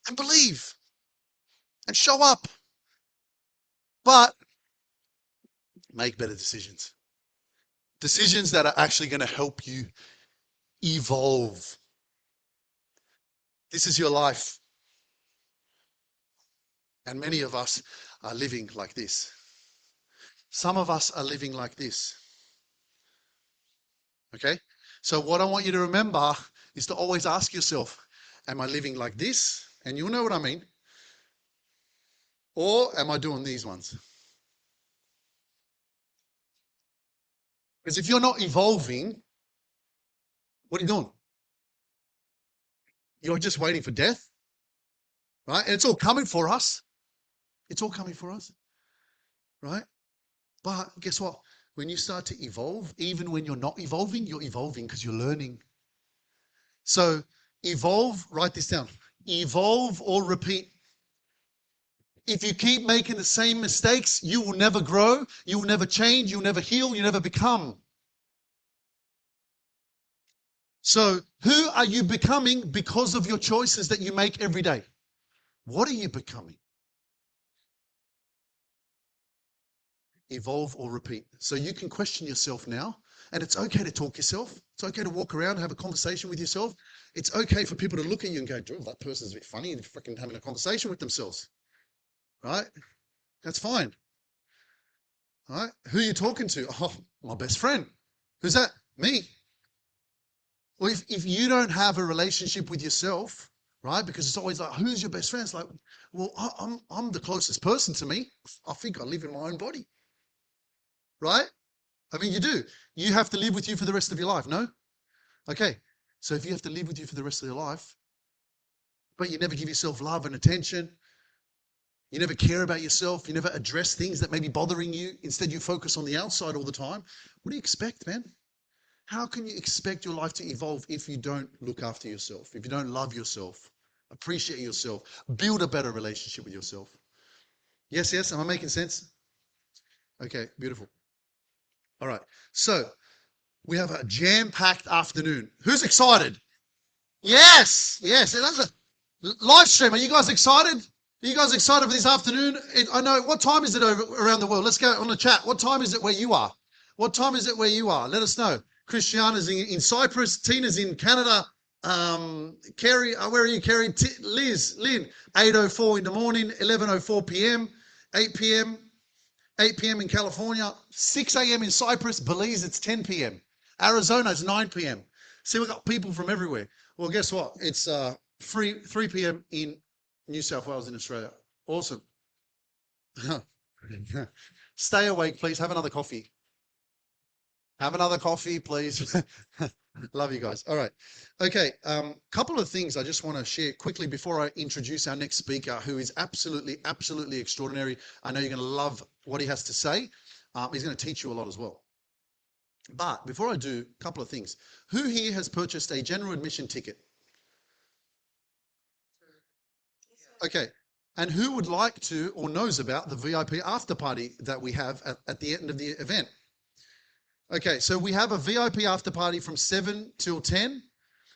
S6: and believe, and show up. But make better decisions. Decisions that are actually going to help you evolve. This is your life. And many of us are living like this. Some of us are living like this. Okay? So what I want you to remember is to always ask yourself, am I living like this? And you'll know what I mean. Or am I doing these ones? Because if you're not evolving, what are you doing? You're just waiting for death, right? And it's all coming for us. It's all coming for us, right? But guess what? When you start to evolve, even when you're not evolving, you're evolving because you're learning. So evolve, write this down. Evolve or repeat. If you keep making the same mistakes, you will never grow, you will never change, you'll never heal, you'll never become. So who are you becoming because of your choices that you make every day? What are you becoming? Evolve or repeat. So you can question yourself now, and it's okay to talk yourself. It's okay to walk around and have a conversation with yourself. It's okay for people to look at you and go, "Oh, that person's a bit funny," and freaking having a conversation with themselves, right? That's fine. All right. Who are you talking to? Oh, my best friend. Who's that? Me. Well, if you don't have a relationship with yourself, right? Because it's always like, who's your best friend? It's like, well, I'm the closest person to me. I think I live in my own body, right? I mean, you do. You have to live with you for the rest of your life, no? Okay. So if you have to live with you for the rest of your life, but you never give yourself love and attention, you never care about yourself, you never address things that may be bothering you, instead you focus on the outside all the time, what do you expect, man? How can you expect your life to evolve if you don't look after yourself, if you don't love yourself, appreciate yourself, build a better relationship with yourself? Yes, yes, am I making sense? Okay, beautiful. All right, so we have a jam-packed afternoon. Who's excited? Yes, yes. That's a live stream. Are you guys excited? Are you guys excited for this afternoon? I know. What time is it around the world? Let's go on the chat. What time is it where you are? What time is it where you are? Let us know. Christiana's in Cyprus. Tina's in Canada. Kerry, where are you, Kerry? Liz, Lynn, 8:04 in the morning, 11:04 p.m., 8 p.m., 8 p.m. in California, 6 a.m. in Cyprus. Belize, it's 10 p.m. Arizona, it's 9 p.m. See, we've got people from everywhere. Well, guess what? It's 3 p.m. in New South Wales in Australia. Awesome. Stay awake, please. Have another coffee. Have another coffee, please. Love you guys. All right. Okay. Couple of things I just want to share quickly before I introduce our next speaker, who is absolutely, absolutely extraordinary. I know you're going to love what he has to say. He's going to teach you a lot as well. But before I do, a couple of things. Who here has purchased a general admission ticket? Okay. And who would like to or knows about the VIP after party that we have at the end of the event? Okay, so we have a VIP after party from 7 till 10.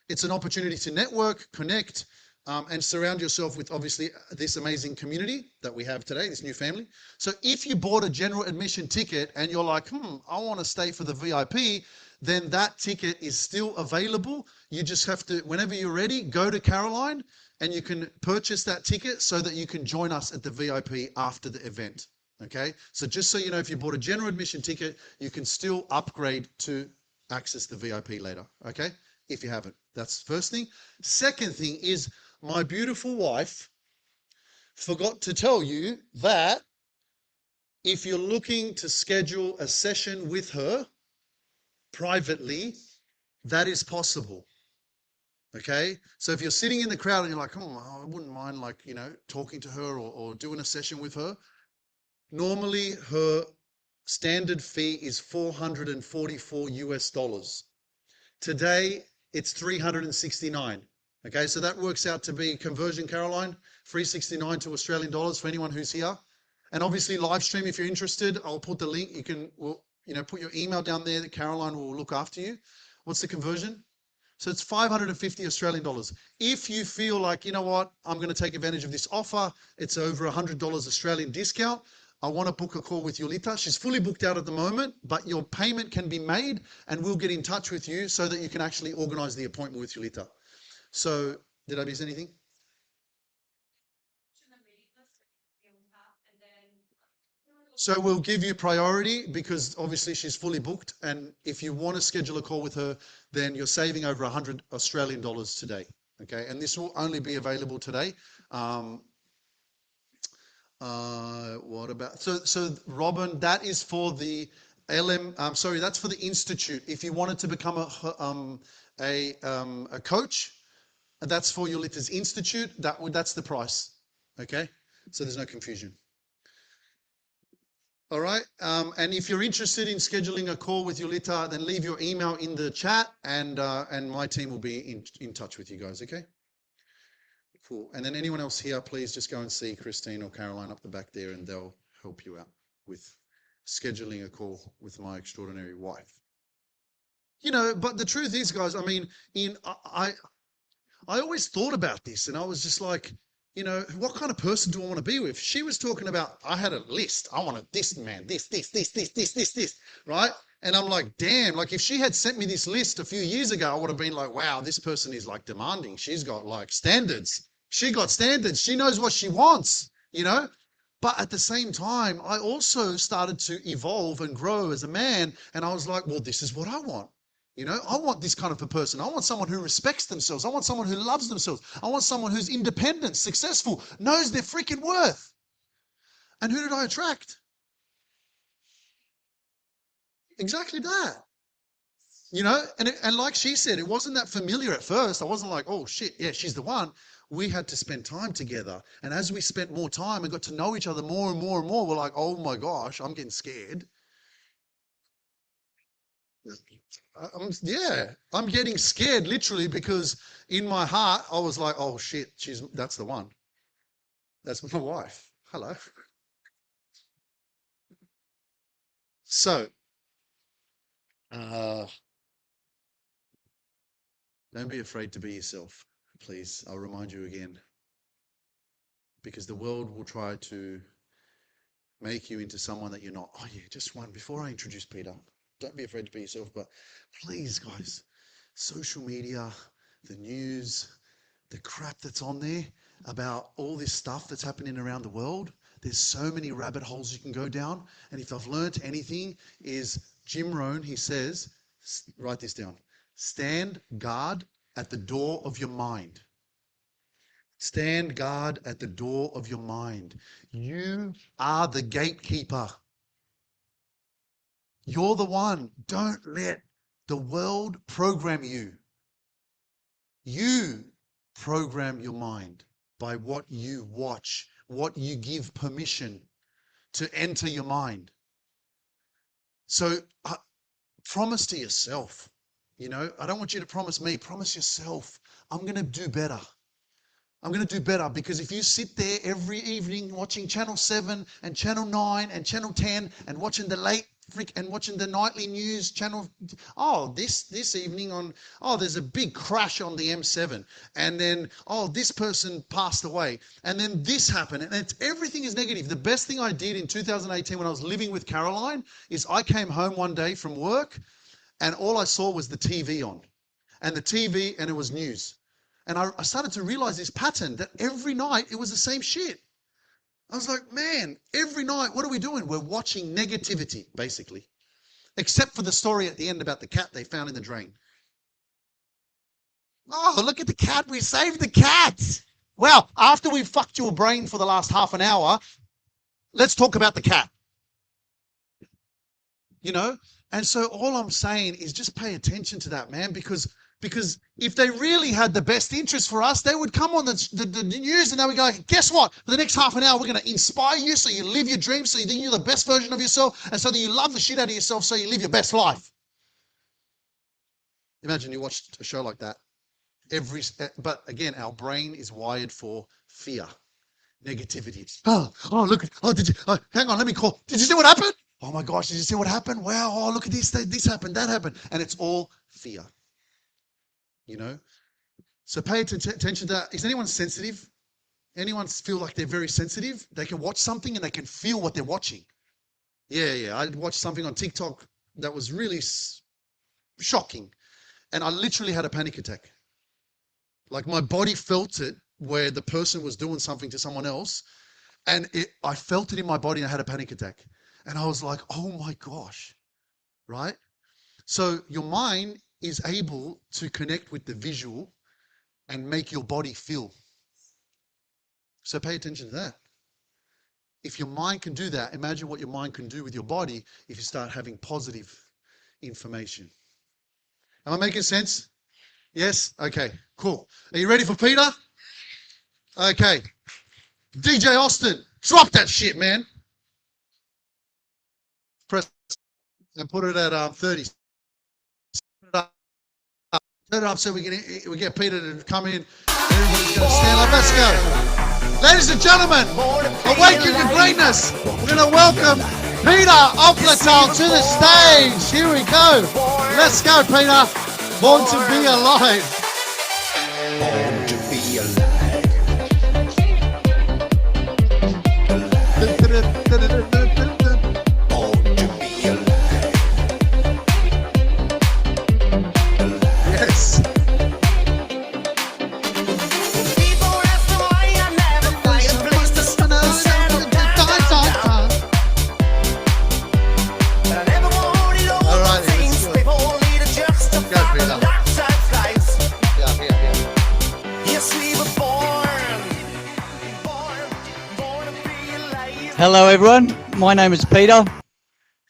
S6: It's an opportunity to network, connect, and surround yourself with, obviously, this amazing community that we have today, this new family. So if you bought a general admission ticket and you're like, I want to stay for the VIP, then that ticket is still available. You just have to, whenever you're ready, go to Caroline and you can purchase that ticket so that you can join us at the VIP after the event. Okay, so just so you know, if you bought a general admission ticket, you can still upgrade to access the VIP later. Okay, if you haven't. That's the first thing. Second thing is, my beautiful wife forgot to tell you that if you're looking to schedule a session with her privately, that is possible. Okay, so if you're sitting in the crowd and you're like, I wouldn't mind, like, talking to her or doing a session with her. Normally, her standard fee is $444 US. Today, it's 369. Okay, so that works out to be conversion, Caroline, 369 to Australian dollars for anyone who's here. And obviously, live stream if you're interested. I'll put the link. You can, put your email down there. That Caroline will look after you. What's the conversion? So it's 550 Australian dollars. If you feel like, you know what, I'm going to take advantage of this offer. It's over $100 Australian discount. I want to book a call with Yulita. She's fully booked out at the moment, but your payment can be made and we'll get in touch with you so that you can actually organize the appointment with Yulita. So, did I miss anything? So we'll give you priority because obviously she's fully booked. And if you want to schedule a call with her, then you're saving over 100 Australian dollars today. Okay. And this will only be available today. What about, so Robin, that is for the that's for the Institute. If you wanted to become a coach, And that's for Yolita's Institute. That's the price. Okay? So there's no confusion. All right. And if you're interested in scheduling a call with Yolita, then leave your email in the chat, and my team will be in touch with you guys. Okay. Cool. And then anyone else here, please just go and see Christine or Caroline up the back there, and they'll help you out with scheduling a call with my extraordinary wife. You know, but the truth is, guys, I mean, I always thought about this, and I was just like, you know, what kind of person do I want to be with? She was talking about, I had a list. I wanted this man, this, right? And I'm like, damn, like if she had sent me this list a few years ago, I would have been like, wow, this person is like demanding. She's got like standards. She got standards. She knows what she wants, you know? But at the same time, I also started to evolve and grow as a man. And I was like, well, this is what I want. You know, I want this kind of a person. I want someone who respects themselves. I want someone who loves themselves. I want someone who's independent, successful, knows their freaking worth. And who did I attract? Exactly that. You know, and like she said, it wasn't that familiar at first. I wasn't like, oh shit, yeah, she's the one. We had to spend time together. And as we spent more time and got to know each other more and more and more, we're like, oh my gosh, I'm getting scared. I'm getting scared literally, because in my heart I was like, oh shit, that's the one. That's my wife. Hello. So, don't be afraid to be yourself, please. I'll remind you again, because the world will try to make you into someone that you're not. Oh yeah, just one before I introduce Peter. Don't be afraid to be yourself, but please, guys, social media, the news, the crap that's on there about all this stuff that's happening around the world, there's so many rabbit holes you can go down. And if I've learned anything, is Jim Rohn, he says, write this down, stand guard at the door of your mind. Stand guard at the door of your mind. You are the gatekeeper. You're the one. Don't let the world program you. You program your mind by what you watch, what you give permission to enter your mind. So promise to yourself, you know, I don't want you to promise me, promise yourself, I'm going to do better. I'm going to do better, because if you sit there every evening watching Channel 7 and Channel 9 and Channel 10 and watching the watching the nightly news channel, this evening on, there's a big crash on the M7, and then, this person passed away, and then this happened, and everything is negative. The best thing I did in 2018 when I was living with Caroline is I came home one day from work, and all I saw was the TV on, and it was news. And I started to realize this pattern, that every night it was the same shit. I was like, man, every night, what are we doing? We're watching negativity, basically. Except for the story at the end about the cat they found in the drain. Oh, look at the cat. We saved the cat. Well, after we've fucked your brain for the last half an hour, let's talk about the cat. You know? And so all I'm saying is just pay attention to that, man, because if they really had the best interest for us, they would come on the news and they would go, guess what? For the next half an hour, we're going to inspire you so you live your dreams, so you think you're the best version of yourself, and so that you love the shit out of yourself so you live your best life. Imagine you watched a show like that. But again, our brain is wired for fear, negativity. Hang on, let me call. Did you see what happened? Oh my gosh, did you see what happened? Wow, look at this happened, that happened. And it's all fear. You know, so pay attention to that. Is anyone sensitive? Anyone feel like they're very sensitive? They can watch something and they can feel what they're watching. Yeah. I watched something on TikTok that was really shocking, and I literally had a panic attack. Like my body felt it where the person was doing something to someone else, and I felt it in my body and I had a panic attack. And I was like, oh my gosh, right? So your mind is able to connect with the visual and make your body feel. So pay attention to that. If your mind can do that, imagine what your mind can do with your body if you start having positive information. Am I making sense? Yes? Okay, cool. Are you ready for Peter? Okay. DJ Austin, drop that shit, man. Press and put it at 30. Turn it up so we get Peter to come in. Everybody's going to stand up. Let's go. Ladies and gentlemen, Awaken Your Greatness. We're going to welcome Peter Opletal to the stage. Here we go. Let's go, Peter. Born to be alive.
S9: Born to be alive. Born to be alive.
S6: Yes.
S9: People ask me why I never find a place to settle down. But I never wanted all
S6: right,
S9: the things
S6: let's go.
S9: people need to justify
S6: Go,
S9: the
S6: Peter.
S9: dark side skies.
S6: Yeah.
S9: Yes, we were born to be alive.
S10: Hello, everyone. My name is Peter.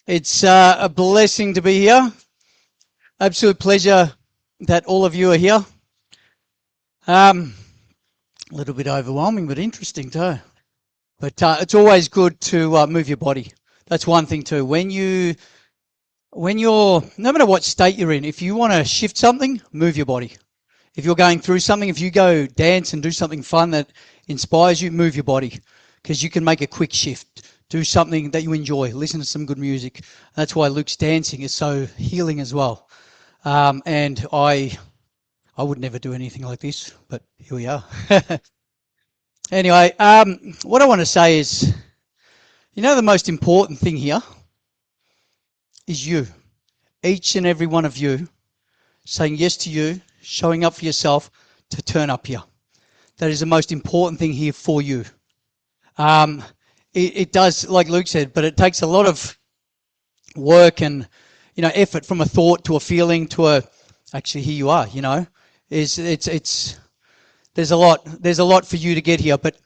S10: It's a blessing to be here. Absolute pleasure that all of you are here. A little bit overwhelming, but interesting too. But it's always good to move your body. That's one thing too. When you're, no matter what state you're in, if you want to shift something, move your body. If you're going through something, if you go dance and do something fun that inspires you, move your body, because you can make a quick shift. Do something that you enjoy. Listen to some good music. That's why Luke's dancing is so healing as well. And I would never do anything like this, but here we are. Anyway, what I want to say is, the most important thing here is you. Each and every one of you saying yes to you, showing up for yourself to turn up here. That is the most important thing here for you. It does, like Luke said, but it takes a lot of work and, effort from a thought to a feeling to a, actually here you are, there's a lot for you to get here, but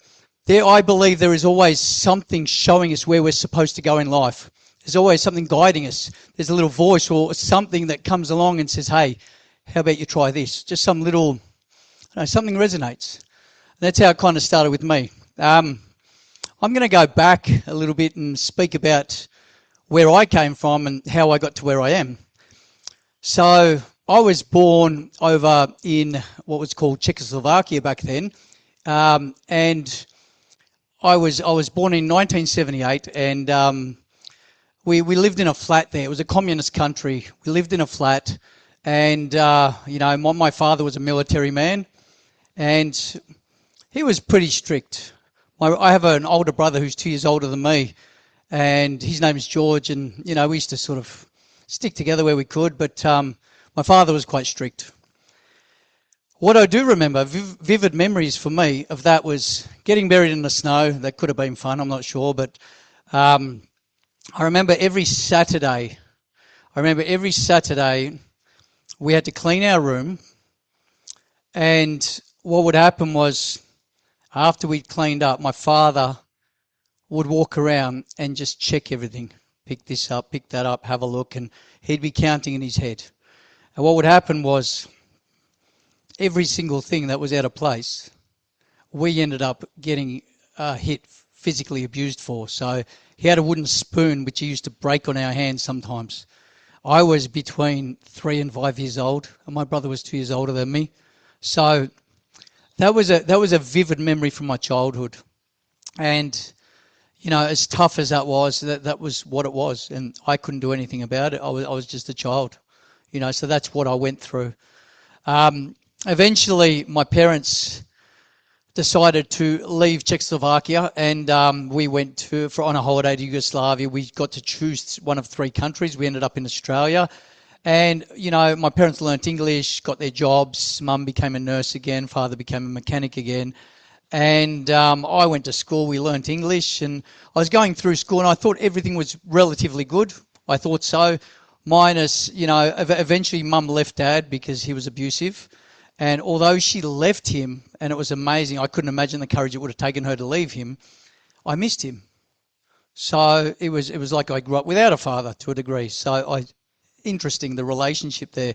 S10: I believe there is always something showing us where we're supposed to go in life. There's always something guiding us. There's a little voice or something that comes along and says, hey, how about you try this? Just some little, something resonates. And that's how it kind of started with me. I'm going to go back a little bit and speak about where I came from and how I got to where I am. So I was born over in what was called Czechoslovakia back then, and I was born in 1978, and we lived in a flat there. It was a communist country. We lived in a flat, and my father was a military man, and he was pretty strict. I have an older brother who's 2 years older than me, and his name is George, and we used to sort of stick together where we could, but my father was quite strict. What I do remember, vivid memories for me of that, was getting buried in the snow. That could have been fun, I'm not sure, but I remember every Saturday we had to clean our room, and what would happen was, after we'd cleaned up, my father would walk around and just check everything. Pick this up, pick that up, have a look, and he'd be counting in his head. And what would happen was, every single thing that was out of place, we ended up getting hit, physically abused for. So he had a wooden spoon which he used to break on our hands sometimes. I was between 3 and 5 years old, and my brother was 2 years older than me. So that was a vivid memory from my childhood. And as tough as that was what it was, and I couldn't do anything about it. I was just a child, so that's what I went through. Eventually, my parents decided to leave Czechoslovakia, and we went on a holiday to Yugoslavia. We got to choose one of 3 countries. We ended up in Australia. And, my parents learnt English, got their jobs. Mum became a nurse again. Father became a mechanic again. And I went to school. We learnt English. And I was going through school, and I thought everything was relatively good. I thought so. Minus, eventually Mum left Dad because he was abusive. And although she left him, and it was amazing, I couldn't imagine the courage it would have taken her to leave him, I missed him. So it was like I grew up without a father to a degree. So interesting, the relationship there.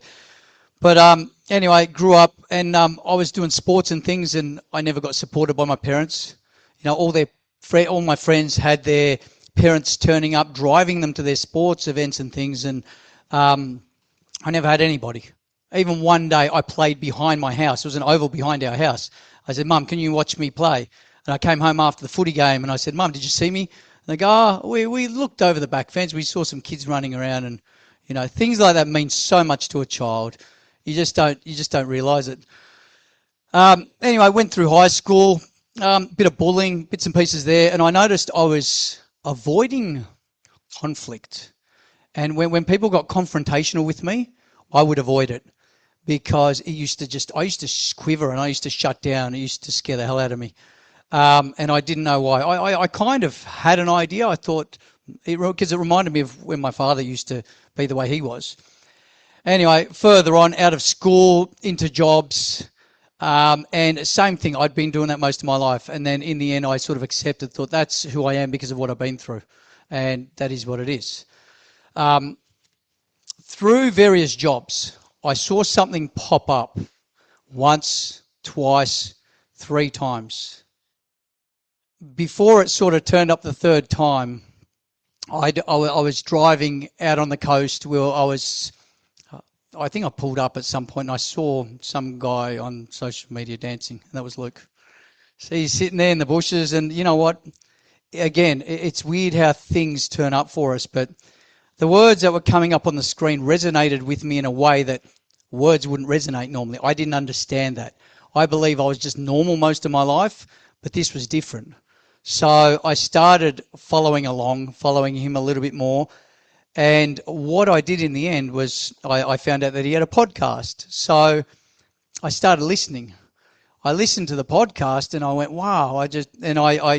S10: But anyway, grew up and I was doing sports and things, and I never got supported by my parents. You know, all my friends had their parents turning up, driving them to their sports events and things, and I never had anybody. Even one day I played behind my house. It was an oval behind our house. I said, Mum, can you watch me play? And I came home after the footy game and I said, Mum, did you see me? And they go, oh, we looked over the back fence. We saw some kids running around, and, you know, things like that mean so much to a child. You just don't realise it. Anyway, went through high school, bit of bullying, bits and pieces there, and I noticed I was avoiding conflict. And when people got confrontational with me, I would avoid it, because I used to quiver and I used to shut down. It used to scare the hell out of me. And I didn't know why. I kind of had an idea. I thought, because it reminded me of when my father used to be the way he was. Anyway, further on, out of school, into jobs, and same thing. I'd been doing that most of my life. And then in the end, I sort of accepted, thought that's who I am because of what I've been through. And that is what it is. Through various jobs, I saw something pop up once, twice, 3 times. Before it sort of turned up the 3rd time, I was driving out on the coast where I think I pulled up at some point and I saw some guy on social media dancing, and that was Luke. So he's sitting there in the bushes, and you know what? Again, it's weird how things turn up for us, but the words that were coming up on the screen resonated with me in a way that words wouldn't resonate normally. I didn't understand that. I believe I was just normal most of my life, but this was different. So I started following him a little bit more. And what I did in the end was I found out that he had a podcast. So I started listening. I listened to the podcast and I went, wow. I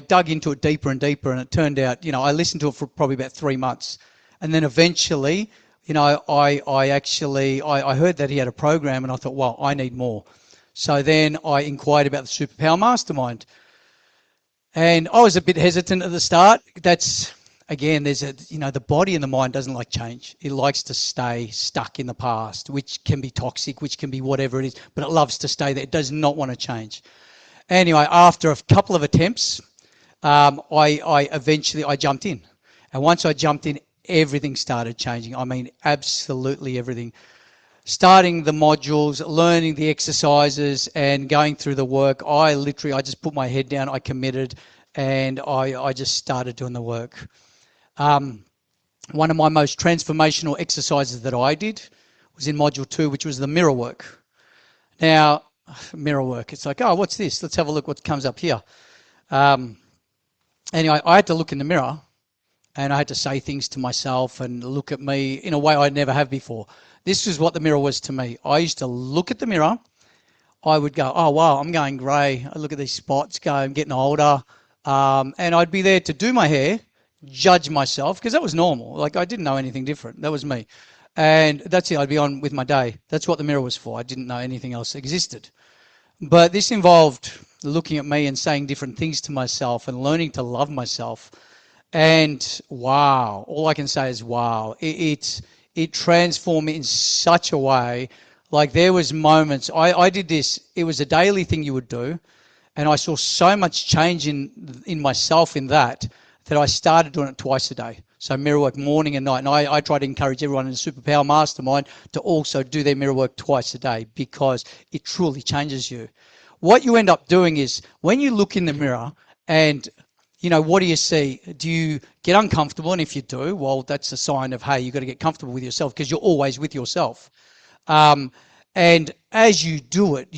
S10: dug into it deeper and deeper, and it turned out, you know, I listened to it for probably about 3 months. And then eventually, you know, I heard that he had a program, and I thought, well, I need more. So then I inquired about the Superpower Mastermind. And I was a bit hesitant at the start. That's, again, the body and the mind doesn't like change. It likes to stay stuck in the past, which can be toxic, which can be whatever it is, but it loves to stay there. It does not want to change. Anyway, after a couple of attempts, I eventually jumped in. And once I jumped in, everything started changing. I mean, absolutely everything. Starting the modules, learning the exercises, and going through the work, I just put my head down, I committed, and I just started doing the work. One of my most transformational exercises that I did was in Module 2, which was the mirror work. Now, mirror work, it's like, oh, what's this? Let's have a look what comes up here. Anyway, I had to look in the mirror, and I had to say things to myself and look at me in a way I never have before. This is what the mirror was to me. I used to look at the mirror. I would go, oh, wow, I'm going grey. I look at these spots, I'm getting older. And I'd be there to do my hair, judge myself, because that was normal. Like, I didn't know anything different. That was me. And that's it. I'd be on with my day. That's what the mirror was for. I didn't know anything else existed. But this involved looking at me and saying different things to myself and learning to love myself. And wow, all I can say is wow. It transformed me in such a way. Like, there was moments, I did this, it was a daily thing you would do, and I saw so much change in myself in that I started doing it twice a day. So mirror work morning and night. And I try to encourage everyone in the Superpower Mastermind to also do their mirror work twice a day, because it truly changes you. What you end up doing is, when you look in the mirror and, you know, what do you see? Do you get uncomfortable? And if you do, well, that's a sign of, hey, you've got to get comfortable with yourself, because you're always with yourself. And as you do it,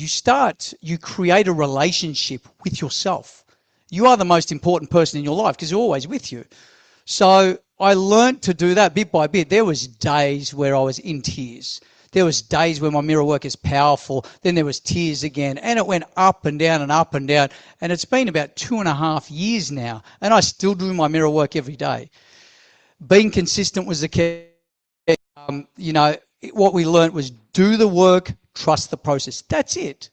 S10: you create a relationship with yourself. You are the most important person in your life because you're always with you. So I learned to do that bit by bit. There was days where I was in tears. There was days where my mirror work is powerful. Then there was tears again. And it went up and down and up and down. And it's been about 2.5 years now. And I still do my mirror work every day. Being consistent was the key. What we learned was do the work, trust the process. That's it.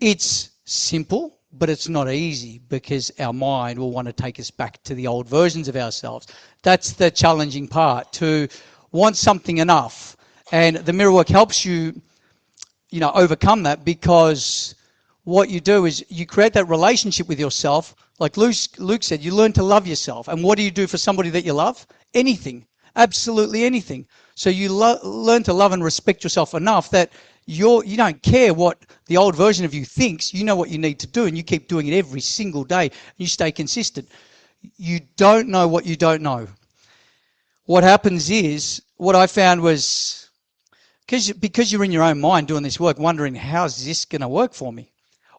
S10: It's simple, but it's not easy, because our mind will want to take us back to the old versions of ourselves. That's the challenging part, to want something enough. And the mirror work helps you overcome that, because what you do is you create that relationship with yourself. Like Luke said, you learn to love yourself. And what do you do for somebody that you love? Anything. Absolutely anything. So you learn to love and respect yourself enough that you don't care what the old version of you thinks. You know what you need to do, and you keep doing it every single day. You stay consistent. You don't know what you don't know. What happens is, what I found was, because you're in your own mind doing this work, wondering, how's this going to work for me?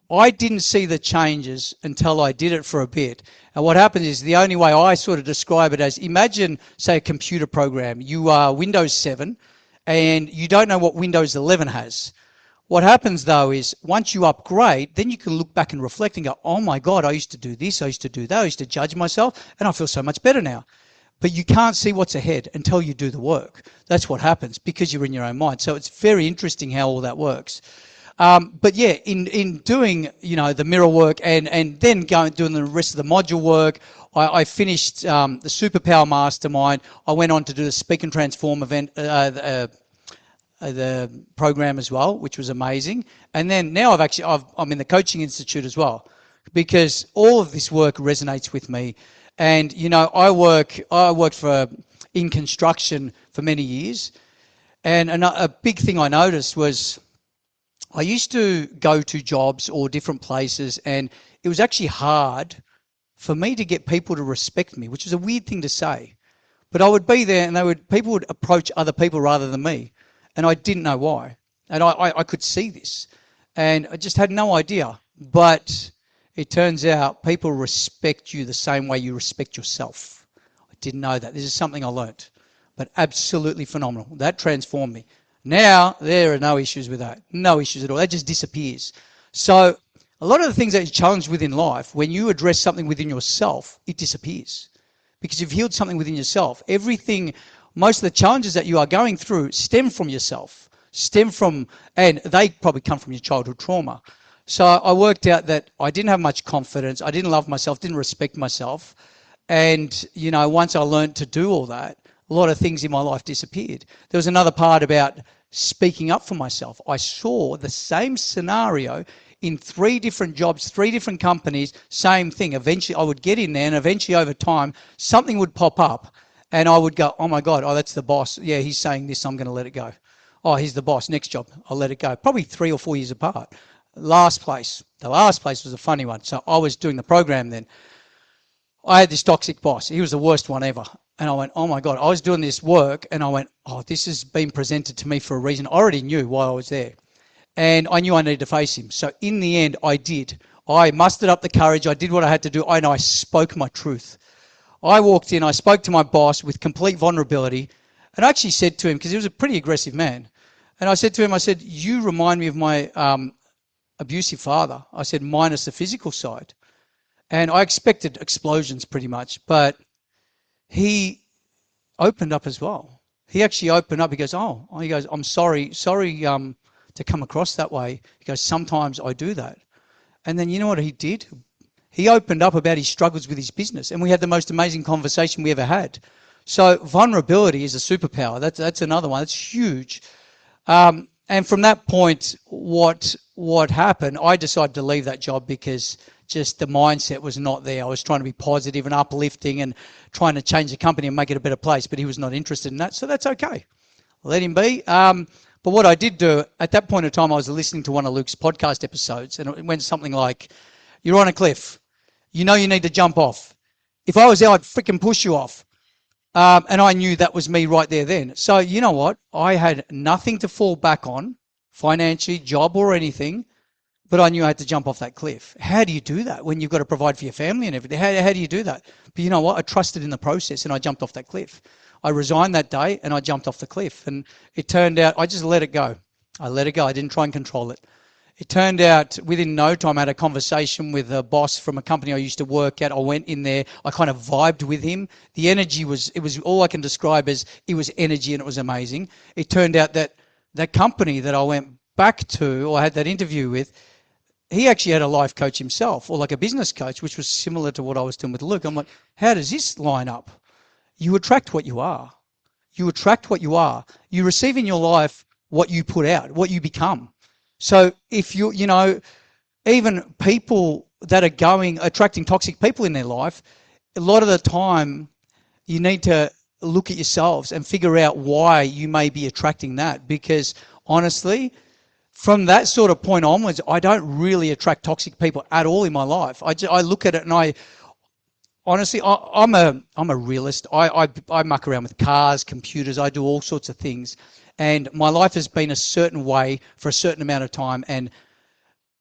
S10: I didn't see the changes until I did it for a bit. And what happens is, the only way I sort of describe it as, imagine, say, a computer program. You are Windows 7 and you don't know what Windows 11 has. What happens though is, once you upgrade, then you can look back and reflect and go, oh my God, I used to do this, I used to do that, I used to judge myself, and I feel so much better now. But you can't see what's ahead until you do the work. That's what happens, because you're in your own mind. So it's very interesting how all that works. But yeah, in doing, the mirror work and then doing the rest of the module work, I finished the Superpower Mastermind. I went on to do the Speak and Transform event, the program as well, which was amazing. And then now I'm in the Coaching Institute as well, because all of this work resonates with me. And I worked in construction for many years, and a big thing I noticed was, I used to go to jobs or different places, and it was actually hard for me to get people to respect me, which is a weird thing to say. But I would be there, and people would approach other people rather than me, and I didn't know why. And I could see this, and I just had no idea. But it turns out people respect you the same way you respect yourself. I didn't know that. This is something I learnt, but absolutely phenomenal. That transformed me. Now, there are no issues with that. No issues at all. That just disappears. So a lot of the things that you're challenged with in life, when you address something within yourself, it disappears. Because you've healed something within yourself. Most of the challenges that you are going through stem from yourself. And they probably come from your childhood trauma. So I worked out that I didn't have much confidence. I didn't love myself, didn't respect myself. And, once I learned to do all that, a lot of things in my life disappeared. There was another part about speaking up for myself. I saw the same scenario in 3 different jobs, 3 different companies, same thing. Eventually I would get in there, and eventually over time something would pop up, and I would go, oh my God, that's the boss. Yeah, he's saying this, I'm going to let it go. Oh, he's the boss. Next job, I'll let it go. Probably 3 or 4 years apart. The last place was a funny one. So I was doing the program then. I had this toxic boss. He was the worst one ever. And I went, oh my God, I was doing this work, and I went, oh, this has been presented to me for a reason. I already knew why I was there. And I knew I needed to face him. So in the end, I did. I mustered up the courage. I did what I had to do, and I spoke my truth. I walked in, I spoke to my boss with complete vulnerability, and I actually said to him, because he was a pretty aggressive man, and I said to him, you remind me of my abusive father. I said, minus the physical side. And I expected explosions pretty much, but he opened up as well. He actually opened up. He goes, I'm sorry to come across that way. He goes, sometimes I do that. And then you know what he did? He opened up about his struggles with his business, and we had the most amazing conversation we ever had. So vulnerability is a superpower. That's another one. It's huge. And from that point, what happened, I decided to leave that job because just the mindset was not there. I was trying to be positive and uplifting and trying to change the company and make it a better place, but he was not interested in that, so that's okay. Let him be. But what I did do, at that point in time, I was listening to one of Luke's podcast episodes, and it went something like, you're on a cliff. You know you need to jump off. If I was there, I'd freaking push you off. And I knew that was me right there then. So you know what? I had nothing to fall back on, financially, job or anything, but I knew I had to jump off that cliff. How do you do that when you've got to provide for your family and everything? How do you do that? But you know what? I trusted in the process, and I jumped off that cliff. I resigned that day, and I jumped off the cliff. And it turned out I just let it go. I let it go. I didn't try and control it. It turned out within no time I had a conversation with a boss from a company I used to work at. I went in there. I kind of vibed with him. The energy was all I can describe as it was energy, and it was amazing. It turned out that that company that I went back to, or I had that interview with, he actually had a life coach himself, or like a business coach, which was similar to what I was doing with Luke. I'm like, how does this line up? You attract what you are. You attract what you are. You receive in your life what you put out, what you become. So if you know, even people that are attracting toxic people in their life, a lot of the time you need to look at yourselves and figure out why you may be attracting that. Because honestly, from that sort of point onwards, I don't really attract toxic people at all in my life. I look at it and honestly, I'm a realist. I muck around with cars, computers. I do all sorts of things. And my life has been a certain way for a certain amount of time. And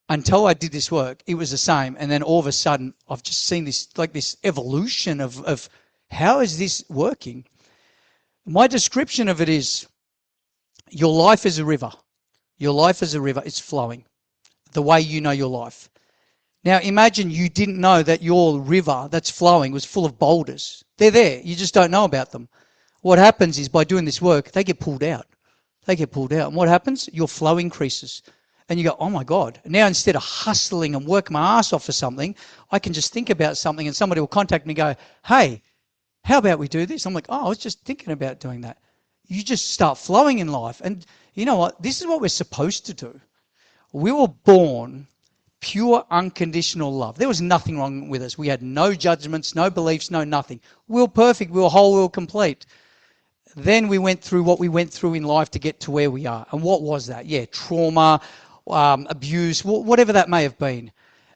S10: until I did this work, it was the same. And then all of a sudden, I've just seen this evolution of how is this working? My description of it is, your life is a river. Your life is a river. It's flowing the way you know your life. Now, imagine you didn't know that your river that's flowing was full of boulders. They're there. You just don't know about them. What happens is, by doing this work, they get pulled out. They get pulled out. And what happens? Your flow increases. And you go, oh my God. Now, instead of hustling and working my ass off for something, I can just think about something and somebody will contact me and go, hey, how about we do this? I'm like, oh, I was just thinking about doing that. You just start flowing in life. And you know what? This is what we're supposed to do. We were born pure, unconditional love. There was nothing wrong with us. We had no judgments, no beliefs, no nothing. We were perfect. We were whole. We were complete. Then we went through what we went through in life to get to where we are. And what was that? Yeah, trauma, abuse, whatever that may have been.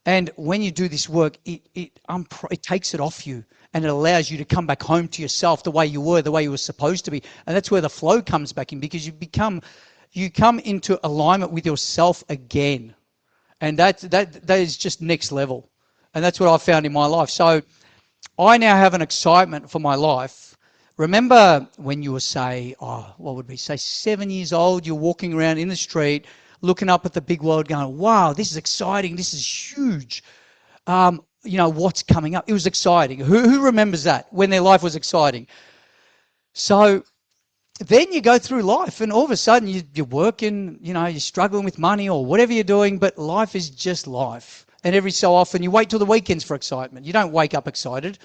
S10: And when you do this work, it takes it off you, and it allows you to come back home to yourself the way you were supposed to be. And that's where the flow comes back in, because you come into alignment with yourself again. And that is just next level. And that's what I found in my life. So I now have an excitement for my life. Remember when you were, say, 7 years old, you're walking around in the street, looking up at the big world going, wow, this is exciting. This is huge. What's coming up? It was exciting. Who remembers that, when their life was exciting? So then you go through life and all of a sudden you're working, you're struggling with money or whatever you're doing, but life is just life. And every so often you wait till the weekends for excitement. You don't wake up excited.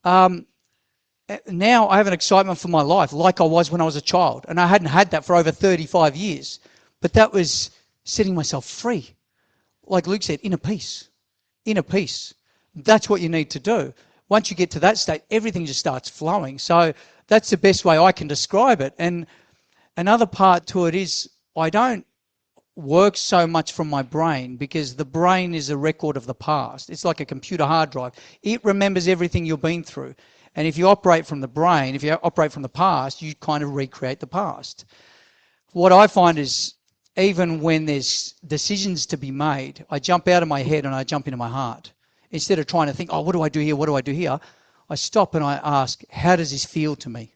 S10: Now I have an excitement for my life like I was when I was a child. And I hadn't had that for over 35 years. But that was setting myself free. Like Luke said, inner peace. Inner peace. That's what you need to do. Once you get to that state, everything just starts flowing. So that's the best way I can describe it. And another part to it is, I don't work so much from my brain, because the brain is a record of the past. It's like a computer hard drive. It remembers everything you've been through. And if you operate from the brain, if you operate from the past, you kind of recreate the past. What I find is, even when there's decisions to be made, I jump out of my head and I jump into my heart. Instead of trying to think, oh, what do I do here? What do I do here? I stop and I ask, how does this feel to me?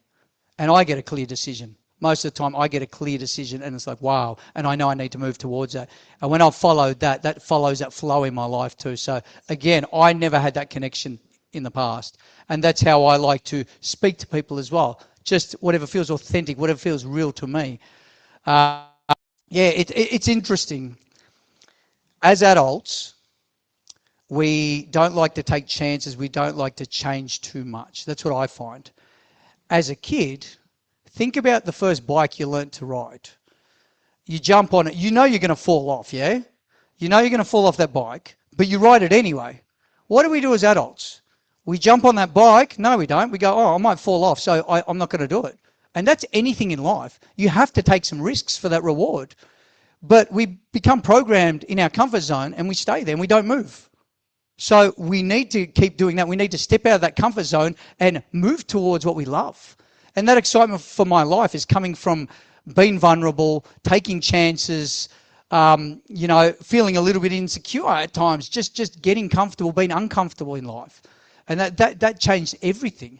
S10: And I get a clear decision. Most of the time I get a clear decision and it's like, wow. And I know I need to move towards that. And when I've followed that, that follows that flow in my life too. So again, I never had that connection in the past. And that's how I like to speak to people as well. Just whatever feels authentic, whatever feels real to me. It's interesting. As adults, we don't like to take chances. We don't like to change too much. That's what I find. As a kid, think about the first bike you learnt to ride. You jump on it. You know you're going to fall off, yeah? You know you're going to fall off that bike, but you ride it anyway. What do we do as adults? We jump on that bike. No, we don't. We go, oh, I might fall off, so I'm not going to do it. And that's anything in life. You have to take some risks for that reward. But we become programmed in our comfort zone and we stay there and we don't move. So we need to keep doing that. We need to step out of that comfort zone and move towards what we love. And that excitement for my life is coming from being vulnerable, taking chances, feeling a little bit insecure at times, just getting comfortable, being uncomfortable in life. And that changed everything.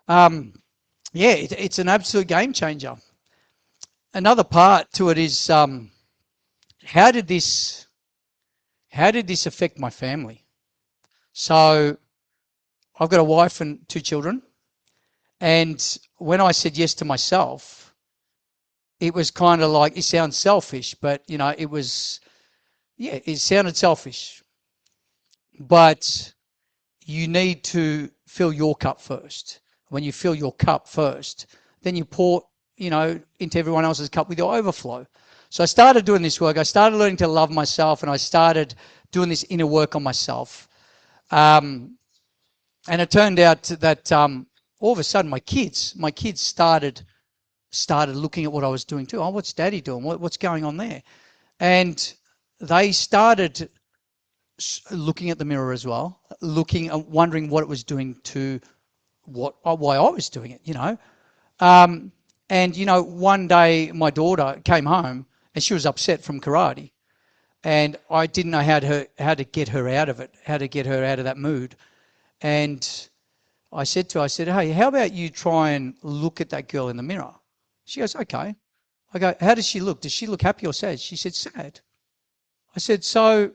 S10: It's an absolute game changer. Another part to it is, how did this affect my family? So I've got a wife and 2 children. And when I said yes to myself, it was kind of like, it sounds selfish, but, it sounded selfish. But you need to fill your cup first. When you fill your cup first, then you pour, into everyone else's cup with your overflow. So I started doing this work. I started learning to love myself, and I started doing this inner work on myself. And it turned out that all of a sudden my kids started looking at what I was doing too. Oh, what's Daddy doing? What's going on there? And they started looking at the mirror as well, wondering what it was doing to why I was doing it, you know. And, you know, one day my daughter came home and she was upset from karate. And I didn't know how to get her out of it, how to get her out of that mood. And I said to her, hey, how about you try and look at that girl in the mirror? She goes, okay. I go, how does she look? Does she look happy or sad? She said, sad. I said, so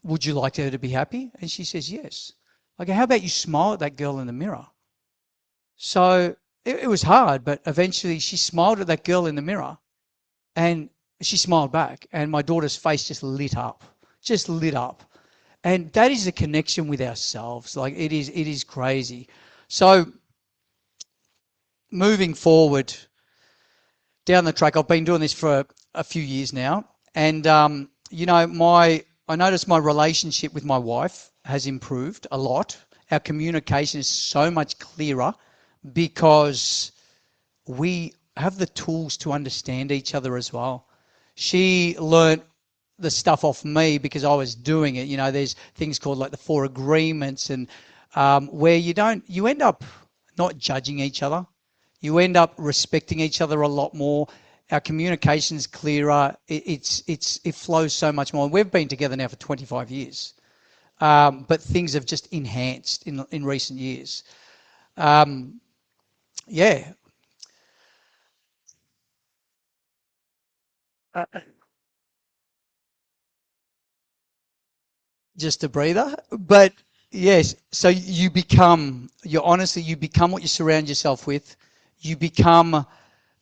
S10: would you like her to be happy? And she says, yes. I go, how about you smile at that girl in the mirror? So it was hard, but eventually she smiled at that girl in the mirror and she smiled back, and my daughter's face just lit up. And that is a connection with ourselves. Like it is crazy. So moving forward down the track, I've been doing this for a few years now, and you know, I noticed my relationship with my wife has improved a lot. Our communication is so much clearer because we have the tools to understand each other as well. She learnt the stuff off me because I was doing it. You know, there's things called like the 4 agreements, and where you end up not judging each other. You end up respecting each other a lot more. Our communication's clearer. It flows so much more. We've been together now for 25 years, but things have just enhanced in recent years. Yeah. Just a breather. But yes, so you become what you surround yourself with. You become,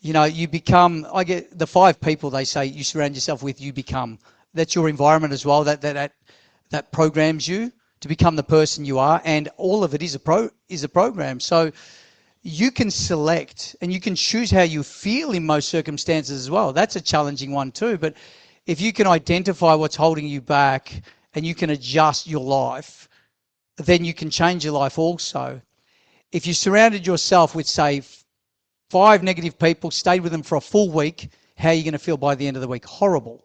S10: I get the 5 people they say you surround yourself with, you become. That's your environment as well, that programs you to become the person you are, and all of it is a program. So you can select and you can choose how you feel in most circumstances as well. That's a challenging one too. But if you can identify what's holding you back and you can adjust your life, then you can change your life also. If you surrounded yourself with, say, 5 negative people, stayed with them for a full week, how are you going to feel by the end of the week? Horrible.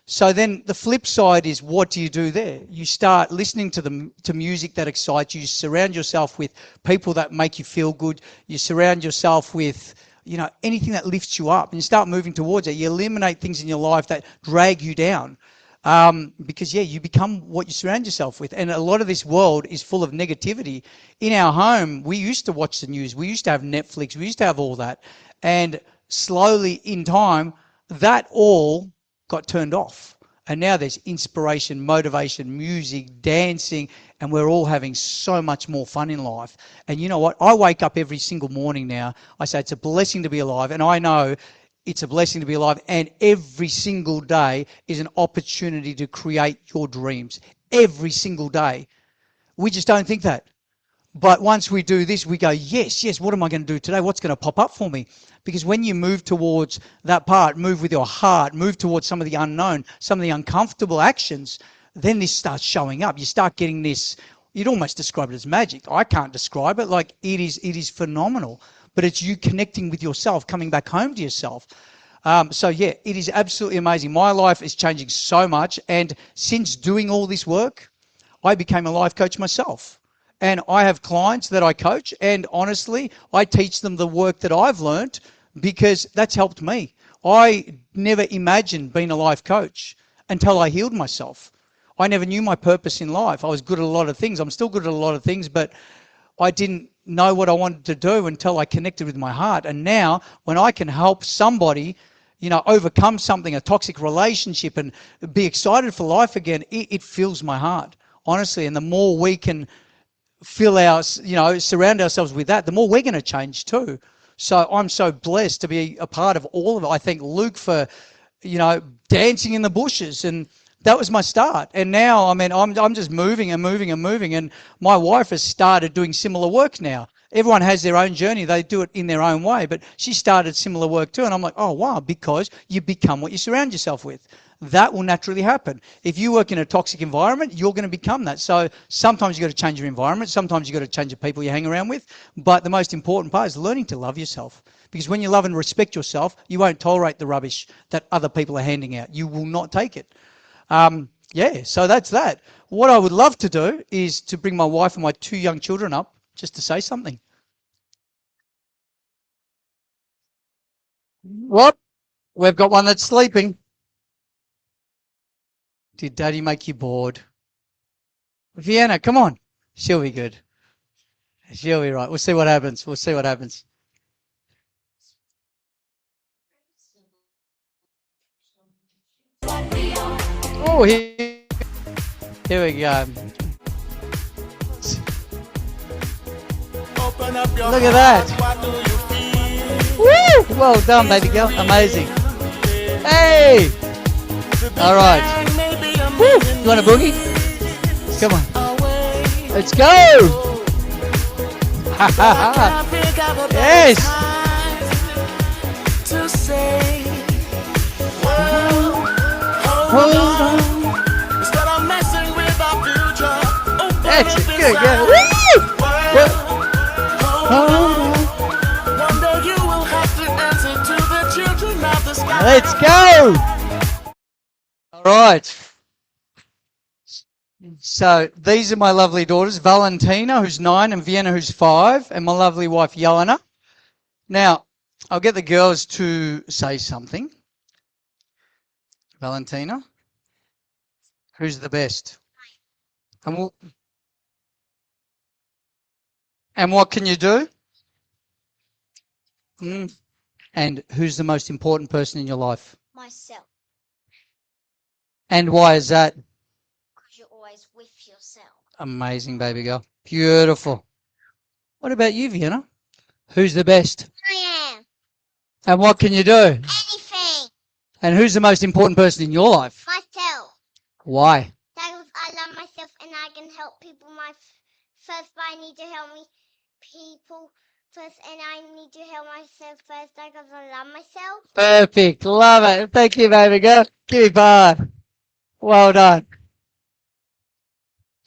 S10: So then the flip side is, what do you do there? You start listening to music that excites you. You surround yourself with people that make you feel good. You surround yourself with, anything that lifts you up, and you start moving towards it. You eliminate things in your life that drag you down. Because you become what you surround yourself with. And a lot of this world is full of negativity. In our home, we used to watch the news. We used to have Netflix. We used to have all that. And slowly in time, that all got turned off. And now there's inspiration, motivation, music, dancing, and we're all having so much more fun in life. And you know what? I wake up every single morning now. I say it's a blessing to be alive. And I know it's a blessing to be alive, and every single day is an opportunity to create your dreams. Every single day. We just don't think that. But once we do this, we go, yes, what am I going to do today? What's going to pop up for me? Because when you move towards that part, move with your heart, move towards some of the unknown, some of the uncomfortable actions, then this starts showing up. You start getting this, you'd almost describe it as magic. I can't describe it. Like, it is phenomenal. But it's you connecting with yourself, coming back home to yourself. It is absolutely amazing. My life is changing so much. And since doing all this work, I became a life coach myself. And I have clients that I coach. And honestly, I teach them the work that I've learned because that's helped me. I never imagined being a life coach until I healed myself. I never knew my purpose in life. I was good at a lot of things. I'm still good at a lot of things, but I didn't know what I wanted to do until I connected with my heart. And now when I can help somebody, overcome something, a toxic relationship, and be excited for life again, it fills my heart, honestly. And the more we can surround ourselves with that, the more we're going to change too. So I'm so blessed to be a part of all of it. I thank Luke for, dancing in the bushes, and that was my start. And now, I'm just moving and moving and moving. And my wife has started doing similar work now. Everyone has their own journey. They do it in their own way. But she started similar work too. And I'm like, oh, wow, because you become what you surround yourself with. That will naturally happen. If you work in a toxic environment, you're going to become that. So sometimes you've got to change your environment. Sometimes you've got to change the people you hang around with. But the most important part is learning to love yourself. Because when you love and respect yourself, you won't tolerate the rubbish that other people are handing out. You will not take it. Yeah, so that's that. What I would love to do is to bring my wife and my 2 young children up just to say something. What? We've got one that's sleeping. Did Daddy make you bored? Vienna, come on. She'll be good. She'll be right. We'll see what happens. We'll see what happens. Oh, here we go. Look at that. Woo! Well done, baby girl. Amazing. Hey! All right. Woo! You want a boogie? Come on. Let's go! Yes! Hold on. That's it. Good, good. Woo! Let's go! All right. So these are my lovely daughters, Valentina, who's 9, and Vienna, who's 5, and my lovely wife, Jelena. Now, I'll get the girls to say something. Valentina, who's the best? And what can you do? And who's the most important person in your life?
S11: Myself.
S10: And why is that?
S11: Because you're always with yourself.
S10: Amazing, baby girl. Beautiful. What about you, Vienna? Who's the best?
S11: I am.
S10: And what can you do?
S11: Anything.
S10: And who's the most important person in your life?
S11: Myself.
S10: Why?
S11: Because I love myself and I can help people first, but I need to help me people first, and I need to help myself first because I love myself.
S10: Perfect. Love it. Thank you, baby girl. Give me 5. Well done.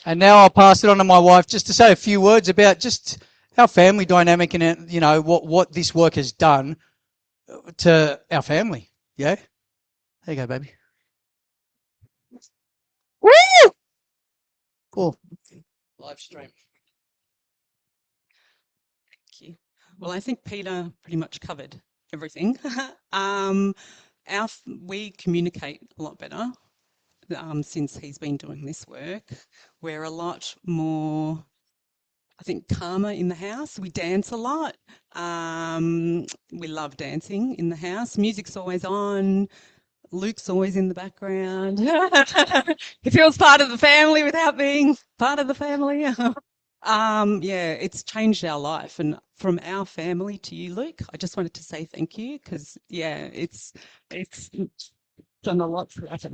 S10: And now I'll pass it on to my wife just to say a few words about just our family dynamic and, you know, what this work has done to our family. Yeah? There you go, baby. Woo! Cool. Live stream.
S12: Thank you. Well, I think Peter pretty much covered everything. We communicate a lot better since he's been doing this work. We're a lot more, I think, calmer in the house. We dance a lot. We love dancing in the house. Music's always on. Luke's always in the background. He feels part of the family without being part of the family. Yeah, it's changed our life. And from our family to you, Luke, I just wanted to say thank you because, yeah, it's done a lot for us.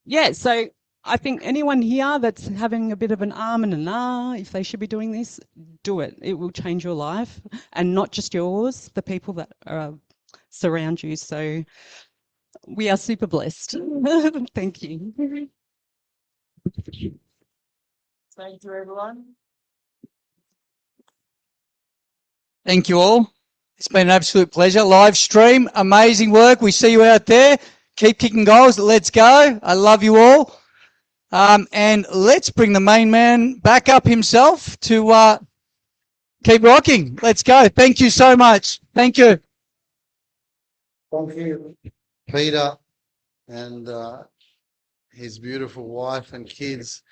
S12: Yeah, so I think anyone here that's having a bit of an and an if they should be doing this, do it. It will change your life and not just yours, the people that surround you. So we are super blessed. Thank you.
S10: Thank you, everyone. Thank you all. It's been an absolute pleasure. Live stream, amazing work. We see you out there. Keep kicking goals. Let's go. I love you all. And let's bring the main man back up himself to keep rocking. Let's go. Thank you so much. Thank you.
S6: Thank you, Peter, and his beautiful wife and kids.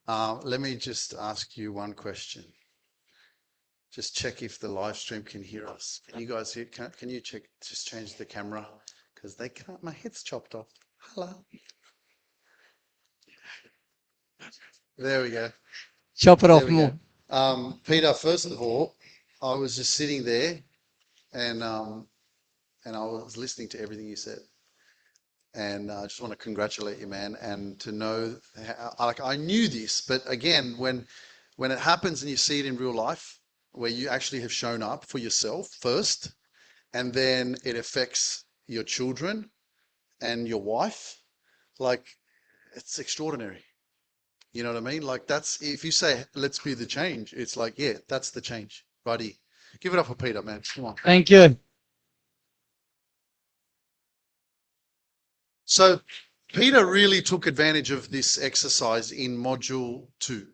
S6: Let me just ask you one question. Just check if the live stream can hear us. Can you guys hear? Can you check? Just change the camera because they can't. My head's chopped off. Hello. There we go.
S10: Chop it off more.
S6: Peter, first of all, I was just sitting there, and I was listening to everything you said. And I just want to congratulate you, man, and to know, like I knew this, but again, when when it happens and you see it in real life, where you actually have shown up for yourself first, and then it affects your children and your wife, like it's extraordinary. You know what I mean? Like that's, if you say, let's be the change, it's like, yeah, that's the change. Righty. Give it up for Peter, man. Come on.
S10: Thank you.
S6: So Peter really took advantage of this exercise in module 2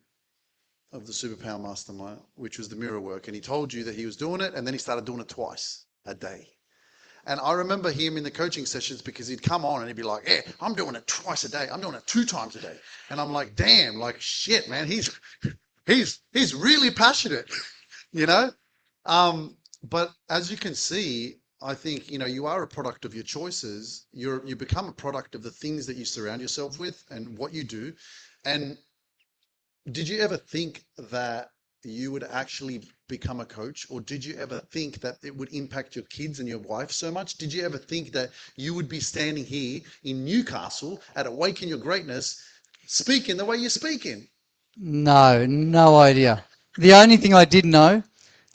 S6: of the Superpower Mastermind, which was the mirror work. And he told you that he was doing it, and then he started doing it twice a day. And I remember him in the coaching sessions because he'd come on and he'd be like, yeah, I'm doing it twice a day. I'm doing it 2 times a day. And I'm like, damn, like shit, man, he's really passionate, you know? But as you can see, I think, you know, you are a product of your choices. You become a product of the things that you surround yourself with and what you do. And did you ever think that you would actually become a coach, or did you ever think that it would impact your kids and your wife so much? Did you ever think that you would be standing here in Newcastle at Awaken Your Greatness speaking the way you're speaking?
S10: No idea. The only thing I did know,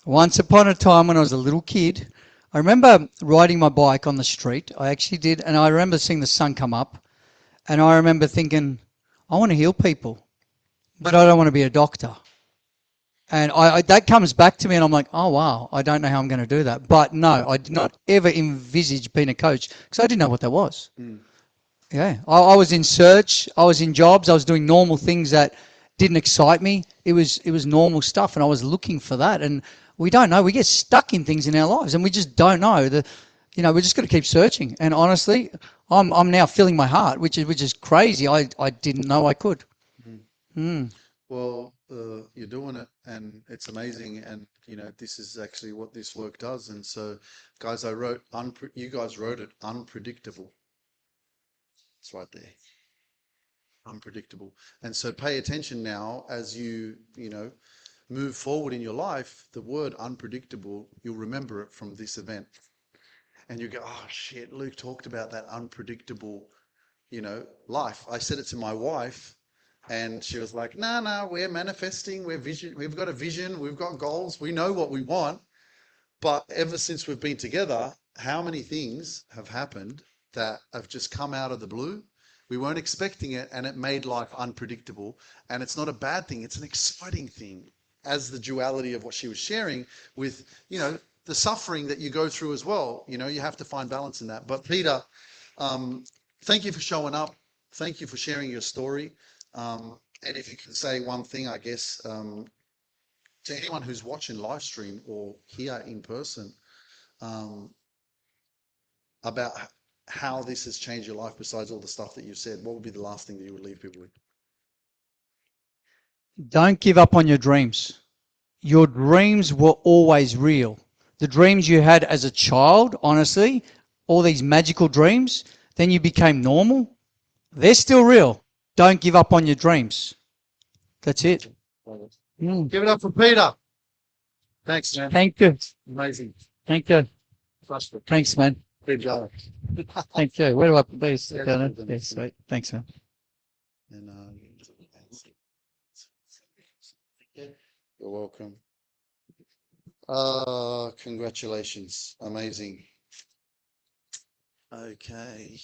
S10: once upon a time when I was a little kid, I remember riding my bike on the street. I actually did, and I remember seeing the sun come up, and I remember thinking, I want to heal people, but I don't want to be a doctor. And I that comes back to me, and I'm like, oh wow, I don't know how I'm going to do that. But no, I did not ever envisage being a coach because I didn't know what that was. Yeah, I was in search, I was in jobs, I was doing normal things that didn't excite me. It was normal stuff, and I was looking for that. And we don't know. We get stuck in things in our lives, and we just don't know. We just got to keep searching. And honestly, I'm now filling my heart, which is crazy. I didn't know I could.
S6: Well, you're doing it, and it's amazing. And you know, this is actually what this work does. And so, guys, you guys wrote it, unpredictable. It's right there, unpredictable. And so, pay attention now as you move forward in your life. The word unpredictable, you'll remember it from this event, and you go, oh shit, Luke talked about that unpredictable, life. I said it to my wife. And she was like, no, we're manifesting, we've got a vision, we've got goals, we know what we want. But ever since we've been together, how many things have happened that have just come out of the blue? We weren't expecting it, and it made life unpredictable. And it's not a bad thing, it's an exciting thing, as the duality of what she was sharing with, the suffering that you go through as well. You have to find balance in that. But Peter, thank you for showing up. Thank you for sharing your story. And if you can say one thing, I guess, to anyone who's watching live stream or here in person, about how this has changed your life, besides all the stuff that you've said, what would be the last thing that you would leave people with?
S10: Don't give up on your dreams. Your dreams were always real. The dreams you had as a child, honestly, all these magical dreams, then you became normal, they're still real. Don't give up on your dreams. That's it.
S6: Give it up for Peter. Thanks, man.
S10: Thank you.
S6: Amazing.
S10: Thank you.
S6: Trust it.
S10: Thanks, man.
S6: Good job.
S10: Thank you. Where do I put these? Yes, sweet. Thanks, man.
S6: And, you're welcome. Congratulations. Amazing. Okay.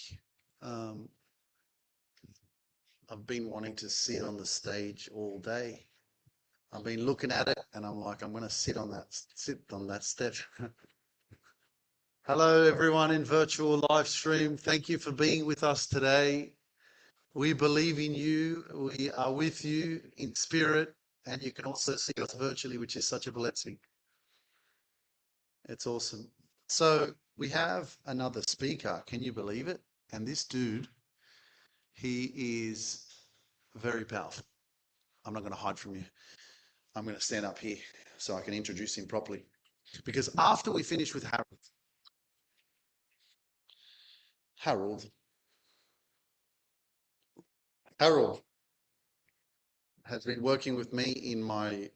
S6: I've been wanting to sit on the stage all day. I've been looking at it, and I'm like, I'm going to sit on that step. Hello, everyone in virtual live stream. Thank you for being with us today. We believe in you. We are with you in spirit, and you can also see us virtually, which is such a blessing. It's awesome. So we have another speaker. Can you believe it? And this dude, he is very powerful. I'm not going to hide from you. I'm going to stand up here so I can introduce him properly. Because after we finish with Harold has been working with me in my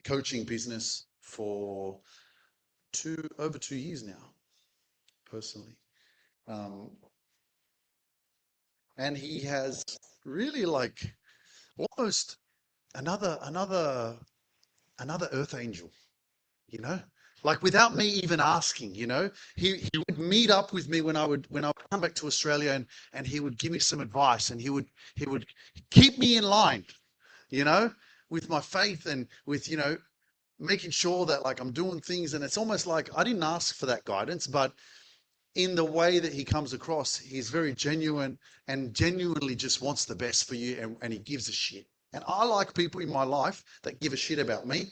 S6: coaching business for over 2 years now, personally. And he has really almost another earth angel, you know, like without me even asking, you know, he would meet up with me when I would come back to Australia, and he would give me some advice, and he would keep me in line, you know, with my faith, and with, you know, making sure that like I'm doing things. And it's almost like I didn't ask for that guidance, but in the way that he comes across, he's very genuine and genuinely just wants the best for you, and he gives a shit. And I like people in my life that give a shit about me.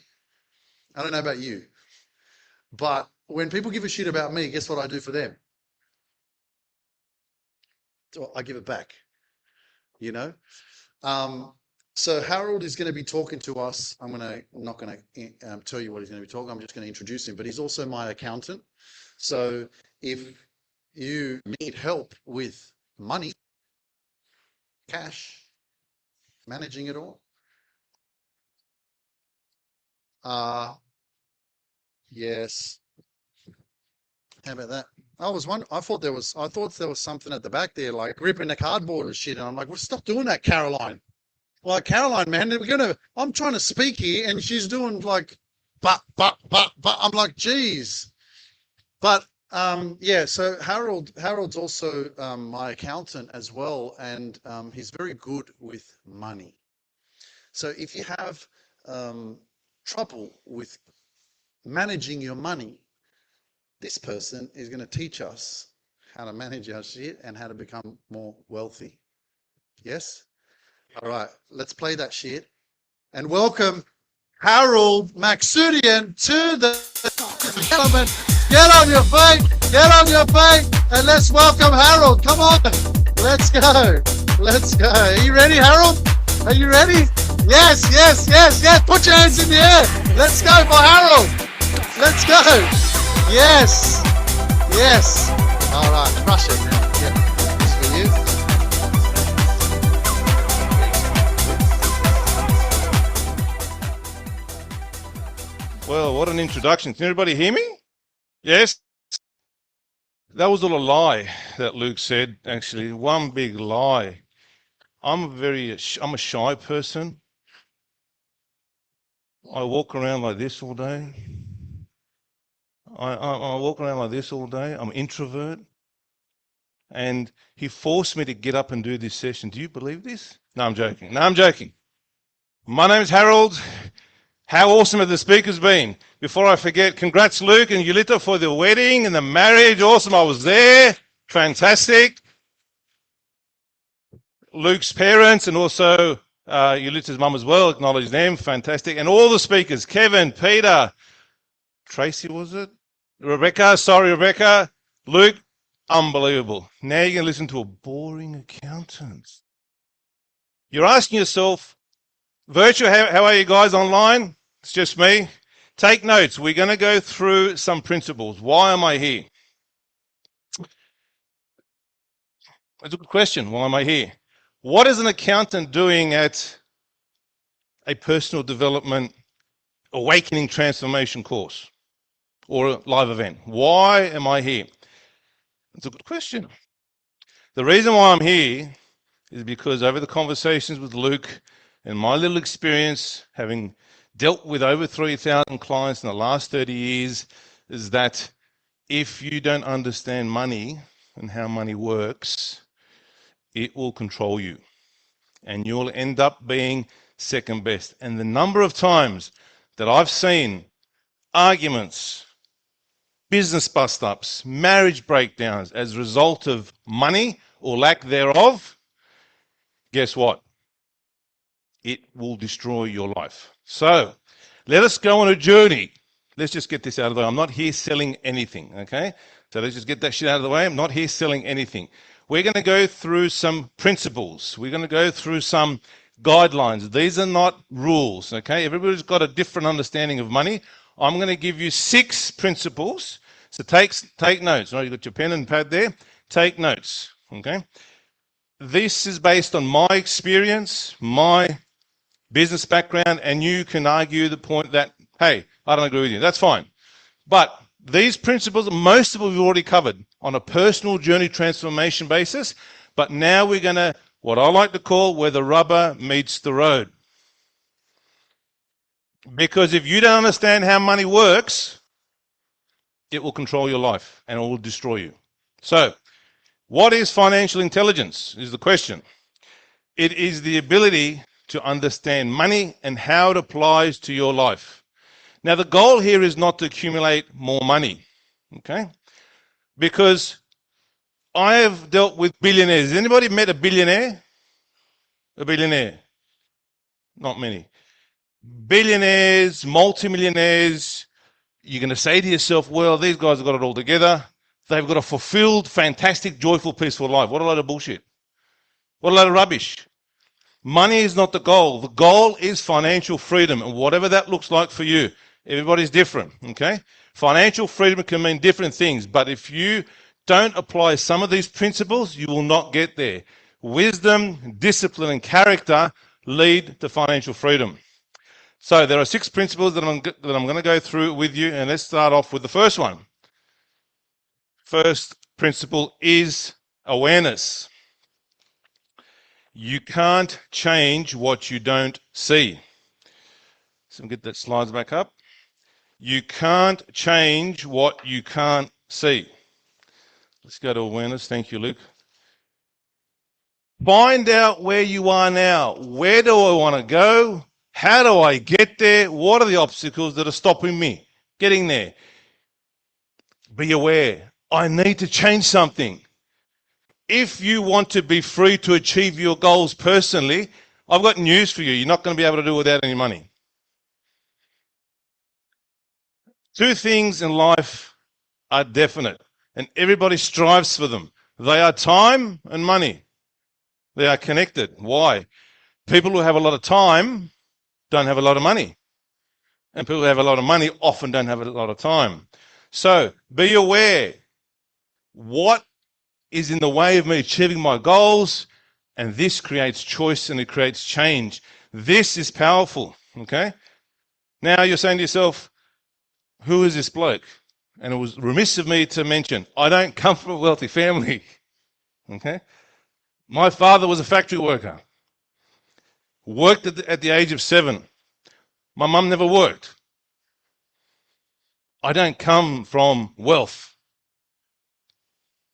S6: I don't know about you, but when people give a shit about me, guess what I do for them? So I give it back, you know? So Harold is going to be talking to us. I'm not going to tell you what he's going to be talking. I'm just going to introduce him, but he's also my accountant. So if you need help with money, cash, managing it all, yes. How about that? I thought there was something at the back there, like gripping the cardboard and shit. And I'm like, well, stop doing that, Caroline. Like, Caroline, man, I'm trying to speak here, and she's doing like, but. I'm like, geez. But yeah, so Harold's also my accountant as well, and he's very good with money. So if you have trouble with managing your money, this person is going to teach us how to manage our shit and how to become more wealthy. Yes? All right, let's play that shit and welcome Harold Maksudian to the gentlemen. Get on your feet, and let's welcome Harold. Come on, let's go. Are you ready, Harold? Are you ready? Yes. Put your hands in the air. Let's go for Harold. Let's go. Yes. All right, crush it now. Yeah, this for you.
S13: Well, what an introduction. Can everybody hear me? Yes? That was all a lie that Luke said, actually. One big lie. I'm a shy person. I walk around like this all day. I walk around like this all day. I'm an introvert. And he forced me to get up and do this session. Do you believe this? No, I'm joking. My name's Harold. How awesome have the speakers been? Before I forget, congrats Luke and Yulita for the wedding and the marriage. Awesome, I was there. Fantastic. Luke's parents and also Yulita's mum as well, acknowledge them. Fantastic. And all the speakers, Kevin, Peter, Tracy was it? Rebecca, Luke, unbelievable. Now you're going to listen to a boring accountant. You're asking yourself, Virtual, how are you guys online? It's just me. Take notes. We're going to go through some principles. Why am I here? That's a good question. Why am I here? What is an accountant doing at a personal development, awakening transformation course or a live event? Why am I here? That's a good question. The reason why I'm here is because over the conversations with Luke and my little experience, having dealt with over 3,000 clients in the last 30 years, is that if you don't understand money and how money works, it will control you. And you'll end up being second best. And the number of times that I've seen arguments, business bust-ups, marriage breakdowns as a result of money or lack thereof, guess what? It will destroy your life. So let us go on a journey. Let's just get this out of the way. I'm not here selling anything, okay? So let's just get that shit out of the way. I'm not here selling anything. We're going to go through some principles. We're going to go through some guidelines. These are not rules, okay? Everybody's got a different understanding of money. I'm going to give you 6 principles. So take notes. Right, you've got your pen and pad there. Take notes, okay? This is based on my experience, my business background, and you can argue the point that, hey, I don't agree with you. That's fine. But these principles, most of them we've already covered on a personal journey transformation basis. But now we're going to, what I like to call, where the rubber meets the road. Because if you don't understand how money works, it will control your life and it will destroy you. So, what is financial intelligence is the question. It is the ability to understand money and how it applies to your life. Now, the goal here is not to accumulate more money, okay? Because I have dealt with billionaires. Has anybody met a billionaire? A billionaire? Not many. Billionaires, multimillionaires, you're going to say to yourself, well, these guys have got it all together. They've got a fulfilled, fantastic, joyful, peaceful life. What a load of bullshit. What a load of rubbish. Money is not the goal. The goal is financial freedom, and whatever that looks like for you. Everybody's different, okay? Financial freedom can mean different things, but if you don't apply some of these principles, you will not get there. Wisdom, discipline, and character lead to financial freedom. So there are 6 principles that I'm going to go through with you, and let's start off with the first one. First principle is awareness. You can't change what you don't see. So get that slides back up. You can't change what you can't see. Let's go to awareness. Thank you, Luke. Find out where you are now. Where do I want to go? How do I get there? What are the obstacles that are stopping me getting there? Be aware. I need to change something. If you want to be free to achieve your goals personally, I've got news for you. You're not going to be able to do it without any money. 2 things in life are definite, and everybody strives for them. They are time and money. They are connected. Why? People who have a lot of time don't have a lot of money. And people who have a lot of money often don't have a lot of time. So be aware. What is in the way of me achieving my goals? And this creates choice and it creates change. This is powerful, okay? Now you're saying to yourself, who is this bloke? And it was remiss of me to mention, I don't come from a wealthy family, okay? My father was a factory worker. Worked at the age of 7. My mum never worked. I don't come from wealth.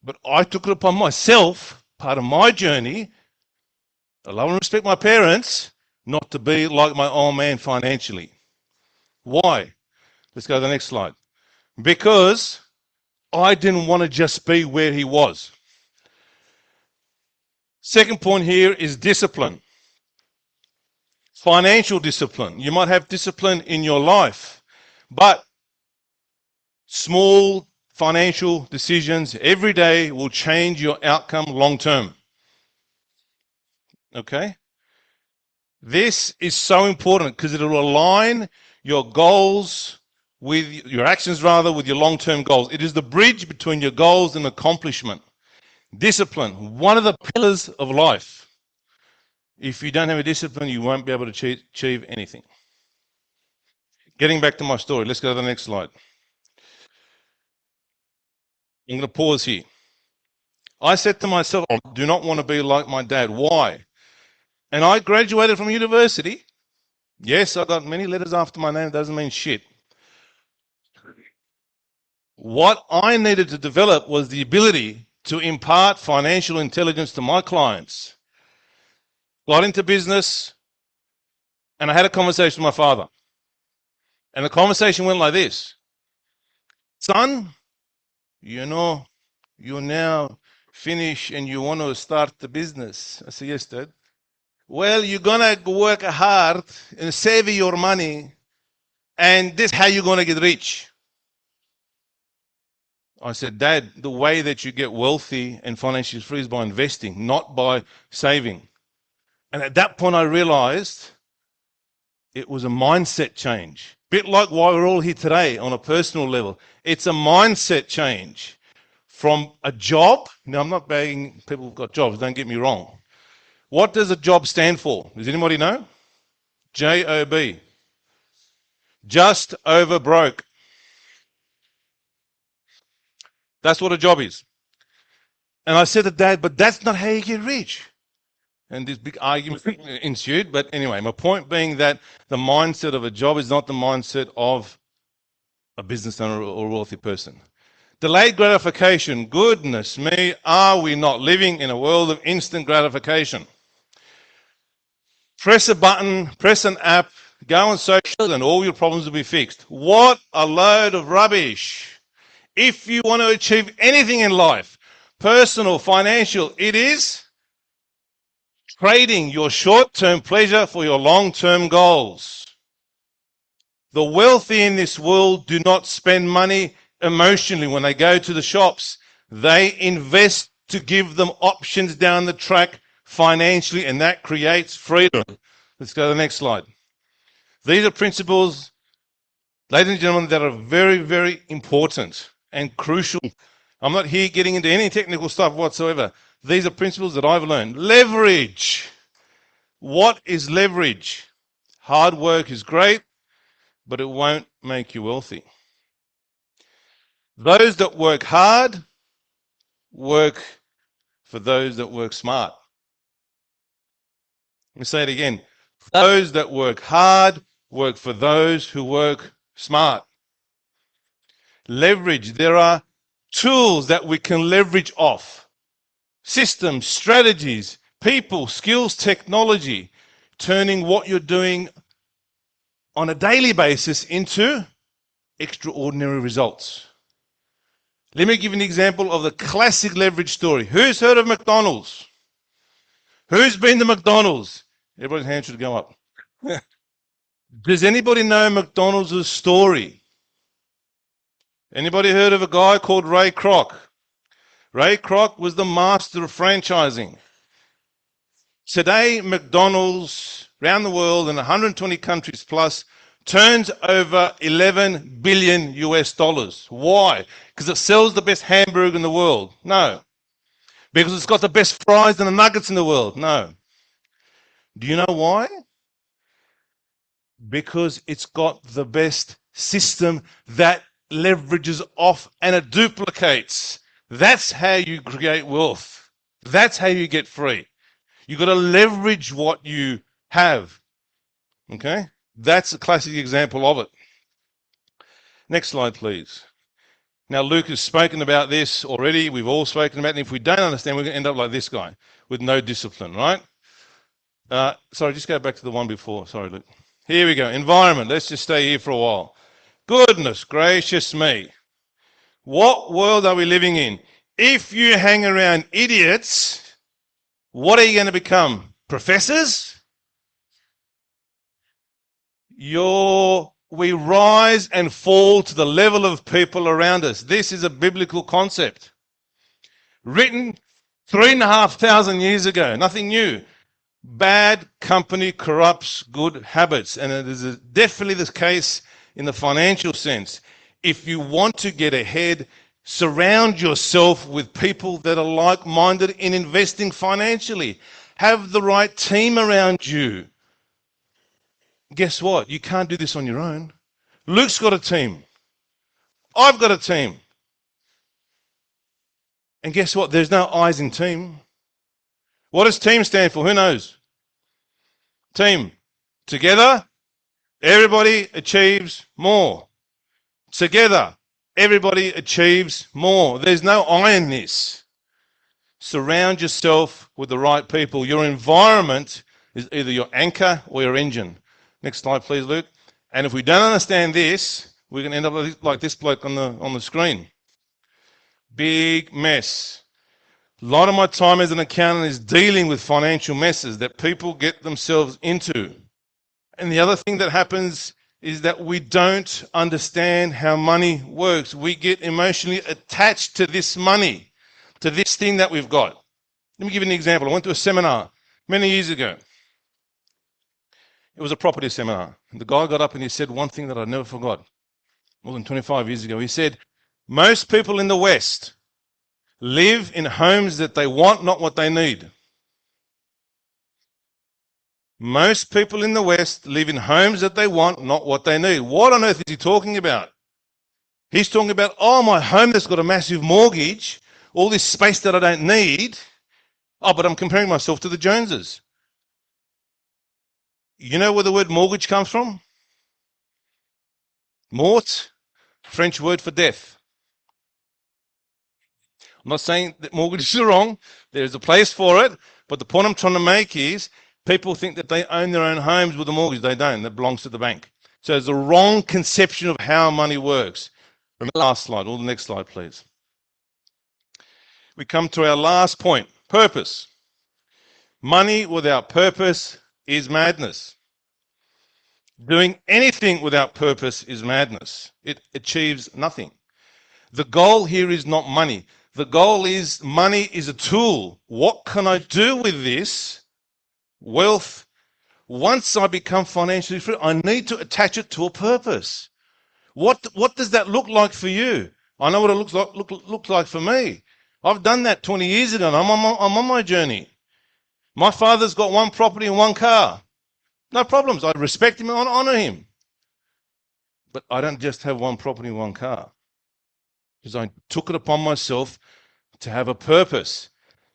S13: But I took it upon myself, part of my journey, I love and respect my parents, not to be like my old man financially. Why? Let's go to the next slide. Because I didn't want to just be where he was. Second point here is discipline. Financial discipline. You might have discipline in your life, but small financial decisions every day will change your outcome long term. Okay? This is so important because it will align your goals with your actions, rather, with your long-term goals. It is the bridge between your goals and accomplishment. Discipline, one of the pillars of life. If you don't have a discipline, you won't be able to achieve anything. Getting back to my story, let's go to the next slide. I'm going to pause here. I said to myself, I do not want to be like my dad. Why? And I graduated from university. Yes, I got many letters after my name. It doesn't mean shit. What I needed to develop was the ability to impart financial intelligence to my clients. Got into business, and I had a conversation with my father. And the conversation went like this. Son, you know, you now finish and you want to start the business. I said, yes, Dad. Well, you're going to work hard and save your money, and this is how you're going to get rich. I said, Dad, the way that you get wealthy and financially free is by investing, not by saving. And at that point, I realized it was a mindset change. A bit like why we're all here today on a personal level. It's a mindset change from a job. Now, I'm not bagging people who've got jobs, don't get me wrong. What does a job stand for? Does anybody know? J-O-B. Just over broke. That's what a job is. And I said to Dad, but that's not how you get rich. and this big argument ensued. But anyway, my point being that the mindset of a job is not the mindset of a business owner or a wealthy person. Delayed gratification. Goodness me, are we not living in a world of instant gratification? Press a button, press an app, go on social, and all your problems will be fixed. What a load of rubbish. If you want to achieve anything in life, personal, financial, it is trading your short-term pleasure for your long-term goals. The wealthy in this world do not spend money emotionally when they go to the shops. They invest to give them options down the track financially, and that creates freedom. Let's go to the next slide. These are principles, ladies and gentlemen, that are very, very important and crucial. I'm not here getting into any technical stuff whatsoever. These are principles that I've learned. Leverage. What is leverage? Hard work is great, but it won't make you wealthy. Those that work hard work for those that work smart. Let me say it again. Those that work hard work for those who work smart. Leverage. There are tools that we can leverage off. Systems, strategies, people, skills, technology, turning what you're doing on a daily basis into extraordinary results. Let me give you an example of the classic leverage story. Who's heard of McDonald's? Who's been to McDonald's? Everybody's hand should go up. Does anybody know McDonald's story? Anybody heard of a guy called Ray Kroc? Ray Kroc was the master of franchising. Today, McDonald's around the world in 120 countries plus turns over 11 billion US dollars. Why? Because it sells the best hamburger in the world? No. Because it's got the best fries and the nuggets in the world? No. Do you know why? Because it's got the best system that leverages off and it duplicates. That's how you create wealth. That's how you get free. You've got to leverage what you have. Okay? That's a classic example of it. Next slide, please. Now, Luke has spoken about this already. We've all spoken about it. And if we don't understand, we're going to end up like this guy with no discipline, right? Sorry, just go back to the one before. Sorry, Luke. Here we go. Environment. Let's just stay here for a while. Goodness gracious me. What world are we living in? If you hang around idiots, what are you going to become? Professors? We rise and fall to the level of people around us. This is a biblical concept. Written 3,500 years ago. Nothing new. Bad company corrupts good habits. And it is definitely the case in the financial sense. If you want to get ahead, surround yourself with people that are like-minded in investing financially. Have the right team around you. Guess what? You can't do this on your own. Luke's got a team. I've got a team. And guess what? There's no I's in team. What does team stand for? Who knows? Team. Together, everybody achieves more. Together, everybody achieves more. There's no I in this. Surround yourself with the right people. Your environment is either your anchor or your engine. Next slide, please, Luke. And if we don't understand this, we're going to end up like this bloke on the screen. Big mess. A lot of my time as an accountant is dealing with financial messes that people get themselves into. And the other thing that happens is that we don't understand how money works. We get emotionally attached to this money, to this thing that we've got. Let me give you an example. I went to a seminar many years ago. It was a property seminar. And the guy got up and he said one thing that I never forgot. More than 25 years ago. He said, most people in the West live in homes that they want, not what they need. Most people in the West live in homes that they want, not what they need. What on earth is he talking about? He's talking about, oh, my home that's got a massive mortgage, all this space that I don't need, Oh, but I'm comparing myself to the Joneses. You know where the word mortgage comes from? Mort, French word for death. I'm not saying that mortgages are wrong. There's a place for it. But the point I'm trying to make is people think that they own their own homes with a mortgage. They don't. That belongs to the bank. So there's a wrong conception of how money works. Remember the last slide, or the next slide, please. We come to our last point, purpose. Money without purpose is madness. Doing anything without purpose is madness. It achieves nothing. The goal here is not money. The goal is money is a tool. What can I do with this wealth? Once I become financially free, I need to attach it to a purpose. What does that look like for you? I know what it looks like for me. I've done that 20 years ago, and I'm on my journey. My father's got one property and one car. No problems. I respect him and honor him. But I don't just have one property and one car, because I took it upon myself to have a purpose.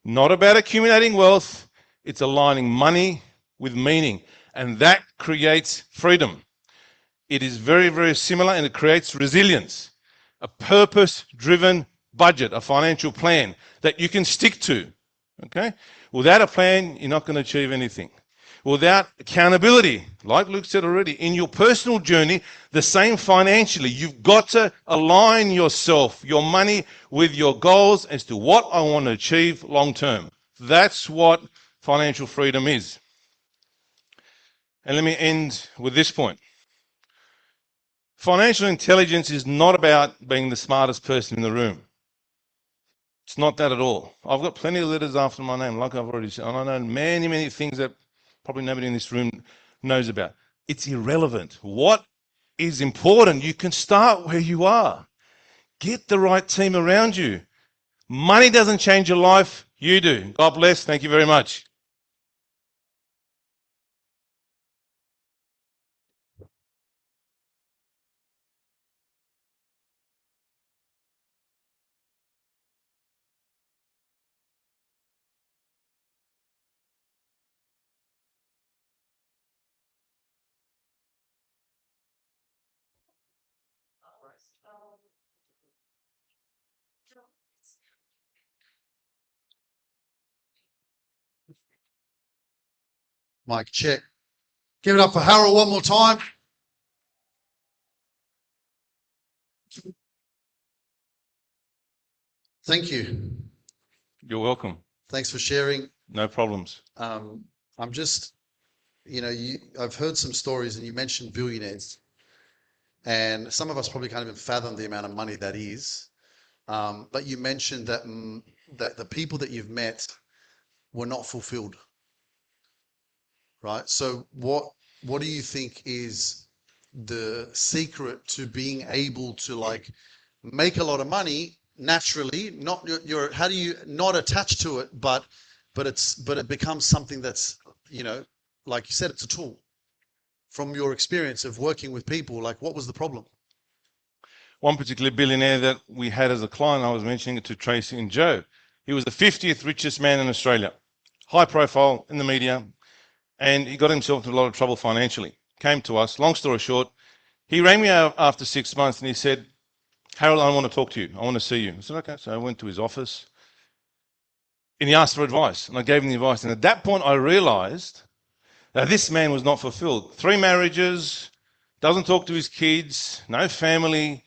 S13: Not about accumulating wealth. It's aligning money with meaning. And that creates freedom. It is very, very similar, and it creates resilience. A purpose-driven budget, a financial plan that you can stick to. Okay? Without a plan, you're not going to achieve anything. Without accountability, like Luke said already, in your personal journey, the same financially, you've got to align yourself, your money, with your goals as to what I want to achieve long term. That's what financial freedom is. And let me end with this point. Financial intelligence is not about being the smartest person in the room. It's not that at all. I've got plenty of letters after my name, like I've already said, and I know many, many things that probably nobody in this room knows about. It's irrelevant. What is important? You can start where you are. Get the right team around you. Money doesn't change your life. You do. God bless. Thank you very much.
S6: Mic check. Give it up for Harold one more time. Thank you.
S13: You're welcome.
S6: Thanks for sharing.
S13: No problems.
S6: I'm just, I've heard some stories, and you mentioned billionaires, and some of us probably can't even fathom the amount of money that is. But you mentioned that that the people that you've met were not fulfilled, right? So what do you think is the secret to being able to make a lot of money naturally? Not your how do you not attach to it, but it becomes something that's, like you said, it's a tool. From your experience of working with people, what was the problem?
S13: One particular billionaire that we had as a client, I was mentioning it to Tracy and Joe. He was the 50th richest man in Australia. High profile in the media, and he got himself into a lot of trouble financially. Came to us, long story short, he rang me out after 6 months and he said, Harold, I want to talk to you. I want to see you. I said, okay. So I went to his office and he asked for advice, and I gave him the advice. And at that point, I realized that this man was not fulfilled. 3 marriages, doesn't talk to his kids, no family,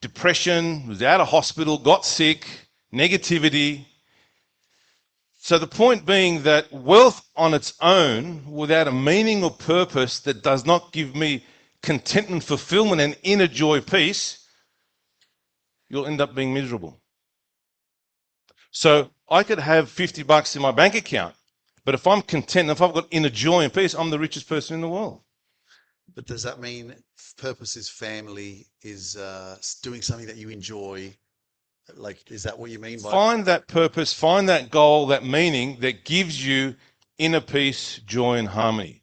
S13: depression, was out of hospital, got sick, negativity. So the point being that wealth on its own, without a meaning or purpose that does not give me contentment, fulfillment, and inner joy, peace, you'll end up being miserable. So I could have $50 in my bank account, but if I'm content, if I've got inner joy and peace, I'm the richest person in the world.
S6: But does that mean purpose is family, is doing something that you enjoy? Is that what you mean by?
S13: Find that purpose, find that goal, that meaning that gives you inner peace, joy, and harmony.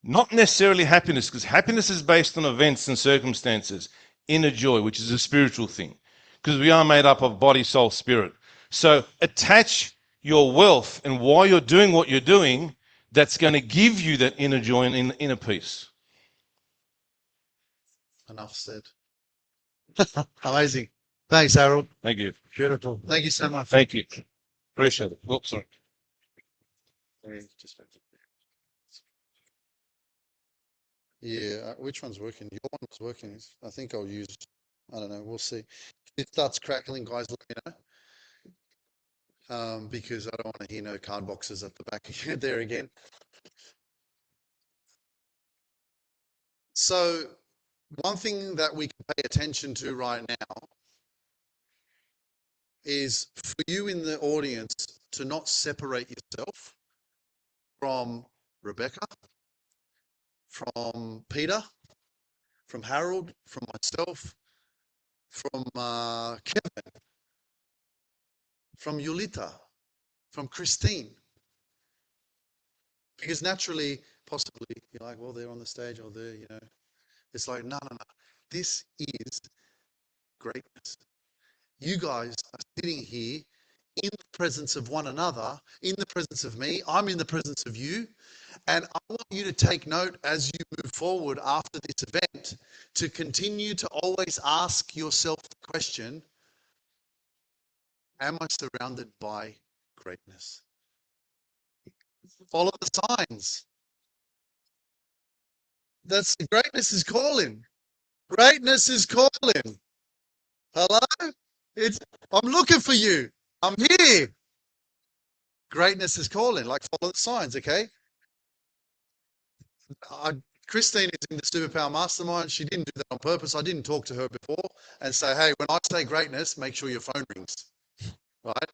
S13: Not necessarily happiness, because happiness is based on events and circumstances. Inner joy, which is a spiritual thing, because we are made up of body, soul, spirit. So attach your wealth and why you're doing what you're doing, that's going to give you that inner joy and inner peace.
S6: Enough said. Amazing. Thanks, Harold.
S13: Thank you.
S6: Beautiful. Thank you so much.
S13: Thank you. Appreciate it. Oops, sorry.
S6: Yeah, which one's working? Your one's working. I think I'll use, I don't know, we'll see. If it starts crackling, guys, let me know. Because I don't want to hear no card boxes at the back there again. So one thing that we can pay attention to right now is for you in the audience to not separate yourself from Rebecca, from Peter, from Harold, from myself, from Kevin, from Yulita, from Christine. Because naturally, possibly, you're like, well, they're on the stage or they're, it's like, no. This is greatness. You guys are sitting here in the presence of one another, in the presence of me. I'm in the presence of you. And I want you to take note as you move forward after this event to continue to always ask yourself the question, am I surrounded by greatness? Follow the signs. That's greatness is calling. Greatness is calling. Hello? I'm looking for you. I'm here. Greatness is calling. Like, follow the signs, okay? Christine is in the Superpower Mastermind. She didn't do that on purpose. I didn't talk to her before and say, hey, when I say greatness, make sure your phone rings, right?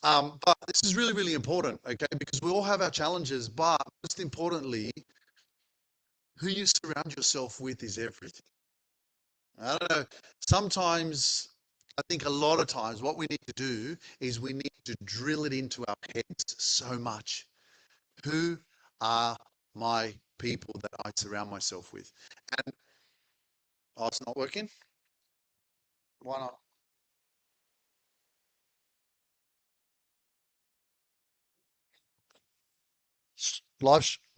S6: But this is really, really important, okay? Because we all have our challenges, but most importantly, who you surround yourself with is everything. I don't know. Sometimes, I think a lot of times, what we need to do is we need to drill it into our heads so much. Who are my people that I surround myself with? And it's not working. Why not?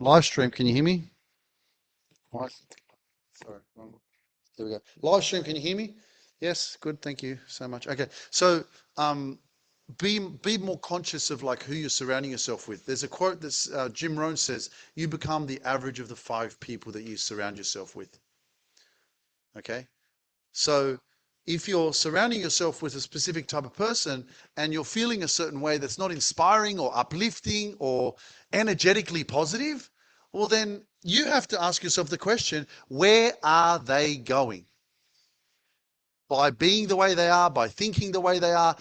S6: Live stream. Can you hear me? Sorry. There we go. Live stream. Can you hear me? Yes. Good. Thank you so much. Okay. So, be more conscious of like who you're surrounding yourself with. There's a quote that Jim Rohn says, "You become the average of the 5 people that you surround yourself with." Okay. So if you're surrounding yourself with a specific type of person and you're feeling a certain way that's not inspiring or uplifting or energetically positive, well, then you have to ask yourself the question, where are they going? By being the way they are, by thinking the way they are,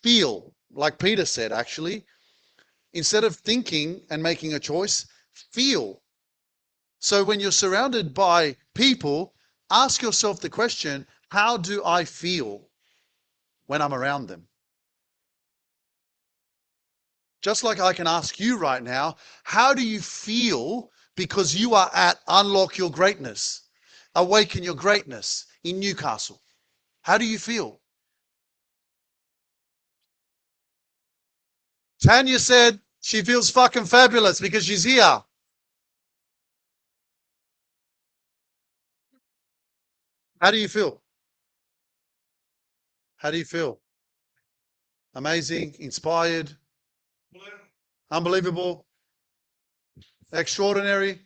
S6: feel, like Peter said, actually, instead of thinking and making a choice, feel. So when you're surrounded by people, ask yourself the question, how do I feel when I'm around them? Just like I can ask you right now, how do you feel because you are at Unlock Your Greatness, Awaken Your Greatness in Newcastle? How do you feel? Tanya said she feels fucking fabulous because she's here. How do you feel? How do you feel? Amazing, inspired, unbelievable, extraordinary,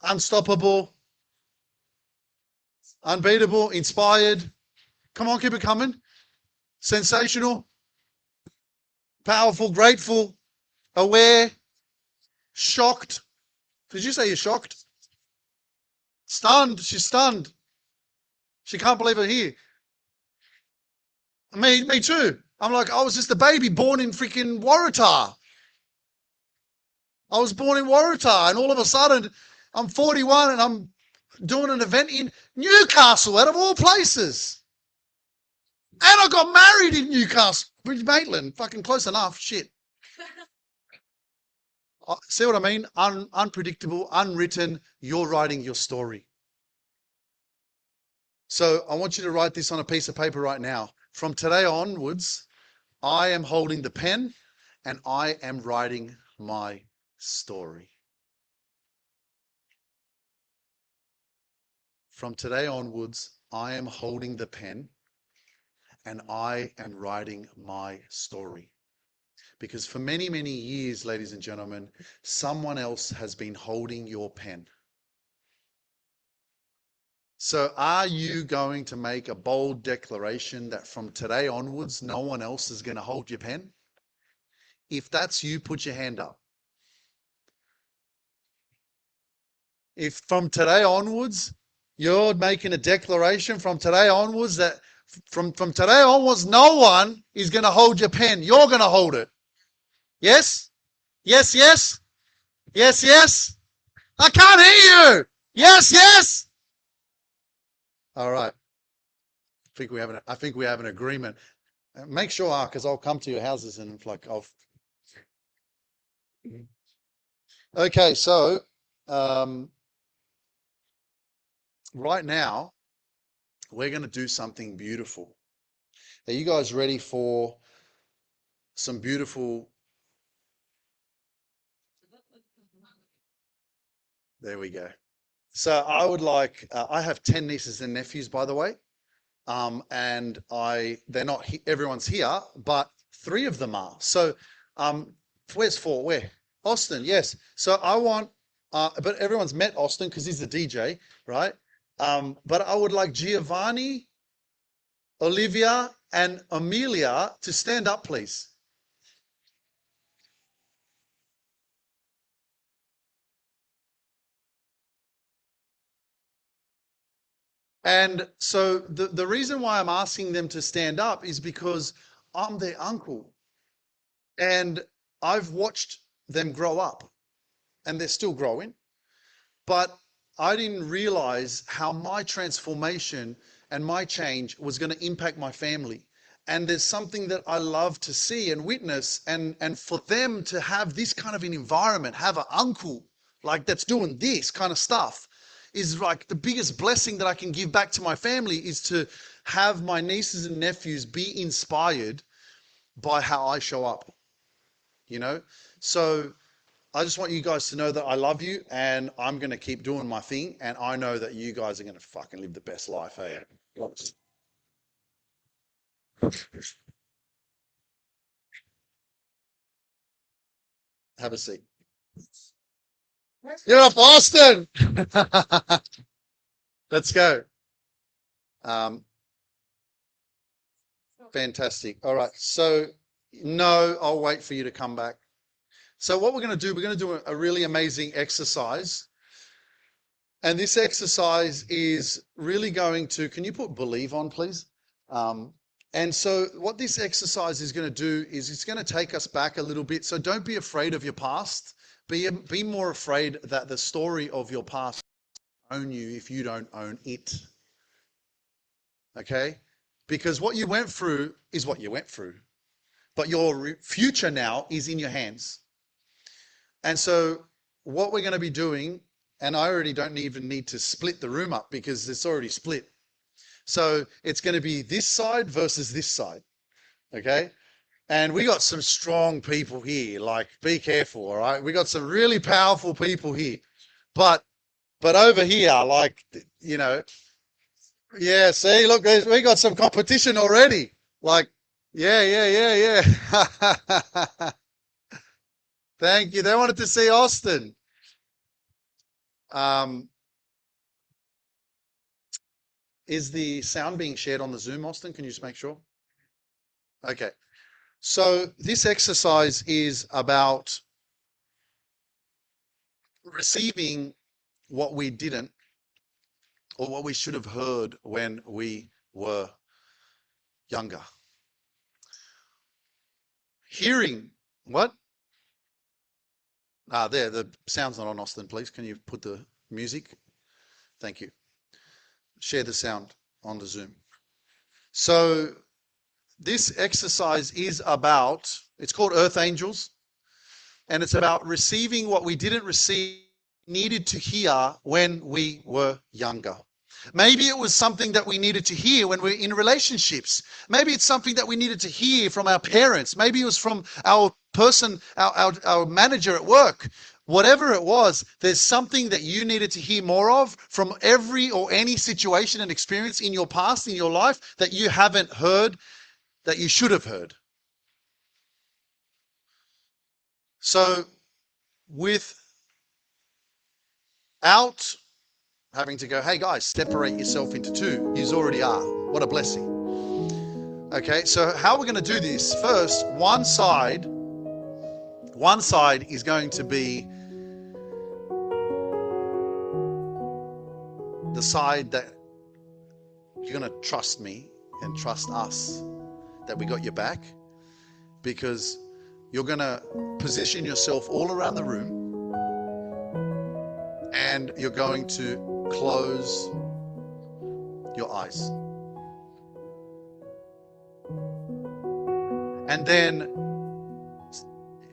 S6: unstoppable, unbeatable, inspired. Come on, keep it coming. Sensational, powerful, grateful, aware, shocked. Did you say you're shocked? Stunned. She's stunned. She can't believe it here. Me too. I'm like, I was just a baby born in freaking Waratah. I was born in Waratah, and all of a sudden, I'm 41 and I'm doing an event in Newcastle, out of all places. And I got married in Newcastle, Bridge Maitland, fucking close enough. Shit. See what I mean? Unpredictable, unwritten. You're writing your story. So I want you to write this on a piece of paper right now. From today onwards, I am holding the pen and I am writing my story. From today onwards, I am holding the pen and I am writing my story. Because for many, many years, ladies and gentlemen, someone else has been holding your pen. So are you going to make a bold declaration that from today onwards, no one else is going to hold your pen? If that's you, put your hand up. If from today onwards, you're making a declaration from today onwards that from today onwards, no one is going to hold your pen. You're going to hold it. Yes? Yes, yes? Yes, yes? I can't hear you. Yes, yes? All right. I think we have an agreement. Make sure, because I'll come to your houses and like I'll. Okay, so right now we're going to do something beautiful. Are you guys ready for some beautiful? There we go. So I would like. I have 10 nieces and nephews, by the way, and they're not. Everyone's here, but 3 of them are. So, where's 4? Where? Austin, yes. So I want, but everyone's met Austin because he's the DJ, right? But I would like Giovanni, Olivia, and Amelia to stand up, please. And so the reason why I'm asking them to stand up is because I'm their uncle. And I've watched them grow up. And they're still growing. But I didn't realize how my transformation and my change was going to impact my family. And there's something that I love to see and witness. And for them to have this kind of an environment, have an uncle like that's doing this kind of stuff, is like the biggest blessing that I can give back to my family, is to have my nieces and nephews be inspired by how I show up, you know? So I just want you guys to know that I love you and I'm going to keep doing my thing. And I know that you guys are going to fucking live the best life, hey? Have a seat. You're off, Austin. Let's go. Fantastic. All right. So, no, I'll wait for you to come back. So what we're going to do a really amazing exercise. And this exercise is really going to, can you put believe on, please? And so what this exercise is going to do is it's going to take us back a little bit. So don't be afraid of your past. Be more afraid that the story of your past own you if you don't own it. Okay? Because what you went through is what you went through. But your future now is in your hands. And so what we're going to be doing, and I already don't even need to split the room up because it's already split. So it's going to be this side versus this side. Okay? And we got some strong people here. Like, be careful, all right? We got some really powerful people here. But over here, like, you know, yeah, see, look, we got some competition already. Like, yeah. Thank you. They wanted to see Austin. Is the sound being shared on the Zoom, Austin? Can you just make sure? Okay. So this exercise is about receiving what we didn't, or what we should have heard when we were younger. Hearing what? There, the sound's not on, Austin, please. Can you put the music? Thank you. Share the sound on the Zoom. So this exercise is about, it's called Earth Angels, and it's about receiving what we didn't receive, needed to hear when we were younger. Maybe it was something that we needed to hear when we're in relationships. Maybe it's something that we needed to hear from our parents. Maybe it was from our person, our manager at work. Whatever it was, there's something that you needed to hear more of from every or any situation and experience in your past, in your life, that you haven't heard, that you should have heard. So, without having to go, hey guys, separate yourself into two, you already are. What a blessing. Okay, so how we're going to do this, first, one side is going to be the side that you're going to trust me and trust us, that we got your back, because you're going to position yourself all around the room and you're going to close your eyes. And then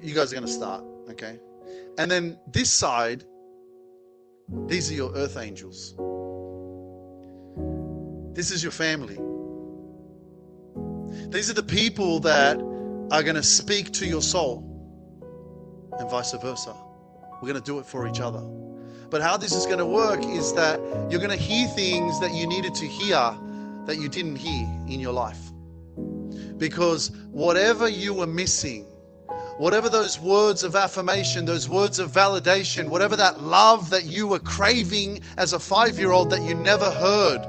S6: you guys are going to start, okay? And then this side, these are your earth angels. This is your family. These are the people that are going to speak to your soul, and vice versa. We're going to do it for each other. But how this is going to work is that you're going to hear things that you needed to hear that you didn't hear in your life. Because whatever you were missing, whatever those words of affirmation, those words of validation, whatever that love that you were craving as a 5-year-old that you never heard,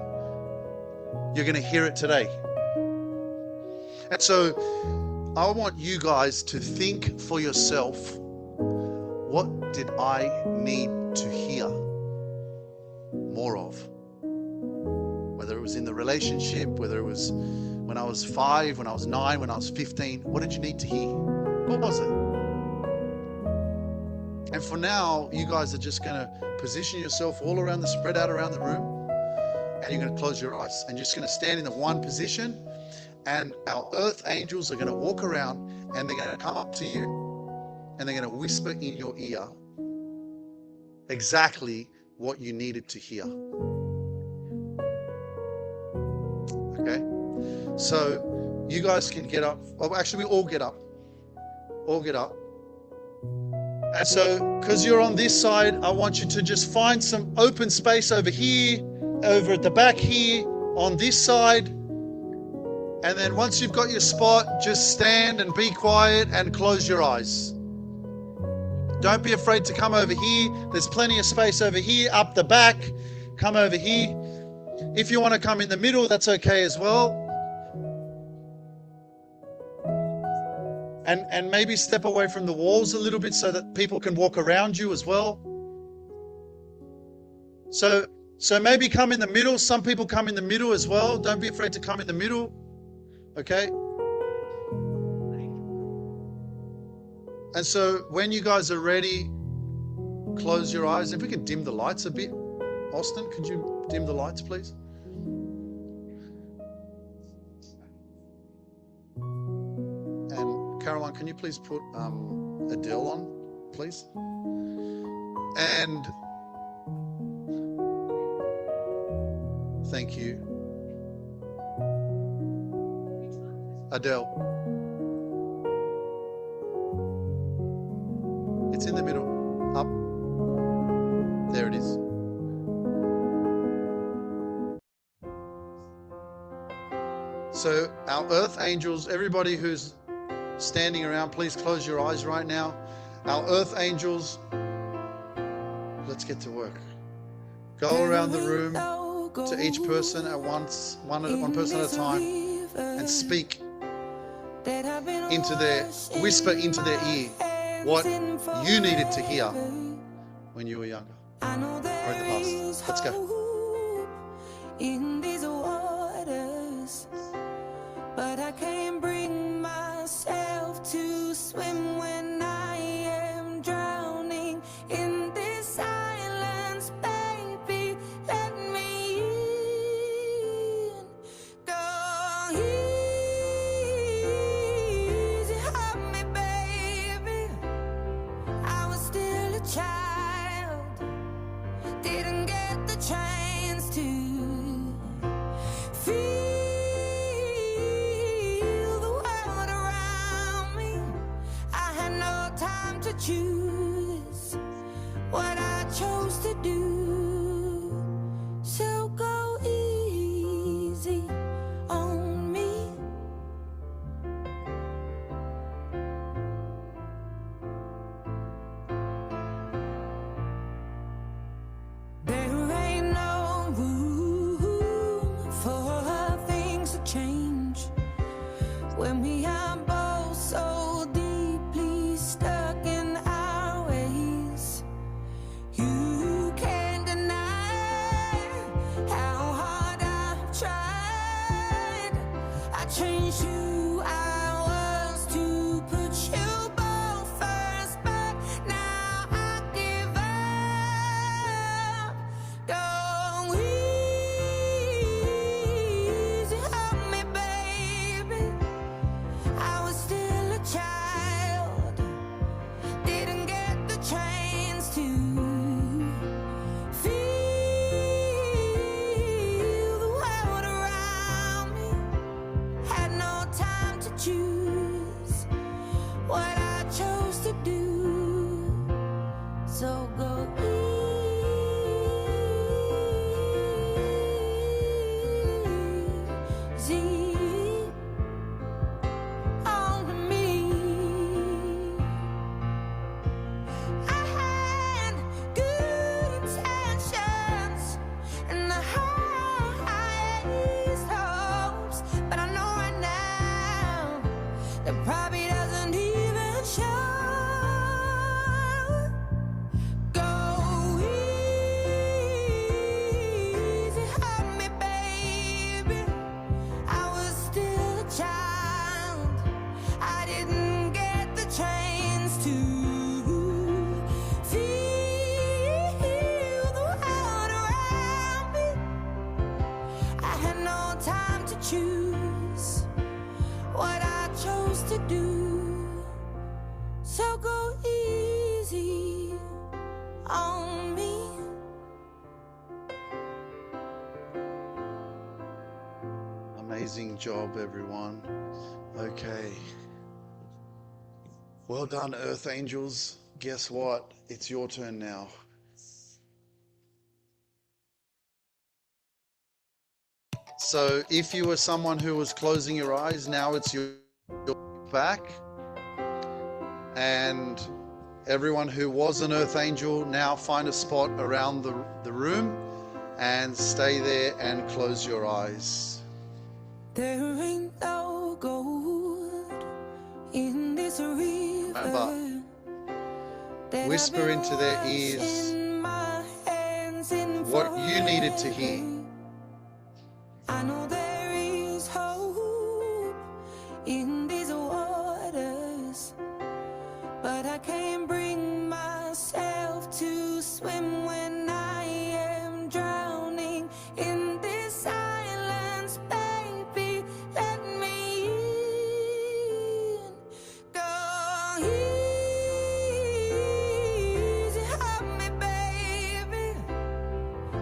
S6: you're going to hear it today. And so I want you guys to think for yourself, what did I need to hear more of? Whether it was in the relationship, whether it was when I was 5, when I was 9, when I was 15, what did you need to hear? What was it? And for now, you guys are just going to position yourself all around spread out around the room, and you're going to close your eyes, and you're just going to stand in the one position, and our earth angels are going to walk around, and they're going to come up to you, and they're going to whisper in your ear exactly what you needed to hear. Okay? So you guys can get up. Well, actually, we all get up. All get up. And so, because you're on this side, I want you to just find some open space over here, over at the back here, on this side. And then once you've got your spot, just stand and be quiet and close your eyes. Don't be afraid to come over here. There's plenty of space over here, up the back. Come over here. If you want to come in the middle, that's okay as well. And maybe step away from the walls a little bit so that people can walk around you as well. So maybe come in the middle. Some people come in the middle as well. Don't be afraid to come in the middle. Okay? And so when you guys are ready, close your eyes. If we could dim the lights a bit. Austin, could you dim the lights, please? And Caroline, can you please put Adele on, please? And thank you. Adele. It's in the middle. Up. There it is. So our earth angels, everybody who's standing around, please close your eyes right now. Our earth angels, let's get to work. Go around the room to each person at once, one person at a time, and speak into whisper into their ear what you needed to hear when you were younger or in the past. Let's go.
S3: In these waters, but I can't bring myself to swim when I am drowning in this silence, baby. Let me in. Go easy, hug me, baby. I was still a child, didn't get the chance to time to choose what I chose to do. So go easy on me. There ain't no room for things to change when we are both so deeply stuck in our ways. You can't deny how hard I've tried. I changed who I was to put you both first, but now I give up. Go easy on me, baby. I was still a child, didn't get the chance to feel the world around me. Had no time to choose what I chose to do. So go easy on me. I had good intentions and the highest hopes, but I know right now that probably doesn't even show. Go easy on me, baby. I was still a child, I didn't get the chance to feel the world around me. I had no time to choose what I chose to do. So go easy on me.
S6: Amazing job, everyone. Okay. Well done, Earth Angels. Guess what? It's your turn now. So if you were someone who was closing your eyes, now it's your back. And everyone who was an Earth Angel, now find a spot around the room and stay there and close your eyes.
S3: There ain't no gold in this river.
S6: Whisper into their ears what you needed to hear.
S3: I know there is hope in these waters, but I can't bring myself to swim when I am drowning in this silence. Baby, let me in. Go easy on me, baby.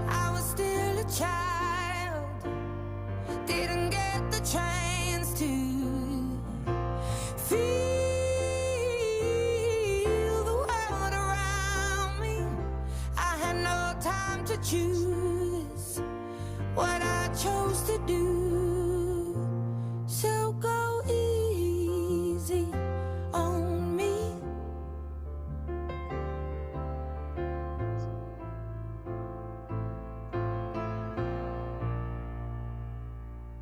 S3: I was still a child, didn't get the chance to feel the world around me. I had no time to choose what I chose to do. So go easy on me.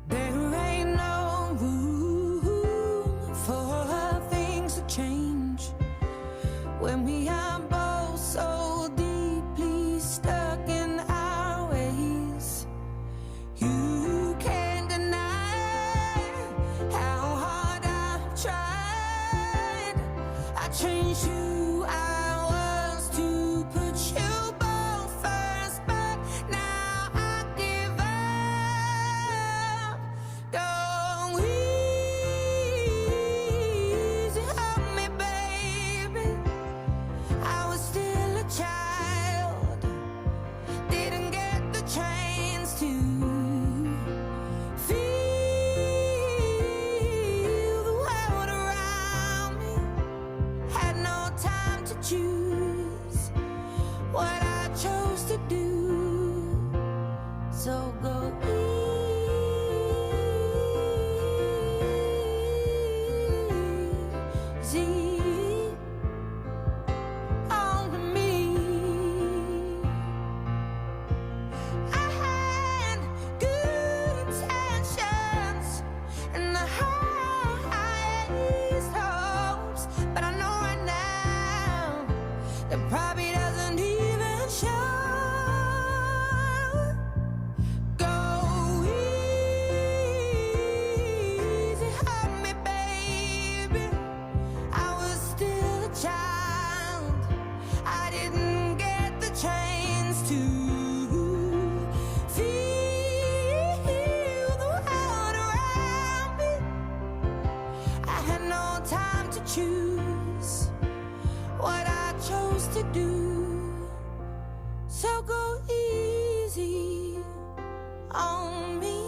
S3: There ain't no room for things to change when we are both so deeply stuck in our ways. You can't deny how hard I've tried. I changed who I was to put you both first, but now I give up. Go easy on me, baby. I was still a child, didn't get the chance to feel the world around me. Had no to do. So go easy on me.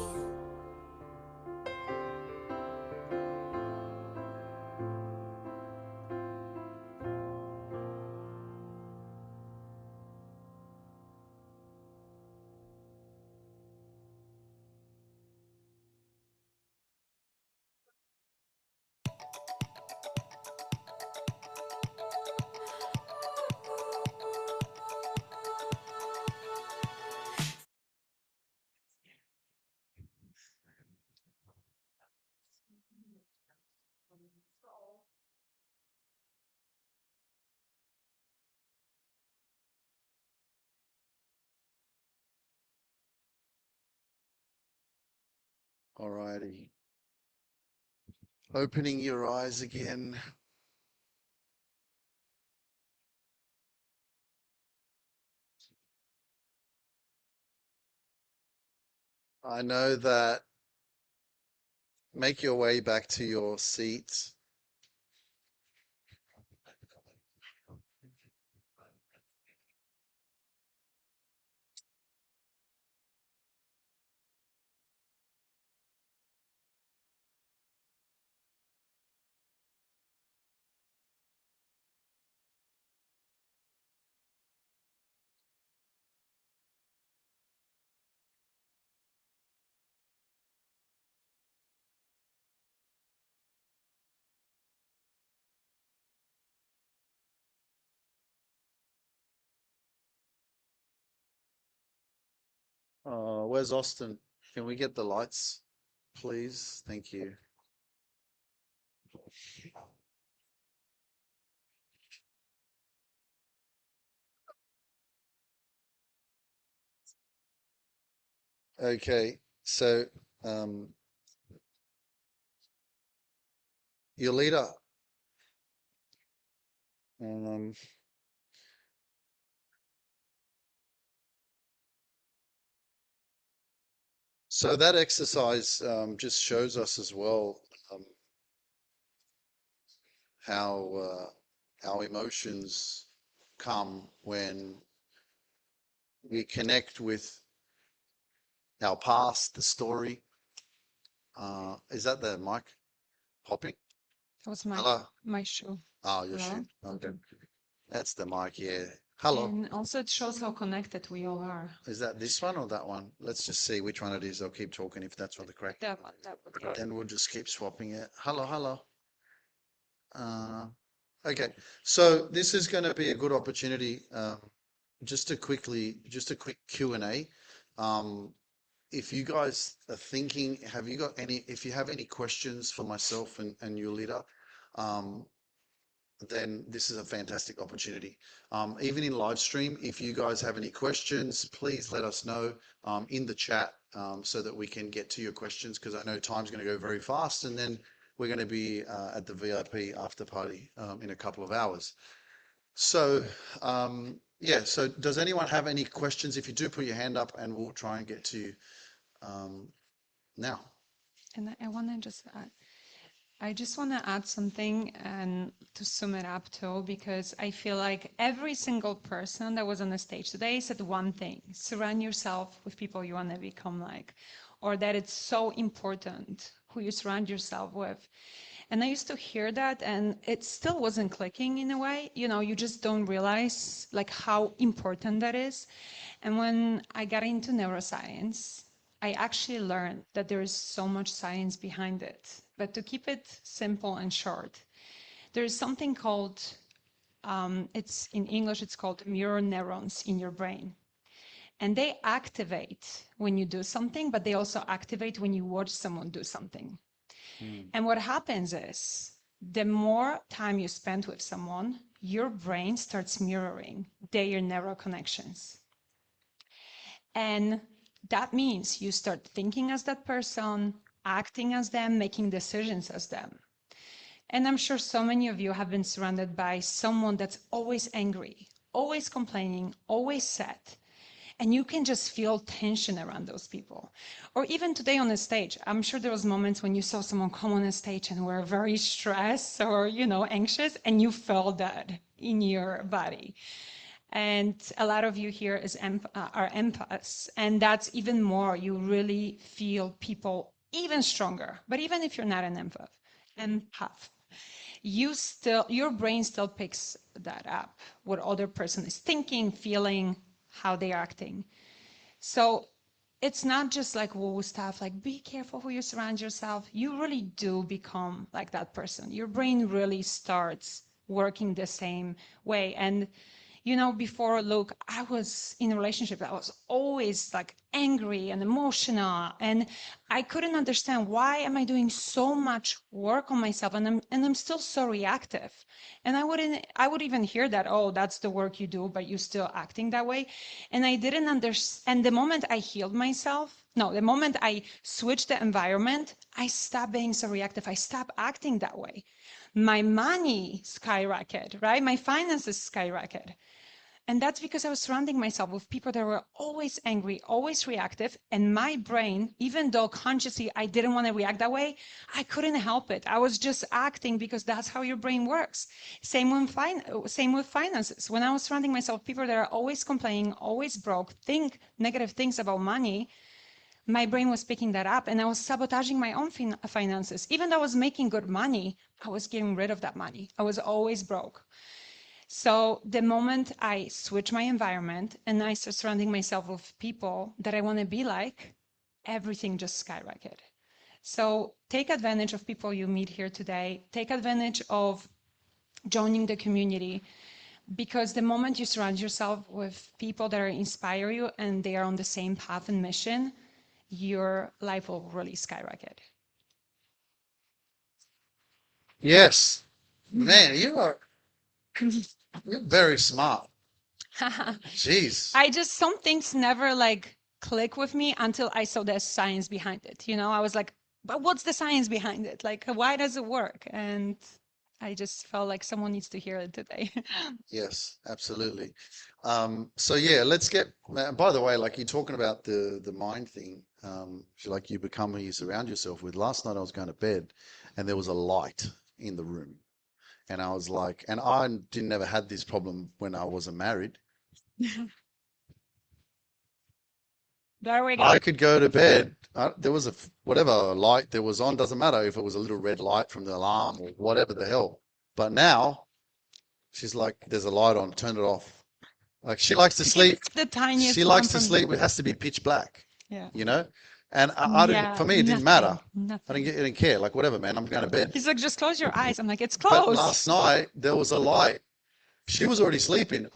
S6: Alrighty. Opening your eyes again. I know that make your way back to your seat. Where's Austin? Can we get the lights, please? Thank you. Okay, so your leader. Um, so that exercise just shows us as well how our emotions come when we connect with our past, the story. Is that the mic popping?
S7: That was
S6: Hello.
S7: my shoe.
S6: Oh, your
S7: Hello?
S6: shoe. Okay. That's the mic, yeah. Hello.
S7: And also it shows how connected we all are.
S6: Is that this one or that one? Let's just see which one it is. I'll keep talking if that's what the correct.
S7: That one, that one.
S6: Then we'll just keep swapping it. Hello, hello. Okay, so this is going to be a good opportunity. Just a quick Q&A. If you guys are thinking, if you have any questions for myself and your leader, then this is a fantastic opportunity. Even in live stream, if you guys have any questions, please let us know in the chat so that we can get to your questions, because I know time's going to go very fast, and then we're going to be at the VIP after party in a couple of hours. So yeah, so does anyone have any questions? If you do, put your hand up and we'll try and get to you now.
S7: And I want to just add, I just want to add something and to sum it up too, because I feel like every single person that was on the stage today said one thing: surround yourself with people you want to become like, or that it's so important who you surround yourself with. And I used to hear that and it still wasn't clicking in a way, you know, you just don't realize like how important that is. And when I got into neuroscience, I actually learned that there is so much science behind it. But to keep it simple and short, there is something called, it's in English, it's called mirror neurons in your brain. And they activate when you do something, but they also activate when you watch someone do something. And what happens is, the more time you spend with someone, your brain starts mirroring their neural connections. And that means you start thinking as that person, acting as them, making decisions as them. And I'm sure so many of you have been surrounded by someone that's always angry, always complaining, always sad. And you can just feel tension around those people. Or even today on the stage, I'm sure there was moments when you saw someone come on a stage and were very stressed or, you know, anxious, and you felt that. in your body. And a lot of you here are empaths, and that's even more. You really feel people even stronger. But even if you're not an empath, your brain still picks that up, what other person is thinking, feeling, how they're acting. So it's not just like woo stuff, like be careful who you surround yourself. You really do become like that person. Your brain really starts working the same way. And before Luke, I was in a relationship that was always like angry and emotional, and I couldn't understand why am I doing so much work on myself and I'm still so reactive. And I would even hear that, oh, that's the work you do, but you're still acting that way. And I didn't understand. And the moment I healed myself, no, the moment I switched the environment, I stopped being so reactive. I stopped acting that way. My money skyrocketed, right? My finances skyrocketed. And that's because I was surrounding myself with people that were always angry, always reactive. And my brain, even though consciously I didn't want to react that way, I couldn't help it. I was just acting because that's how your brain works. Same with finances. When I was surrounding myself with people that are always complaining, always broke, think negative things about money, my brain was picking that up and I was sabotaging my own finances. Even though I was making good money, I was getting rid of that money. I was always broke. So the moment I switch my environment and I start surrounding myself with people that I want to be like, everything just skyrocketed. So take advantage of people you meet here today. Take advantage of joining the community, because the moment you surround yourself with people that inspire you and they are on the same path and mission, your life will really skyrocket.
S6: Yes. Man, you're very smart. Jeez.
S7: Some things never like click with me until I saw the science behind it. I was like, but what's the science behind it? Like, why does it work? And I just felt like someone needs to hear it today.
S6: Yes, absolutely. So yeah, let's get, by the way, like you're talking about the mind thing, like you become who you surround yourself with. Last night I was going to bed and there was a light in the room. And I was like, and I didn't ever had this problem when I wasn't married.
S7: There we go.
S6: I could go to bed. There was whatever light there was on, doesn't matter if it was a little red light from the alarm or whatever the hell. But now she's like, there's a light on, turn it off. Like she likes to sleep.
S7: It's the tiniest
S6: She likes to
S7: one from
S6: sleep. It has to be pitch black.
S7: Yeah.
S6: And I didn't.
S7: Yeah,
S6: For me, it didn't
S7: nothing.
S6: matter. I
S7: Nothing.
S6: didn't care. Like whatever, man. I'm going to bed.
S7: He's like, just close your eyes. I'm like, it's
S6: But
S7: closed.
S6: last night there was a light. She was already sleeping.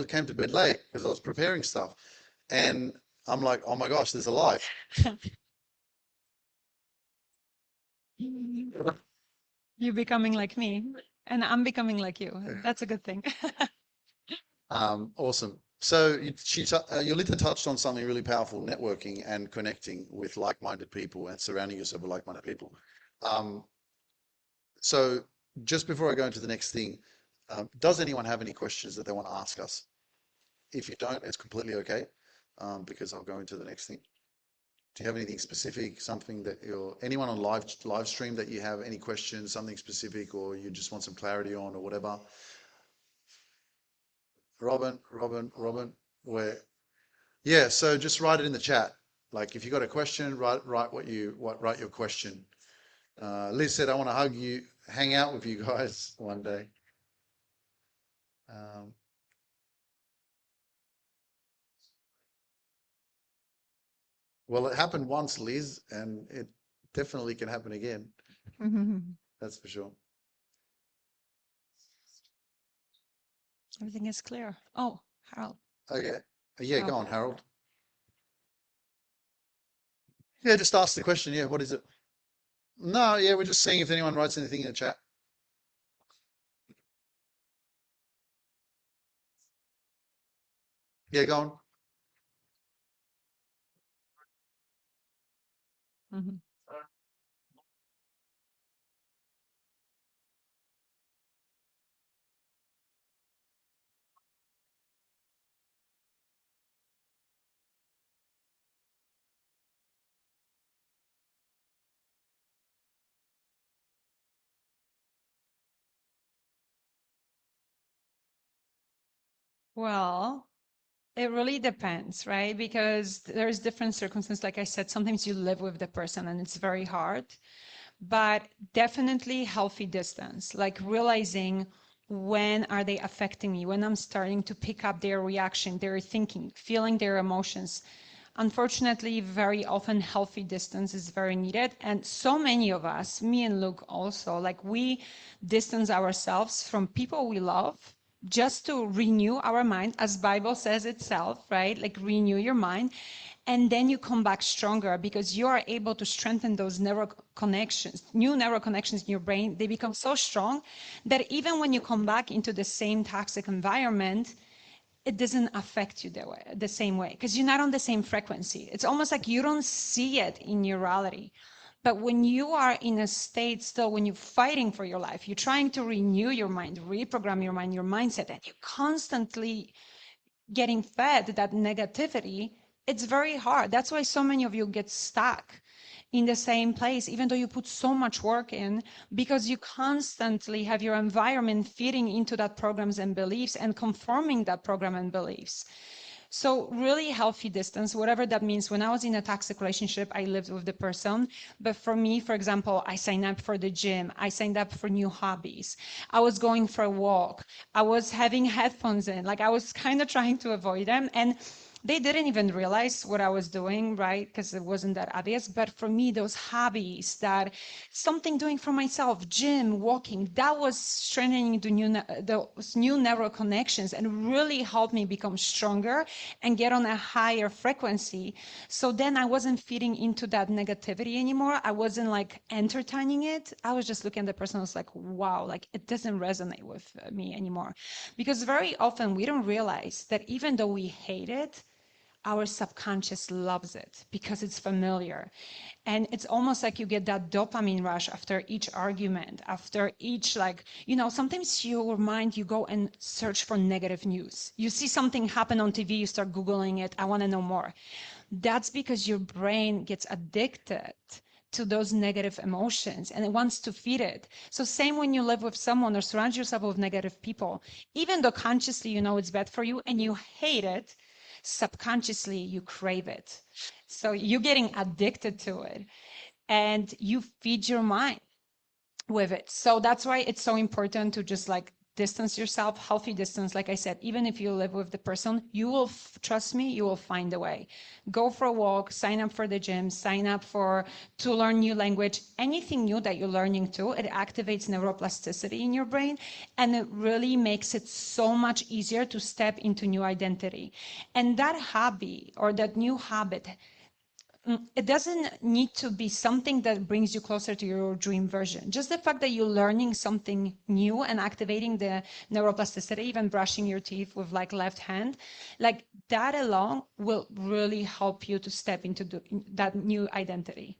S6: Came to bed late because I was preparing stuff, and I'm like, oh my gosh, there's a light.
S7: You're becoming like me, and I'm becoming like you. That's a good thing.
S6: Awesome. So Yolita touched on something really powerful: networking and connecting with like-minded people and surrounding yourself with like-minded people. So just before I go into the next thing, does anyone have any questions that they want to ask us? If you don't, it's completely okay, because I'll go into the next thing. Do you have anything specific, something that anyone on live stream that you have any questions, something specific, or you just want some clarity on or whatever? Robin, where? Yeah, so just write it in the chat. Like if you got a question, write your question. Liz said, I want to hang out with you guys one day. Well, it happened once, Liz, and it definitely can happen again. That's for sure.
S7: Everything is clear. Oh, Harold.
S6: Okay. Yeah, go on, Harold. Yeah, just ask the question. Yeah, what is it? No, yeah, we're just seeing if anyone writes anything in the chat. Yeah, go on.
S7: Mm-hmm. Well, it really depends, right? Because there's different circumstances. Like I said, sometimes you live with the person and it's very hard, but definitely healthy distance, like realizing when are they affecting me, when I'm starting to pick up their reaction, their thinking, feeling their emotions. Unfortunately, very often healthy distance is very needed. And so many of us, me and Luke also, like we distance ourselves from people we love just to renew our mind, as Bible says itself, right? Like renew your mind. And then you come back stronger because you are able to strengthen those neural connections, new neural connections in your brain. They become so strong that even when you come back into the same toxic environment, it doesn't affect you the same way because you're not on the same frequency. It's almost like you don't see it in your reality. But when you are in a state still, when you're fighting for your life, you're trying to renew your mind, reprogram your mind, your mindset, and you're constantly getting fed that negativity, it's very hard. That's why so many of you get stuck in the same place, even though you put so much work in, because you constantly have your environment feeding into that programs and beliefs and conforming that program and beliefs. So really healthy distance, whatever that means. When I was in a toxic relationship, I lived with the person. But for me, for example, I signed up for the gym. I signed up for new hobbies. I was going for a walk. I was having headphones in. Like I was kind of trying to avoid them. And they didn't even realize what I was doing, right? Because it wasn't that obvious. But for me, those hobbies, that something doing for myself, gym, walking, that was strengthening those new neural connections and really helped me become stronger and get on a higher frequency. So then I wasn't feeding into that negativity anymore. I wasn't like entertaining it. I was just looking at the person. I was like, wow, like it doesn't resonate with me anymore. Because very often we don't realize that even though we hate it, our subconscious loves it because it's familiar. And it's almost like you get that dopamine rush after each argument, after each, like, sometimes your mind, you go and search for negative news. You see something happen on TV, you start Googling it, I want to know more. That's because your brain gets addicted to those negative emotions and it wants to feed it. So same when you live with someone or surround yourself with negative people, even though consciously you know it's bad for you and you hate it, subconsciously you crave it. So you're getting addicted to it and you feed your mind with it. So that's why it's so important to just like distance yourself, healthy distance. Like I said, even if you live with the person, you will, trust me, you will find a way. Go for a walk, sign up for the gym, sign up to learn new language, anything new that you're learning too. It activates neuroplasticity in your brain and it really makes it so much easier to step into new identity. And that hobby or that new habit, it doesn't need to be something that brings you closer to your dream version. Just the fact that you're learning something new and activating the neuroplasticity, even brushing your teeth with like left hand, like that alone will really help you to step into that new identity.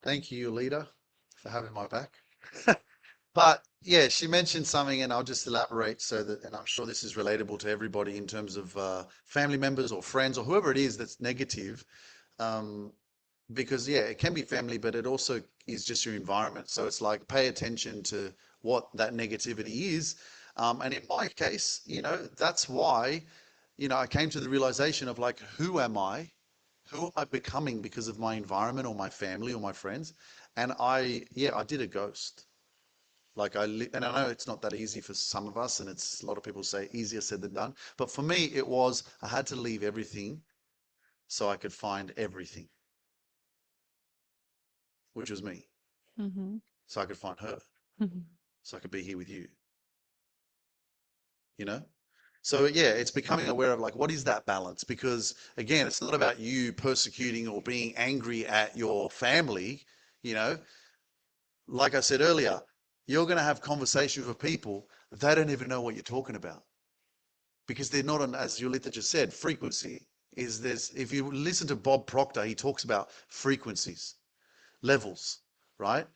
S6: Thank you, leader, for having my back. But yeah, she mentioned something, and I'll just elaborate and I'm sure this is relatable to everybody in terms of family members or friends or whoever it is that's negative. Because yeah, it can be family, but it also is just your environment. So it's like pay attention to what that negativity is. And in my case, that's why, I came to the realization of like, who am I? Who am I becoming because of my environment or my family or my friends? And I did a ghost. Like and I know it's not that easy for some of us, and it's a lot of people say easier said than done. But for me, it was I had to leave everything so I could find everything, which was me.
S7: Mm-hmm.
S6: So I could find her,
S7: Mm-hmm.
S6: so I could be here with you. So yeah, it's becoming aware of like what is that balance? Because again, it's not about you persecuting or being angry at your family. You know, like I said earlier, you're going to have conversations with people they don't even know what you're talking about because they're not on, as Yulitha just said, frequency. If you listen to Bob Proctor, he talks about frequencies, levels, right?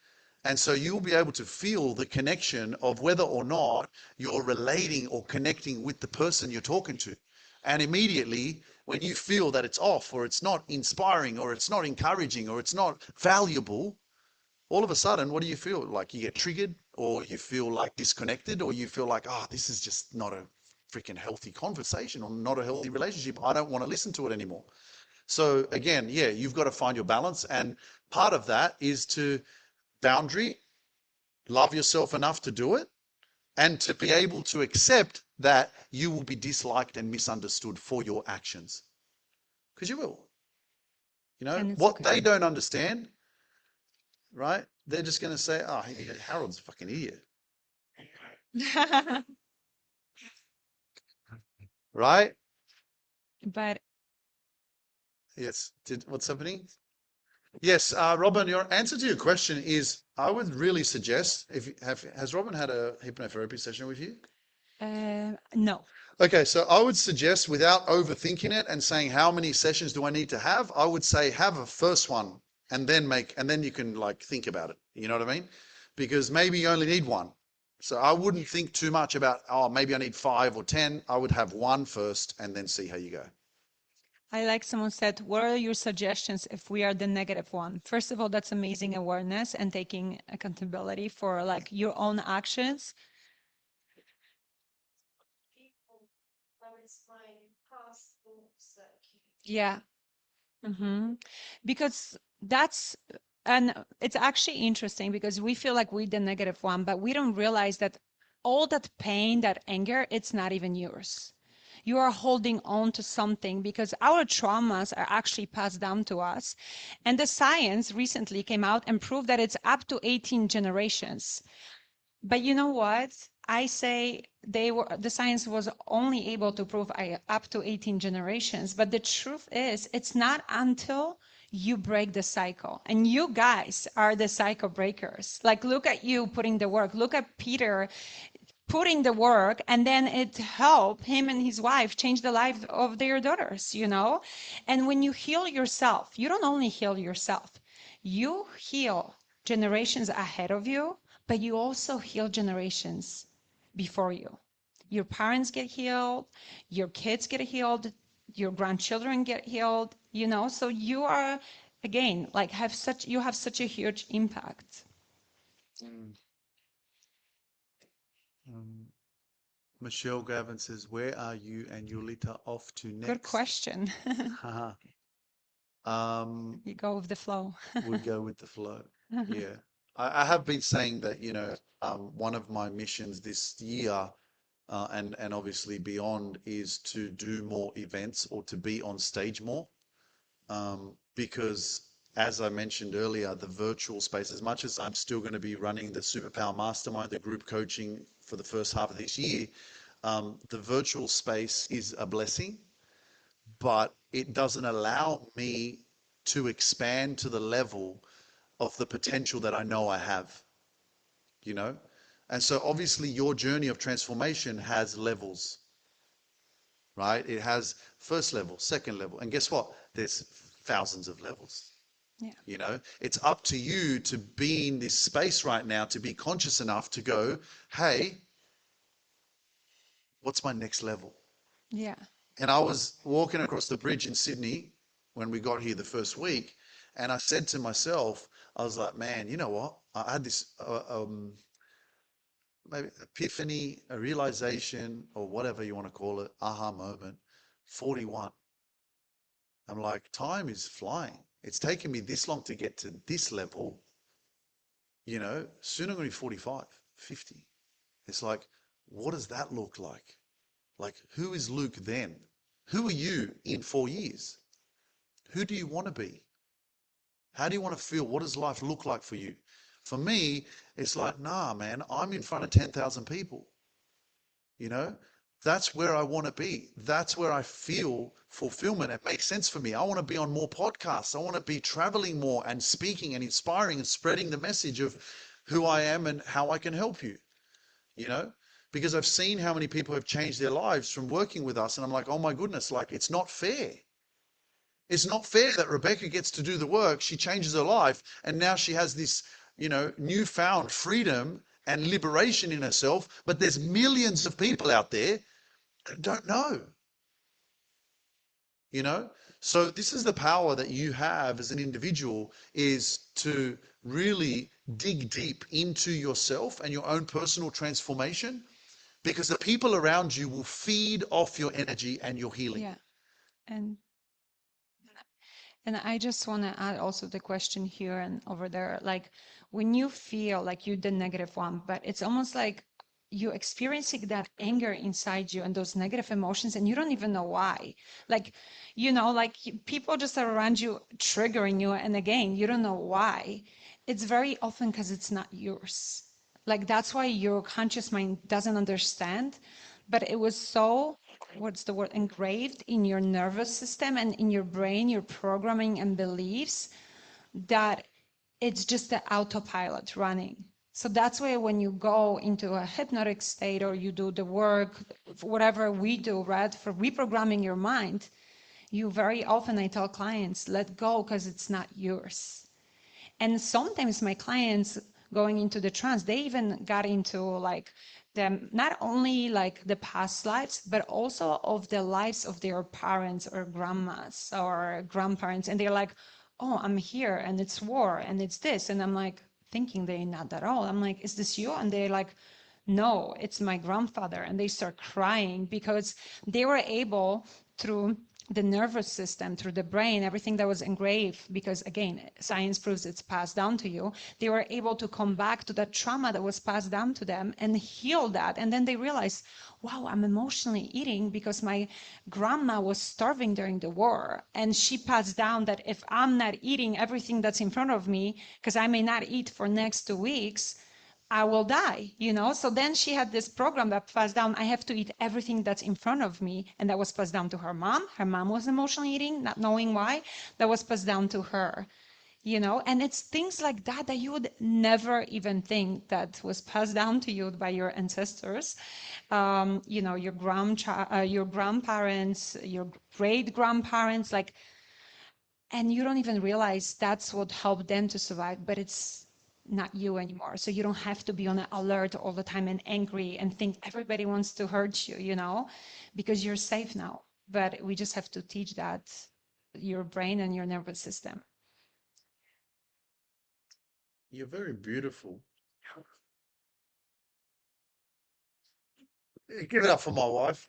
S6: And so you'll be able to feel the connection of whether or not you're relating or connecting with the person you're talking to. And immediately, when you feel that it's off or it's not inspiring or it's not encouraging or it's not valuable, all of a sudden, what do you feel? Like you get triggered or you feel like disconnected or you feel like, oh, this is just not freaking healthy conversation or not a healthy relationship. I don't want to listen to it anymore. So again, yeah, you've got to find your balance. And part of that is to boundary, love yourself enough to do it, and to be able to accept that you will be disliked and misunderstood for your actions. Because you will. You know, what they don't understand, right? They're just going to say, oh, Harold's a fucking idiot. Right?
S7: But
S6: Yes. What's happening? Yes, Robin, your answer to your question is I would really suggest, has Robin had a hypnotherapy session with you?
S7: no.
S6: Okay, so I would suggest, without overthinking it and saying how many sessions do I need to have, I would say have a first one and then you can like think about it. You know what I mean? Because maybe you only need one. So I wouldn't think too much about, oh, maybe I need 5 or 10. I would have one first and then see how you go.
S7: I like someone said, what are your suggestions if we are the negative one? First of all, that's amazing awareness and taking accountability for like your own actions. Yeah. Because and it's actually interesting because we feel like we're the negative one, but we don't realize that all that pain, that anger, it's not even yours. You are holding on to something because our traumas are actually passed down to us. And the science recently came out and proved that it's up to 18 generations. But you know what? I say the science was only able to prove up to 18 generations. But the truth is, it's not until you break the cycle. And you guys are the cycle breakers. Like, look at you putting the work. Look at Peter putting the work, and then it helped him and his wife change the life of their daughters, you know? And when you heal yourself, you don't only heal yourself, you heal generations ahead of you, but you also heal generations before you. Your parents get healed, your kids get healed, your grandchildren get healed, you know? So you are, again, like you have such a huge impact.
S6: Michelle Gavin says, where are you and Yulita off to next?
S7: Good question. You go with the flow.
S6: We go with the flow. Yeah. I have been saying that, you know, one of my missions this year and obviously beyond is to do more events or to be on stage more. Because as I mentioned earlier, the virtual space, as much as I'm still going to be running the Superpower Mastermind, the group coaching for the first half of this year, the virtual space is a blessing, but it doesn't allow me to expand to the level of the potential that I know I have, you know? And so obviously your journey of transformation has levels, right? It has first level, second level. And guess what? There's thousands of levels.
S7: Yeah.
S6: You know, it's up to you to be in this space right now, to be conscious enough to go, hey, what's my next level?
S7: Yeah.
S6: And I was walking across the bridge in Sydney when we got here the first week, and I said to myself, I was like, man, you know what? I had this maybe epiphany, a realization, or whatever you want to call it, aha moment, 41. I'm like, time is flying. It's taken me this long to get to this level. You know, soon I'm going to be 45, 50. It's like, what does that look like? Like, who is Luke then? Who are you in 4 years? Who do you want to be? How do you want to feel? What does life look like for you? For me, it's like, nah, man, I'm in front of 10,000 people. You know, that's where I want to be. That's where I feel fulfillment. It makes sense for me. I want to be on more podcasts. I want to be traveling more and speaking and inspiring and spreading the message of who I am and how I can help you, you know, because I've seen how many people have changed their lives from working with us. And I'm like, oh my goodness, like, it's not fair. It's not fair that Rebecca gets to do the work. She changes her life. And now she has this, you know, newfound freedom and liberation in herself. But there's millions of people out there that don't know, you know? So this is the power that you have as an individual, is to really dig deep into yourself and your own personal transformation. because the people around you will feed off your energy and your healing.
S7: Yeah. And I just want to add also the question here and over there, like when you feel like you're the negative one, but it's almost like you're experiencing that anger inside you and those negative emotions, and you don't even know why. Like, like people just are around you triggering you, and again, you don't know why. It's very often because it's not yours. Like that's why your conscious mind doesn't understand, but it was so, what's the word, engraved in your nervous system and in your brain, your programming and beliefs, that it's just the autopilot running. So that's why when you go into a hypnotic state or you do the work, whatever we do, right, for reprogramming your mind, you very often, I tell clients, let go because it's not yours. And sometimes my clients going into the trance, they even got into like them, not only like the past lives, but also of the lives of their parents or grandmas or grandparents. And they're like, oh, I'm here and it's war and it's this. And I'm like thinking they're not at all. I'm like, is this you? And they're like, no, it's my grandfather. And they start crying because they were able through the nervous system, through the brain, everything that was engraved, because again, science proves it's passed down to you, they were able to come back to that trauma that was passed down to them and heal that. And then they realized, wow, I'm emotionally eating because my grandma was starving during the war. And she passed down that if I'm not eating everything that's in front of me, because I may not eat for next 2 weeks, I will die, So then she had this program that passed down. I have to eat everything that's in front of me. And that was passed down to her mom. Her mom was emotionally eating, not knowing why. That was passed down to her, And it's things like that that you would never even think that was passed down to you by your ancestors, your grandparents, your great grandparents, and you don't even realize that's what helped them to survive, but it's not you anymore. So you don't have to be on alert all the time and angry and think everybody wants to hurt you, because you're safe now. But we just have to teach that your brain and your nervous system.
S6: You're very beautiful. Give it up for my wife.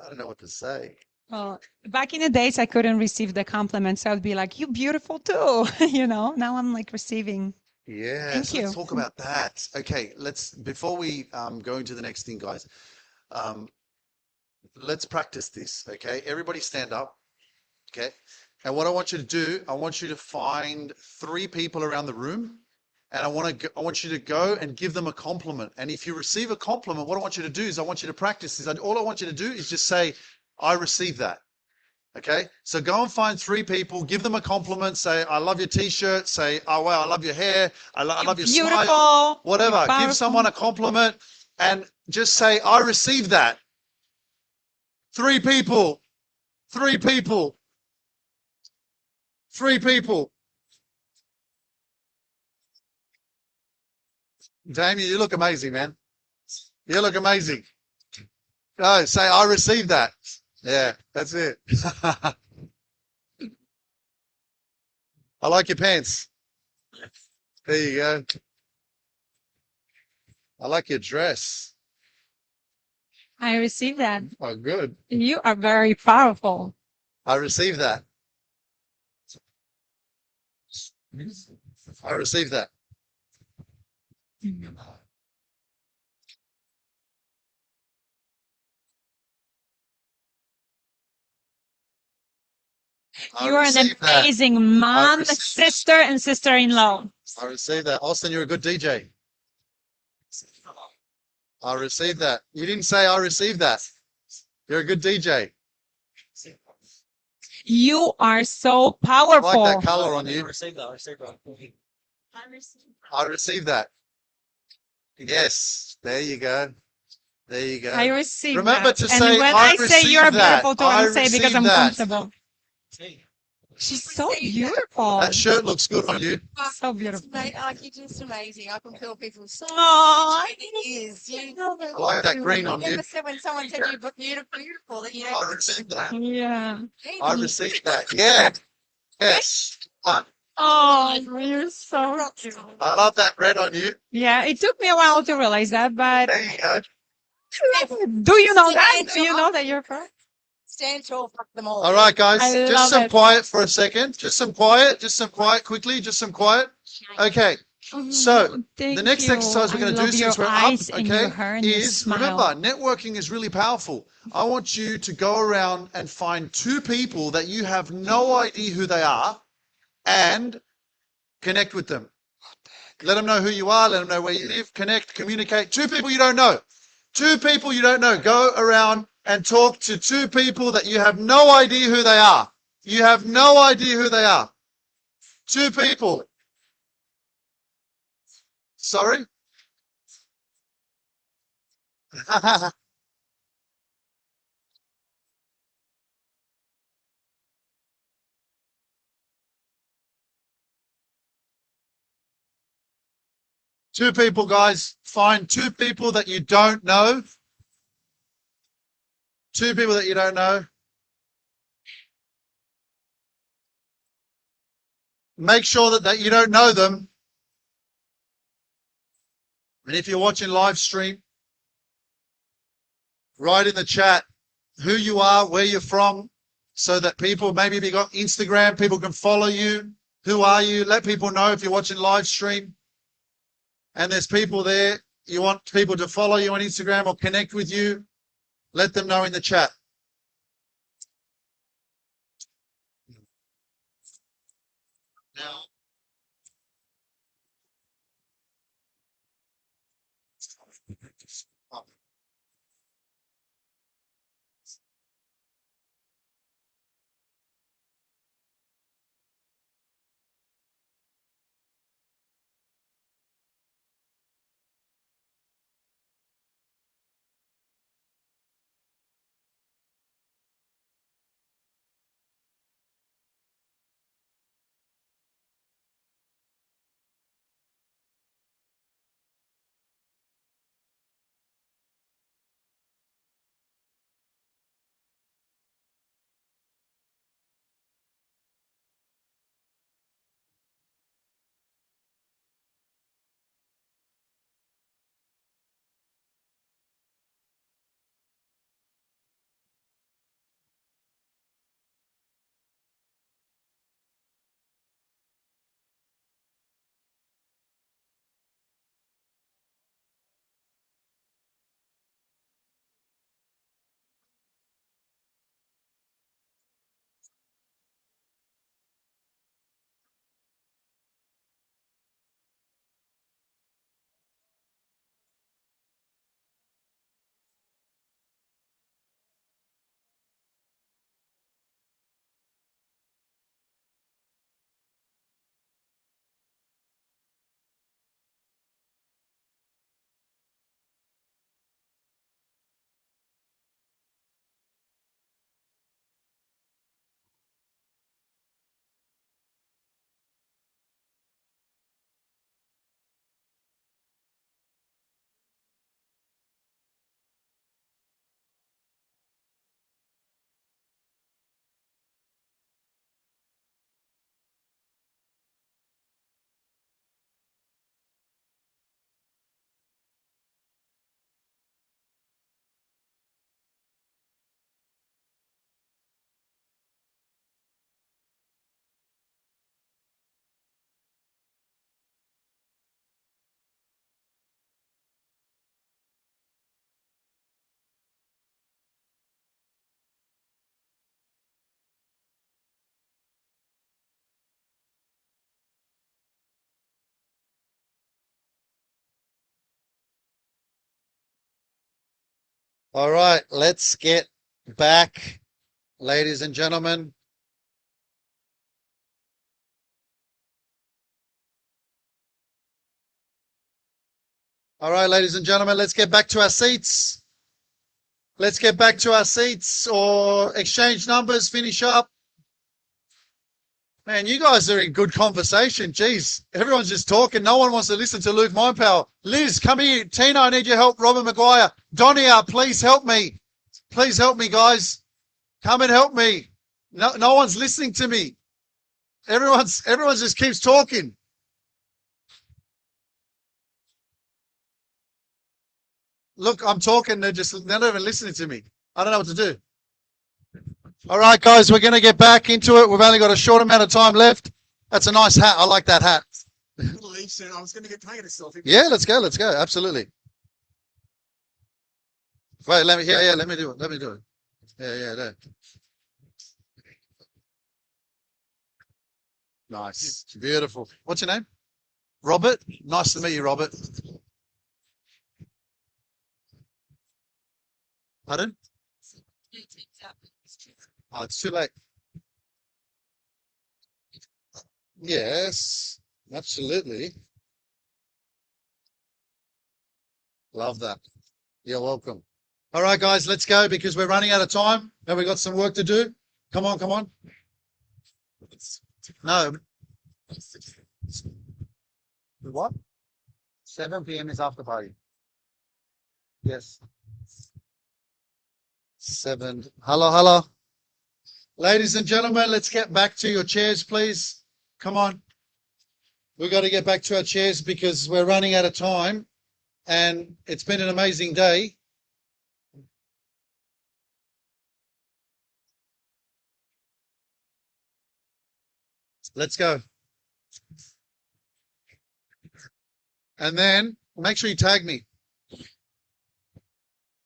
S6: I don't know what to say.
S7: Well, back in the days, I couldn't receive the compliments. So I'd be like, "You beautiful too," Now I'm like receiving.
S6: Yeah,
S7: Thank
S6: so
S7: you.
S6: let's talk about that. Okay, before we go into the next thing, guys, let's practice this. Okay, everybody stand up. Okay, and what I want you to do, I want you to find 3 people around the room, and I want you to go and give them a compliment. And if you receive a compliment, what I want you to do is I want you to practice this. All I want you to do is just say, I received that. Okay, so go and find 3 people, give them a compliment, say, I love your t-shirt, say, oh wow, I love your hair, I love your smile, whatever. Give someone a compliment and just say, I received that. 3 people, 3 people, 3 people. Damien, you look amazing, man. You look amazing. Go, say, I received that. Yeah, that's it. I like your pants. There you go. I like your dress.
S7: I received that.
S6: Oh, good.
S7: You are very powerful.
S6: I received that. I received that.
S7: You are an amazing mom, sister, and sister-in-law.
S6: I received that. Austin, you're a good DJ. I received that. You didn't say I received that. You're a good DJ.
S7: You are so powerful.
S6: I like that color on you. I received that. I received that. Yes. There you go. There you go.
S7: I received
S6: Remember
S7: that.
S6: to
S7: And
S6: say,
S7: when
S6: I
S7: I say you're
S6: that.
S7: beautiful too, I say because I'm
S6: that.
S7: comfortable. She's so beautiful.
S6: That shirt looks good on you.
S7: So beautiful.
S14: Like, you're just amazing. I can feel people's soul.
S7: Aww.
S14: It is. You
S6: I like that green on you.
S14: never said when someone said you're beautiful that you know.
S6: I received that.
S7: Yeah.
S6: I received that. Yeah. Yes.
S7: Oh, you're so cute.
S6: I love that red on you.
S7: Yeah, it took me a while to realize that, but
S6: There you go.
S7: do you know that? Do you know that you're from?
S14: Stand tall, fuck them all.
S6: All right, guys,
S7: I
S6: just
S7: love
S6: some
S7: it.
S6: quiet for a second. Just some quiet quickly, just some quiet. Okay, so
S7: Thank
S6: the next
S7: you.
S6: exercise we're
S7: I
S6: going to do
S7: love your
S6: since we're up,
S7: eyes and your
S6: okay,
S7: hair and your
S6: is
S7: smile.
S6: remember, networking is really powerful. I want you to go around and find 2 people that you have no idea who they are and connect with them. Let them know who you are, let them know where you live, connect, communicate. 2 people you don't know. 2 people you don't know. Go around and talk to 2 people that you have no idea who they are. You have no idea who they are. 2 people. Sorry? 2 people, guys. Find 2 people that you don't know. 2 people that you don't know. Make sure that you don't know them. And if you're watching live stream, write in the chat who you are, where you're from, so that people, maybe if you got Instagram, people can follow you. Who are you? Let people know if you're watching live stream. And there's people there. You want people to follow you on Instagram or connect with you. Let them know in the chat. Now, all right, let's get back, ladies and gentlemen. All right, ladies and gentlemen, let's get back to our seats. Let's get back to our seats or exchange numbers, finish up. Man, you guys are in good conversation. Jeez, everyone's just talking. No one wants to listen to Luke Mindpower. Liz, come here. Tina, I need your help. Robin Maguire. Donia, please help me. Please help me, guys. Come and help me. No one's listening to me. Everyone's just keeps talking. Look, I'm talking. They're not even listening to me. I don't know what to do. All right, guys, we're going to get back into it. We've only got a short amount of time left. That's a nice hat. I like that hat.
S15: Leave soon. I was going to get taken a selfie.
S6: Yeah, let's go. Let's go. Absolutely. Wait, let me. Yeah, let me do it. Let me do it. Yeah. There. Nice. Beautiful. What's your name? Robert. Nice to meet you, Robert. Pardon? Oh, it's too late. Yes, absolutely. Love that. You're welcome. All right, guys, let's go because we're running out of time and we've got some work to do. Come on, come on. No. What? 7 p.m. is after party. Yes. 7. Hello. Ladies and gentlemen, let's get back to your chairs, please. Come on. We've got to get back to our chairs because we're running out of time and it's been an amazing day. Let's go. And then make sure you tag me.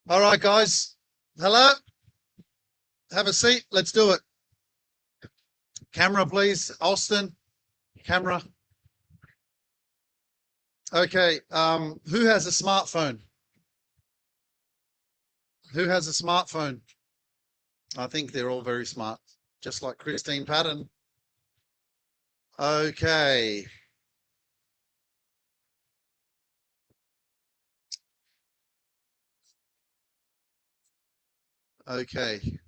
S6: All right, guys. Hello. Have a seat. Let's do it. Camera, please. Austin. Camera. Okay. Who has a smartphone? Who has a smartphone? I think they're all very smart, just like Christine Patton. Okay. Okay.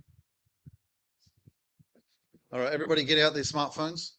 S6: All right, everybody get out their smartphones.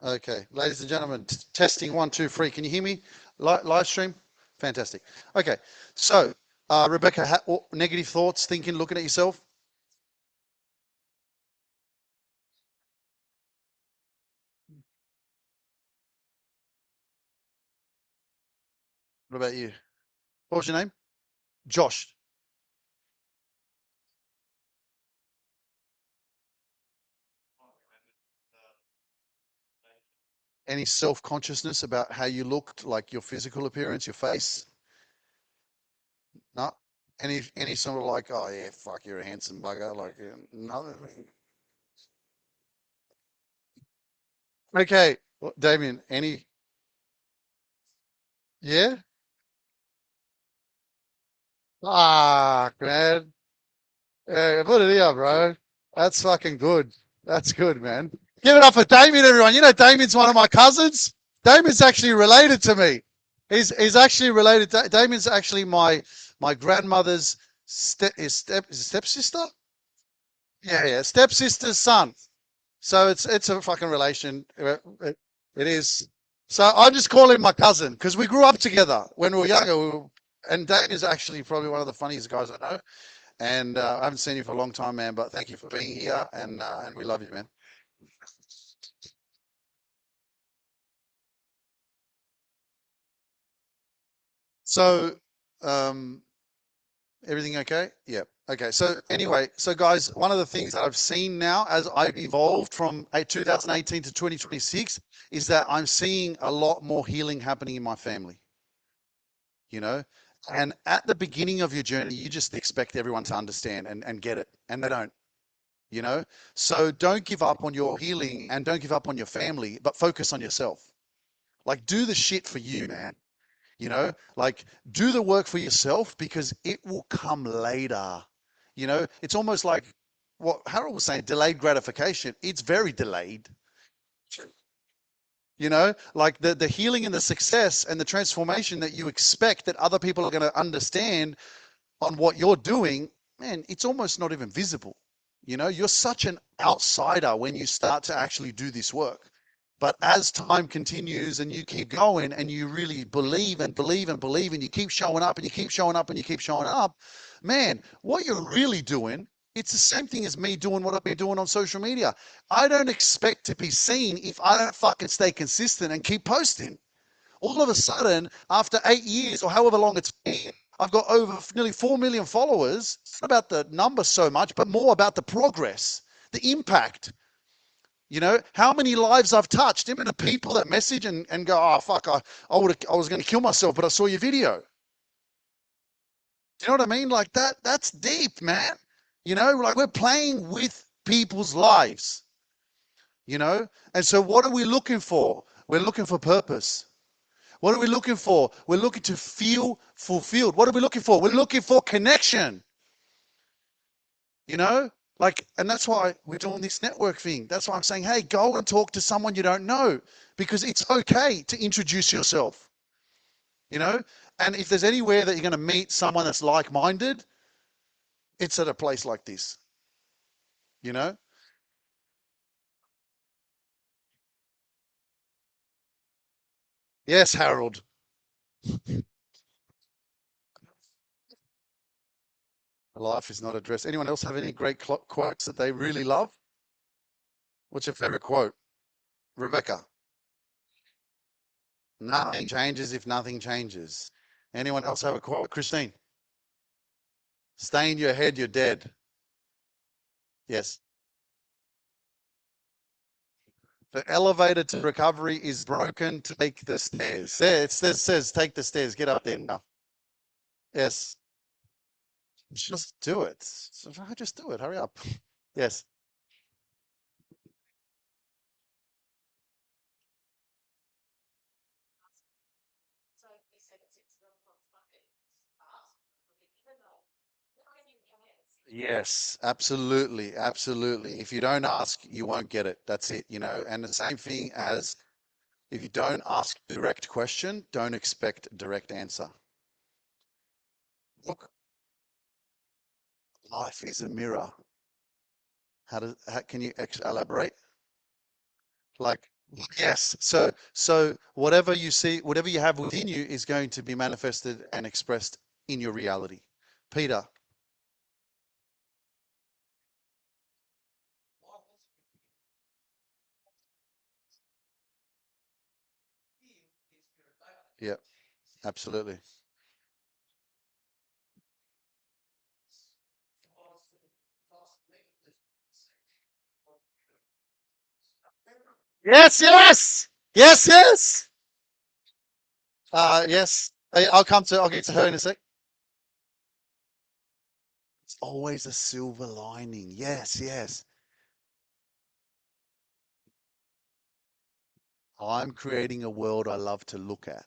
S6: Okay, ladies and gentlemen, testing 1, 2, 3. Can you hear me? Live stream? Fantastic. Okay, so Rebecca, negative thoughts, thinking, looking at yourself? What about you? What was your name? Josh. Any self-consciousness about how you looked, like your physical appearance, your face? No. Any sort of like, oh yeah, fuck, you're a handsome bugger, like no. Okay, well, Damien. Any? Yeah. Ah, man. Yeah, put it here, bro. That's fucking good. That's good, man. Give it up for Damien, everyone. You know, Damien's one of my cousins. Damien's actually related to me. He's actually related. Damien's actually my grandmother's stepsister. Yeah, yeah, stepsister's son. So it's a fucking relation. It is. So I just call him my cousin because we grew up together when we were younger. And Damien's actually probably one of the funniest guys I know. And I haven't seen you for a long time, man. But thank you for being here, and we love you, man. So, um, everything okay? Yeah. Okay. So anyway, so guys, one of the things that I've seen now as I've evolved from 2018 to 2026 is that I'm seeing a lot more healing happening in my family. You know, and at the beginning of your journey, you just expect everyone to understand and get it, and they don't. You know, so don't give up on your healing and don't give up on your family, but focus on yourself. Like, do the shit for you, man. You know, like do the work for yourself because it will come later. You know, it's almost like what Harold was saying, delayed gratification. It's very delayed. You know, like the healing and the success and the transformation that you expect that other people are going to understand on what you're doing, man, it's almost not even visible. You know, you're such an outsider when you start to actually do this work. But as time continues and you keep going and you really believe and believe and believe and you keep showing up and you keep showing up and you keep showing up, man, what you're really doing, it's the same thing as me doing what I've been doing on social media. I don't expect to be seen if I don't fucking stay consistent and keep posting. All of a sudden, after 8 years or however long it's been, I've got over nearly 4 million followers. It's not about the number so much, but more about the progress, the impact. You know, how many lives I've touched. Even the people that message and go, oh, fuck, I was going to kill myself, but I saw your video. Do you know what I mean? Like that's deep, man. You know, like we're playing with people's lives, you know? And so what are we looking for? We're looking for purpose. What are we looking for? We're looking to feel fulfilled. What are we looking for? We're looking for connection. You know, like, and that's why we're doing this network thing. That's why I'm saying, hey, go and talk to someone you don't know because it's okay to introduce yourself. You know, and if there's anywhere that you're going to meet someone that's like-minded, it's at a place like this. You know, yes, Harold. Life is not a dress. Anyone else have any great quotes that they really love? What's your favorite quote, Rebecca? Nothing changes if nothing changes. Anyone else have a quote? Christine, stay in your head, you're dead. Yes. The elevator to recovery is broken. Take the stairs. There, it says take the stairs. Get up there now. Yes. Just do it. Just do it. Hurry up. Yes. Yes, absolutely, absolutely. If you don't ask, you won't get it. That's it, you know. And the same thing as if you don't ask direct question, don't expect direct answer. Look, life is a mirror. How can you elaborate? Like, yes. So whatever you see, whatever you have within you is going to be manifested and expressed in your reality. Peter. Yeah, Absolutely. Yes, yes, yes, yes. Yes. I'll get to her in a sec. It's always a silver lining. Yes, yes. I'm creating a world I love to look at.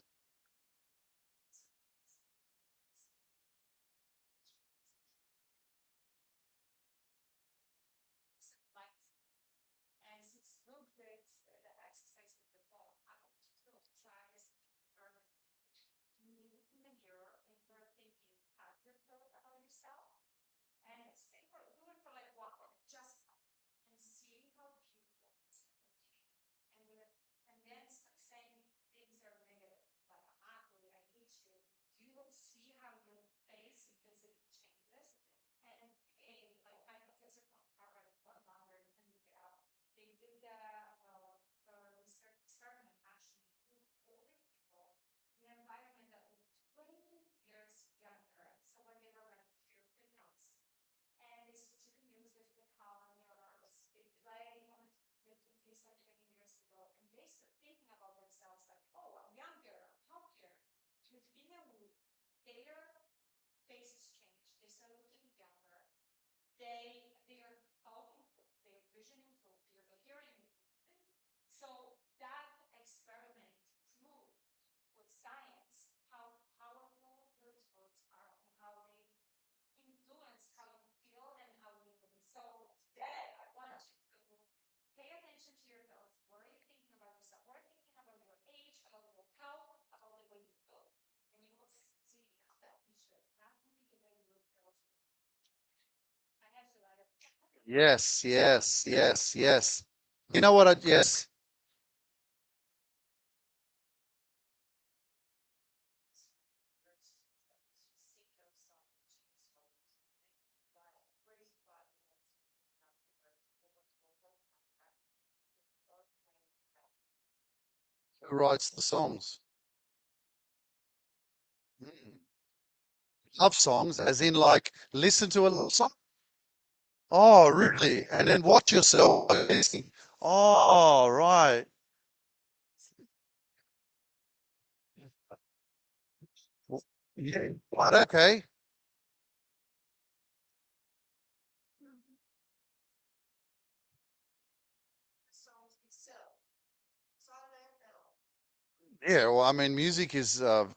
S6: Yes, yes, yes, yes. You know what yes. Who writes the songs? Mm. Love songs, as in like listen to a love song. Oh, really? And then watch yourself listening. Oh, right. Well, yeah. Right, okay. Yeah, well, I mean, music is the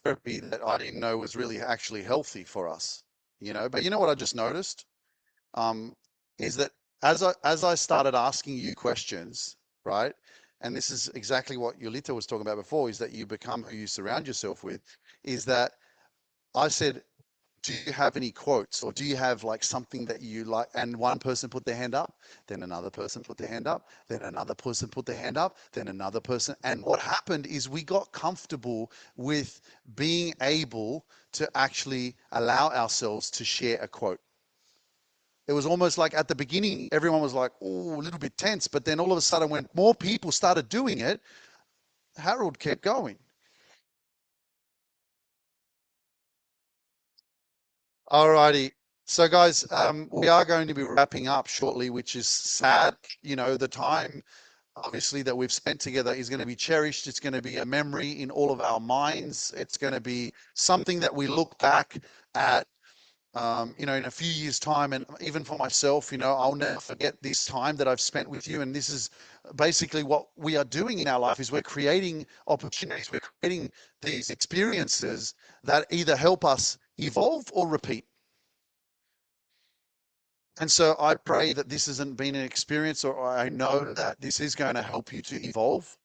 S6: therapy that I didn't know was really actually healthy for us, you know. But you know what I just noticed? Um, is that as I started asking you questions, right? And this is exactly what Yolita was talking about before, is that you become who you surround yourself with, is that I said, do you have any quotes or do you have like something that you like? And one person put their hand up, then another person put their hand up, then another person put their hand up, then another person. And what happened is we got comfortable with being able to actually allow ourselves to share a quote. It was almost like at the beginning, everyone was like, oh, a little bit tense. But then all of a sudden, when more people started doing it, Harold kept going. Alrighty. So, guys, we are going to be wrapping up shortly, which is sad. You know, the time obviously that we've spent together is going to be cherished. It's going to be a memory in all of our minds. It's going to be something that we look back at, you know, in a few years' time. And even for myself, you know, I'll never forget this time that I've spent with you. And this is basically what we are doing in our life is we're creating opportunities. We're creating these experiences that either help us evolve or repeat. And so I pray that this hasn't been an experience, or I know that this is going to help you to evolve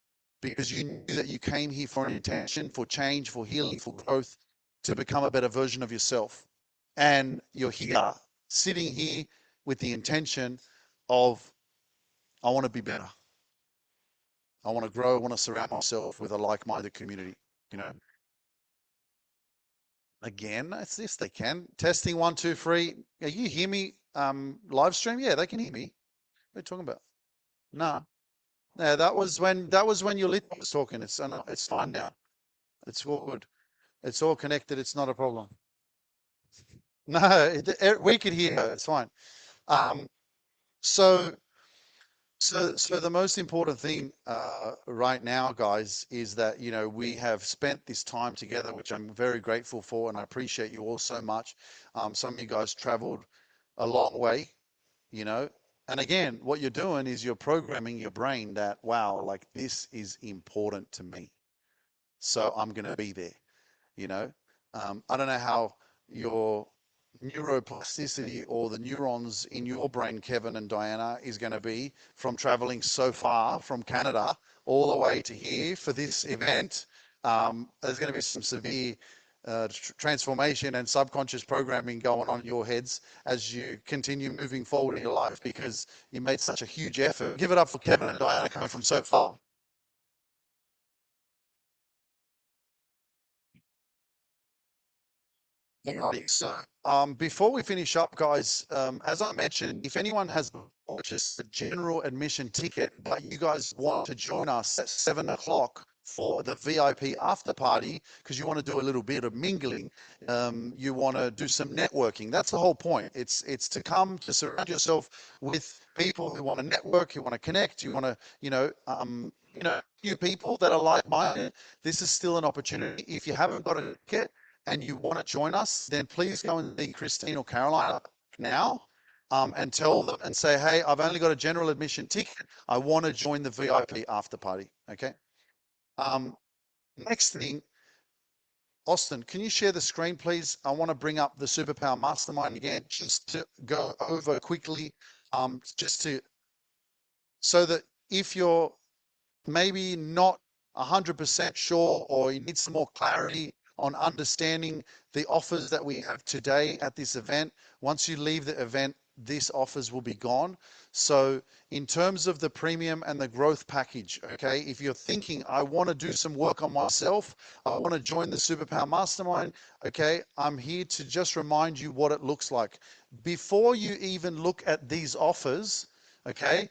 S6: because you knew that you came here for an intention, for change, for healing, for growth, to become a better version of yourself. And you're here, sitting here with the intention of, I want to be better. I want to grow. I want to surround myself with a like-minded community. You know, again, that's this. They can. Testing 1, 2, 3. You hear me? Live stream? Yeah, they can hear me. What are you talking about? No. Yeah, that was when your lit was talking. It's fine now. It's all good. It's all connected. It's not a problem. No, we could hear her. It's fine. So the most important thing right now, guys, is that, you know, we have spent this time together, which I'm very grateful for, and I appreciate you all so much. Some of you guys traveled a long way, you know, and again, what you're doing is you're programming your brain that, wow, like this is important to me, so I'm going to be there, you know. I don't know how your neuroplasticity or the neurons in your brain, Kevin and Diana, is going to be from traveling so far from Canada all the way to here for this event. There's going to be some severe transformation and subconscious programming going on in your heads as you continue moving forward in your life, because you made such a huge effort. Give it up for Kevin and Diana coming from so far. So, before we finish up, guys, as I mentioned, if anyone has purchased a general admission ticket, but you guys want to join us at 7 o'clock for the VIP after party, because you want to do a little bit of mingling, you want to do some networking. That's the whole point. It's to come to surround yourself with people who want to network, who want to connect, you want to, new people that are like-minded. This is still an opportunity. If you haven't got a ticket and you want to join us, then please go and see Christine or Caroline now, and tell them and say, hey, I've only got a general admission ticket. I want to join the VIP after party. Okay. Next thing, Austin, can you share the screen, please? I want to bring up the Superpower Mastermind again, just to go over quickly, so that if you're maybe not 100% sure, or you need some more clarity on understanding the offers that we have today at this event, once you leave the event, these offers will be gone. So in terms of the premium and the growth package, okay, if you're thinking, I want to do some work on myself, I want to join the Superpower Mastermind, okay, I'm here to just remind you what it looks like. Before you even look at these offers, okay,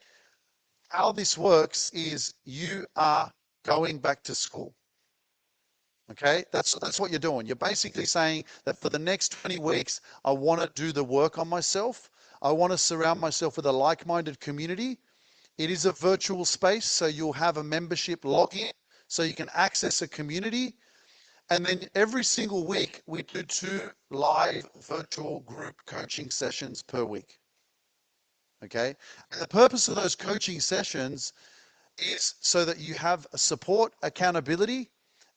S6: how this works is you are going back to school. Okay, that's what you're doing. You're basically saying that for the next 20 weeks, I want to do the work on myself. I want to surround myself with a like-minded community. It is a virtual space, so you'll have a membership login, so you can access a community. And then every single week, we do 2 live virtual group coaching sessions per week. Okay, and the purpose of those coaching sessions is so that you have support, accountability,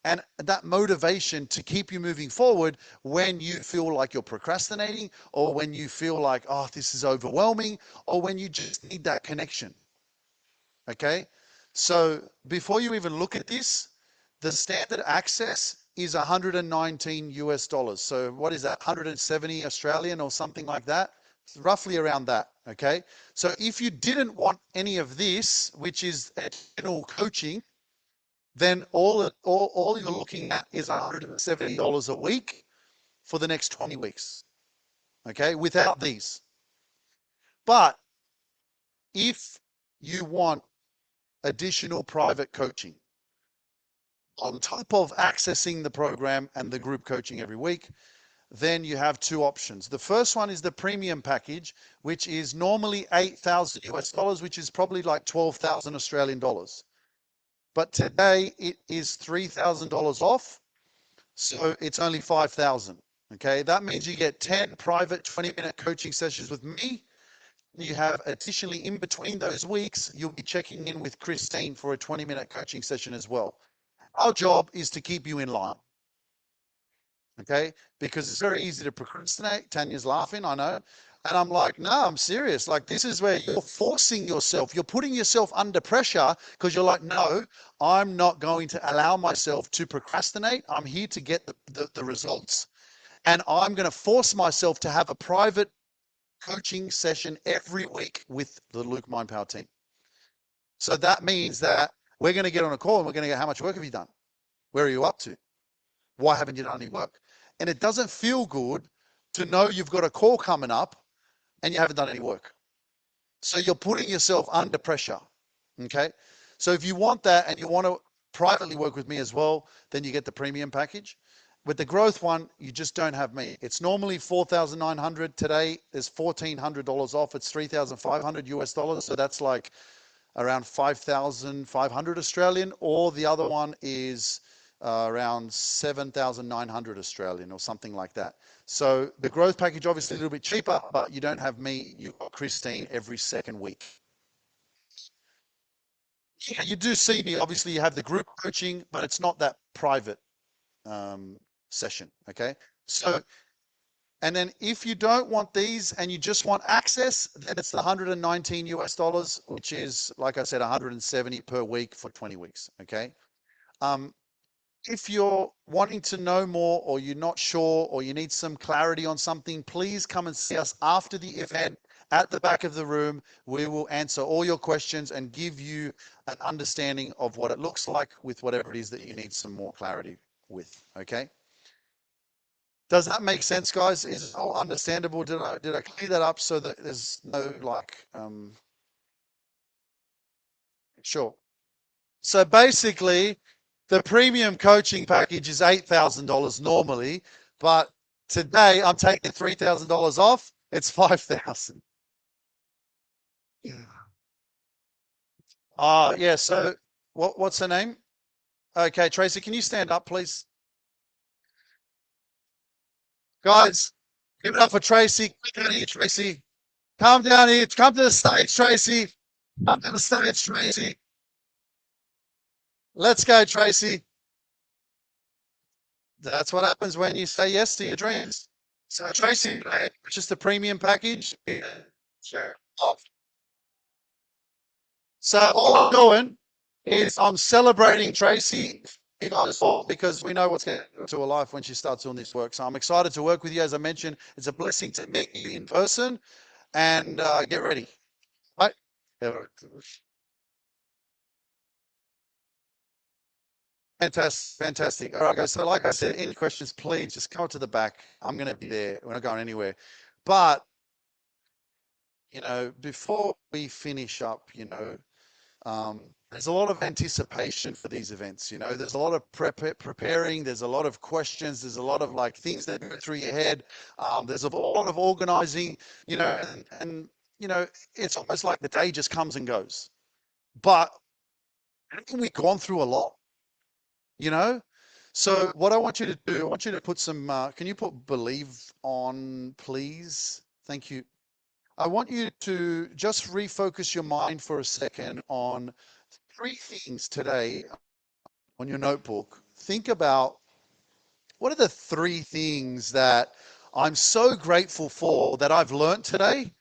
S6: and that motivation to keep you moving forward when you feel like you're procrastinating, or when you feel like, oh, this is overwhelming, or when you just need that connection. Okay? So before you even look at this, the standard access is 119 US dollars. So what is that? 170 Australian or something like that? It's roughly around that. Okay? So if you didn't want any of this, which is general coaching, then all you're looking at is $170 a week for the next 20 weeks, okay, without these. But if you want additional private coaching on top of accessing the program and the group coaching every week, then you have 2 options. The first one is the premium package, which is normally 8,000 US dollars, which is probably like 12,000 Australian dollars. But today it is $3,000 off, so it's only 5,000. Okay, that means you get 10 private 20-minute coaching sessions with me. You have additionally, in between those weeks, you'll be checking in with Christine for a 20-minute coaching session as well. Our job is to keep you in line. Okay, because it's very easy to procrastinate. Tanya's laughing, I know. And I'm like, no, I'm serious. Like, this is where you're forcing yourself. You're putting yourself under pressure because you're like, no, I'm not going to allow myself to procrastinate. I'm here to get the results. And I'm going to force myself to have a private coaching session every week with the Luke Mind Power team. So that means that we're going to get on a call and we're going to go, how much work have you done? Where are you up to? Why haven't you done any work? And it doesn't feel good to know you've got a call coming up and you haven't done any work. So you're putting yourself under pressure. Okay. So if you want that and you want to privately work with me as well, then you get the premium package. with the growth one, you just don't have me. It's normally 4,900. Today is $1,400 off. It's 3,500 US dollars. So that's like around 5,500 Australian, or the other one is around 7,900 Australian or something like that. So the growth package obviously a little bit cheaper, but you don't have me, you've got Christine every second week. Yeah, you do see me, obviously you have the group coaching, but it's not that private session, okay? So, and then if you don't want these and you just want access, then it's the 119 US dollars, which is, like I said, 170 per week for 20 weeks, okay? If you're wanting to know more, or you're not sure, or you need some clarity on something, please come and see us after the event at the back of the room. We will answer all your questions and give you an understanding of what it looks like with whatever it is that you need some more clarity with, okay? Does that make sense, guys? Is it all understandable? Did I clear that up so that there's no like sure. So basically, the premium coaching package is $8,000 normally, but today I'm taking $3,000 off. It's $5,000. Yeah. So what's her name? Okay, Tracy, can you stand up, please? Guys, give it up for Tracy. Come down here, Tracy. Come down here. Come to the stage, Tracy. Come to the stage, Tracy. Let's go, Tracy. That's what happens when you say yes to your dreams. So Tracy, just a premium package. Sure. So all I'm doing is I'm celebrating Tracy because we know what's going to happen to her life when she starts doing this work. So I'm excited to work with you. As I mentioned, it's a blessing to meet you in person, and get ready. Right? Fantastic, fantastic. All right, guys. So like I said, any questions, please just come to the back. I'm going to be there. We're not going anywhere. But, before we finish up, there's a lot of anticipation for these events. There's a lot of preparing. There's a lot of questions. There's a lot of like things that go through your head. There's a lot of organizing, and it's almost like the day just comes and goes. But haven't we gone through a lot? So what I want you to do, I want you to put some, can you put believe on, please? Thank you. I want you to just refocus your mind for a second on 3 things today on your notebook. Think about, what are the 3 things that I'm so grateful for that I've learned today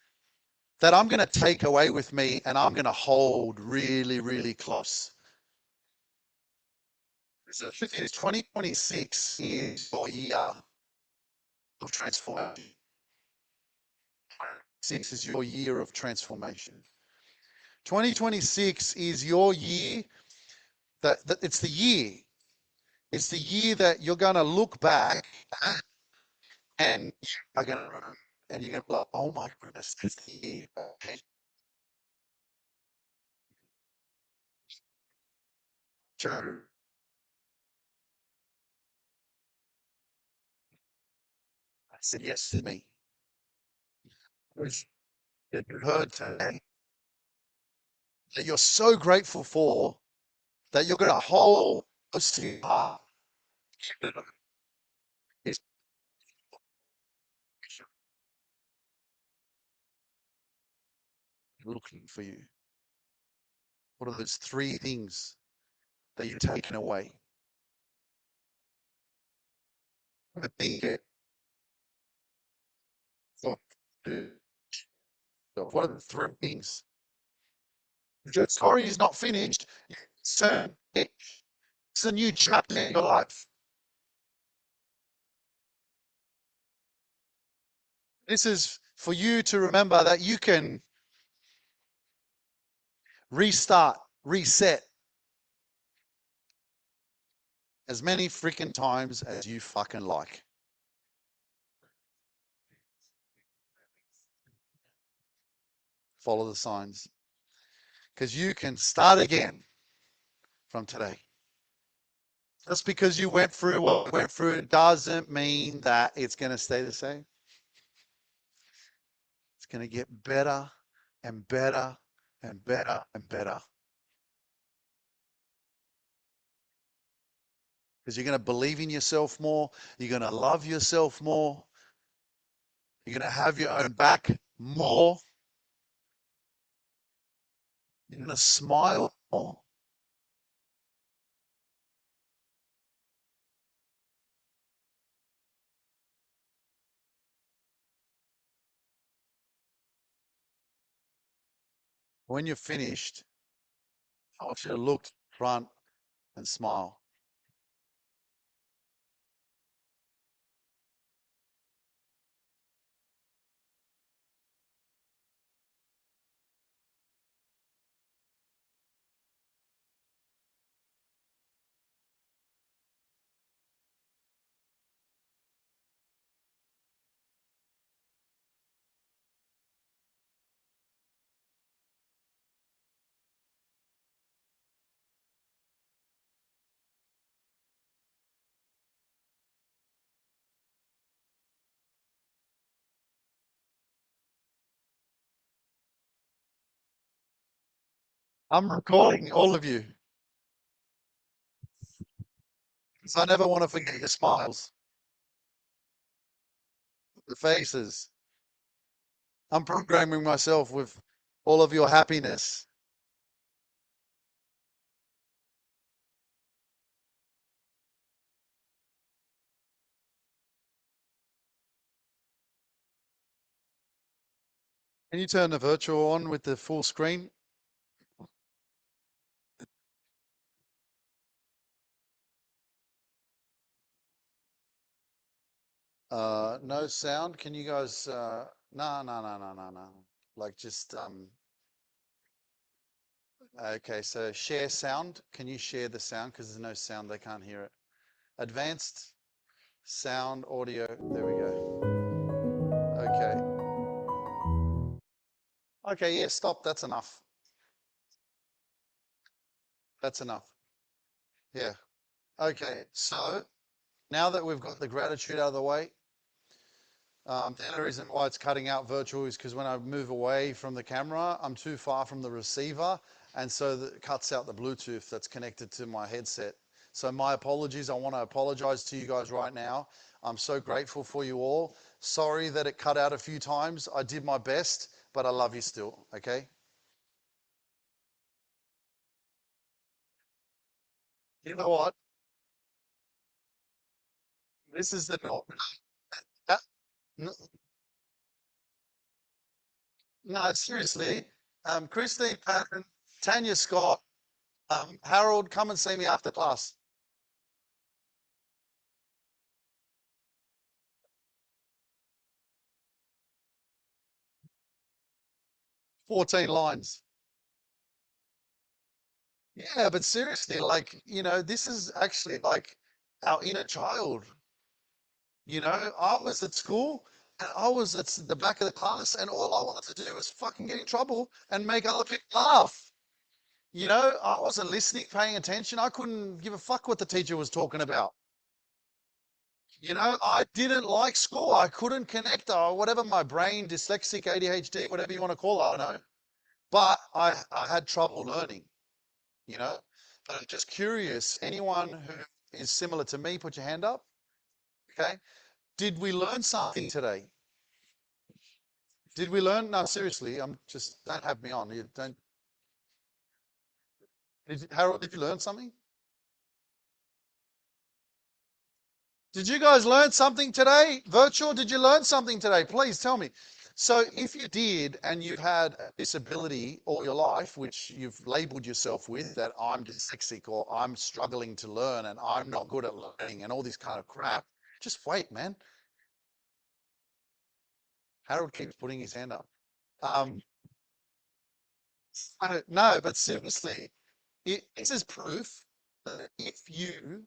S6: that I'm going to take away with me and I'm going to hold really, really close. So 2026 is your year of transformation. 6 is your year of transformation. 2026 is your year that it's the year. It's the year that you're going to look back and you're going to be like, oh my goodness, it's the year. Joe. I said yes to me. Which you heard today that you're so grateful for, that you're going to hold close to your heart. It's looking for you. What are those 3 things that you're taking away? I think it. So, what are the 3 things? Your story is not finished. So it's a new chapter in your life. This is for you to remember that you can restart, reset as many freaking times as you fucking like. Follow the signs. Because you can start again from today. Just because you went through what you went through doesn't mean that it's going to stay the same. It's going to get better and better and better and better. Because you're going to believe in yourself more. You're going to love yourself more. You're going to have your own back more. You're going to smile more. When you're finished, I want you to look front and smile. I'm recording all of you because I never want to forget your smiles, the faces. I'm programming myself with all of your happiness. Can you turn the virtual on with the full screen? No sound. Can you guys, no. Like just, okay, so share sound. Can you share the sound? Because there's no sound, they can't hear it. Advanced sound audio. There we go. Okay. Okay, yeah, stop. That's enough. That's enough. Yeah. Okay, so now that we've got the gratitude out of the way, the only reason why it's cutting out virtual is because when I move away from the camera, I'm too far from the receiver, and so it cuts out the Bluetooth that's connected to my headset. So my apologies. I want to apologize to you guys right now. I'm so grateful for you all. Sorry that it cut out a few times. I did my best, but I love you still, okay? You know what? This is the norm. No, no, seriously. Christine Patton, Tanya Scott, Harold, come and see me after class. 14 lines. Yeah, but seriously, like, this is actually like our inner child. I was at school and I was at the back of the class, and all I wanted to do was fucking get in trouble and make other people laugh. I wasn't listening, paying attention. I couldn't give a fuck what the teacher was talking about. I didn't like school. I couldn't connect, or whatever, my brain, dyslexic, ADHD, whatever you want to call it, I don't know. But I had trouble learning, you know. But I'm just curious, anyone who is similar to me, put your hand up. Okay. Did we learn something today? Did we learn? No, seriously, I'm just, don't have me on. You don't. Harold, did you learn something? Did you guys learn something today? Virtual, did you learn something today? Please tell me. So if you did, and you've had a disability all your life, which you've labeled yourself with, that I'm dyslexic or I'm struggling to learn and I'm not good at learning and all this kind of crap, just wait, man. Harold keeps putting his hand up. Um, no, but seriously, this is proof that if you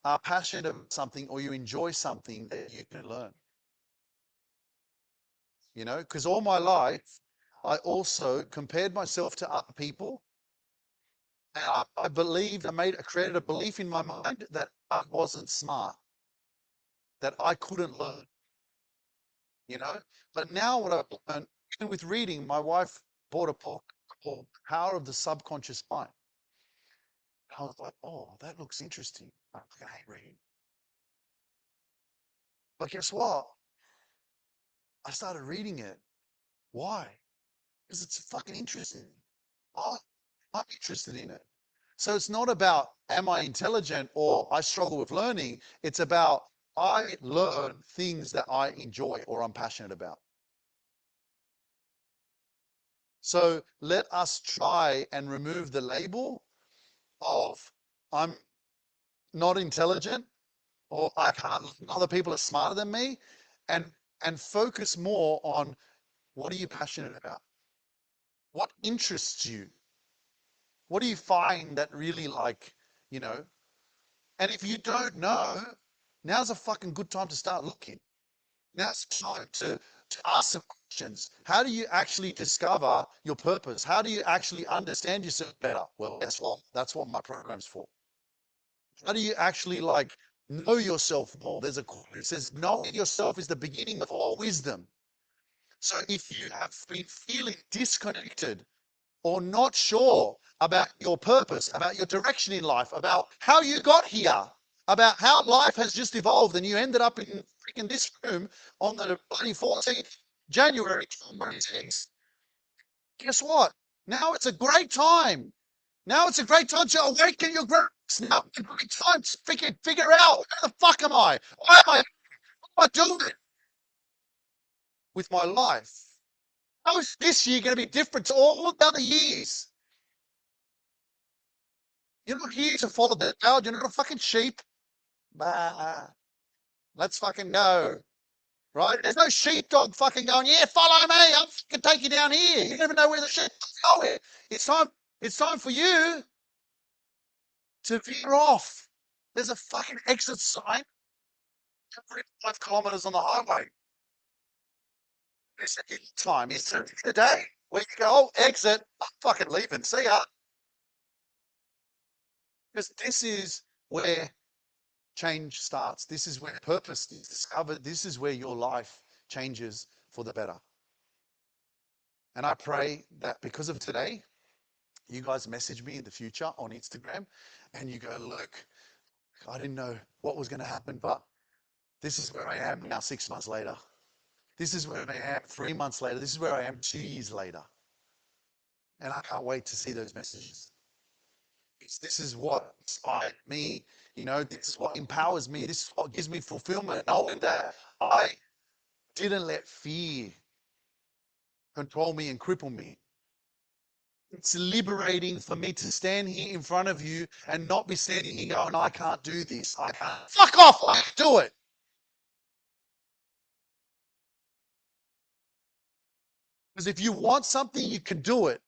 S6: are passionate about something or you enjoy something, that you can learn. Because all my life, I also compared myself to other people, And I believed, I created a belief in my mind that I wasn't smart, that I couldn't learn, you know. But now what I've learned, even with reading, my wife bought a book called Power of the Subconscious Mind. I was like, oh, that looks interesting. I hate reading. But guess what? I started reading it. Why? Because it's fucking interesting. I'm interested in it. So it's not about, am I intelligent or I struggle with learning? It's about, I learn things that I enjoy or I'm passionate about. So let us try and remove the label of I'm not intelligent or I can't, other people are smarter than me, and focus more on what are you passionate about? What interests you? What do you find that really like, you know? And if you don't know, now's a fucking good time to start looking. Now's time to ask some questions. How do you actually discover your purpose? How do you actually understand yourself better? Well, that's what my program's for. How do you actually like know yourself more? There's a quote that says, knowing yourself is the beginning of all wisdom. So if you have been feeling disconnected or not sure about your purpose, about your direction in life, about how you got here, about how life has just evolved and you ended up in freaking this room on the bloody 14th January 2026, guess what? Now it's a great time. Now it's a great time to awaken your greatness. Now it's a great time to freaking figure out, where the fuck am I? Why am I doing it with my life? How is this year going to be different to all the other years? You're not here to follow the crowd. You're not a fucking sheep. Bah. Let's fucking go. Right? There's no sheepdog fucking going, yeah, follow me. I'll fucking take you down here. You never know where the sheepdog's going. It's time for you to veer off. There's a fucking exit sign every 5 kilometers on the highway. It's a time. It's the day where you go, oh, exit. I'm fucking leaving. See ya. Because this is where change starts. This is where purpose is discovered. This is where your life changes for the better. And I pray that because of today, you guys message me in the future on Instagram and you go, look, I didn't know what was going to happen, but this is where I am now 6 months later. This is where I am 3 months later. This is where I am 2 years later. And I can't wait to see those messages. This is what inspired me. You know, this is what empowers me. This is what gives me fulfillment, knowing that I didn't let fear control me and cripple me. It's liberating for me to stand here in front of you and not be standing here going, I can't do this. I can't. Fuck off. I can do it. Because if you want something, you can do it.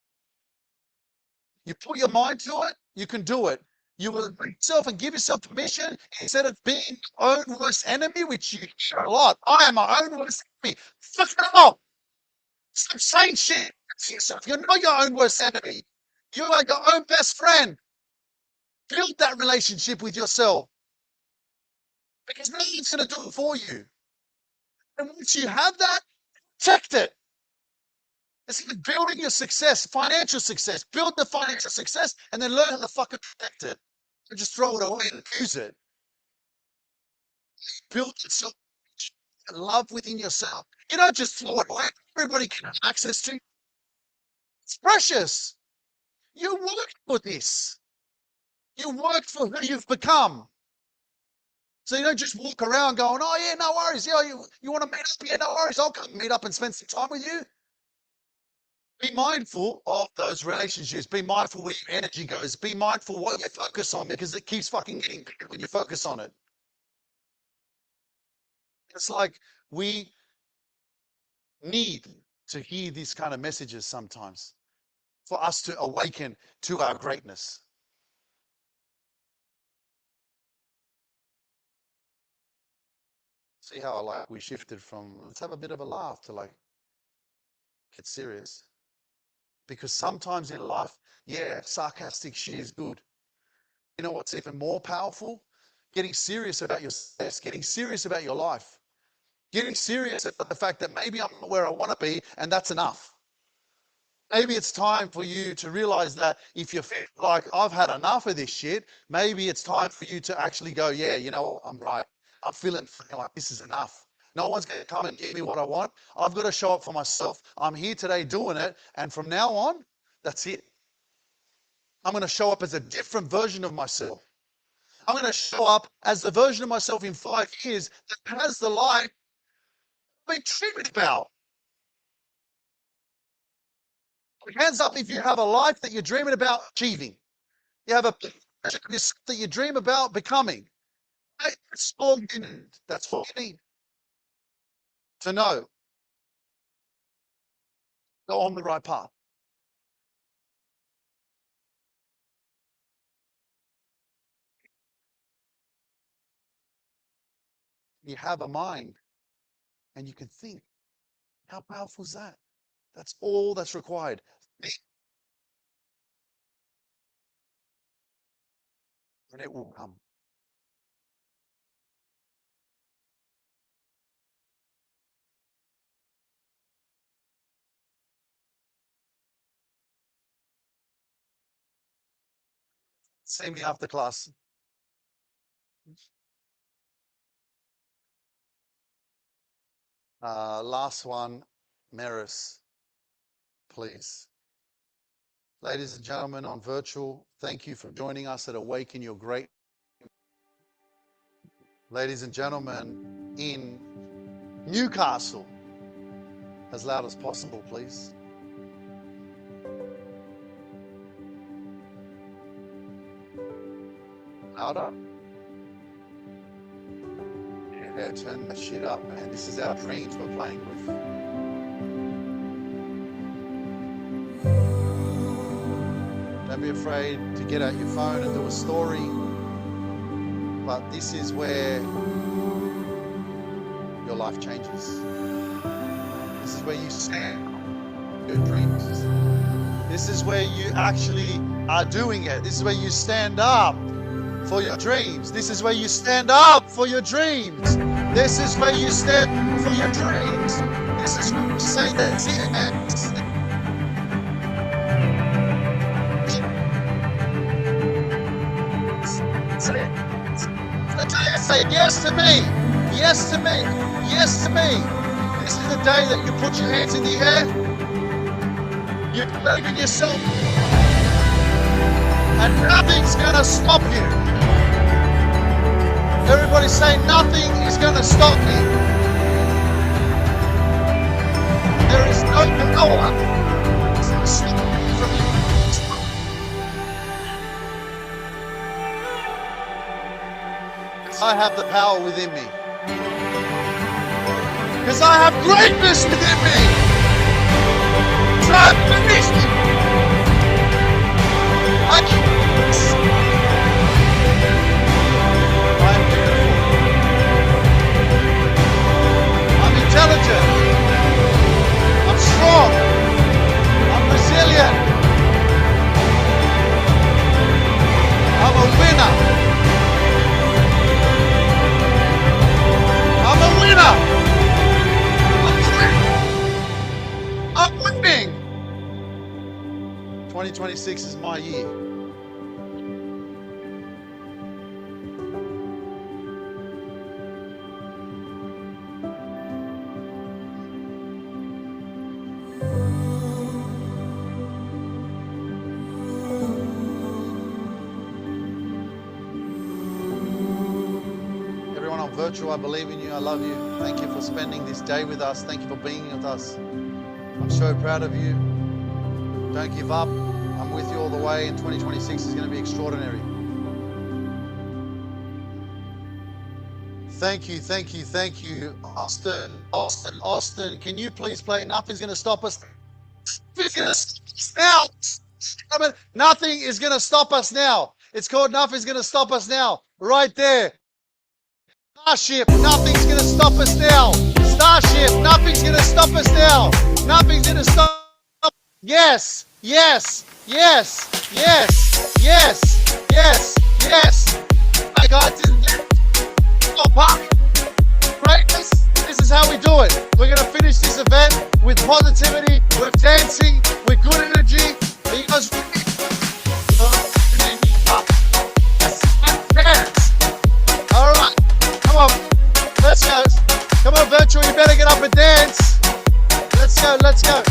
S6: You put your mind to it, you can do it. You will yourself and give yourself permission instead of being your own worst enemy, which you show a lot. I am my own worst enemy. Fuck it off. Stop saying shit to yourself. You're not your own worst enemy. You are your own best friend. Build that relationship with yourself. Because no one's going to do it for you. And once you have that, protect it. It's like building your success, financial success. Build the financial success and then learn how to fucking protect it. Don't just throw it away and use it. Build yourself, love within yourself. You don't just throw it away. Everybody can have access to it. It's precious. You worked for this. You worked for who you've become. So you don't just walk around going, oh yeah, no worries. Yeah, you want to meet up? Yeah, no worries. I'll come meet up and spend some time with you. Be mindful of those relationships. Be mindful where your energy goes. Be mindful what you focus on because it keeps fucking getting bigger when you focus on it. It's like we need to hear these kind of messages sometimes for us to awaken to our greatness. See how like we shifted from let's have a bit of a laugh to like get serious. Because sometimes in life, yeah, sarcastic shit is good. You know what's even more powerful? Getting serious about your success, getting serious about your life, getting serious about the fact that maybe I'm not where I want to be, and that's enough. Maybe it's time for you to realize that if you feel like I've had enough of this shit, maybe it's time for you to actually go, yeah, you know what, I'm right. I'm feeling like this is enough. No one's going to come and give me what I want. I've got to show up for myself. I'm here today doing it. And from now on, that's it. I'm going to show up as a different version of myself. I'm going to show up as the version of myself in 5 years that has the life I've been dreaming about. Hands up if you have a life that you're dreaming about achieving. You have a that you dream about becoming. That's all you need. That's all you need to know. Go on the right path. You have a mind and you can think. How powerful is that? That's all that's required. And it will come. See me after class. Last one, Maris, please. Ladies and gentlemen on virtual, thank you for joining us at Awaken Your Greatness. Ladies and gentlemen in Newcastle, as loud as possible, please. Louder. Yeah, turn that shit up, man. This is our dreams we're playing with. Don't be afraid to get out your phone and do a story. But this is where your life changes. This is where you stand your dreams. This is where you actually are doing it. This is where you stand up for your dreams. This is where you stand up for your dreams. This is where you stand for your dreams. This is where you say that's it, man. Say yes to me, yes to me, yes to me. This is the day that you put your hands in the air. You believe in yourself, and nothing's gonna stop you. Everybody say nothing is gonna stop me. There is no one from you. I have the power within me. Because I have greatness within me. So I'm finished. I'm beautiful. I'm intelligent. I'm strong. I'm resilient. I'm a winner. I'm a winner! I'm winning! 2026 is my year. Virtual, I believe in you. I love you. Thank you for spending this day with us. Thank you for being with us. I'm so proud of you. Don't give up. I'm with you all the way, and 2026 is going to be extraordinary. Thank you, thank you, thank you. Austin, can you please play Nothing's Going to Stop Us? Nothing's going to stop us now. Nothing is going to stop us now. It's called Nothing's Going to Stop Us Now. Right there. Starship, nothing's going to stop us now. Starship, nothing's going to stop us now. Nothing's going to stop. Yes, Yes, yes, yes, yes, yes, yes. I got it. Oh, pop. Greatness. This is how we do it. We're going to finish this event with positivity, with dancing, with good energy. Because dance. All right. Come on. Let's go. Come on, Virtual. You better get up and dance. Let's go. Let's go.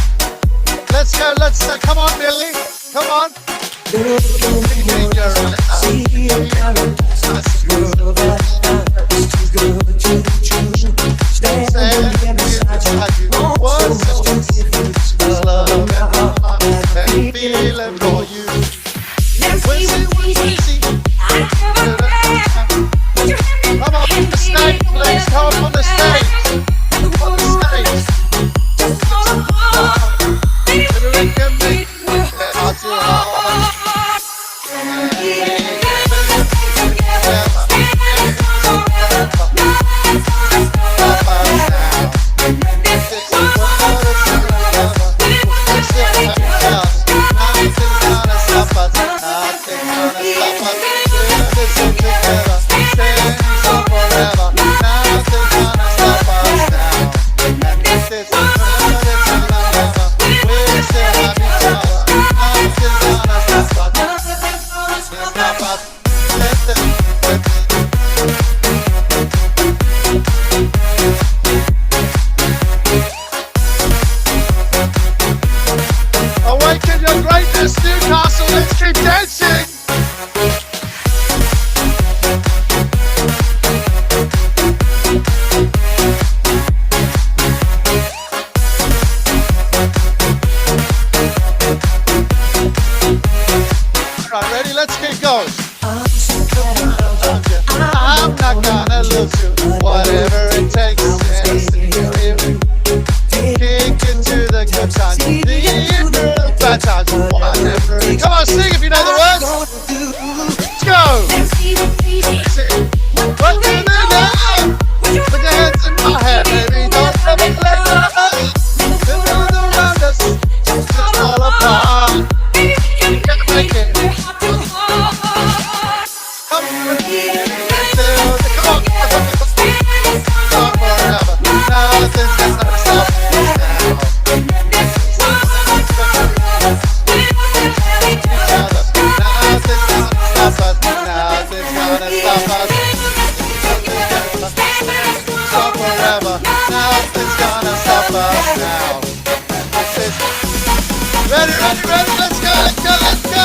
S6: Let's go. Let's go. Come on, Billy. Come on. Feeling for you. Come on the stage, please. Come up on the stage. On the stage. Awaken your greatness, Newcastle. Let's keep dancing. All right, ready? Let's keep going. I'm not gonna lose you, whatever it takes. Kick into the good times, the bad times, whatever. Come on, sing if you know the words. Let's go. What do you do now? Put your hands in my hair, baby. Don't ever let go. The world around us just fall apart. You can't make it. Come on. Forever. Nothing's gonna stop us now. Nothing's gonna stop us. Nothing's gonna stop us. Stop forever. Nothing's gonna stop us now. Ready, ready, ready. Let's go, let's go, let's go.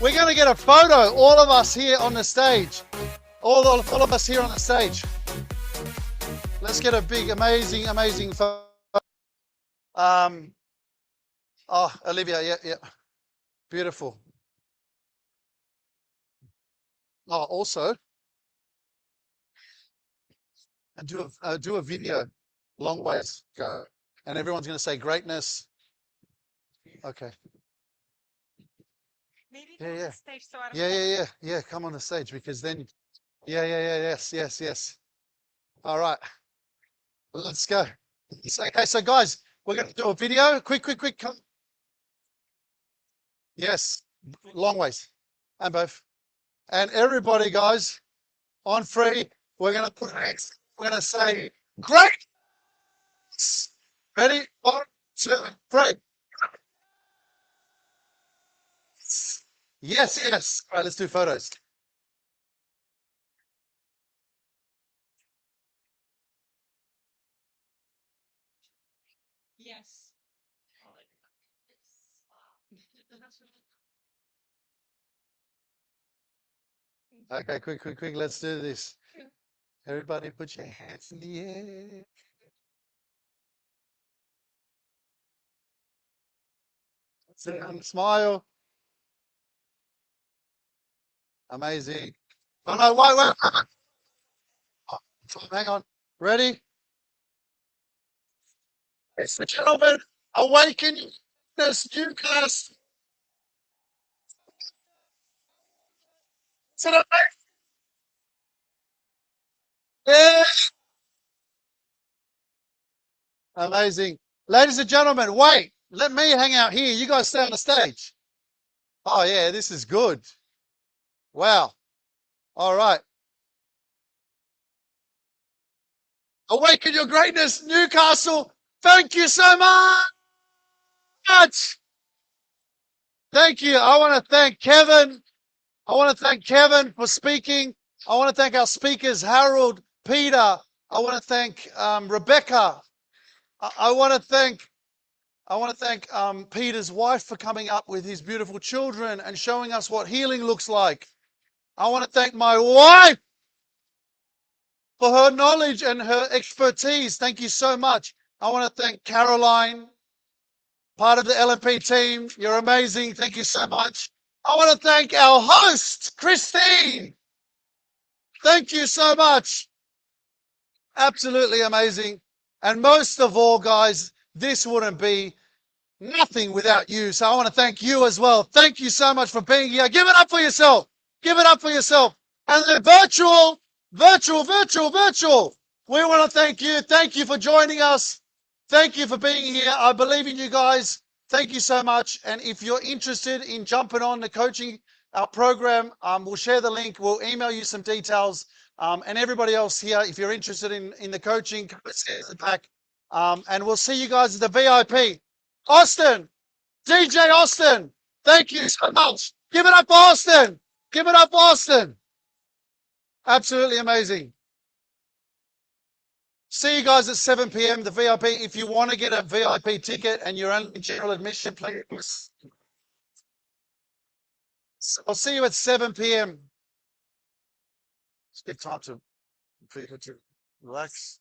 S6: We're going to get a photo, all of us here on the stage. All of us here on the stage. Let's get a big, amazing photo. Oh, Olivia, yeah. Beautiful. Oh, also, and do a video, long ways go. And everyone's going to say greatness. Okay. Yeah. Come on the stage because then, yes. All right, let's go. Okay, so guys, we're going to do a video. Quick, come. Yes, long ways, and both, and everybody, guys, on three. We're going to put X. We're going to say great. Ready? 1, 2, 3. Yes. All right, let's do photos.
S1: Yes.
S6: Okay, quick. Let's do this. Everybody put your hands in the air. Smile. Amazing. Oh no, wait. Hang on. Ready? Ladies and gentlemen, Awaken Your Greatness, Newcastle. Yeah. Amazing. Ladies and gentlemen, wait. Let me hang out here. You guys stay on the stage. Oh, yeah, this is good. Wow. All right. Awaken Your Greatness, Newcastle. Thank you so much. Thank you. I want to thank Kevin. I want to thank Kevin for speaking. I want to thank our speakers, Harold, Peter. I want to thank Rebecca. I want to thank Peter's wife for coming up with his beautiful children and showing us what healing looks like. I want to thank my wife for her knowledge and her expertise. Thank you so much. I want to thank Caroline, part of the LMP team. You're amazing. Thank you so much. I want to thank our host, Christine. Thank you so much. Absolutely amazing. And most of all, guys, this wouldn't be nothing without you. So I want to thank you as well. Thank you so much for being here. Give it up for yourself. Give it up for yourself. And the virtual. We want to thank you. Thank you for joining us. Thank you for being here. I believe in you guys. Thank you so much. And if you're interested in jumping on the coaching program, we'll share the link. We'll email you some details. And everybody else here, if you're interested in the coaching, come and see us back. And we'll see you guys at the VIP. Austin, DJ Austin, thank you so much. Give it up for Austin. Give it up for Austin. Absolutely amazing. See you guys at 7 p.m. The VIP. If you want to get a VIP ticket and you're only general admission, please. I'll see you at 7 p.m. It's a good time to relax.